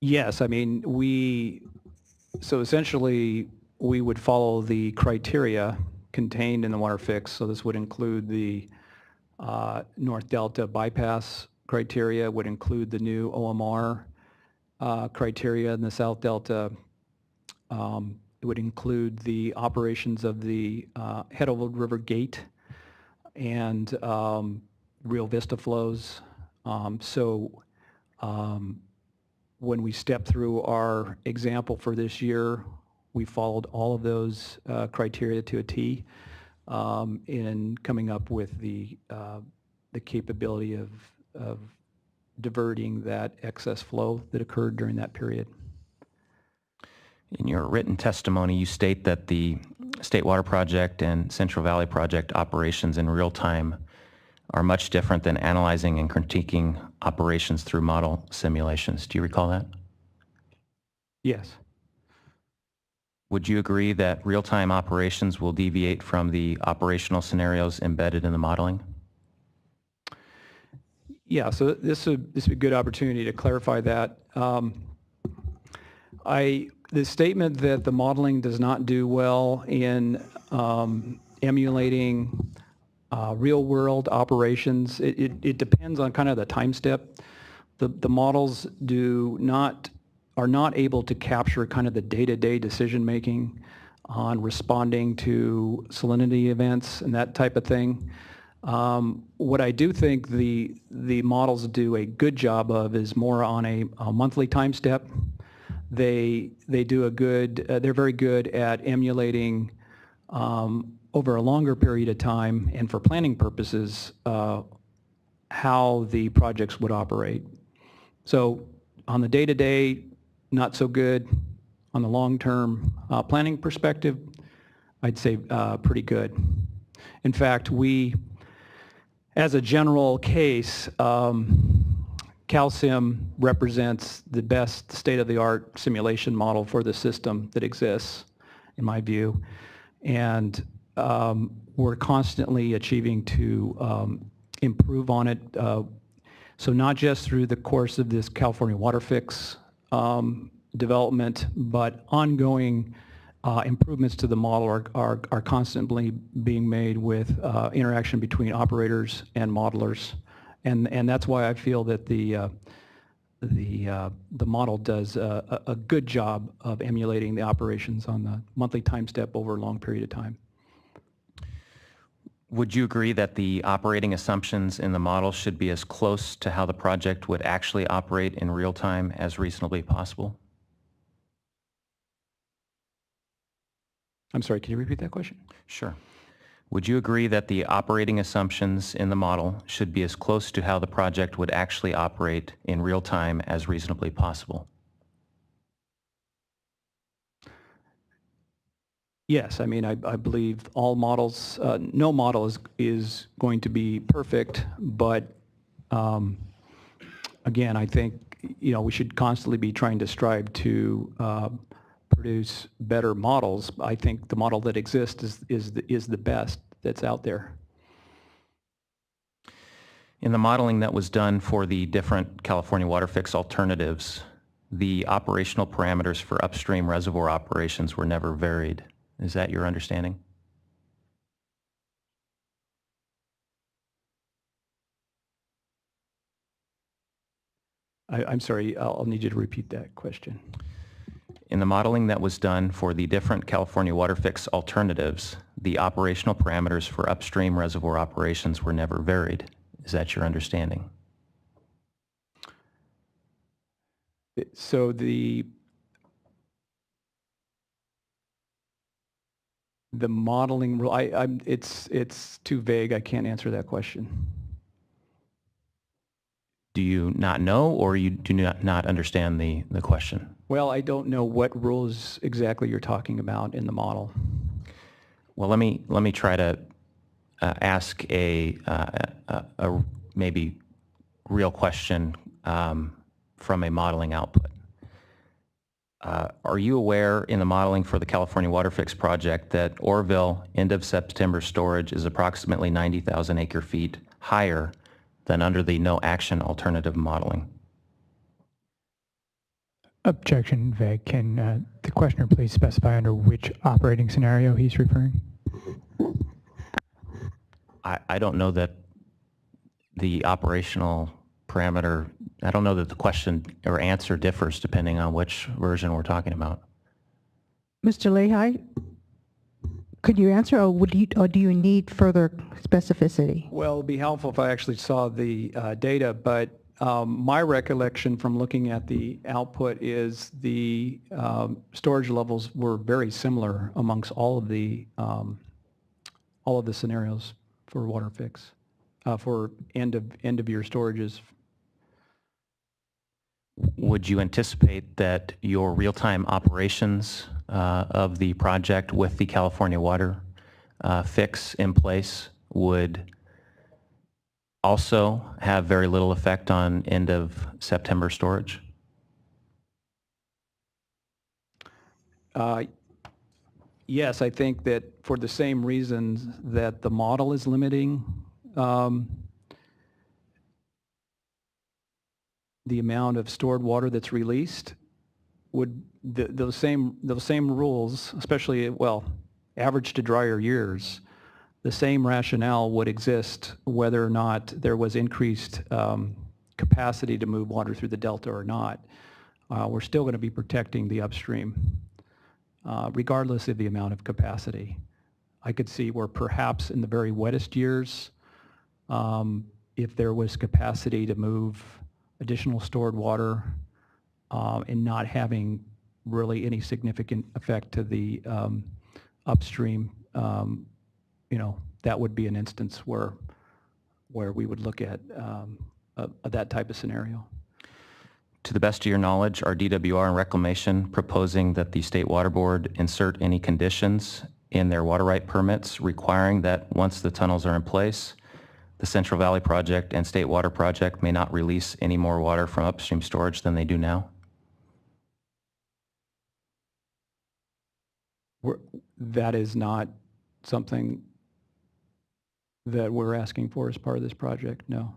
S21: Yes, I mean, so essentially we would follow the criteria contained in the WaterFix. So this would include the North Delta bypass criteria, would include the new OMR criteria in the South Delta. It would include the operations of the Head Over River Gate and Rio Vista flows. When we stepped through our example for this year, we followed all of those criteria to a T in coming up with the capability of diverting that excess flow that occurred during that period.
S20: In your written testimony, you state that the State Water Project and Central Valley Project operations in real time are much different than analyzing and critiquing operations through model simulations. Do you recall that?
S21: Yes.
S20: Would you agree that real-time operations will deviate from the operational scenarios embedded in the modeling?
S21: Yeah, so this would be a good opportunity to clarify that. The statement that the modeling does not do well in emulating real-world operations, it depends on kind of the time step. The models do not are not able to capture kind of the day-to-day decision-making on responding to salinity events and that type of thing. What I do think the models do a good job of is more on a monthly time step. They do a good, they're very good at emulating over a longer period of time and for planning purposes how the projects would operate. So on the day-to-day, not so good. On the long-term planning perspective, I'd say pretty good. In fact, we, as a general case, CalSim represents the best state-of-the-art simulation model for the system that exists, in my view. And we're constantly achieving to improve on it. So not just through the course of this California WaterFix development, but ongoing improvements to the model are constantly being made with interaction between operators and modelers. And that's why I feel that the model does a good job of emulating the operations on the monthly time step over a long period of time.
S20: Would you agree that the operating assumptions in the model should be as close to how the project would actually operate in real time as reasonably possible?
S21: I'm sorry, can you repeat that question?
S20: Sure. Would you agree that the operating assumptions in the model should be as close to how the project would actually operate in real time as reasonably possible?
S21: Yes, I mean, I believe all models, no model is going to be perfect, but again, I think, we should constantly be trying to strive to produce better models. I think the model that exists is the best that's out there.
S20: In the modeling that was done for the different California WaterFix alternatives, the operational parameters for upstream reservoir operations were never varied. Is that your understanding?
S21: I'm sorry, I'll need you to repeat that question.
S20: In the modeling that was done for the different California WaterFix alternatives, the operational parameters for upstream reservoir operations were never varied. Is that your understanding?
S21: So the modeling rule, it's too vague. I can't answer that question.
S20: Do you not know, or you do not understand the question?
S21: Well, I don't know what rules exactly you're talking about in the model.
S20: Well, let me try to ask a maybe real question from a modeling output. Are you aware in the modeling for the California WaterFix project that Oroville end of September storage is approximately 90,000 acre-feet higher than under the no action alternative modeling?
S5: Objection, vague. Can the questioner please specify under which operating scenario he's referring?
S20: I don't know that the operational parameter, I don't know that the question or answer differs depending on which version we're talking about.
S1: Mr. Lehi, could you answer, or do you need further specificity?
S21: Well, it'd be helpful if I actually saw the data, but my recollection from looking at the output is the storage levels were very similar amongst all of the scenarios for WaterFix for end of year storages.
S20: Would you anticipate that your real-time operations of the project with the California WaterFix in place would also have very little effect on end of September storage?
S21: Yes, I think that for the same reasons that the model is limiting the amount of stored water that's released, would those same rules, especially, well, average to drier years, the same rationale would exist whether or not there was increased capacity to move water through the delta or not. we're still going to be protecting the upstream, regardless of the amount of capacity. I could see where perhaps in the very wettest years, if there was capacity to move additional stored water and not having really any significant effect to the upstream, that would be an instance where we would look at that type of scenario.
S20: To the best of your knowledge, are DWR and Reclamation proposing that the State Water Board insert any conditions in their water right permits requiring that once the tunnels are in place, the Central Valley Project and State Water Project may not release any more water from upstream storage than they do now?
S21: That is not something that we're asking for as part of this project, no.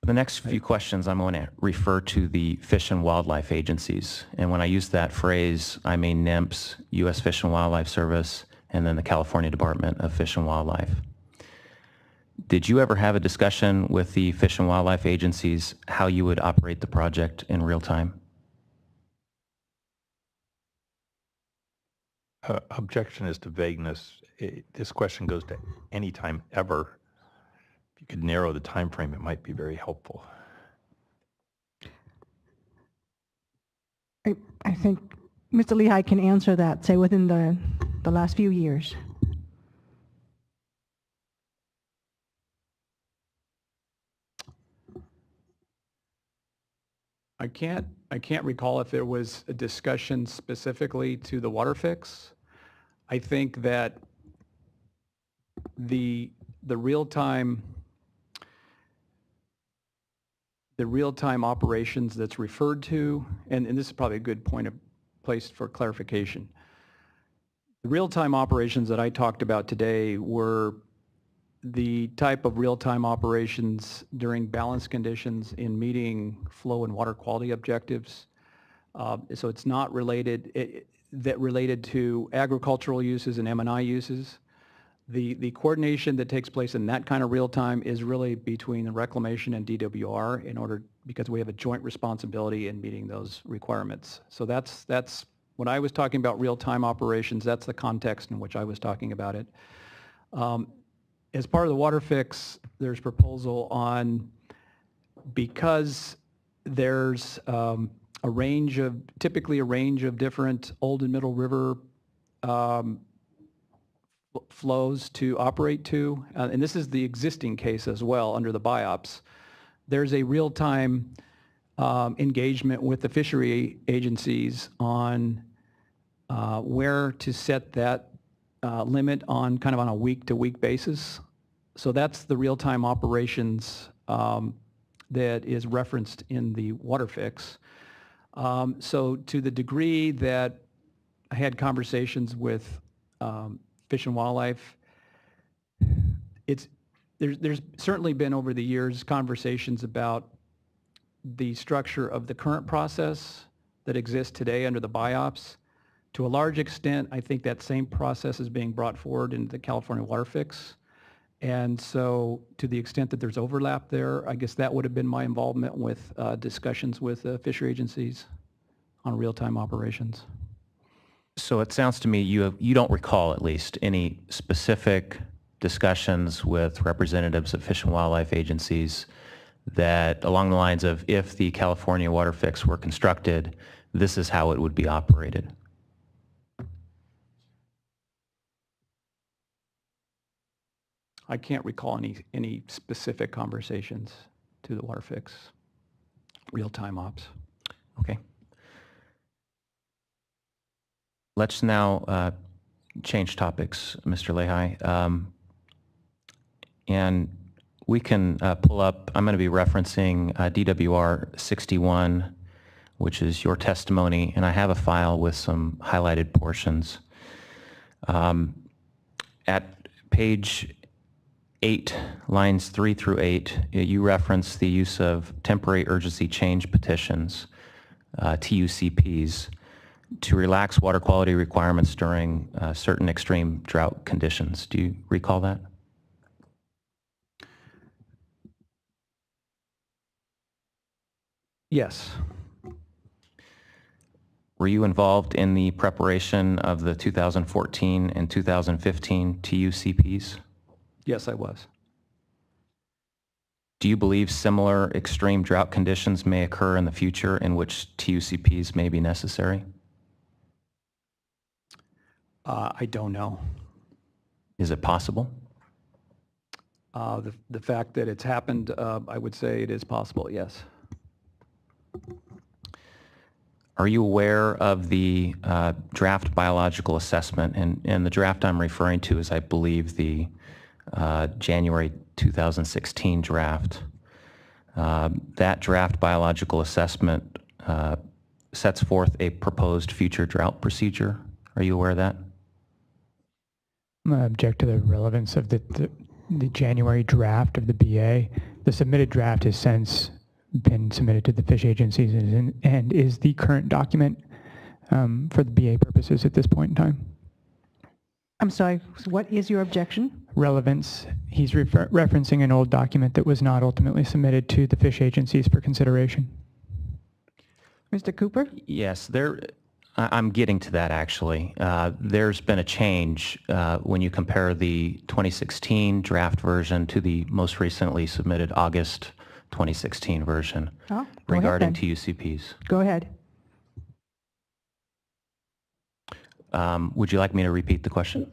S20: The next few questions I'm going to refer to the Fish and Wildlife agencies. And when I use that phrase, I mean NIMS, U.S. Fish and Wildlife Service, and then the California Department of Fish and Wildlife. Did you ever have a discussion with the Fish and Wildlife agencies how you would operate the project in real time?
S8: Objection is to vagueness. This question goes to any time ever. If you could narrow the time frame, it might be very helpful.
S1: I think Mr. Lehigh can answer that, say within the last few years.
S21: I can't recall if there was a discussion specifically to the WaterFix. I think that the real-time operations that's referred to, and this is probably a good place for clarification. The real-time operations that I talked about today were the type of real-time operations during balance conditions in meeting flow and water quality objectives. So it's not related to agricultural uses and M&I uses. The coordination that takes place in that kind of real time is really between the Reclamation and DWR because we have a joint responsibility in meeting those requirements. So that's when I was talking about real time operations, that's the context in which I was talking about it. As part of the WaterFix, there's proposal on, because there's typically a range of different Old and Middle River flows to operate to, and this is the existing case as well under the BIOPS. There's a real-time engagement with the fishery agencies on where to set that limit on kind of on a week-to-week basis. So that's the real-time operations that is referenced in the WaterFix. So to the degree that I had conversations with Fish and Wildlife, there's certainly been over the years conversations about the structure of the current process that exists today under the BIOPS. To a large extent, I think that same process is being brought forward in the California WaterFix. And so to the extent that there's overlap there, I guess that would have been my involvement with discussions with fishery agencies on real-time operations.
S20: So it sounds to me you don't recall at least any specific discussions with representatives of Fish and Wildlife agencies that along the lines of if the California WaterFix were constructed, this is how it would be operated.
S21: I can't recall any specific conversations to the WaterFix, real-time ops.
S20: Okay. Let's now change topics, Mr. Lehigh. And we can pull up, I'm going to be referencing DWR 61, which is your testimony, and I have a file with some highlighted portions. At page 8, lines 3 through 8, you reference the use of temporary urgency change petitions, TUCPs, to relax water quality requirements during certain extreme drought conditions. Do you recall that?
S21: Yes.
S20: Were you involved in the preparation of the 2014 and 2015 TUCPs?
S21: Yes, I was.
S20: Do you believe similar extreme drought conditions may occur in the future in which TUCPs may be necessary?
S21: I don't know.
S20: Is it possible?
S21: The fact that it's happened, I would say it is possible, yes.
S20: Are you aware of the draft biological assessment? And the draft I'm referring to is, I believe, the January 2016 draft. That draft biological assessment sets forth a proposed future drought procedure. Are you aware of that?
S5: I'm going to object to the relevance of the January draft of the BA. The submitted draft has since been submitted to the fish agencies and is the current document for the BA purposes at this point in time.
S1: I'm sorry, what is your objection?
S5: Relevance. He's referencing an old document that was not ultimately submitted to the fish agencies for consideration.
S1: Mr. Cooper?
S20: Yes, I'm getting to that actually. There's been a change when you compare the 2016 draft version to the most recently submitted August 2016 version regarding TUCPs.
S1: Go ahead.
S20: Would you like me to repeat the question?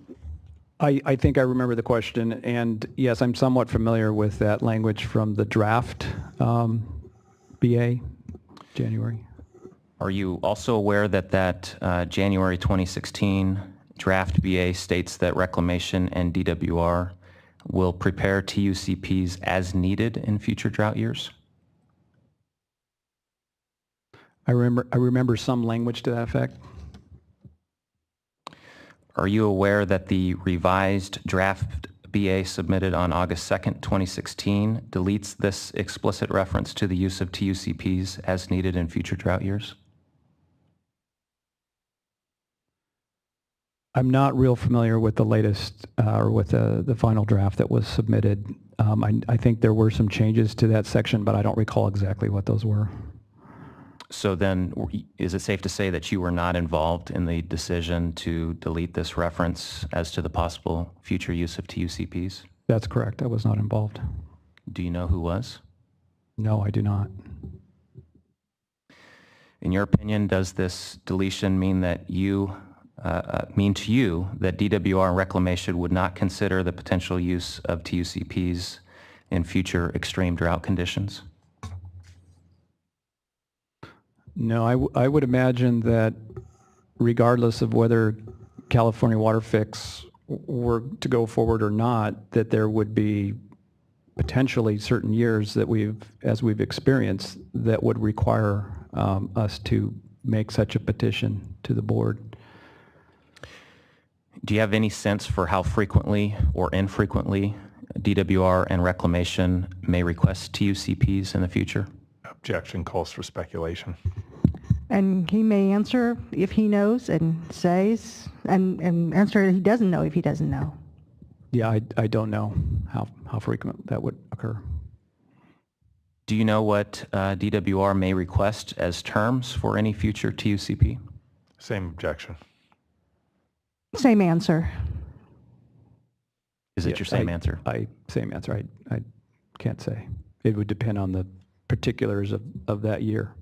S21: I think I remember the question, and yes, I'm somewhat familiar with that language from the draft BA, January.
S20: Are you also aware that January 2016 draft BA states that Reclamation and DWR will prepare TUCPs as needed in future drought years?
S21: I remember some language to that effect.
S20: Are you aware that the revised draft BA submitted on August 2nd, 2016 deletes this explicit reference to the use of TUCPs as needed in future drought years?
S21: I'm not real familiar with the latest or with the final draft that was submitted. I think there were some changes to that section, but I don't recall exactly what those were.
S20: So then, is it safe to say that you were not involved in the decision to delete this reference as to the possible future use of TUCPs?
S21: That's correct. I was not involved.
S20: Do you know who was?
S21: No, I do not.
S20: In your opinion, does this deletion mean that to you that DWR and Reclamation would not consider the potential use of TUCPs in future extreme drought conditions?
S21: No, I would imagine that regardless of whether California WaterFix were to go forward or not, that there would be potentially certain years that as we've experienced, that would require us to make such a petition to the board.
S20: Do you have any sense for how frequently or infrequently DWR and Reclamation may request TUCPs in the future?
S8: Objection calls for speculation.
S1: And he may answer if he knows and says, and answer he doesn't know if he doesn't know.
S21: Yeah, I don't know how frequent that would occur.
S20: Do you know what DWR may request as terms for any future TUCP?
S8: Same objection.
S1: Same answer.
S20: Is it your same answer?
S21: Same answer. I can't say. It would depend on the particulars of that year.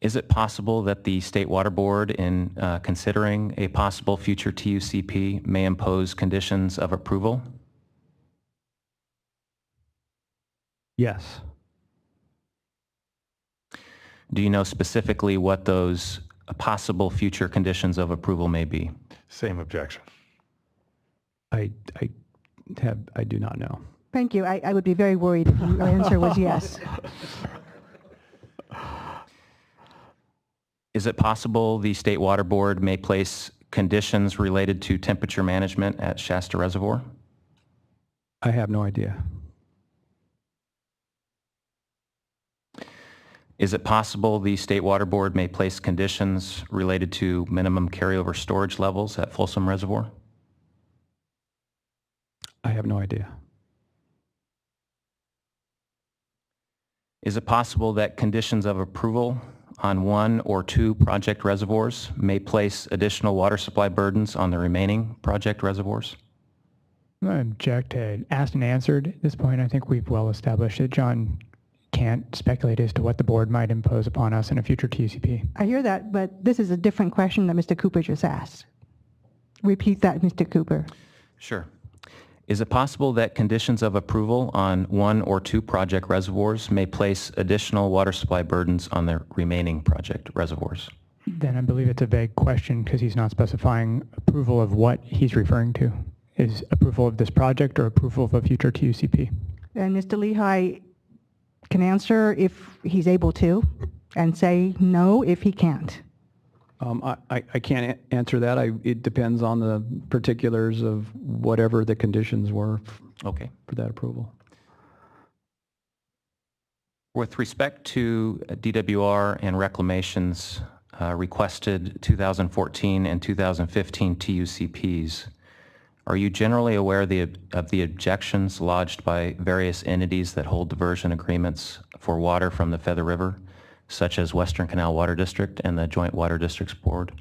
S20: Is it possible that the State Water Board, in considering a possible future TUCP, may impose conditions of approval?
S21: Yes.
S20: Do you know specifically what those possible future conditions of approval may be?
S8: Same objection.
S21: I do not know.
S1: Thank you. I would be very worried if your answer was yes.
S20: Is it possible the State Water Board may place conditions related to temperature management at Shasta Reservoir?
S21: I have no idea.
S20: Is it possible the State Water Board may place conditions related to minimum carryover storage levels at Folsom Reservoir?
S21: I have no idea.
S20: Is it possible that conditions of approval on one or two project reservoirs may place additional water supply burdens on the remaining project reservoirs?
S5: I'm going to object to asked and answered. At this point, I think we've well established that John can't speculate as to what the board might impose upon us in a future TUCP.
S1: I hear that, but this is a different question that Mr. Cooper just asked. Repeat that, Mr. Cooper.
S20: Sure. Is it possible that conditions of approval on one or two project reservoirs may place additional water supply burdens on the remaining project reservoirs?
S5: Then I believe it's a vague question because he's not specifying approval of what he's referring to. Is approval of this project or approval of a future TUCP?
S1: And Mr. Lehigh can answer if he's able to and say no if he can't.
S21: I can't answer that. It depends on the particulars of whatever the conditions were
S20: Okay.
S21: for that approval.
S20: With respect to DWR and Reclamation's requested 2014 and 2015 TUCPs, are you generally aware of the objections lodged by various entities that hold diversion agreements for water from the Feather River, such as Western Canal Water District and the Joint Water Districts Board?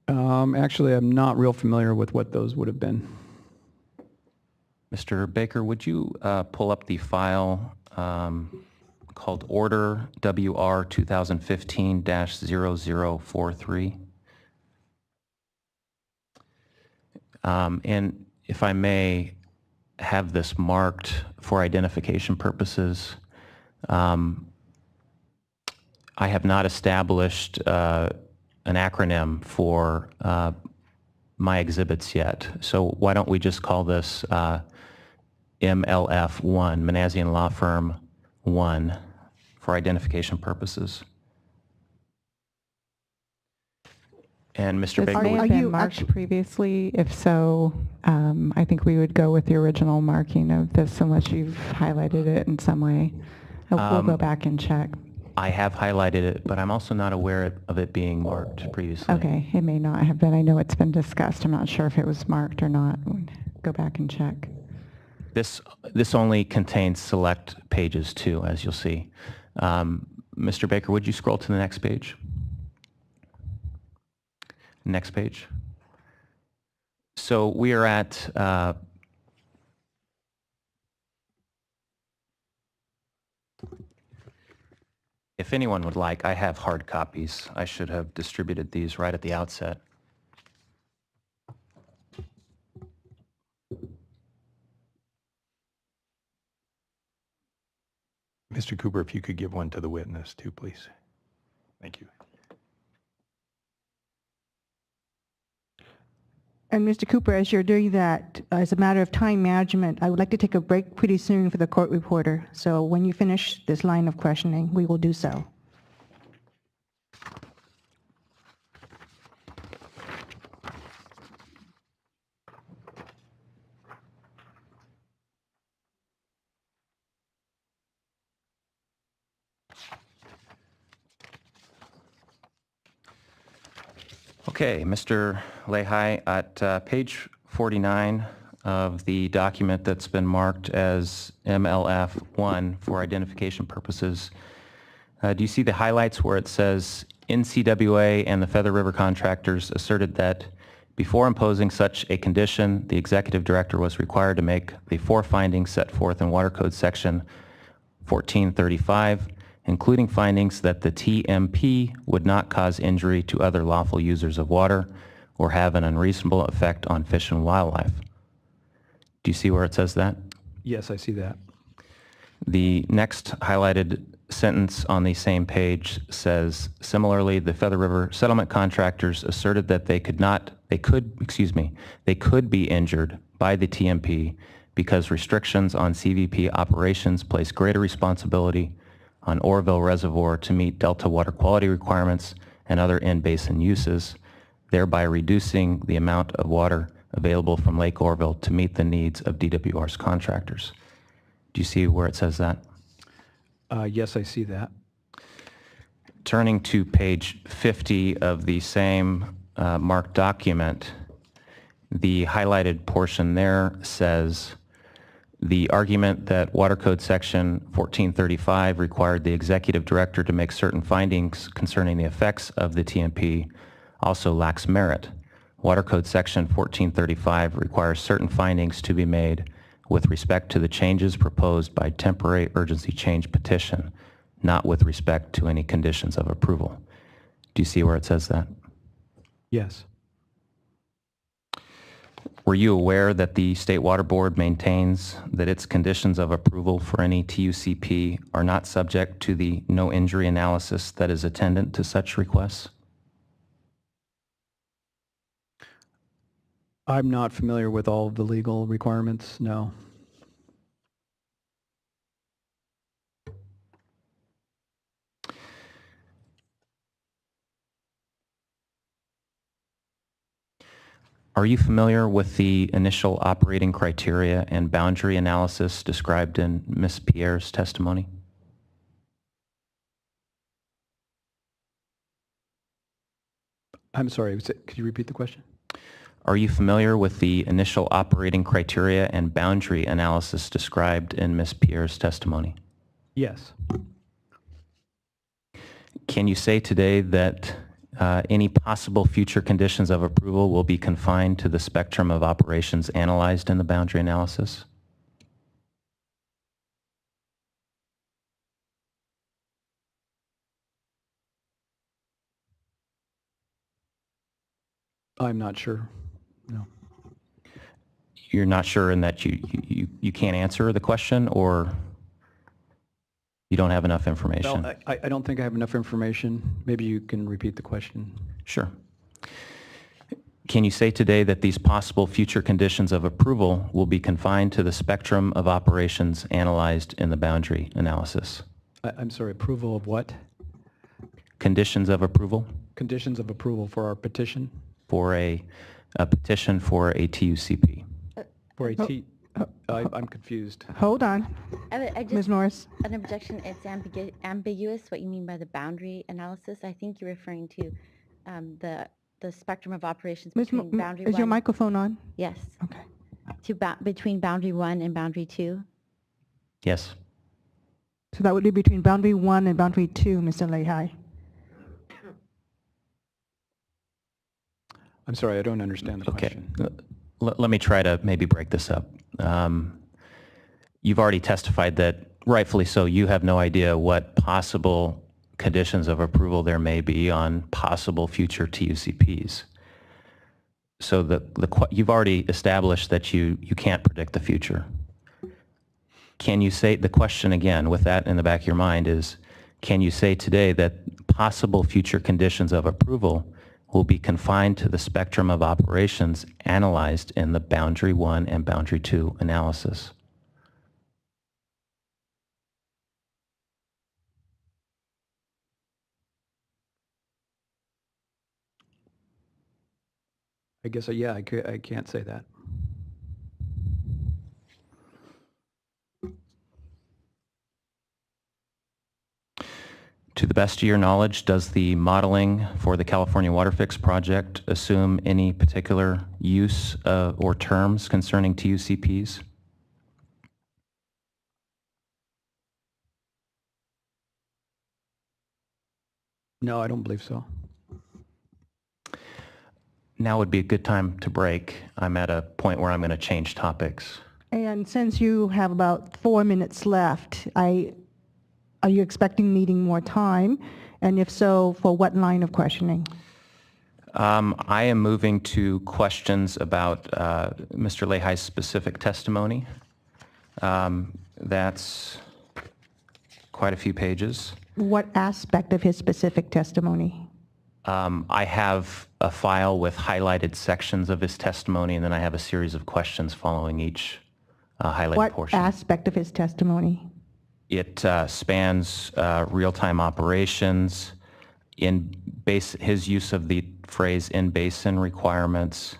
S21: Actually, I'm not real familiar with what those would have been.
S20: Mr. Baker, would you pull up the file called Order WR 2015-0043? And if I may have this marked for identification purposes, I have not established an acronym for my exhibits yet. So why don't we just call this MLF1, Manassian Law Firm 1, for identification purposes. And Mr. Baker,
S4: May have been marked previously. If so, I think we would go with the original marking of this unless you've highlighted it in some way. We'll go back and check.
S20: I have highlighted it, but I'm also not aware of it being marked previously.
S4: Okay, it may not have been. I know it's been discussed. I'm not sure if it was marked or not. We'll go back and check.
S20: This only contains select pages too, as you'll see. Mr. Baker, would you scroll to the next page? Next page. So we are at if anyone would like, I have hard copies. I should have distributed these right at the outset.
S8: Mr. Cooper, if you could give one to the witness too, please. Thank you.
S1: And Mr. Cooper, as you're doing that, as a matter of time management, I would like to take a break pretty soon for the court reporter. So when you finish this line of questioning, we will do so.
S20: Okay, Mr. Lehigh, at page 49 of the document that's been marked as MLF1 for identification purposes, do you see the highlights where it says NCWA and the Feather River contractors asserted that before imposing such a condition, the executive director was required to make the 4 findings set forth in Water Code section 1435, including findings that the TMP would not cause injury to other lawful users of water or have an unreasonable effect on fish and wildlife. Do you see where it says that?
S21: Yes, I see that.
S20: The next highlighted sentence on the same page says, similarly, the Feather River settlement contractors asserted that they could be injured by the TMP because restrictions on CVP operations place greater responsibility on Oroville Reservoir to meet Delta water quality requirements and other in-basin uses, thereby reducing the amount of water available from Lake Oroville to meet the needs of DWR's contractors. Do you see where it says that?
S21: Yes, I see that.
S20: Turning to page 50 of the same marked document, the highlighted portion there says The argument that Water Code Section 1435 required the executive director to make certain findings concerning the effects of the TMP also lacks merit. Water Code Section 1435 requires certain findings to be made with respect to the changes proposed by temporary urgency change petition, not with respect to any conditions of approval. Do you see where it says that?
S21: Yes.
S20: Were you aware that the State Water Board maintains that its conditions of approval for any TUCP are not subject to the no injury analysis that is attendant to such requests?
S21: I'm not familiar with all of the legal requirements, no.
S20: Are you familiar with the initial operating criteria and boundary analysis described in Ms. Pierre's testimony?
S21: I'm sorry, could you repeat the question?
S20: Are you familiar with the initial operating criteria and boundary analysis described in Ms. Pierre's testimony?
S21: Yes.
S20: Can you say today that any possible future conditions of approval will be confined to the spectrum of operations analyzed in the boundary analysis?
S21: I'm not sure, no.
S20: You're not sure in that you can't answer the question, or you don't have enough information?
S21: Well, I don't think I have enough information. Maybe you can repeat the question.
S20: Sure. Can you say today that these possible future conditions of approval will be confined to the spectrum of operations analyzed in the boundary analysis?
S21: I'm sorry, approval of what?
S20: Conditions of approval?
S21: Conditions of approval for our petition?
S20: For a petition for a TUCP.
S21: For a I'm confused.
S1: Hold on. Ms. Norris.
S16: An objection, it's ambiguous what you mean by the boundary analysis. I think you're referring to the spectrum of operations between boundary 1.
S1: Is your microphone on?
S16: Yes.
S1: Okay.
S16: Between boundary 1 and boundary 2.
S20: Yes.
S1: So that would be between boundary 1 and boundary 2, Mr. Leahy.
S21: I'm sorry, I don't understand the question.
S20: Let me try to maybe break this up. You've already testified that, rightfully so, you have no idea what possible conditions of approval there may be on possible future TUCPs. So you've already established that you can't predict the future. Can you say, the question again, with that in the back of your mind is, can you say today that possible future conditions of approval will be confined to the spectrum of operations analyzed in the boundary 1 and boundary 2 analysis?
S21: I guess, yeah, I can't say that.
S20: To the best of your knowledge, does the modeling for the California WaterFix project assume any particular use or terms concerning TUCPs?
S21: No, I don't believe so.
S20: Now would be a good time to break. I'm at a point where I'm going to change topics.
S1: And since you have about 4 minutes left, are you expecting needing more time? And if so, for what line of questioning?
S20: I am moving to questions about Mr. Leahy's specific testimony. That's quite a few pages.
S1: What aspect of his specific testimony?
S20: I have a file with highlighted sections of his testimony, and then I have a series of questions following each highlighted portion.
S1: What aspect of his testimony?
S20: It spans real-time operations, his use of the phrase in-basin requirements,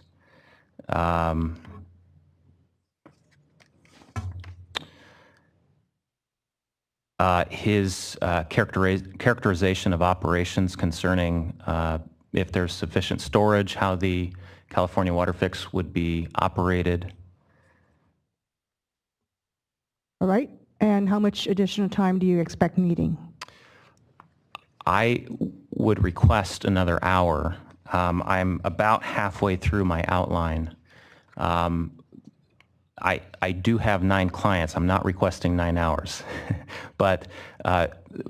S20: his characterization of operations concerning if there's sufficient storage, how the California WaterFix would be operated,
S1: All right. And how much additional time do you expect needing?
S20: I would request another hour. I'm about halfway through my outline. I do have 9 clients. I'm not requesting 9 hours. But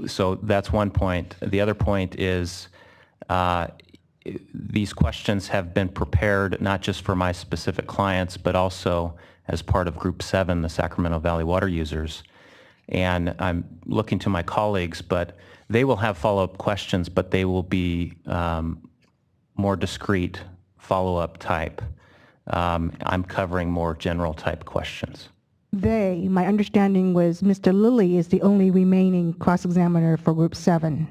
S20: so that's one point. The other point is these questions have been prepared not just for my specific clients, but also as part of Group 7, the Sacramento Valley water users. And I'm looking to my colleagues, but they will have follow-up questions, but they will be more discrete follow-up type. I'm covering more general type questions.
S1: My understanding was Mr. Lilly is the only remaining cross-examiner for Group 7.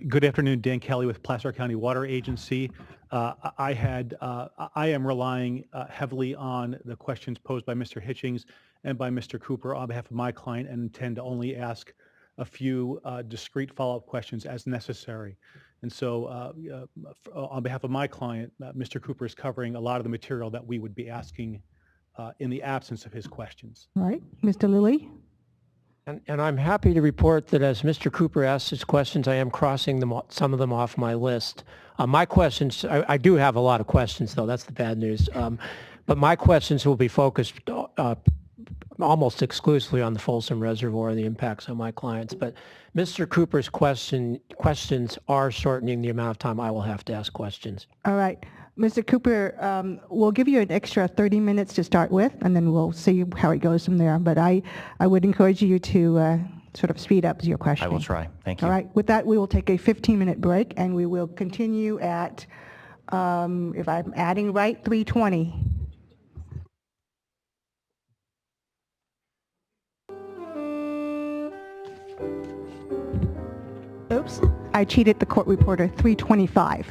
S9: Good afternoon, Dan Kelly with Placer County Water Agency. I am relying heavily on the questions posed by Mr. Hitchings and by Mr. Cooper on behalf of my client, and intend to only ask a few discrete follow-up questions as necessary. And so on behalf of my client, Mr. Cooper is covering a lot of the material that we would be asking in the absence of his questions.
S1: All right. Mr. Lilly?
S15: And I'm happy to report that as Mr. Cooper asks his questions, I am crossing some of them off my list. My questions, I do have a lot of questions, though. That's the bad news. But my questions will be focused almost exclusively on the Folsom Reservoir and the impacts on my clients. But Mr. Cooper's questions are shortening the amount of time I will have to ask questions.
S1: All right. Mr. Cooper, we'll give you an extra 30 minutes to start with, and then we'll see how it goes from there. But I would encourage you to sort of speed up your questioning.
S20: I will try. Thank you.
S1: All right. With that, we will take a 15-minute break, and we will continue at, if I'm adding right, 3:20. Oops. I cheated the court reporter. 3:25.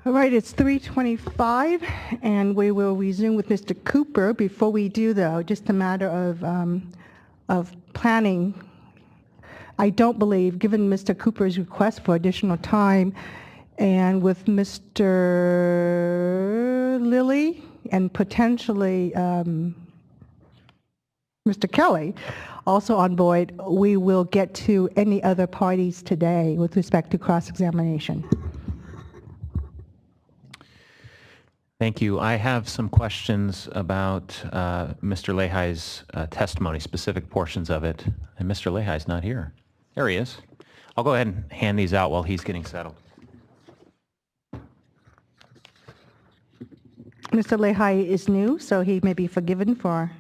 S1: All right, it's 3:25, and we will resume with Mr. Cooper. Before we do, though, just a matter of planning. I don't believe, given Mr. Cooper's request for additional time, and with Mr. Lilly and potentially Mr. Kelly also on board, we will get to any other parties today with respect to cross-examination.
S20: Thank you. I have some questions about Mr. Lehi's testimony, specific portions of it. And Mr. Lehi's not here. There he is. I'll go ahead and hand these out while he's getting settled.
S1: Mr. Lehi is new, so he may be forgiven for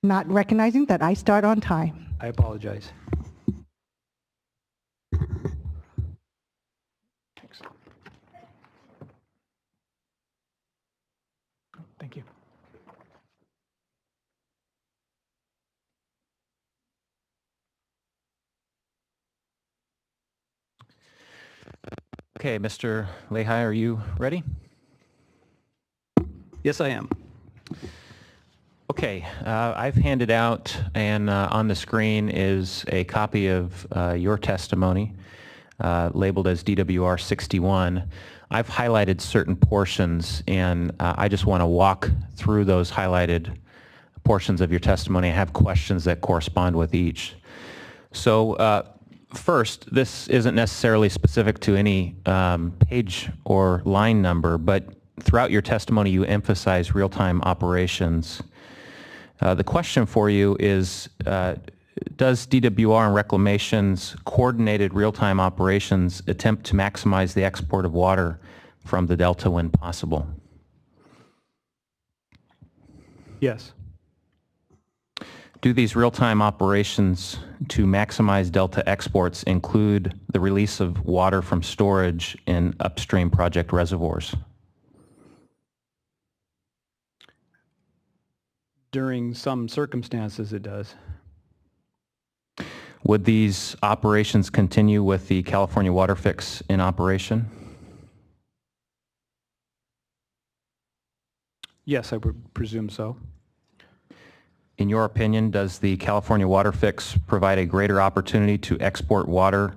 S1: not recognizing that I start on time.
S21: I apologize. Thanks. Thank you.
S20: Okay, Mr. Lehi, are you ready?
S21: Yes, I am.
S20: Okay, I've handed out, and on the screen is a copy of your testimony labeled as DWR 61. I've highlighted certain portions, and I just want to walk through those highlighted portions of your testimony. I have questions that correspond with each. So first, this isn't necessarily specific to any page or line number, but throughout your testimony you emphasize real-time operations. The question for you is, does DWR and Reclamation's coordinated real-time operations attempt to maximize the export of water from the Delta when possible?
S21: Yes.
S20: Do these real-time operations to maximize Delta exports include the release of water from storage in upstream project reservoirs?
S21: During some circumstances, it does.
S20: Would these operations continue with the California WaterFix in operation?
S21: Yes, I would presume so.
S20: In your opinion, does the California WaterFix provide a greater opportunity to export water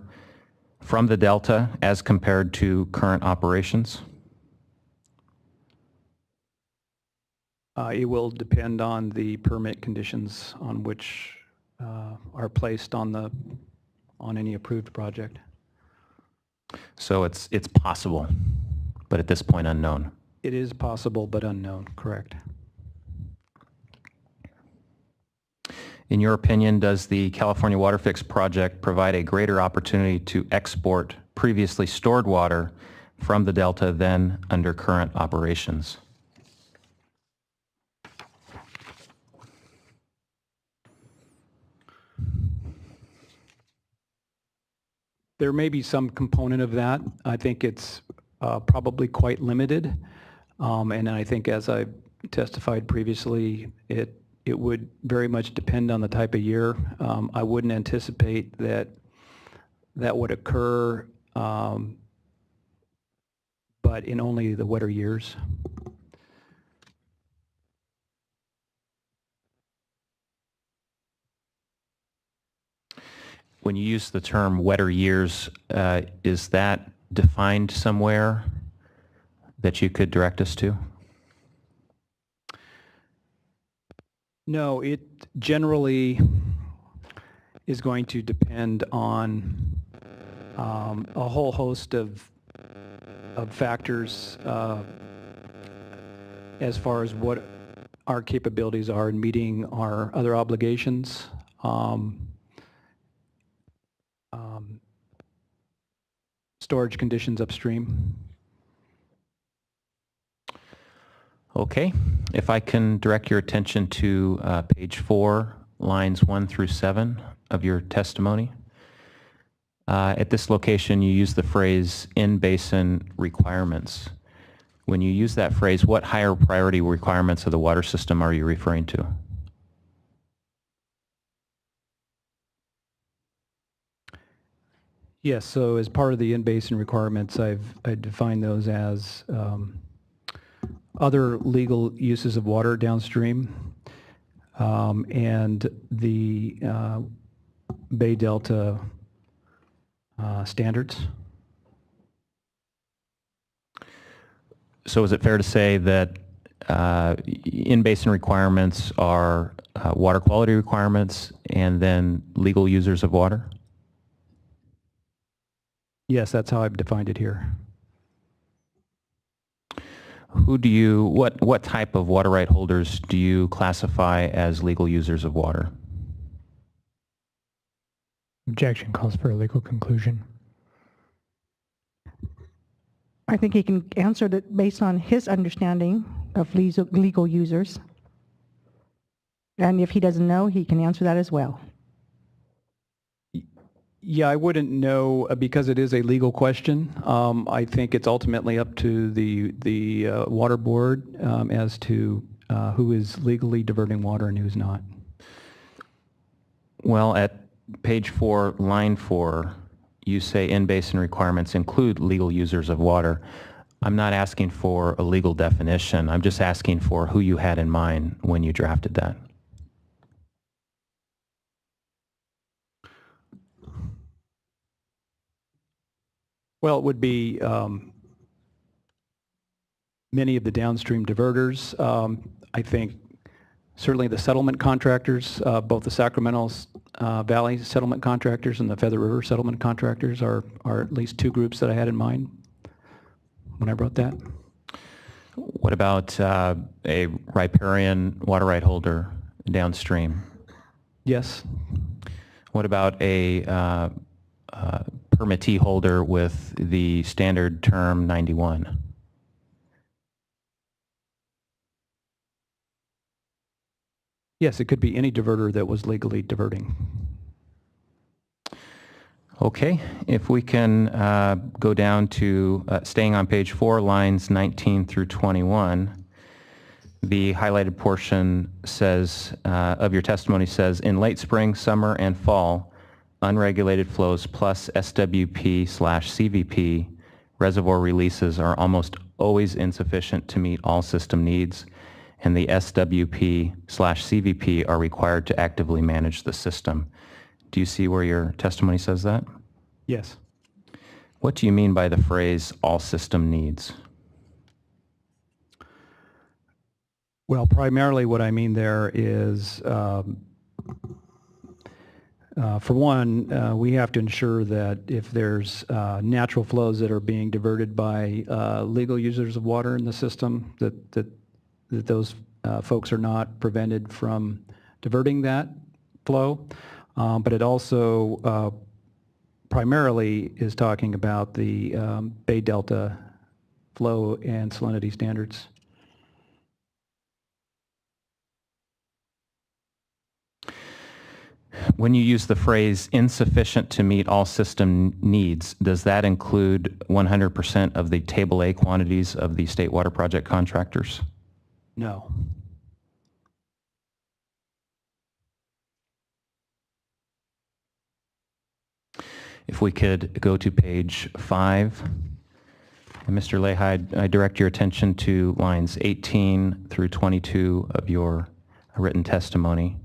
S20: from the Delta as compared to current operations?
S21: It will depend on the permit conditions on which are placed on any approved project.
S20: So it's possible, but at this point unknown.
S21: It is possible, but unknown, correct.
S20: In your opinion, does the California WaterFix project provide a greater opportunity to export previously stored water from the Delta than under current operations?
S21: There may be some component of that. I think it's probably quite limited. And I think, as I testified previously, it would very much depend on the type of year. I wouldn't anticipate that would occur, but in only the wetter years.
S20: When you use the term wetter years, is that defined somewhere that you could direct us to?
S21: No, it generally is going to depend on a whole host of factors as far as what our capabilities are in meeting our other obligations. Storage conditions upstream.
S20: Okay. If I can direct your attention to page 4, lines 1 through 7 of your testimony. At this location, you use the phrase in-basin requirements. When you use that phrase, what higher priority requirements of the water system are you referring to?
S21: Yes, so as part of the in-basin requirements, I defined those as other legal uses of water downstream, and the Bay Delta standards.
S20: So is it fair to say that in-basin requirements are water quality requirements and then legal users of water?
S21: Yes, that's how I've defined it here.
S20: What type of water right holders do you classify as legal users of water?
S5: Objection calls for a legal conclusion.
S1: I think he can answer that based on his understanding of legal users. And if he doesn't know, he can answer that as well.
S21: Yeah, I wouldn't know because it is a legal question. I think it's ultimately up to the water board as to who is legally diverting water and who's not.
S20: Well, at page 4, line 4, you say in-basin requirements include legal users of water. I'm not asking for a legal definition. I'm just asking for who you had in mind when you drafted that.
S21: Well, it would be many of the downstream diverters. I think certainly the settlement contractors, both the Sacramento Valley settlement contractors and the Feather River settlement contractors are at least two groups that I had in mind when I wrote that.
S20: What about a riparian water right holder downstream?
S21: Yes.
S20: What about a permittee holder with the standard term 91?
S21: Yes, it could be any diverter that was legally diverting.
S20: Okay, if we can go down to staying on page 4, lines 19 through 21. The highlighted portion says, of your testimony says, in late spring, summer, and fall, unregulated flows plus SWP/CVP reservoir releases are almost always insufficient to meet all system needs, and the SWP/CVP are required to actively manage the system. Do you see where your testimony says that?
S21: Yes.
S20: What do you mean by the phrase all system needs?
S21: Well, primarily what I mean there is, for one, we have to ensure that if there's natural flows that are being diverted by legal users of water in the system, that those folks are not prevented from diverting that flow. But it also primarily is talking about the Bay Delta flow and salinity standards.
S20: When you use the phrase insufficient to meet all system needs, does that include 100% of the Table A quantities of the state water project contractors?
S21: No.
S20: If we could go to page 5. And Mr. Lehi, I direct your attention to lines 18 through 22 of your written testimony,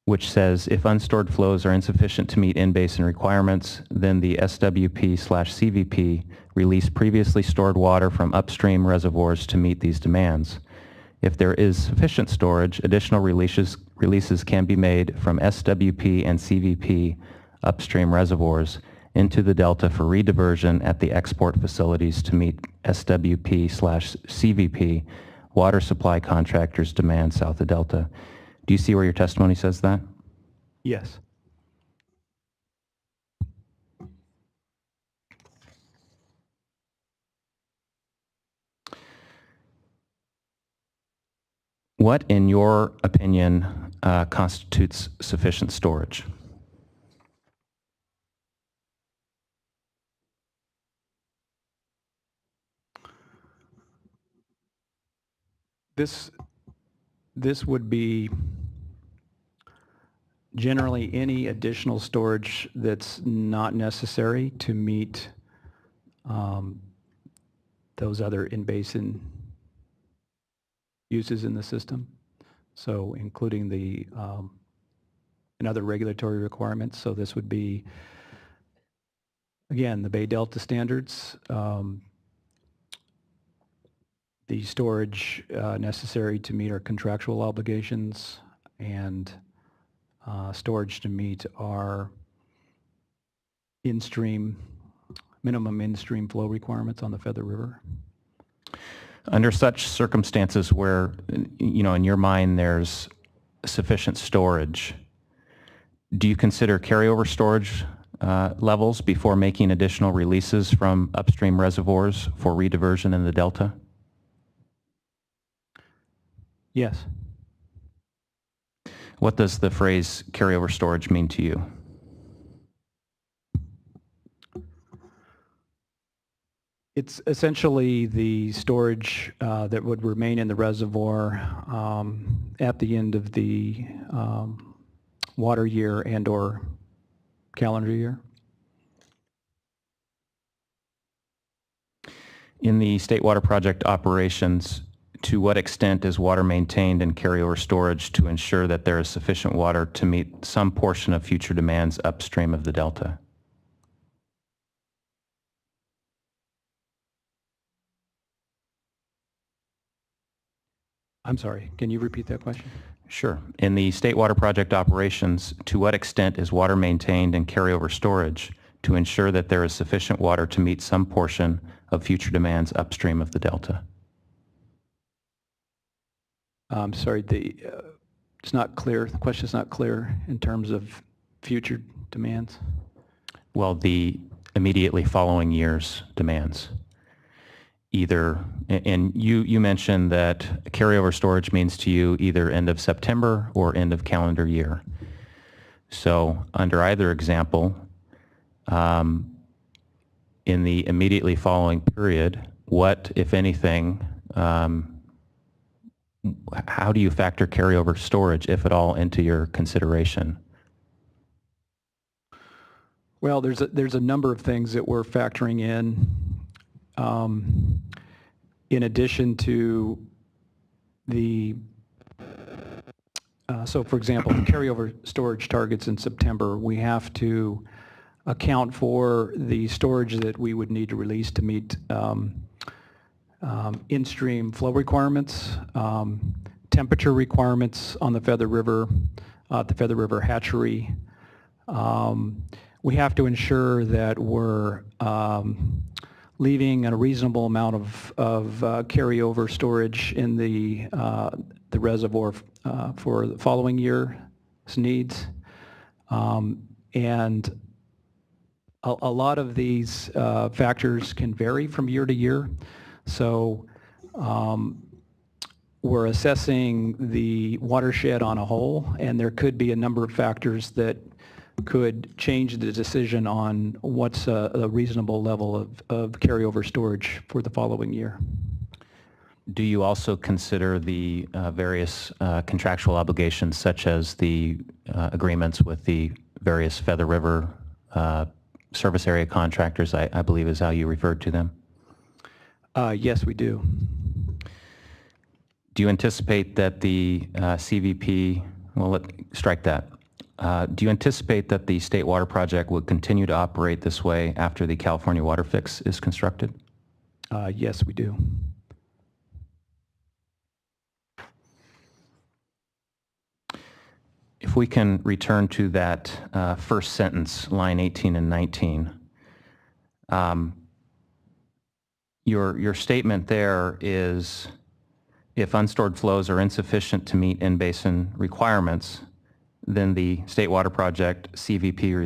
S20: which says, if unstored flows are insufficient to meet in-basin requirements, then the SWP/CVP release previously stored water from upstream reservoirs to meet these demands. If there is sufficient storage, additional releases can be made from SWP and CVP upstream reservoirs into the delta for rediversion at the export facilities to meet SWP/CVP water supply contractors' demand south of delta. Do you see where your testimony says that?
S21: Yes.
S20: What, in your opinion, constitutes sufficient storage?
S21: This would be generally any additional storage that's not necessary to meet those other in-basin uses in the system. So including the and other regulatory requirements. So this would be, again, the Bay Delta standards, the storage necessary to meet our contractual obligations, and storage to meet our minimum in-stream flow requirements on the Feather River.
S20: Under such circumstances where, in your mind there's sufficient storage, do you consider carryover storage levels before making additional releases from upstream reservoirs for rediversion in the delta?
S21: Yes.
S20: What does the phrase carryover storage mean to you?
S21: It's essentially the storage that would remain in the reservoir at the end of the water year and or calendar year.
S20: In the State Water Project operations, to what extent is water maintained in carryover storage to ensure that there is sufficient water to meet some portion of future demands upstream of the delta?
S21: I'm sorry, can you repeat that question?
S20: Sure. In the State Water Project operations, to what extent is water maintained in carryover storage to ensure that there is sufficient water to meet some portion of future demands upstream of the delta?
S21: I'm sorry, it's not clear. The question is not clear in terms of future demands.
S20: Well, the immediately following year's demands. Either, and you mentioned that carryover storage means to you either end of September or end of calendar year. So under either example, in the immediately following period, what, if anything, how do you factor carryover storage, if at all, into your consideration?
S21: Well, there's a number of things that we're factoring in addition to the, so for example, the carryover storage targets in September, we have to account for the storage that we would need to release to meet in-stream flow requirements, temperature requirements on the Feather River hatchery. We have to ensure that we're leaving a reasonable amount of carryover storage in the reservoir for the following year's needs. And a lot of these factors can vary from year to year. So we're assessing the watershed on a whole, and there could be a number of factors that could change the decision on what's a reasonable level of carryover storage for the following year.
S20: Do you also consider the various contractual obligations, such as the agreements with the various Feather River service area contractors, I believe is how you referred to them?
S21: Yes, we do.
S20: Do you anticipate that the CVP, well, strike that. Do you anticipate that the State Water Project will continue to operate this way after the California WaterFix is constructed?
S21: Yes, we do.
S20: If we can return to that first sentence, line 18 and 19, your statement there is, if unstored flows are insufficient to meet in-basin requirements, then the State Water Project CVP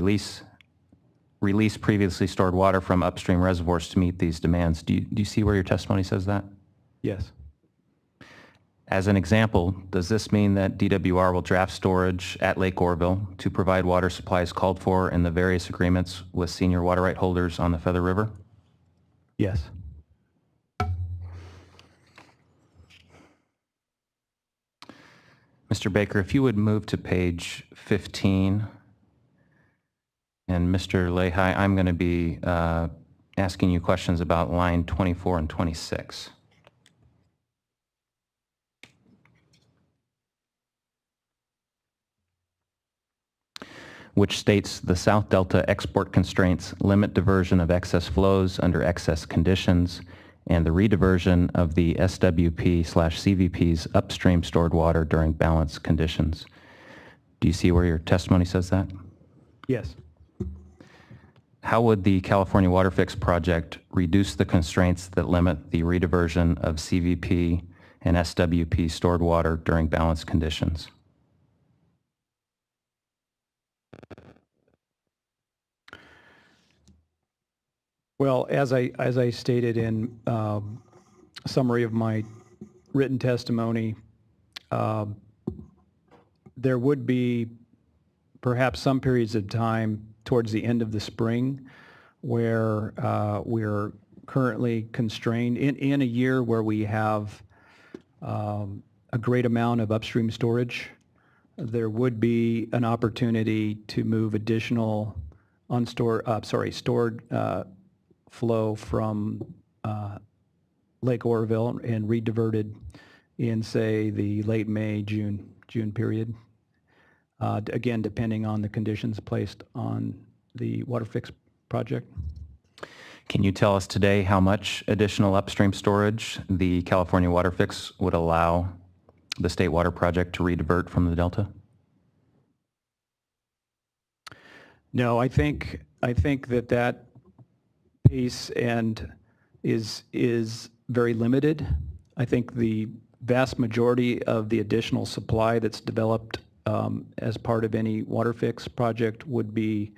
S20: release previously stored water from upstream reservoirs to meet these demands. Do you see where your testimony says that?
S21: Yes.
S20: As an example, does this mean that DWR will draft storage at Lake Oroville to provide water supplies called for in the various agreements with senior water right holders on the Feather River?
S21: Yes.
S20: Mr. Baker, if you would move to page 15. And Mr. Lehi, I'm going to be asking you questions about line 24 and 26. Which states the South Delta export constraints limit diversion of excess flows under excess conditions and the rediversion of the SWP/CVP's upstream stored water during balanced conditions. Do you see where your testimony says that?
S21: Yes.
S20: How would the California WaterFix project reduce the constraints that limit the rediversion of CVP and SWP stored water during balanced conditions?
S21: Well, as I stated in summary of my written testimony, there would be perhaps some periods of time towards the end of the spring where we're currently constrained in a year where we have a great amount of upstream storage. There would be an opportunity to move additional stored flow from Lake Oroville and rediverted in, say, the late May, June period. Again, depending on the conditions placed on the WaterFix project.
S20: Can you tell us today how much additional upstream storage the California WaterFix would allow the State Water Project to redivert from the Delta?
S21: No, I think that piece and is very limited. I think the vast majority of the additional supply that's developed as part of any WaterFix project would be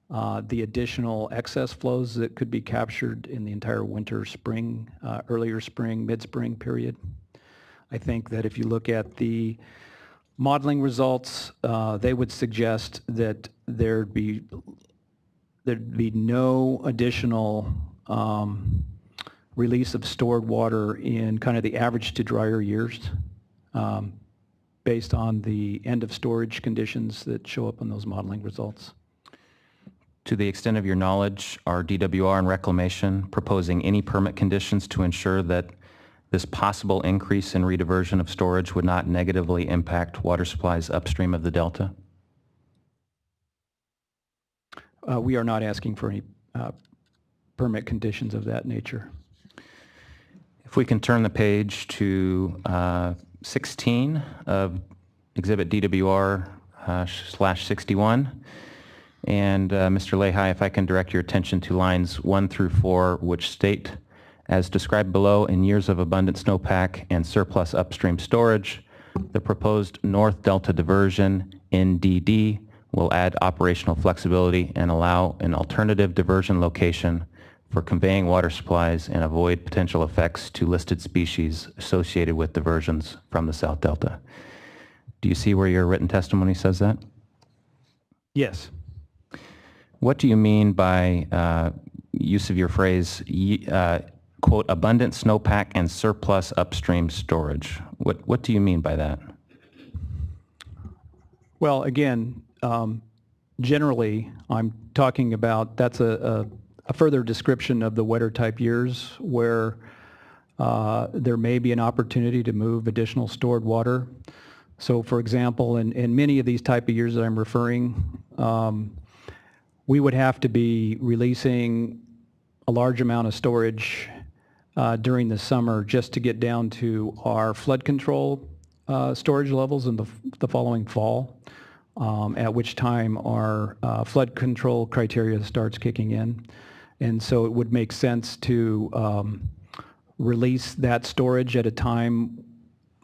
S21: the additional excess flows that could be captured in the entire winter, spring, earlier spring, mid-spring period. I think that if you look at the modeling results, they would suggest that there'd be no additional release of stored water in kind of the average to drier years based on the end of storage conditions that show up in those modeling results.
S20: To the extent of your knowledge, are DWR and Reclamation proposing any permit conditions to ensure that this possible increase in rediversion of storage would not negatively impact water supplies upstream of the Delta?
S21: We are not asking for any permit conditions of that nature.
S20: If we can turn the page to 16 of Exhibit DWR/61. And Mr. Lehi, if I can direct your attention to lines 1 through 4, which state, as described below, in years of abundant snowpack and surplus upstream storage, the proposed North Delta diversion, NDD, will add operational flexibility and allow an alternative diversion location for conveying water supplies and avoid potential effects to listed species associated with diversions from the South Delta. Do you see where your written testimony says that?
S21: Yes.
S20: What do you mean by use of your phrase, quote, abundant snowpack and surplus upstream storage? What do you mean by that?
S21: Well, again, generally, I'm talking about that's a further description of the wetter type years where there may be an opportunity to move additional stored water. So, for example, in many of these type of years that I'm referring, we would have to be releasing a large amount of storage during the summer just to get down to our flood control storage levels in the following fall, at which time our flood control criteria starts kicking in. And so it would make sense to release that storage at a time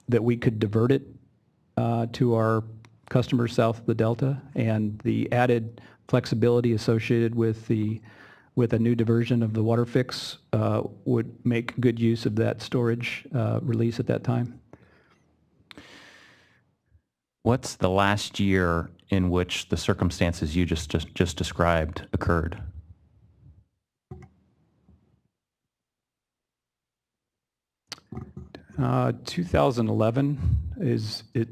S21: that we could divert it to our customers south of the Delta, and the added flexibility associated with a new diversion of the WaterFix would make good use of that storage release at that time.
S20: What's the last year in which the circumstances you just described occurred?
S21: Uh, 2011 is it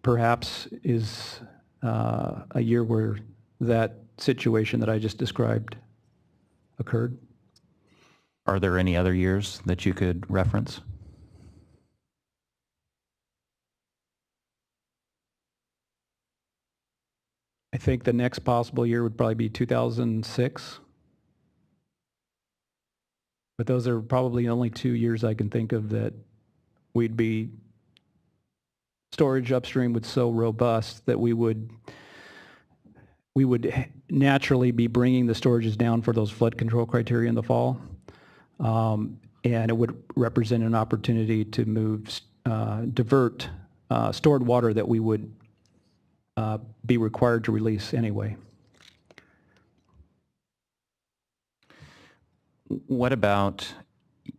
S21: perhaps is a year where that situation that I just described occurred.
S20: Are there any other years that you could reference?
S21: I think the next possible year would probably be 2006. But those are probably the only 2 years I can think of that we'd be, storage upstream was so robust that we would naturally be bringing the storages down for those flood control criteria in the fall. And it would represent an opportunity to move, divert stored water that we would be required to release anyway.
S20: What about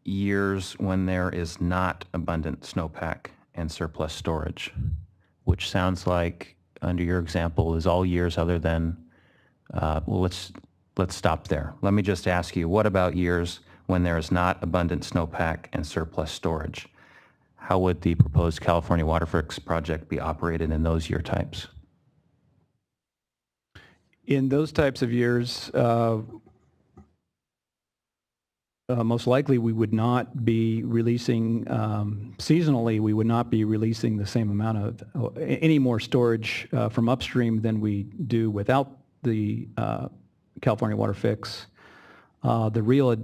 S20: years when there is not abundant snowpack and surplus storage, which sounds like, under your example, is all years other than, well, let's stop there. Let me just ask you, what about years when there is not abundant snowpack and surplus storage? How would the proposed California WaterFix project be operated in those year types?
S21: In those types of years, most likely we would not be releasing, seasonally, we would not be releasing the same amount of, any more storage from upstream than we do without the California WaterFix. The real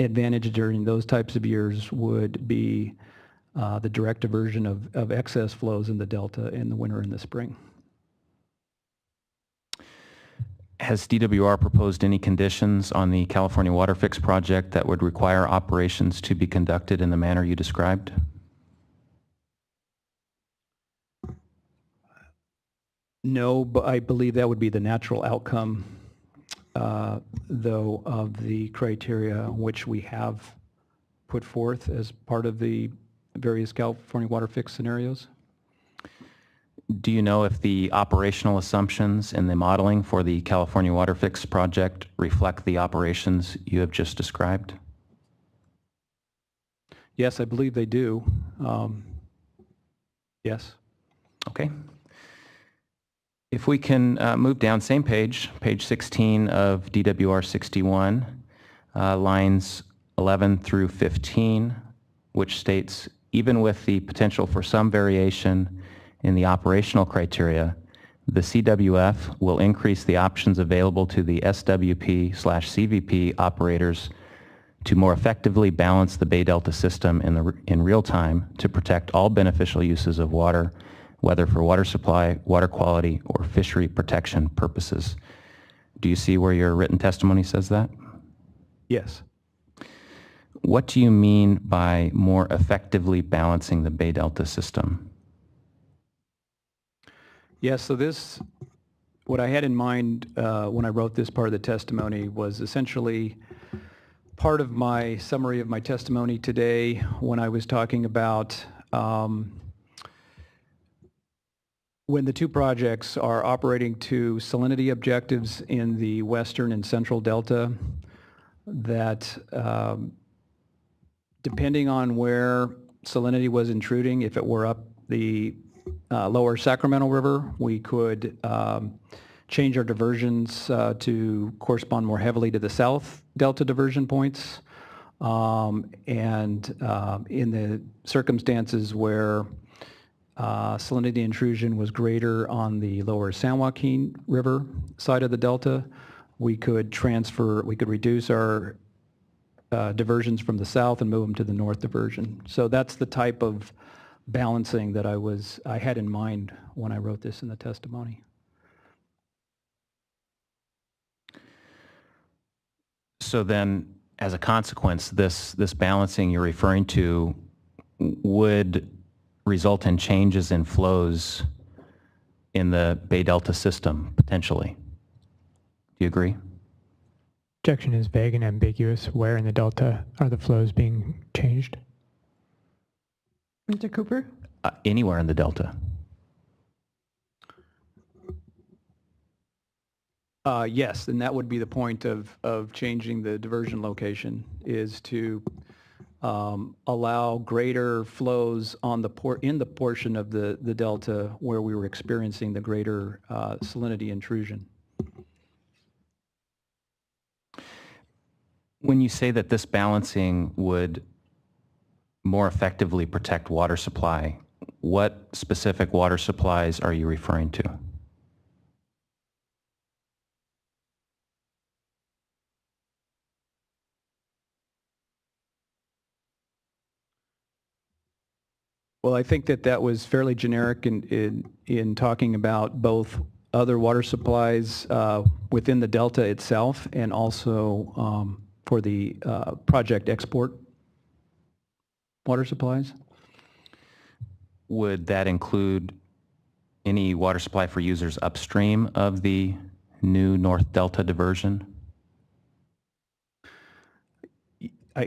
S21: advantage during those types of years would be the direct diversion of excess flows in the delta in the winter and the spring.
S20: Has DWR proposed any conditions on the California WaterFix project that would require operations to be conducted in the manner you described?
S21: No, but I believe that would be the natural outcome, though, of the criteria which we have put forth as part of the various California WaterFix scenarios.
S20: Do you know if the operational assumptions and the modeling for the California WaterFix project reflect the operations you have just described?
S21: Yes, I believe they do. Yes.
S20: Okay. If we can move down, same page, page 16 of DWR 61, lines 11 through 15, which states, even with the potential for some variation in the operational criteria, the CWF will increase the options available to the SWP/CVP operators to more effectively balance the Bay Delta system in real time to protect all beneficial uses of water, whether for water supply, water quality, or fishery protection purposes. Do you see where your written testimony says that?
S21: Yes.
S20: What do you mean by more effectively balancing the Bay Delta system?
S21: Yes, so this, what I had in mind when I wrote this part of the testimony was essentially part of my summary of my testimony today when I was talking about when the two projects are operating to salinity objectives in the western and central delta, that depending on where salinity was intruding, if it were up the lower Sacramento River, we could change our diversions to correspond more heavily to the south delta diversion points. And in the circumstances where salinity intrusion was greater on the lower San Joaquin River side of the delta, we could reduce our diversions from the south and move them to the north diversion. So that's the type of balancing that I had in mind when I wrote this in the testimony.
S20: So then, as a consequence, this balancing you're referring to would result in changes in flows in the Bay Delta system, potentially. Do you agree?
S5: Objection is vague and ambiguous. Where in the delta are the flows being changed?
S13: Mr. Cooper?
S20: Anywhere in the delta.
S21: Yes, and that would be the point of changing the diversion location, is to allow greater flows on the in the portion of the delta where we were experiencing the greater salinity intrusion.
S20: When you say that this balancing would more effectively protect water supply, what specific water supplies are you referring to?
S21: Well, I think that was fairly generic in talking about both other water supplies within the delta itself and also for the project export water supplies.
S20: Would that include any water supply for users upstream of the new North Delta diversion?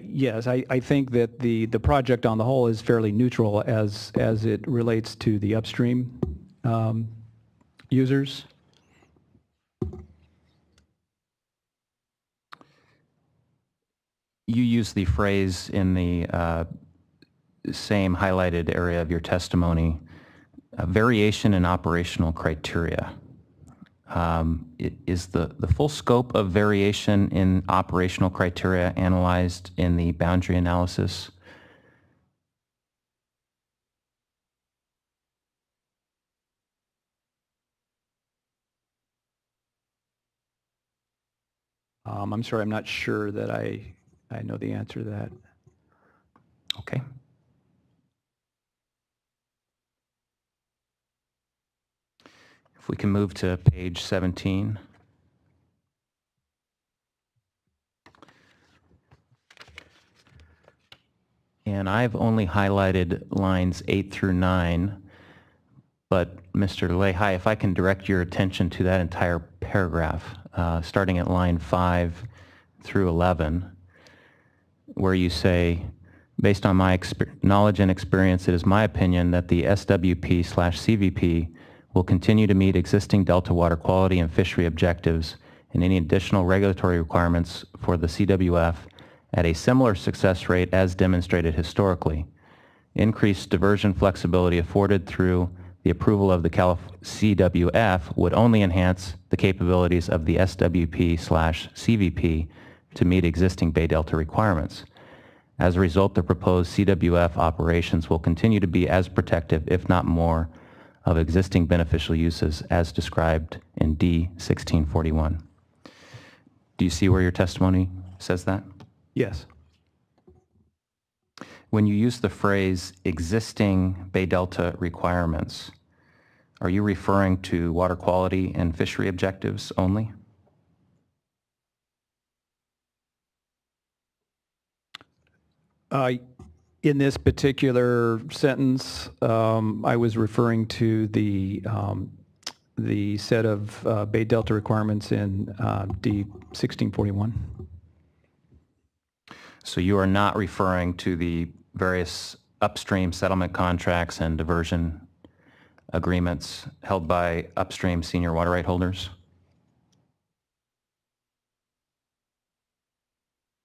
S21: Yes, I think that the project on the whole is fairly neutral as it relates to the upstream users.
S20: You use the phrase in the same highlighted area of your testimony, variation in operational criteria. Is the full scope of variation in operational criteria analyzed in the boundary analysis?
S21: I'm sorry, I'm not sure that I know the answer to that.
S20: Okay. If we can move to page 17. And I've only highlighted lines 8 through 9, but Mr. Lehigh, if I can direct your attention to that entire paragraph, starting at line 5 through 11, where you say, based on my knowledge and experience, it is my opinion that the SWP/CVP will continue to meet existing delta water quality and fishery objectives and any additional regulatory requirements for the CWF at a similar success rate as demonstrated historically. Increased diversion flexibility afforded through the approval of the CWF would only enhance the capabilities of the SWP/CVP to meet existing Bay Delta requirements. As a result, the proposed CWF operations will continue to be as protective, if not more, of existing beneficial uses as described in D1641. Do you see where your testimony says that?
S21: Yes.
S20: When you use the phrase existing Bay Delta requirements, are you referring to water quality and fishery objectives only?
S21: In this particular sentence, I was referring to the set of Bay Delta requirements in D1641.
S20: So you are not referring to the various upstream settlement contracts and diversion agreements held by upstream senior water right holders?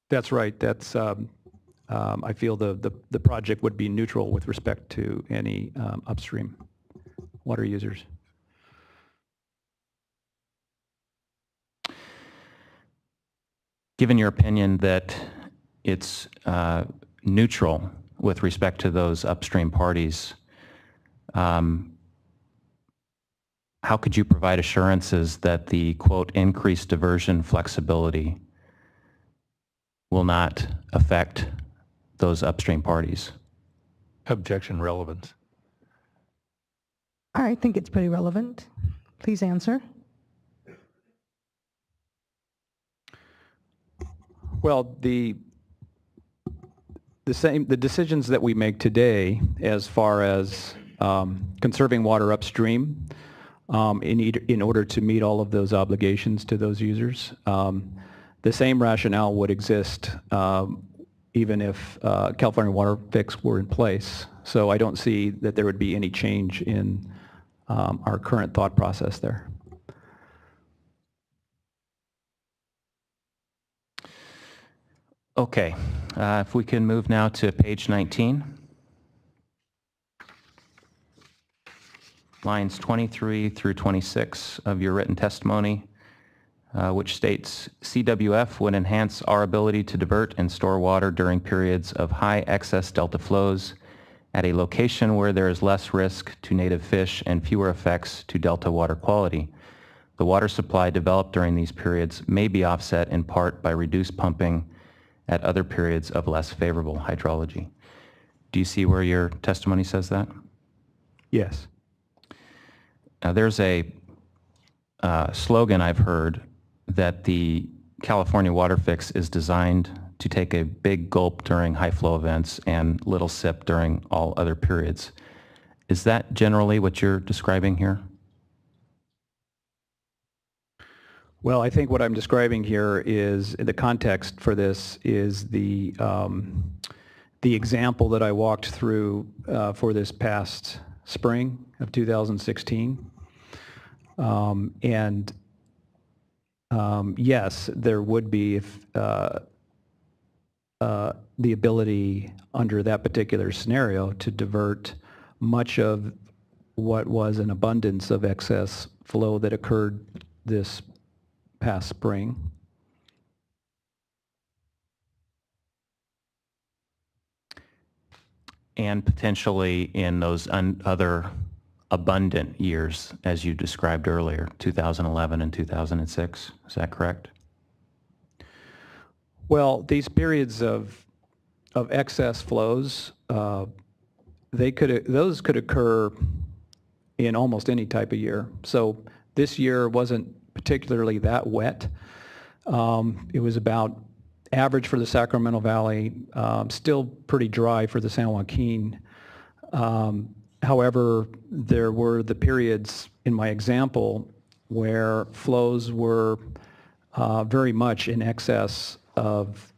S21: That's right. That's I feel the project would be neutral with respect to any upstream water users.
S20: Given your opinion that it's neutral with respect to those upstream parties, how could you provide assurances that the, quote, increased diversion flexibility will not affect those upstream parties?
S8: Objection relevance.
S1: I think it's pretty relevant. Please answer.
S21: Well, the decisions that we make today as far as conserving water upstream in order to meet all of those obligations to those users, the same rationale would exist even if California WaterFix were in place. So I don't see that there would be any change in our current thought process there.
S20: Okay, if we can move now to page 19. Lines 23 through 26 of your written testimony, which states, CWF would enhance our ability to divert and store water during periods of high excess delta flows at a location where there is less risk to native fish and fewer effects to delta water quality. The water supply developed during these periods may be offset in part by reduced pumping at other periods of less favorable hydrology. Do you see where your testimony says that?
S5: Yes.
S20: Now, there's a slogan I've heard that the California WaterFix is designed to take a big gulp during high flow events and little sip during all other periods. Is that generally what you're describing here?
S21: Well, I think what I'm describing here is the context for this is the example that I walked through for this past spring of 2016. Yes, there would be if, the ability under that particular scenario to divert much of what was an abundance of excess flow that occurred this past spring.
S20: And potentially in those other abundant years, as you described earlier, 2011 and 2006. Is that correct?
S21: Well, these periods of excess flows, those could occur in almost any type of year. So this year wasn't particularly that wet. It was about average for the Sacramento Valley, still pretty dry for the San Joaquin. However, there were the periods in my example where flows were very much in excess of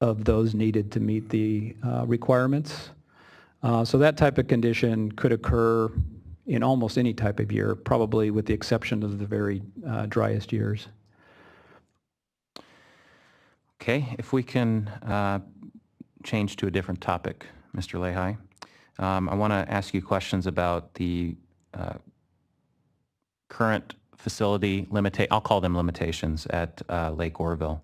S21: those needed to meet the requirements. So that type of condition could occur in almost any type of year, probably with the exception of the very driest years.
S20: Okay, if we can change to a different topic, Mr. Lehi. I want to ask you questions about the current facility I'll call them limitations at Lake Oroville.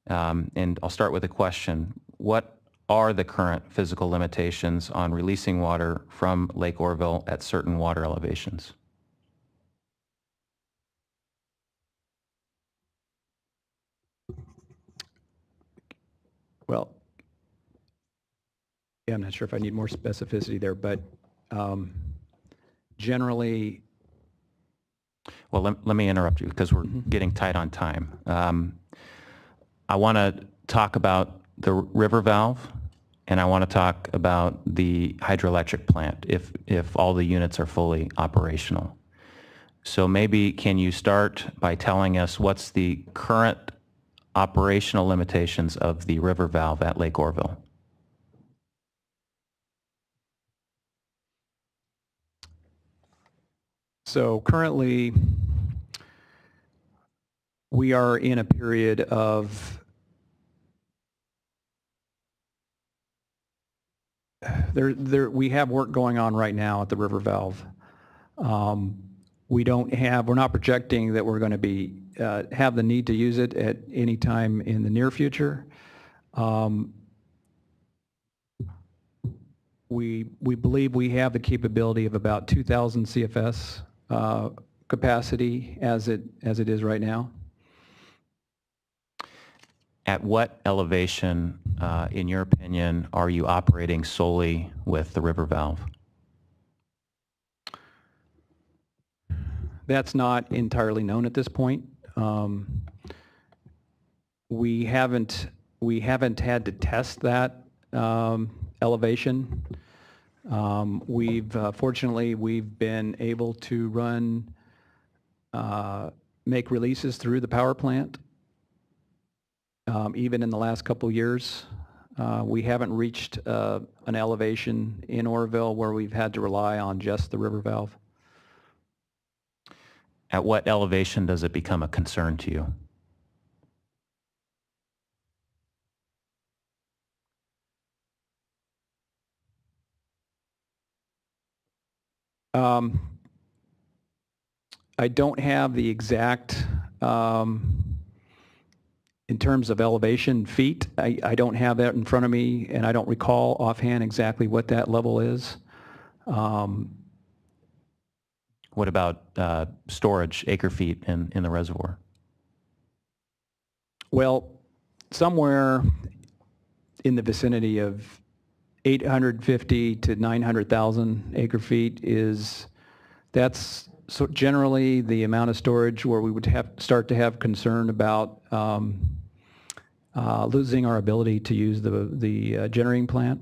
S20: And I'll start with a question. What are the current physical limitations on releasing water from Lake Oroville at certain water elevations?
S21: Well, yeah, I'm not sure if I need more specificity there, but generally...
S20: Well, let me interrupt you because we're getting tight on time. I want to talk about the river valve, and I want to talk about the hydroelectric plant if all the units are fully operational. So maybe can you start by telling us what's the current operational limitations of the river valve at Lake Oroville?
S21: So currently, we are in a period of we have work going on right now at the river valve. We're not projecting that we're going to be have the need to use it at any time in the near future. We believe we have the capability of about 2,000 CFS capacity as it is right now.
S20: At what elevation, in your opinion, are you operating solely with the river valve?
S21: That's not entirely known at this point. We haven't had to test that elevation. Fortunately, we've been able to make releases through the power plant. Even in the last couple years, we haven't reached an elevation in Oroville where we've had to rely on just the river valve.
S20: At what elevation does it become a concern to you?
S21: I don't have the exact, in terms of elevation feet, I don't have that in front of me, and I don't recall offhand exactly what that level is.
S20: What about storage acre feet in the reservoir?
S21: Well, somewhere in the vicinity of 850 to 900,000 acre feet that's generally the amount of storage where we would start to have concern about losing our ability to use the generating plant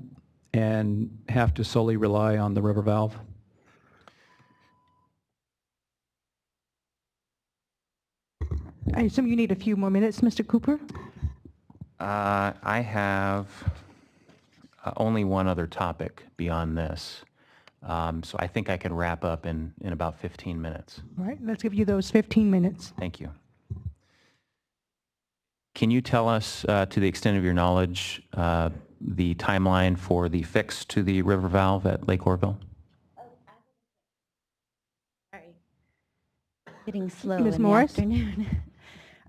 S21: and have to solely rely on the river valve.
S1: I assume you need a few more minutes, Mr. Cooper?
S20: I have only one other topic beyond this. So I think I can wrap up in about 15 minutes.
S1: All right, let's give you those 15 minutes.
S20: Thank you. Can you tell us, to the extent of your knowledge, the timeline for the fix to the river valve at Lake Orville?
S16: Sorry. Getting slow
S1: Ms.
S16: in
S1: Morris?
S16: the afternoon.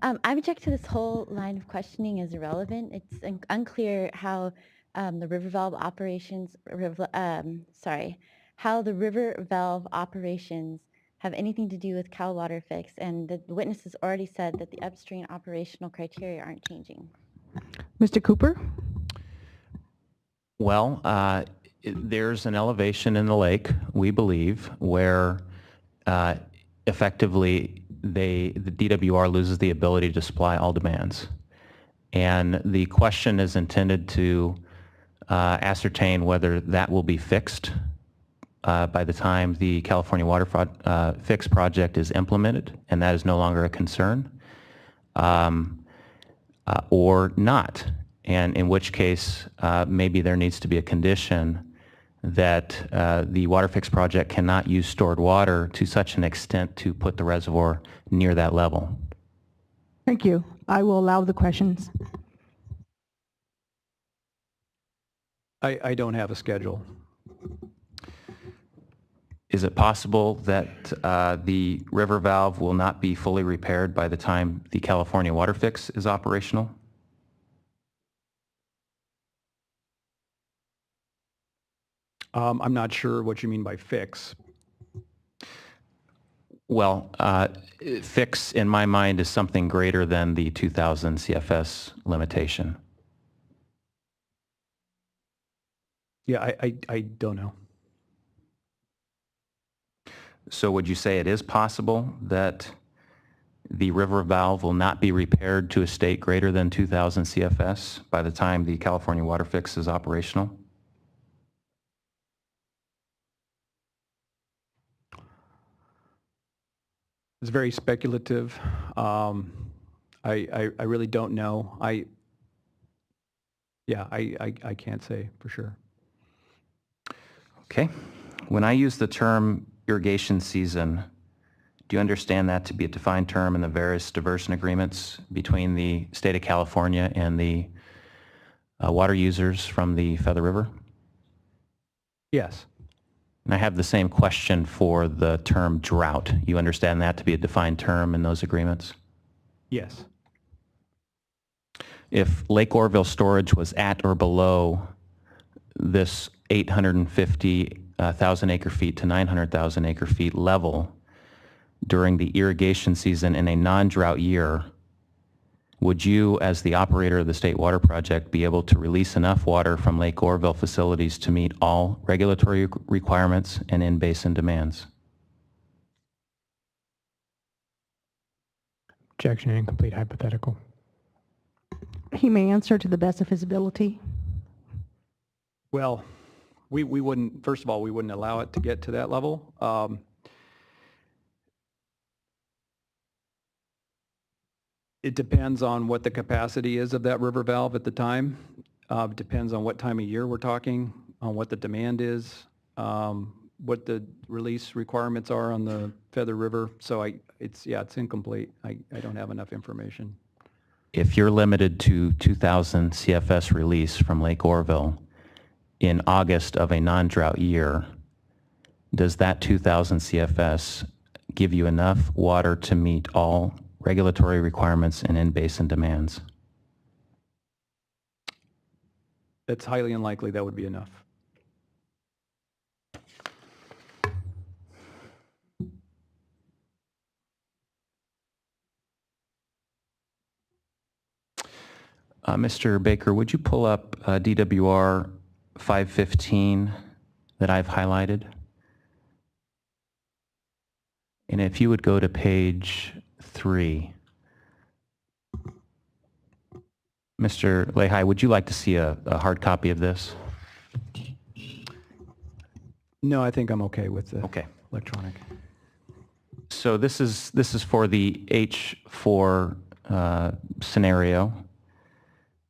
S16: I object to this whole line of questioning as irrelevant. It's unclear how the river valve operations, how the river valve operations have anything to do with Cal WaterFix, and the witness has already said that the upstream operational criteria aren't changing.
S1: Mr. Cooper?
S20: Well, there's an elevation in the lake, we believe, where effectively the DWR loses the ability to supply all demands. And the question is intended to ascertain whether that will be fixed by the time the California WaterFix project is implemented, and that is no longer a concern, or not. And in which case, maybe there needs to be a condition that the WaterFix project cannot use stored water to such an extent to put the reservoir near that level.
S1: Thank you. I will allow the questions.
S21: I don't have a schedule.
S20: Is it possible that the river valve will not be fully repaired by the time the California WaterFix is operational?
S21: I'm not sure what you mean by fix.
S20: Well, fix in my mind is something greater than the 2,000 CFS limitation.
S21: Yeah, I don't know.
S20: So would you say it is possible that the river valve will not be repaired to a state greater than 2,000 CFS by the time the California WaterFix is operational?
S21: It's very speculative. I really don't know. I can't say for sure.
S20: Okay. When I use the term irrigation season, do you understand that to be a defined term in the various diversion agreements between the state of California and the water users from the Feather River?
S21: Yes.
S20: And I have the same question for the term drought. You understand that to be a defined term in those agreements?
S21: Yes.
S20: If Lake Orville storage was at or below this 850,000 acre feet to 900,000 acre feet level during the irrigation season in a non-drought year, would you, as the operator of the State Water Project, be able to release enough water from Lake Orville facilities to meet all regulatory requirements and in-basin demands?
S5: Objection, incomplete hypothetical.
S1: He may answer to the best of his ability.
S21: Well, we wouldn't, first of all, we wouldn't allow it to get to that level. It depends on what the capacity is of that river valve at the time. It depends on what time of year we're talking, on what the demand is, what the release requirements are on the Feather River. So it's incomplete. I don't have enough information.
S20: If you're limited to 2,000 CFS release from Lake Orville in August of a non-drought year, does that 2,000 CFS give you enough water to meet all regulatory requirements and in-basin demands?
S21: It's highly unlikely that would be enough.
S20: Mr. Baker, would you pull up DWR 515 that I've highlighted? And if you would go to page 3. Mr. Lehi, would you like to see a hard copy of this?
S21: No, I think I'm okay with the
S20: Okay.
S21: electronic.
S20: So this is for the H4 scenario.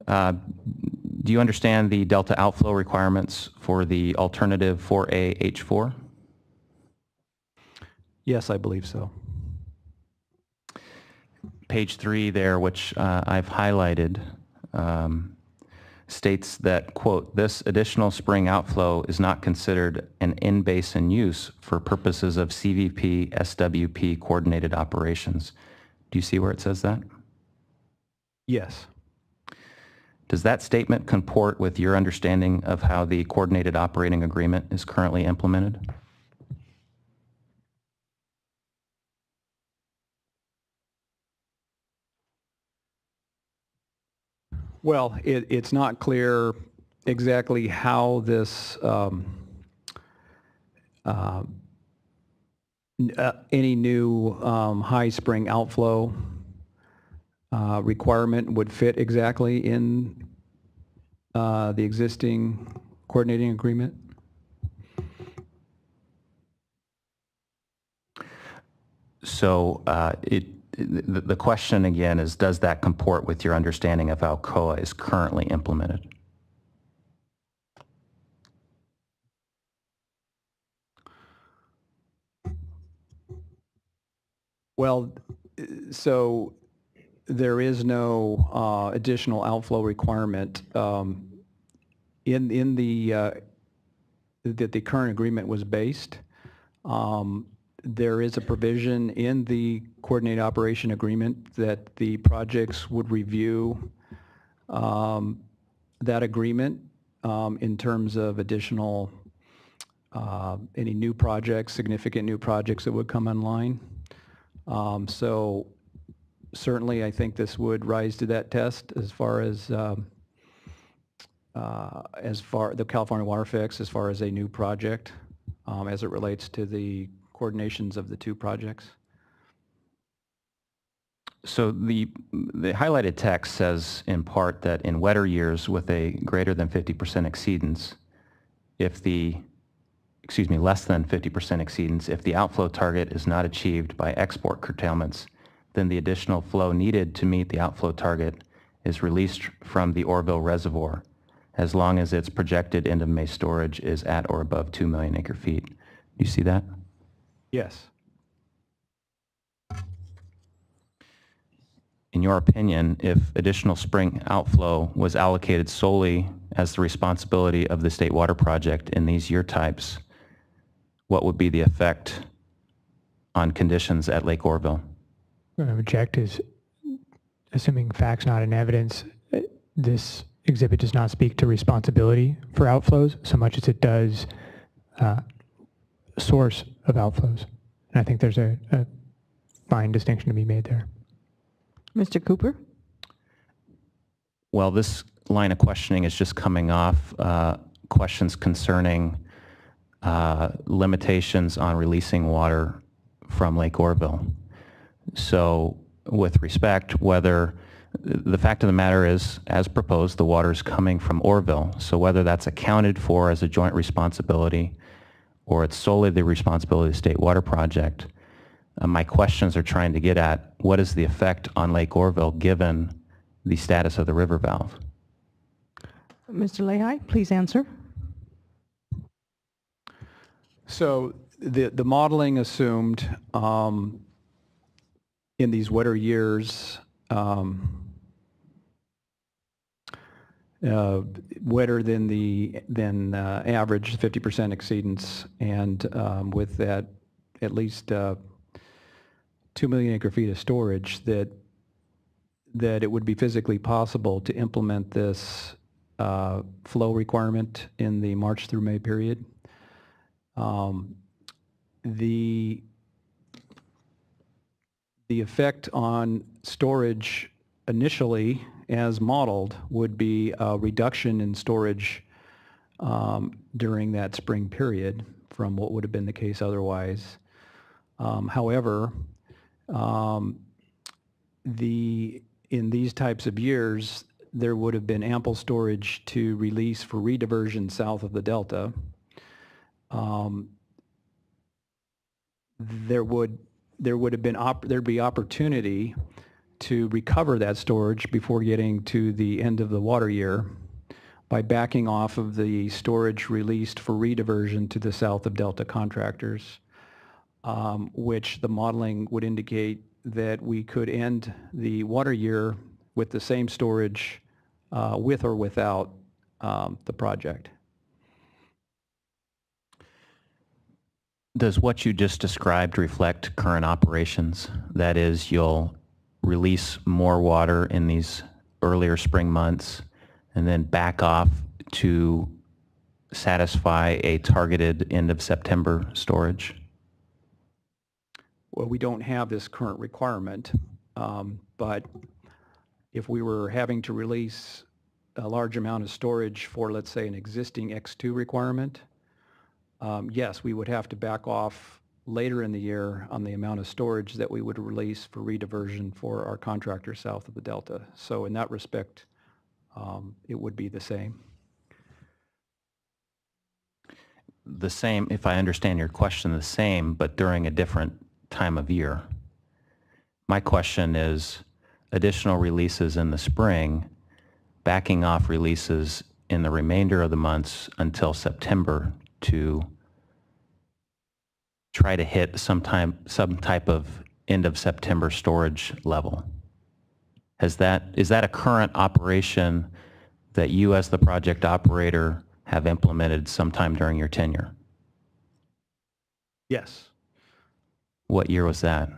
S20: Do you understand the delta outflow requirements for the alternative 4A H4?
S21: Yes, I believe so.
S20: Page 3 there, which I've highlighted, states that, quote, this additional spring outflow is not considered an in-basin use for purposes of CVP, SWP coordinated operations. Do you see where it says that?
S21: Yes.
S20: Does that statement comport with your understanding of how the coordinated operating agreement is currently implemented?
S21: Well, it's not clear exactly how this any new high spring outflow requirement would fit exactly in the existing coordinating agreement.
S20: So the question again is, does that comport with your understanding of how COA is currently implemented?
S21: Well, so there is no additional outflow requirement in the that the current agreement was based. There is a provision in the coordinated operation agreement that the projects would review that agreement in terms of additional any new projects, significant new projects that would come online. So certainly I think this would rise to that test as far as the California WaterFix, as far as a new project as it relates to the coordinations of the two projects.
S20: So the highlighted text says in part that in wetter years with a greater than 50% exceedance, less than 50% exceedance, if the outflow target is not achieved by export curtailments, then the additional flow needed to meet the outflow target is released from the Oroville Reservoir as long as its projected end-of-May storage is at or above 2 million acre feet. Do you see that?
S21: Yes.
S20: In your opinion, if additional spring outflow was allocated solely as the responsibility of the State Water Project in these year types, what would be the effect on conditions at Lake Oroville?
S5: I'm going to object is, assuming facts not in evidence, this exhibit does not speak to responsibility for outflows so much as it does source of outflows. And I think there's a fine distinction to be made there.
S1: Mr. Cooper?
S20: Well, this line of questioning is just coming off questions concerning limitations on releasing water from Lake Oroville. So with respect, whether the fact of the matter is, as proposed, the water is coming from Oroville. So whether that's accounted for as a joint responsibility or it's solely the responsibility of the State Water Project, my questions are trying to get at what is the effect on Lake Oroville given the status of the river valve?
S1: Mr. Lehi, please answer.
S21: So the modeling assumed in these wetter years wetter than average, 50% exceedance, and with that at least 2 million acre feet of storage, that it would be physically possible to implement this flow requirement in the March through May period. The effect on storage initially, as modeled, would be a reduction in storage during that spring period from what would have been the case otherwise. However, in these types of years, there would have been ample storage to release for rediversion south of the delta. There'd be opportunity to recover that storage before getting to the end of the water year by backing off of the storage released for rediversion to the south of delta contractors, which the modeling would indicate that we could end the water year with the same storage with or without the project.
S20: Does what you just described reflect current operations? That is, you'll release more water in these earlier spring months and then back off to satisfy a targeted end of September storage?
S21: Well, we don't have this current requirement, but if we were having to release a large amount of storage for, let's say, an existing X2 requirement, yes, we would have to back off later in the year on the amount of storage that we would release for rediversion for our contractor south of the delta. So in that respect, it would be the same.
S20: The same, if I understand your question, the same, but during a different time of year. My question is additional releases in the spring, backing off releases in the remainder of the months until September to try to hit some type of end of September storage level. Is that a current operation that you as the project operator have implemented sometime during your tenure?
S21: Yes.
S20: What year was that?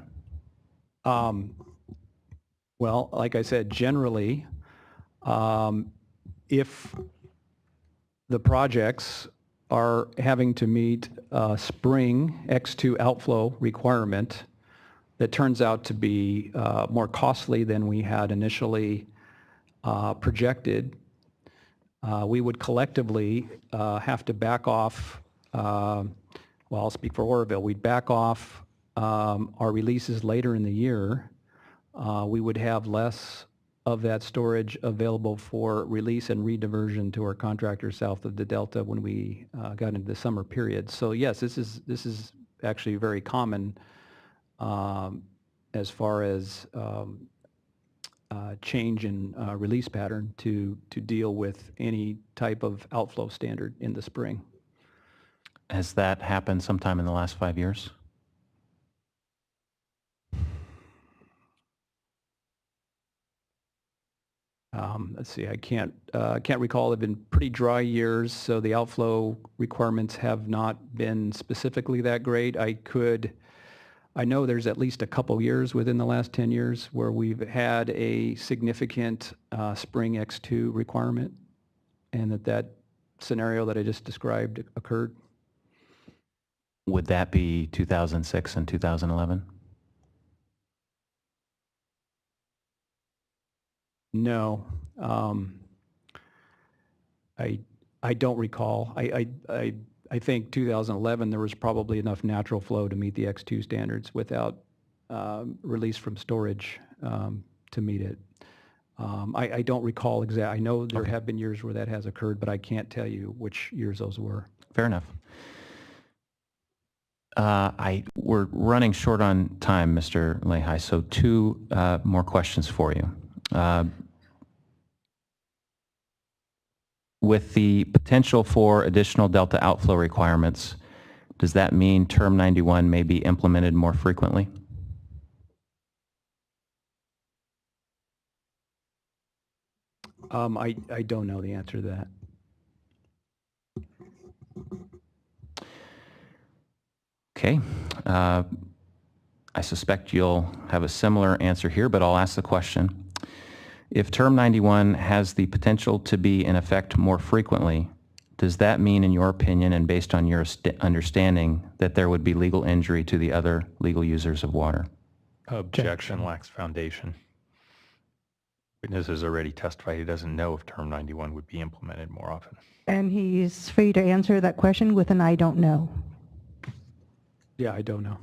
S21: Well, like I said, generally, if the projects are having to meet a spring X2 outflow requirement that turns out to be more costly than we had initially projected, we would collectively have to back off, well, I'll speak for Oroville, we'd back off our releases later in the year. We would have less of that storage available for release and rediversion to our contractors south of the delta when we got into the summer period. So yes, this is actually very common as far as change in release pattern to deal with any type of outflow standard in the spring.
S20: Has that happened sometime in the last 5 years?
S21: Let's see, I can't recall. They've been pretty dry years, so the outflow requirements have not been specifically that great. I know there's at least a couple years within the last 10 years where we've had a significant spring X2 requirement, and that scenario that I just described occurred.
S20: Would that be 2006 and 2011?
S21: No, I don't recall. I think 2011 there was probably enough natural flow to meet the X2 standards without release from storage to meet it. I don't recall exactly. I know there have been years where that has occurred, but I can't tell you which years those were.
S20: Fair enough. We're running short on time, Mr. Lehi, so two more questions for you. With the potential for additional delta outflow requirements, does that mean Term 91 may be implemented more frequently?
S21: I don't know the answer to that.
S20: Okay. I suspect you'll have a similar answer here, but I'll ask the question. If Term 91 has the potential to be in effect more frequently, does that mean, in your opinion and based on your understanding, that there would be legal injury to the other legal users of water?
S8: Objection lacks foundation. Witness has already testified he doesn't know if Term 91 would be implemented more often.
S1: And he's free to answer that question with an I don't know.
S21: Yeah, I don't know.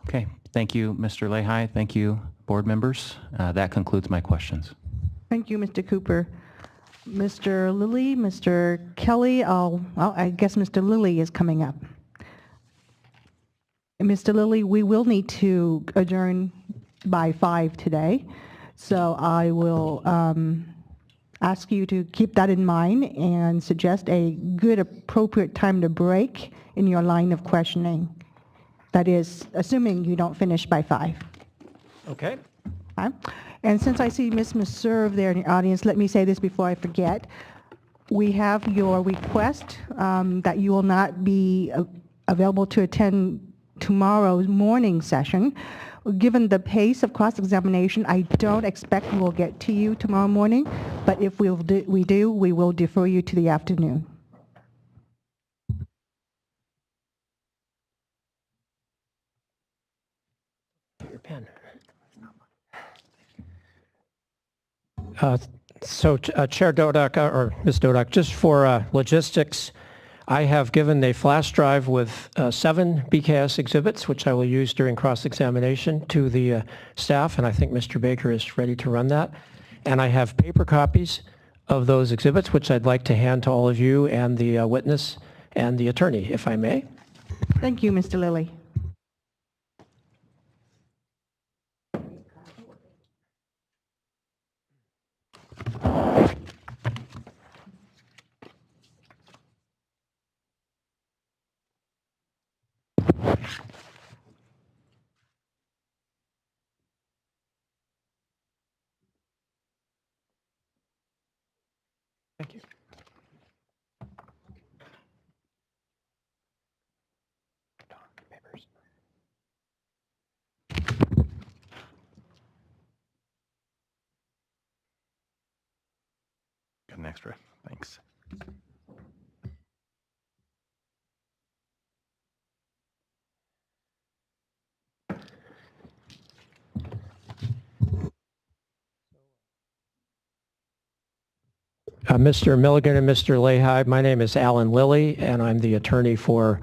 S20: Okay. Thank you, Mr. Lehi. Thank you, board members. That concludes my questions.
S1: Thank you, Mr. Cooper. Mr. Lilly, Mr. Kelly, I guess Mr. Lilly is coming up. Mr. Lilly, we will need to adjourn by 5 today, so I will ask you to keep that in mind and suggest a good, appropriate time to break in your line of questioning. That is, assuming you don't finish by 5.
S15: Okay.
S1: Okay. And since I see Ms. Meserve there in the audience, let me say this before I forget. We have your request that you will not be available to attend tomorrow's morning session. Given the pace of cross-examination, I don't expect we'll get to you tomorrow morning, but if we do, we will defer you to the afternoon.
S15: Your pen. Chair Dodak, or Ms. Dodak, just for logistics, I have given a flash drive with 7 BKS exhibits, which I will use during cross-examination, to the staff, and I think Mr. Baker is ready to run that. And I have paper copies of those exhibits, which I'd like to hand to all of you and the witness and the attorney, if I may.
S1: Thank you, Mr. Lilly.
S15: Thank you. Papers.
S8: Got an extra. Thanks.
S15: Mr. Milligan and Mr. Lehi, my name is Alan Lilly, and I'm the attorney for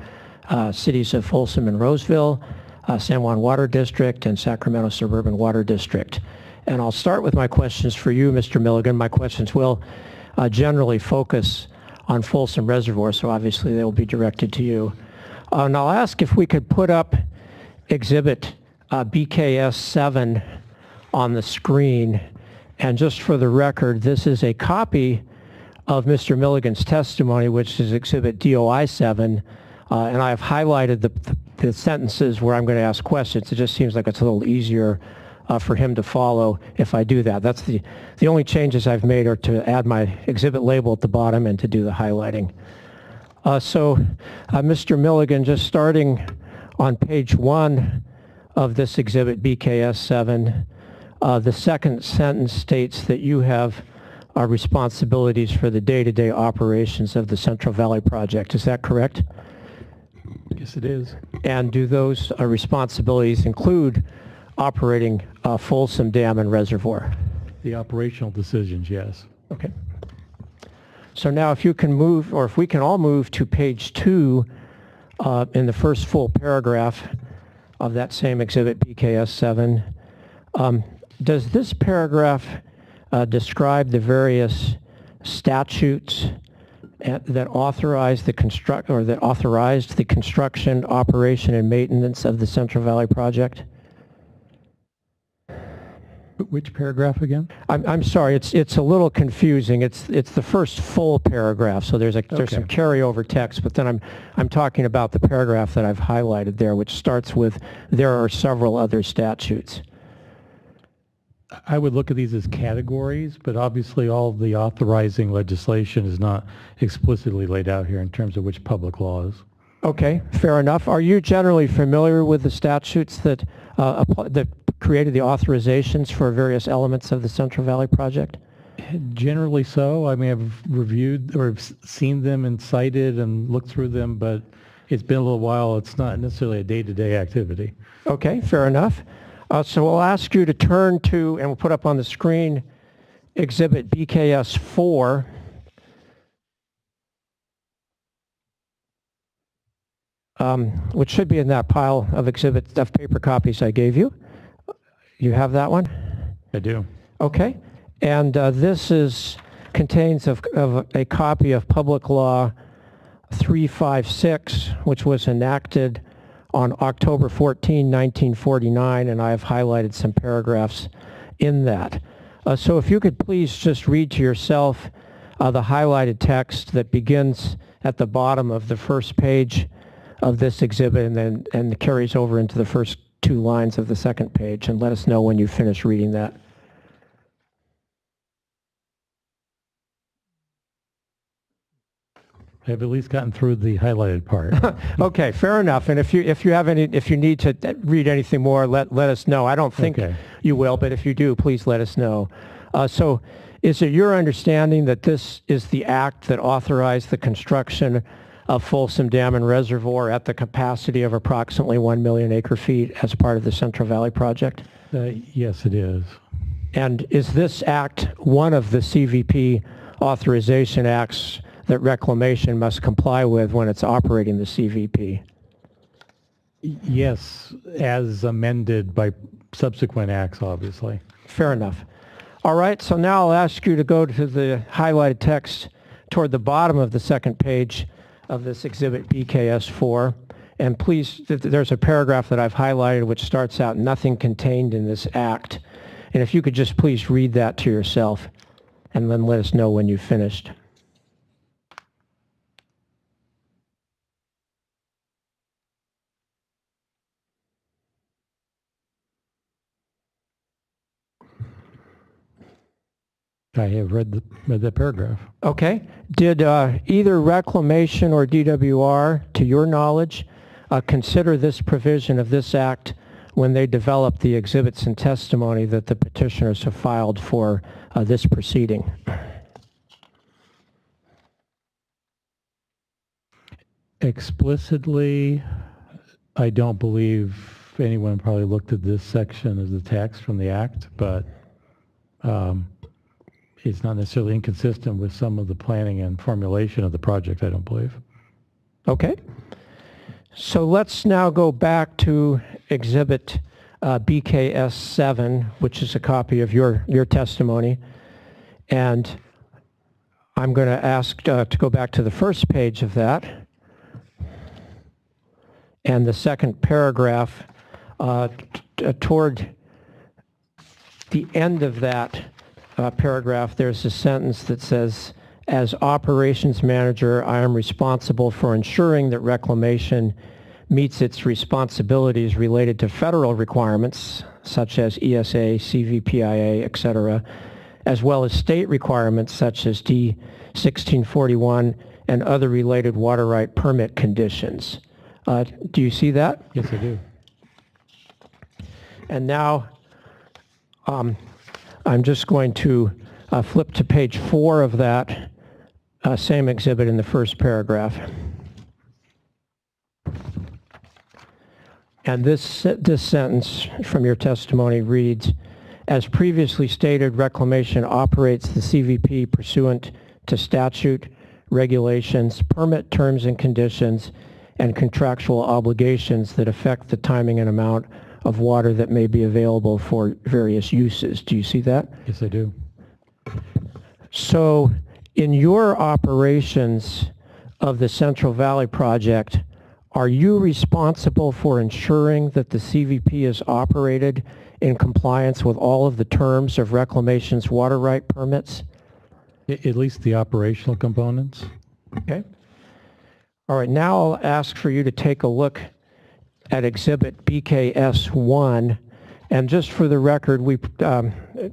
S15: cities of Folsom and Roseville, San Juan Water District, and Sacramento Suburban Water District. And I'll start with my questions for you, Mr. Milligan. My questions will generally focus on Folsom Reservoir, so obviously they will be directed to you. And I'll ask if we could put up exhibit BKS 7 on the screen. And just for the record, this is a copy of Mr. Milligan's testimony, which is exhibit DOI 7, and I have highlighted the sentences where I'm going to ask questions. It just seems like it's a little easier for him to follow if I do that. That's the only changes I've made are to add my exhibit label at the bottom and to do the highlighting. Mr. Milligan, just starting on page 1 of this exhibit BKS 7, the second sentence states that you have responsibilities for the day-to-day operations of the Central Valley Project. Is that correct?
S14: Yes, it is.
S15: And do those responsibilities include operating Folsom Dam and Reservoir?
S14: The operational decisions, yes.
S15: Okay. So now if you can move, or if we can all move to page 2 in the first full paragraph of that same exhibit BKS 7. Does this paragraph describe the various statutes that authorize the authorized the construction, operation, and maintenance of the Central Valley Project?
S14: Which paragraph again?
S15: I'm sorry, it's a little confusing. It's the first full paragraph, so there's some carryover text, but then I'm talking about the paragraph that I've highlighted there, which starts with there are several other statutes.
S14: I would look at these as categories, but obviously all the authorizing legislation is not explicitly laid out here in terms of which public laws.
S15: Okay, fair enough. Are you generally familiar with the statutes that created the authorizations for various elements of the Central Valley Project?
S14: Generally so. I mean, I've reviewed or seen them and cited and looked through them, but it's been a little while. It's not necessarily a day-to-day activity.
S15: Okay, fair enough. So we'll ask you to turn to, and we'll put up on the screen, Exhibit BKS 4. Which should be in that pile of paper copies I gave you. You have that one?
S14: I do.
S15: Okay. And this contains a copy of Public Law 356, which was enacted on October 14, 1949, and I have highlighted some paragraphs in that. So if you could please just read to yourself the highlighted text that begins at the bottom of the first page of this exhibit and carries over into the first 2 lines of the second page, and let us know when you finish reading that.
S14: I've at least gotten through the highlighted part.
S15: Okay, fair enough. And if you need to read anything more, let us know. I don't think you will, but if you do, please let us know. So is it your understanding that this is the act that authorized the construction of Folsom Dam and Reservoir at the capacity of approximately 1 million acre-feet as part of the Central Valley Project?
S14: Yes, it is.
S15: And is this act one of the CVP authorization acts that Reclamation must comply with when it's operating the CVP?
S14: Yes, as amended by subsequent acts, obviously.
S15: Fair enough. All right, so now I'll ask you to go to the highlighted text toward the bottom of the second page of this exhibit BKS 4. And please, there's a paragraph that I've highlighted which starts out, "Nothing contained in this act." And if you could just please read that to yourself and then let us know when you've finished.
S14: I have read that paragraph.
S15: Okay. Did either Reclamation or DWR, to your knowledge, consider this provision of this act when they developed the exhibits and testimony that the petitioners have filed for this proceeding?
S14: Explicitly, I don't believe anyone probably looked at this section as the text from the act, but it's not necessarily inconsistent with some of the planning and formulation of the project, I don't believe.
S15: Okay. So let's now go back to Exhibit BKS 7, which is a copy of your testimony. And I'm going to ask to go back to the first page of that. And the second paragraph, toward the end of that paragraph, there's a sentence that says, "As operations manager, I am responsible for ensuring that Reclamation meets its responsibilities related to federal requirements, such as ESA, CVPIA, etc., as well as state requirements such as D 1641 and other related water right permit conditions." Do you see that?
S14: Yes, I do.
S15: And now I'm just going to flip to page 4 of that same exhibit in the first paragraph. And this sentence from your testimony reads, as previously stated, Reclamation operates the CVP pursuant to statute, regulations, permit terms and conditions, and contractual obligations that affect the timing and amount of water that may be available for various uses. Do you see that?
S14: Yes, I do.
S15: So in your operations of the Central Valley Project, are you responsible for ensuring that the CVP is operated in compliance with all of the terms of Reclamation's water right permits?
S14: At least the operational components.
S15: Okay. All right, now I'll ask for you to take a look at Exhibit BKS1. And just for the record, we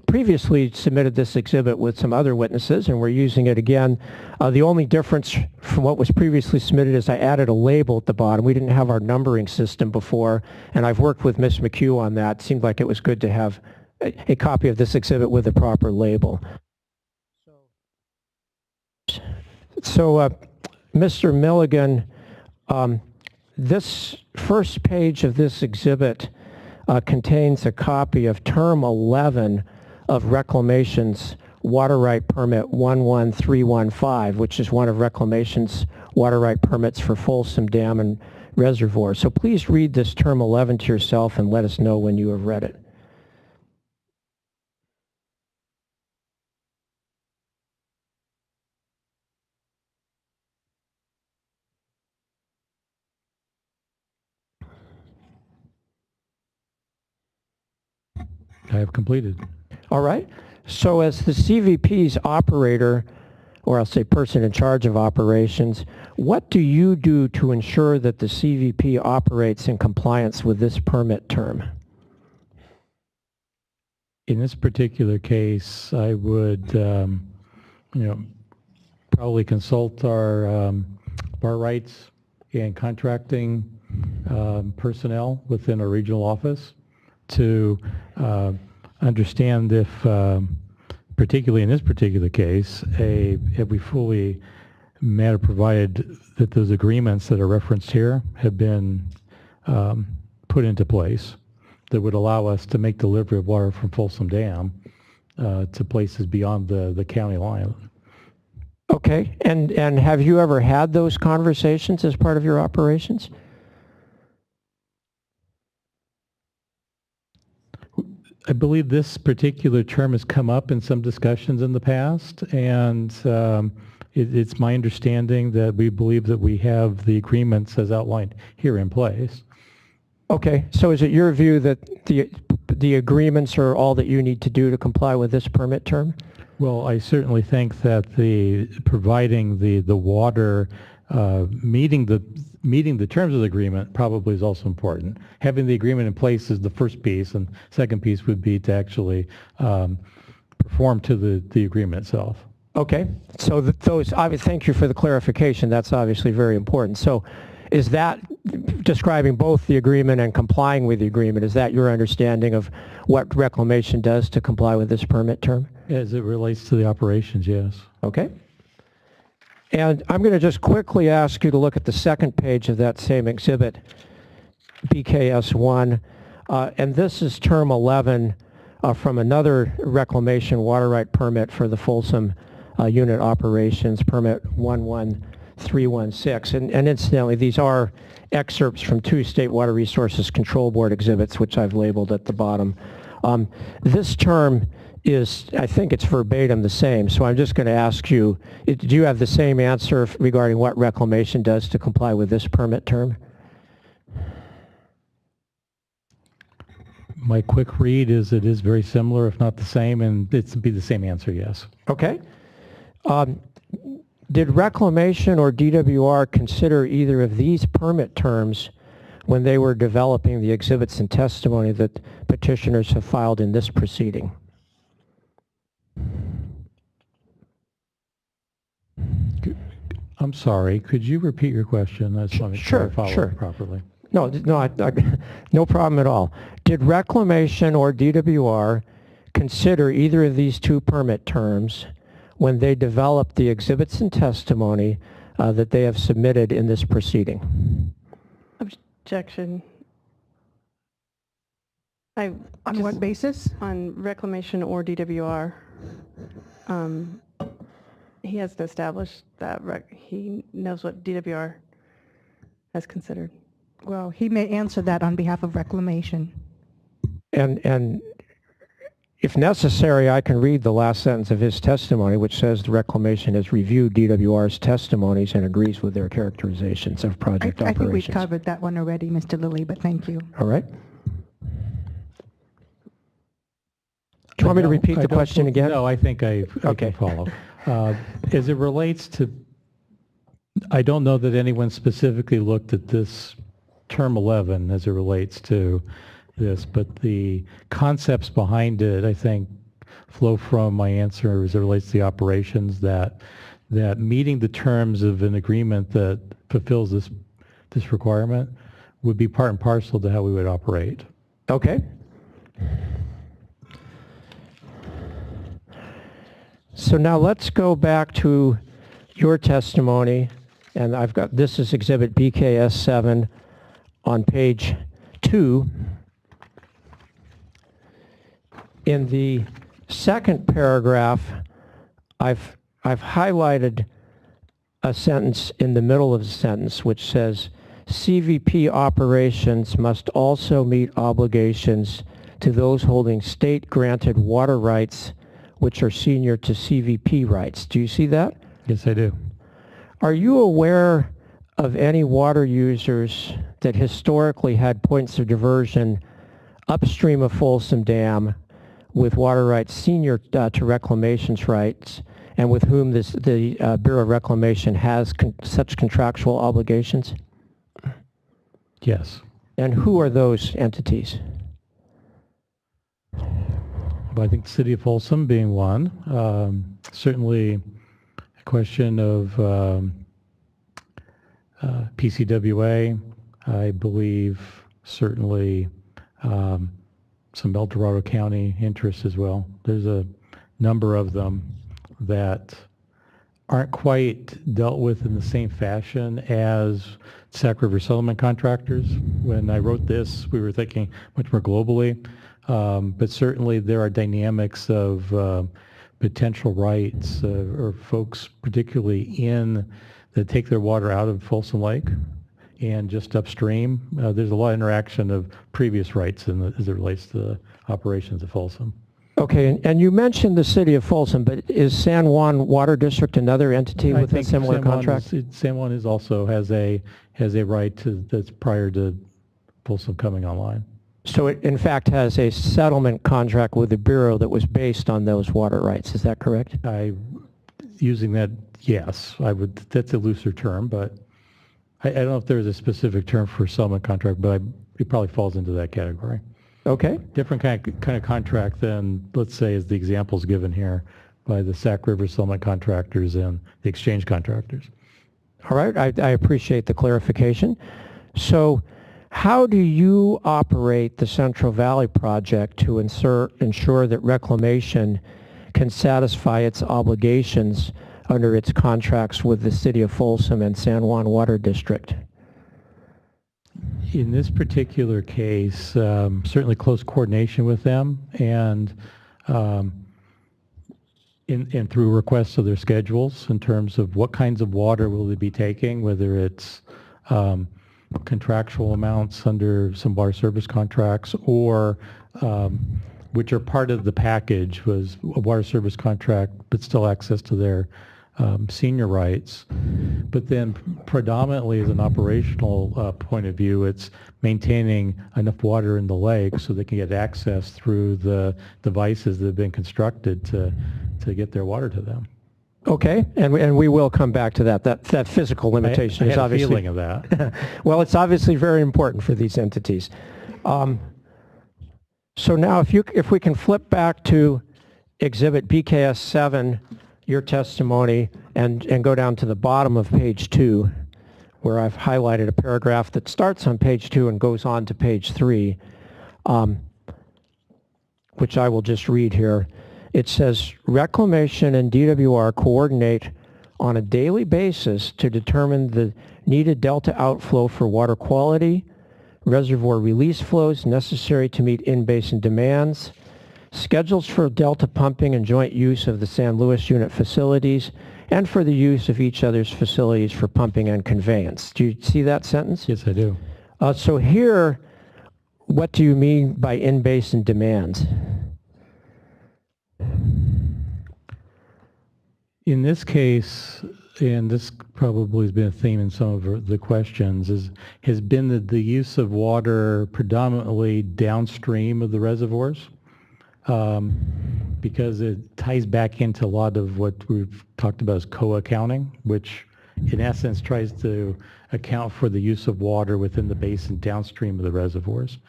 S15: previously submitted this exhibit with some other witnesses, and we're using it again. The only difference from what was previously submitted is I added a label at the bottom. We didn't have our numbering system before, and I've worked with Ms. McHugh on that. It seemed like it was good to have a copy of this exhibit with a proper label. So, Mr. Milligan, this first page of this exhibit contains a copy of Term 11 of Reclamation's Water Right Permit 11315, which is one of Reclamation's water right permits for Folsom Dam and Reservoir. So please read this Term 11 to yourself and let us know when you have read it.
S14: I have completed.
S15: All right. So as the CVP's operator, or I'll say person in charge of operations, what do you do to ensure that the CVP operates in compliance with this permit term?
S14: In this particular case, I would, probably consult our rights and contracting personnel within a regional office to understand if, particularly in this particular case, have we fully provided that those agreements that are referenced here have been put into place that would allow us to make delivery of water from Folsom Dam to places beyond the county line.
S15: Okay. And have you ever had those conversations as part of your operations?
S14: I believe this particular term has come up in some discussions in the past, and it's my understanding that we believe that we have the agreements as outlined here in place.
S15: Okay, so is it your view that the agreements are all that you need to do to comply with this permit term?
S14: Well, I certainly think that providing the water, meeting the terms of the agreement probably is also important. Having the agreement in place is the first piece, and second piece would be to actually perform to the agreement itself.
S15: Okay, so thank you for the clarification. That's obviously very important. So is that describing both the agreement and complying with the agreement? Is that your understanding of what Reclamation does to comply with this permit term?
S14: As it relates to the operations, yes.
S15: Okay. And I'm going to just quickly ask you to look at the second page of that same exhibit, BKS1. And this is Term 11 from another Reclamation water right permit for the Folsom unit operations, Permit 11316. And incidentally, these are excerpts from two State Water Resources Control Board exhibits, which I've labeled at the bottom. This term is, I think it's verbatim the same, so I'm just going to ask you, do you have the same answer regarding what Reclamation does to comply with this permit term?
S14: My quick read is it is very similar, if not the same, and it'd be the same answer, yes.
S15: Okay. Did Reclamation or DWR consider either of these permit terms when they were developing the exhibits and testimony that petitioners have filed in this proceeding?
S14: I'm sorry, could you repeat your question? I just want to make sure I follow it properly.
S15: No, no problem at all. Did Reclamation or DWR consider either of these two permit terms when they developed the exhibits and testimony that they have submitted in this proceeding?
S13: Objection.
S1: On what basis?
S13: On reclamation or DWR. He hasn't established that he knows what DWR has considered.
S1: Well, he may answer that on behalf of Reclamation.
S15: And if necessary, I can read the last sentence of his testimony, which says the Reclamation has reviewed DWR's testimonies and agrees with their characterizations of project
S1: I think we
S15: operations.
S1: covered that one already, Mr. Lilly, but thank you.
S15: All right. Do you want me to repeat the question again?
S14: No, I think I can follow. As it relates to, I don't know that anyone specifically looked at this term 11 as it relates to this, but the concepts behind it, I think, flow from my answer as it relates to the operations, that meeting the terms of an agreement that fulfills this requirement would be part and parcel to how we would operate.
S15: Okay. So now let's go back to your testimony, and I've got, this is Exhibit BKS 7 on page 2. In the second paragraph, I've highlighted a sentence in the middle of the sentence which says, CVP operations must also meet obligations to those holding state-granted water rights which are senior to CVP rights. Do you see that?
S14: Yes, I do.
S15: Are you aware of any water users that historically had points of diversion upstream of Folsom Dam with water rights senior to Reclamation's rights, and with whom the Bureau of Reclamation has such contractual obligations?
S14: Yes.
S15: And who are those entities?
S14: I think the city of Folsom being one. Certainly a question of PCWA, I believe certainly some El Dorado County interests as well. There's a number of them that aren't quite dealt with in the same fashion as Sac River settlement contractors. When I wrote this, we were thinking much more globally. But certainly there are dynamics of potential rights or folks particularly that take their water out of Folsom Lake and just upstream. There's a lot of interaction of previous rights as it relates to the operations of Folsom.
S15: Okay, and you mentioned the city of Folsom, but is San Juan Water District another entity with a similar contract?
S14: San Juan has a right that's prior to Folsom coming online.
S15: So it, in fact, has a settlement contract with the Bureau that was based on those water rights. Is that correct?
S14: Using that, yes. That's a looser term, but I don't know if there's a specific term for settlement contract, but it probably falls into that category.
S15: Okay.
S14: Different kind of contract than, let's say, as the examples given here by the Sac River settlement contractors and the exchange contractors.
S15: All right. I appreciate the clarification. So how do you operate the Central Valley Project to ensure that Reclamation can satisfy its obligations under its contracts with the City of Folsom and San Juan Water District?
S14: In this particular case, certainly close coordination with them, and through requests of their schedules in terms of what kinds of water will they be taking, whether it's contractual amounts under some water service contracts, or which are part of the package was a water service contract, but still access to their senior rights. But then predominantly as an operational point of view, it's maintaining enough water in the lake so they can get access through the devices that have been constructed to get their water to them.
S15: Okay, and we will come back to that. That physical limitation is obviously...
S14: I had a feeling of that.
S15: Well, it's obviously very important for these entities. So now if we can flip back to Exhibit BKS 7, your testimony, and go down to the bottom of page 2, where I've highlighted a paragraph that starts on page 2 and goes on to page 3, which I will just read here. It says, Reclamation and DWR coordinate on a daily basis to determine the needed delta outflow for water quality, reservoir release flows necessary to meet in-basin demands, schedules for delta pumping and joint use of the San Luis unit facilities, and for the use of each other's facilities for pumping and conveyance. Do you see that sentence?
S14: Yes, I do.
S15: So here, what do you mean by in-basin demands?
S14: In this case, and this probably has been a theme in some of the questions, has been the use of water predominantly downstream of the reservoirs, because it ties back into a lot of what we've talked about as co-accounting, which in essence tries to account for the use of water within the basin downstream of the reservoirs.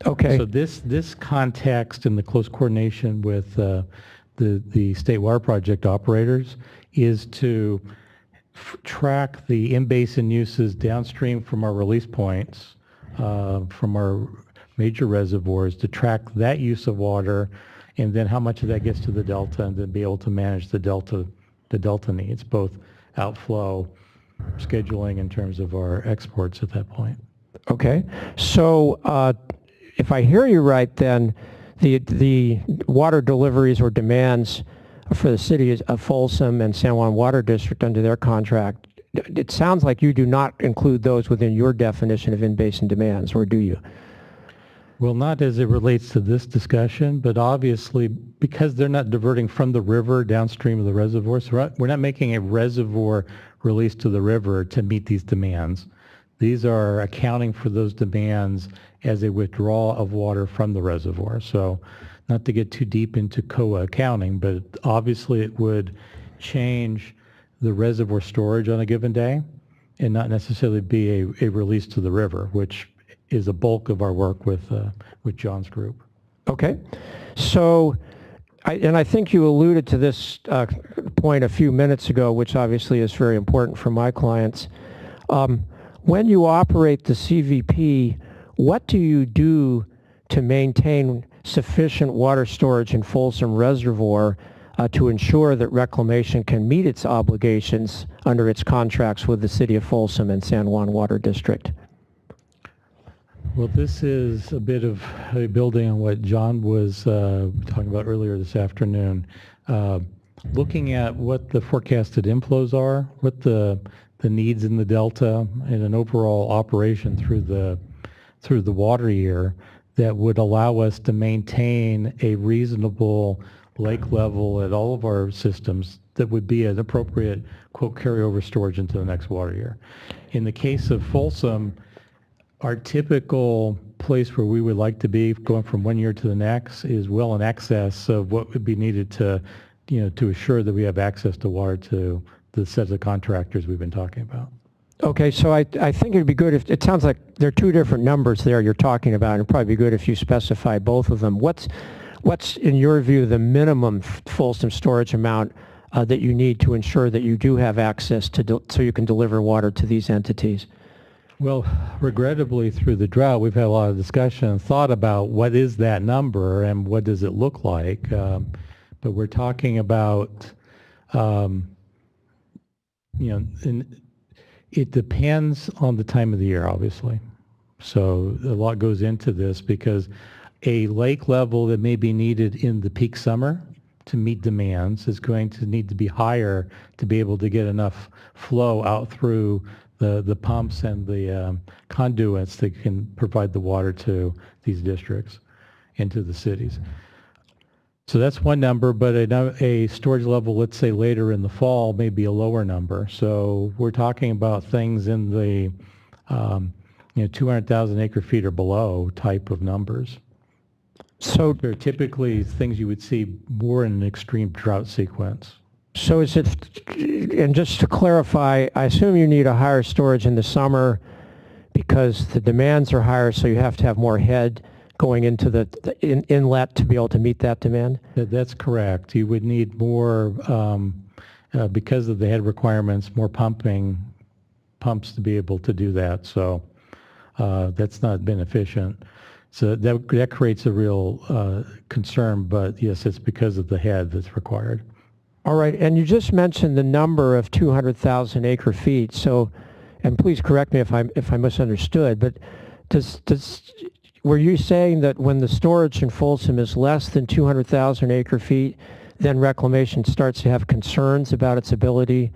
S15: Okay.
S14: So this context and the close coordination with the State Water Project operators is to track the in-basin uses downstream from our release points, from our major reservoirs, to track that use of water, and then how much of that gets to the delta, and then be able to manage the delta needs, both outflow, scheduling in terms of our exports at that point.
S15: Okay. So if I hear you right, then the water deliveries or demands for the cities of Folsom and San Juan Water District under their contract, it sounds like you do not include those within your definition of in-basin demands, or do you?
S14: Well, not as it relates to this discussion, but obviously because they're not diverting from the river downstream of the reservoir, so we're not making a reservoir release to the river to meet these demands. These are accounting for those demands as a withdrawal of water from the reservoir. So not to get too deep into COA accounting, but obviously it would change the reservoir storage on a given day and not necessarily be a release to the river, which is a bulk of our work with John's group.
S15: Okay. So, I think you alluded to this point a few minutes ago, which obviously is very important for my clients. When you operate the CVP, what do you do to maintain sufficient water storage in Folsom Reservoir to ensure that reclamation can meet its obligations under its contracts with the City of Folsom and San Juan Water District?
S14: Well, this is a bit of building on what John was talking about earlier this afternoon. Looking at what the forecasted inflows are, what the needs in the delta, and an overall operation through the water year that would allow us to maintain a reasonable lake level at all of our systems that would be an appropriate, quote, carryover storage into the next water year. In the case of Folsom, our typical place where we would like to be going from one year to the next is well in excess of what would be needed to assure that we have access to water to the set of contractors we've been talking about.
S15: Okay, so I think it'd be good if, it sounds like there are two different numbers there you're talking about, and it'd probably be good if you specify both of them. What's in your view the minimum Folsom storage amount that you need to ensure that you do have access to so you can deliver water to these entities?
S14: Well, regrettably, through the drought, we've had a lot of discussion and thought about what is that number and what does it look like. But we're talking about, it depends on the time of the year, obviously. So a lot goes into this because a lake level that may be needed in the peak summer to meet demands is going to need to be higher to be able to get enough flow out through the pumps and the conduits that can provide the water to these districts and to the cities. So that's one number, but a storage level, let's say later in the fall, may be a lower number. So we're talking about things in the 200,000 acre feet or below type of numbers.
S15: So
S14: they're typically things you would see more in an extreme drought sequence.
S15: So is it, and just to clarify, I assume you need a higher storage in the summer because the demands are higher, so you have to have more head going into the inlet to be able to meet that demand?
S14: That's correct. You would need more, because of the head requirements, more pumps to be able to do that. So that's not been efficient. So that creates a real concern, but yes, it's because of the head that's required.
S15: All right, and you just mentioned the number of 200,000 acre feet. So, and please correct me if I misunderstood, but were you saying that when the storage in Folsom is less than 200,000 acre feet, then reclamation starts to have concerns about its ability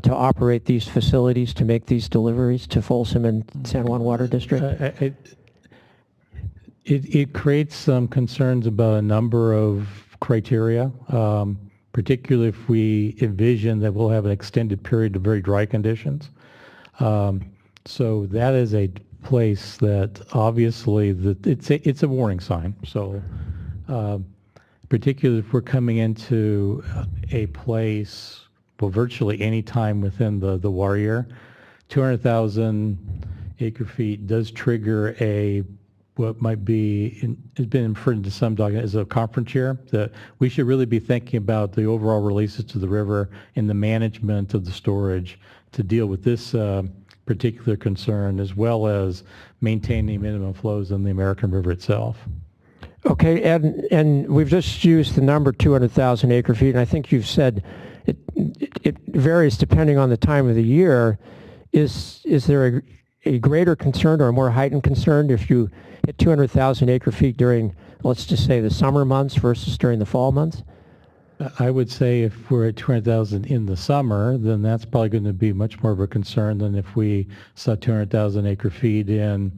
S15: to operate these facilities, to make these deliveries to Folsom and San Juan Water District?
S14: It creates some concerns about a number of criteria, particularly if we envision that we'll have an extended period of very dry conditions. So that is a place that obviously it's a warning sign. So particularly if we're coming into a place, well, virtually any time within the water year, 200,000 acre feet does trigger what might be, has been inferred into some documents as a conference year, that we should really be thinking about the overall releases to the river and the management of the storage to deal with this particular concern, as well as maintaining minimum flows in the American River itself.
S15: Okay, and we've just used the number 200,000 acre feet, and I think you've said it varies depending on the time of the year. Is there a greater concern or a more heightened concern if you hit 200,000 acre feet during, let's just say, the summer months versus during the fall months?
S14: I would say if we're at 200,000 in the summer, then that's probably going to be much more of a concern than if we saw 200,000 acre feet in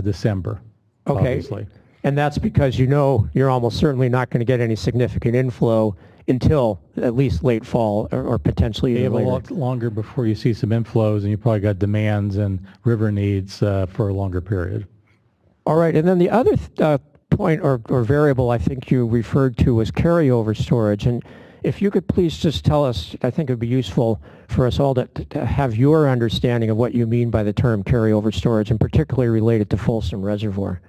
S14: December, obviously.
S15: And that's because you know you're almost certainly not going to get any significant inflow until at least late fall or potentially even later.
S14: A lot longer before you see some inflows, and you probably got demands and river needs for a longer period.
S15: All right, and then the other point or variable I think you referred to was carryover storage. And if you could please just tell us, I think it would be useful for us all to have your understanding of what you mean by the term carryover storage, and particularly related to Folsom Reservoir.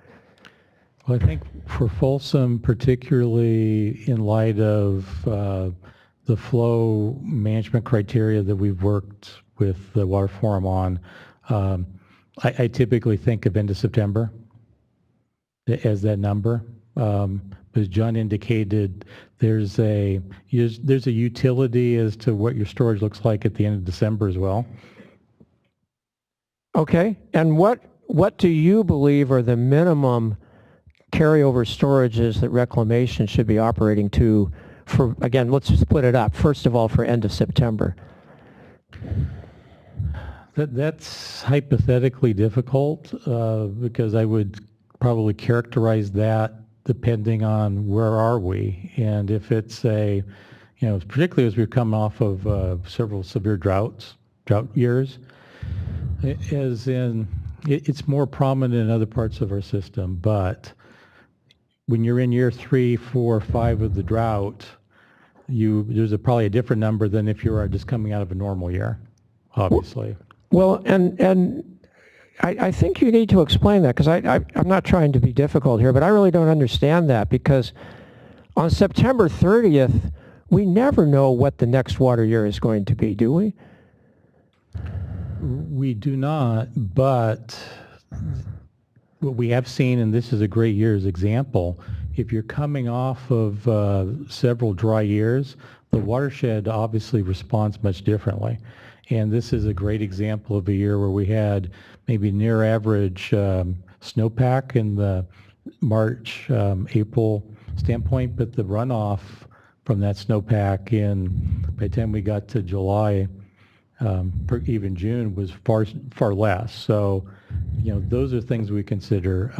S14: Well, I think for Folsom, particularly in light of the flow management criteria that we've worked with the Water Forum on, I typically think of end of September as that number. As John indicated, there's a utility as to what your storage looks like at the end of December as well.
S15: Okay, and what do you believe are the minimum carryover storages that reclamation should be operating to for, again, let's split it up. First of all, for end of September.
S14: That's hypothetically difficult because I would probably characterize that depending on where are we. And if it's particularly as we're coming off of several severe drought years, as in it's more prominent in other parts of our system, but when you're in year 3, 4, 5 of the drought, there's probably a different number than if you are just coming out of a normal year, obviously.
S15: Well, and I think you need to explain that, because I'm not trying to be difficult here, but I really don't understand that, because on September 30th, we never know what the next water year is going to be, do we?
S14: We do not, but what we have seen, and this is a great year's example, if you're coming off of several dry years, the watershed obviously responds much differently. And this is a great example of a year where we had maybe near average snowpack in the March, April standpoint, but the runoff from that snowpack by the time we got to July, even June, was far less. So, those are things we consider.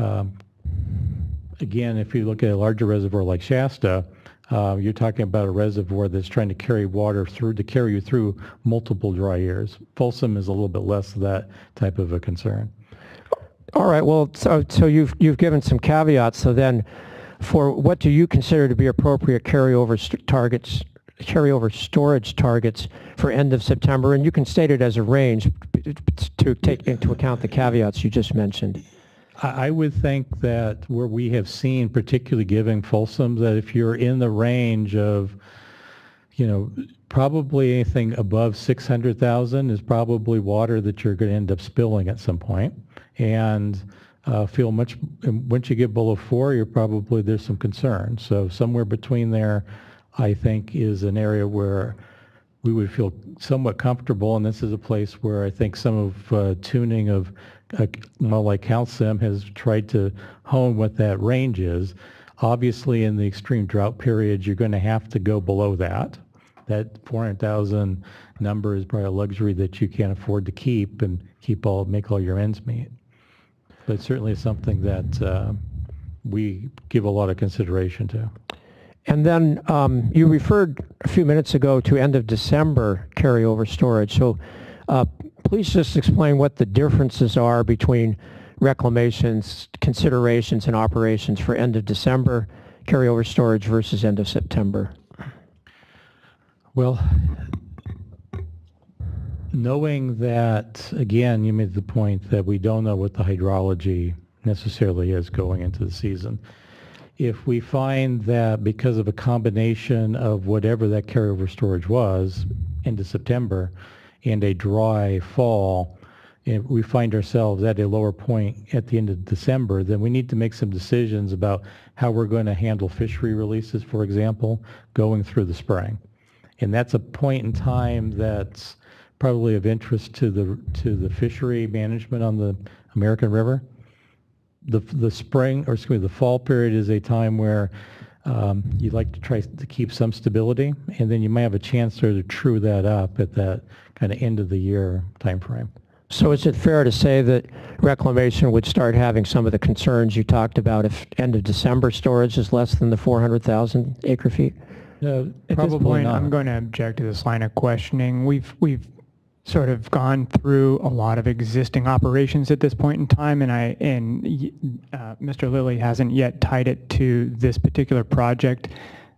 S14: Again, if you look at a larger reservoir like Shasta, you're talking about a reservoir that's trying to carry water to carry you through multiple dry years. Folsom is a little bit less of that type of a concern.
S15: All right. Well, so you've given some caveats. So then, for what do you consider to be appropriate carryover storage targets for end of September? And you can state it as a range to take into account the caveats you just mentioned.
S14: I would think that where we have seen, particularly given Folsom, that if you're in the range of, probably anything above 600,000 is probably water that you're going to end up spilling at some point. And once you get below 4, there's some concern. So somewhere between there, I think, is an area where we would feel somewhat comfortable, and this is a place where I think some of tuning of well, like CalSim has tried to hone what that range is. Obviously, in the extreme drought periods, you're going to have to go below that. That 400,000 number is probably a luxury that you can't afford to keep and make all your ends meet. But certainly something that we give a lot of consideration to.
S15: And then you referred a few minutes ago to end of December carryover storage. So please just explain what the differences are between reclamations, considerations, and operations for end of December carryover storage versus end of September.
S14: Well, knowing that, again, you made the point that we don't know what the hydrology necessarily is going into the season. If we find that because of a combination of whatever that carryover storage was into September and a dry fall, and we find ourselves at a lower point at the end of December, then we need to make some decisions about how we're going to handle fishery releases, for example, going through the spring. And that's a point in time that's probably of interest to the fishery management on the American River. The spring, or excuse me, the fall period is a time where you'd like to try to keep some stability, and then you might have a chance there to true that up at that kind of end of the year time frame.
S15: So is it fair to say that reclamation would start having some of the concerns you talked about if end of December storage is less than the 400,000 acre feet?
S5: At this point, I'm going to object to this line of questioning. We've sort of gone through a lot of existing operations at this point in time, and Mr. Lilly hasn't yet tied it to this particular project.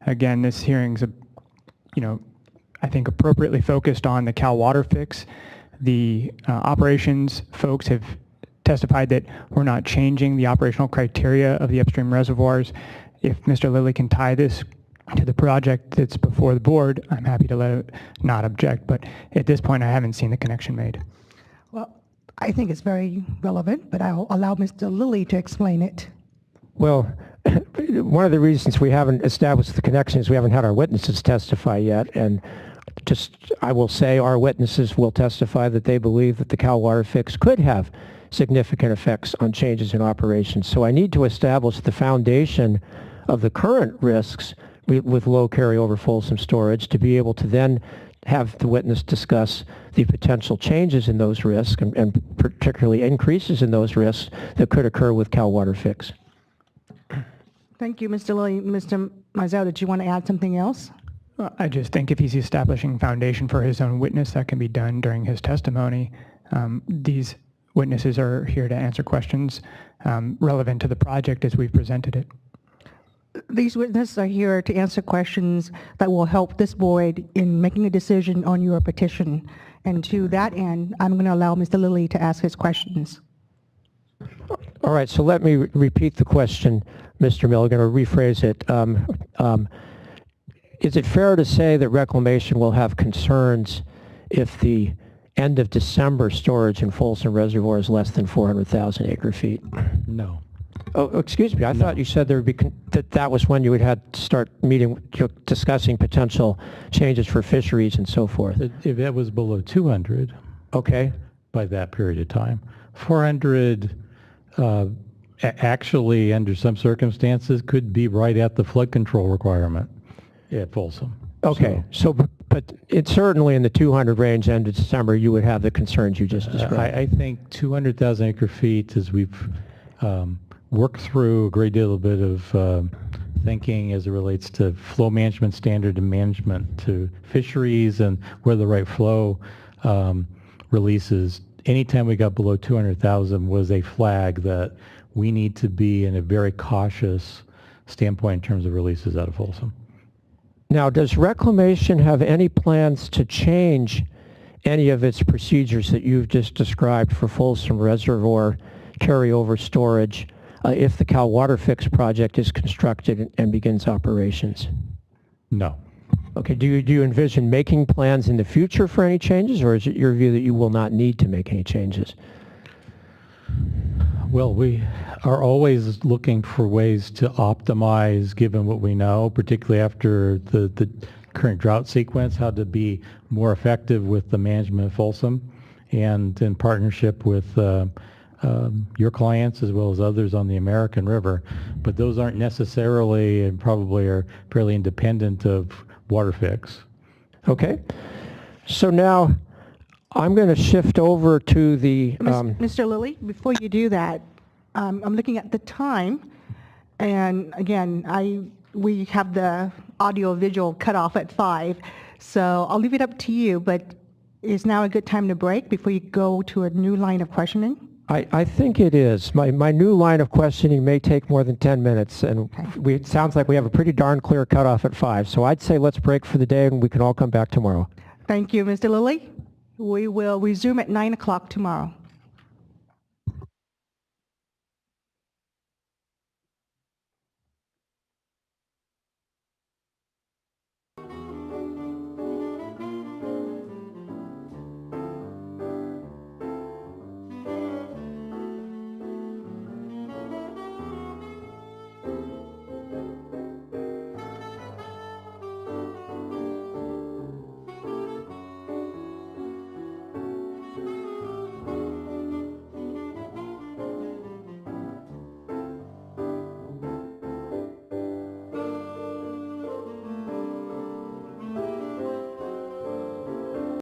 S5: Again, this hearing's, I think appropriately focused on the Cal WaterFix. The operations folks have testified that we're not changing the operational criteria of the upstream reservoirs. If Mr. Lilly can tie this to the project that's before the board, I'm happy to let it not object, but at this point I haven't seen the connection made.
S1: Well, I think it's very relevant, but I'll allow Mr. Lilly to explain it.
S15: Well, one of the reasons we haven't established the connection is we haven't had our witnesses testify yet, and I will say our witnesses will testify that they believe that the Cal WaterFix could have significant effects on changes in operations. So I need to establish the foundation of the current risks with low carryover Folsom storage to be able to then have the witness discuss the potential changes in those risks and particularly increases in those risks that could occur with Cal WaterFix.
S1: Thank you, Mr. Lilly. Mr. Mizell, did you want to add something else?
S5: I just think if he's establishing foundation for his own witness, that can be done during his testimony. These witnesses are here to answer questions relevant to the project as we've presented it.
S1: These witnesses are here to answer questions that will help this board in making a decision on your petition. And to that end, I'm going to allow Mr. Lilly to ask his questions.
S15: All right, so let me repeat the question, Mr. Milligan, or rephrase it. Is it fair to say that reclamation will have concerns if the end of December storage in Folsom Reservoir is less than 400,000 acre feet?
S14: No.
S15: Oh, excuse me. I thought you said there would be that was when you would have to start discussing potential changes for fisheries and so forth.
S14: If that was below 200,
S15: okay,
S14: by that period of time, 400 actually, under some circumstances, could be right at the flood control requirement at Folsom.
S15: Okay, so but it's certainly in the 200 range end of December, you would have the concerns you just described.
S14: I think 200,000 acre feet, as we've worked through a great deal bit of thinking as it relates to flow management standard and management to fisheries and where the right flow releases. Anytime we got below 200,000 was a flag that we need to be in a very cautious standpoint in terms of releases out of Folsom.
S15: Now, does Reclamation have any plans to change any of its procedures that you've just described for Folsom Reservoir carryover storage if the Cal WaterFix project is constructed and begins operations?
S14: No.
S15: Okay, do you envision making plans in the future for any changes, or is it your view that you will not need to make any changes?
S14: Well, we are always looking for ways to optimize, given what we know, particularly after the current drought sequence, how to be more effective with the management of Folsom, and in partnership with your clients as well as others on the American River, but those aren't necessarily and probably are fairly independent of WaterFix.
S15: Okay. So now I'm going to shift over to the...
S1: Mr. Lilly, before you do that, I'm looking at the time, and again, we have the audio-visual cutoff at 5, so I'll leave it up to you, but is now a good time to break before you go to a new line of questioning?
S15: I think it is. My new line of questioning may take more than 10 minutes, and it sounds like we have a pretty darn clear cutoff at 5, so I'd say let's break for the day, and we can all come back tomorrow.
S1: Thank you, Mr. Lilly. We will resume at 9 o'clock tomorrow.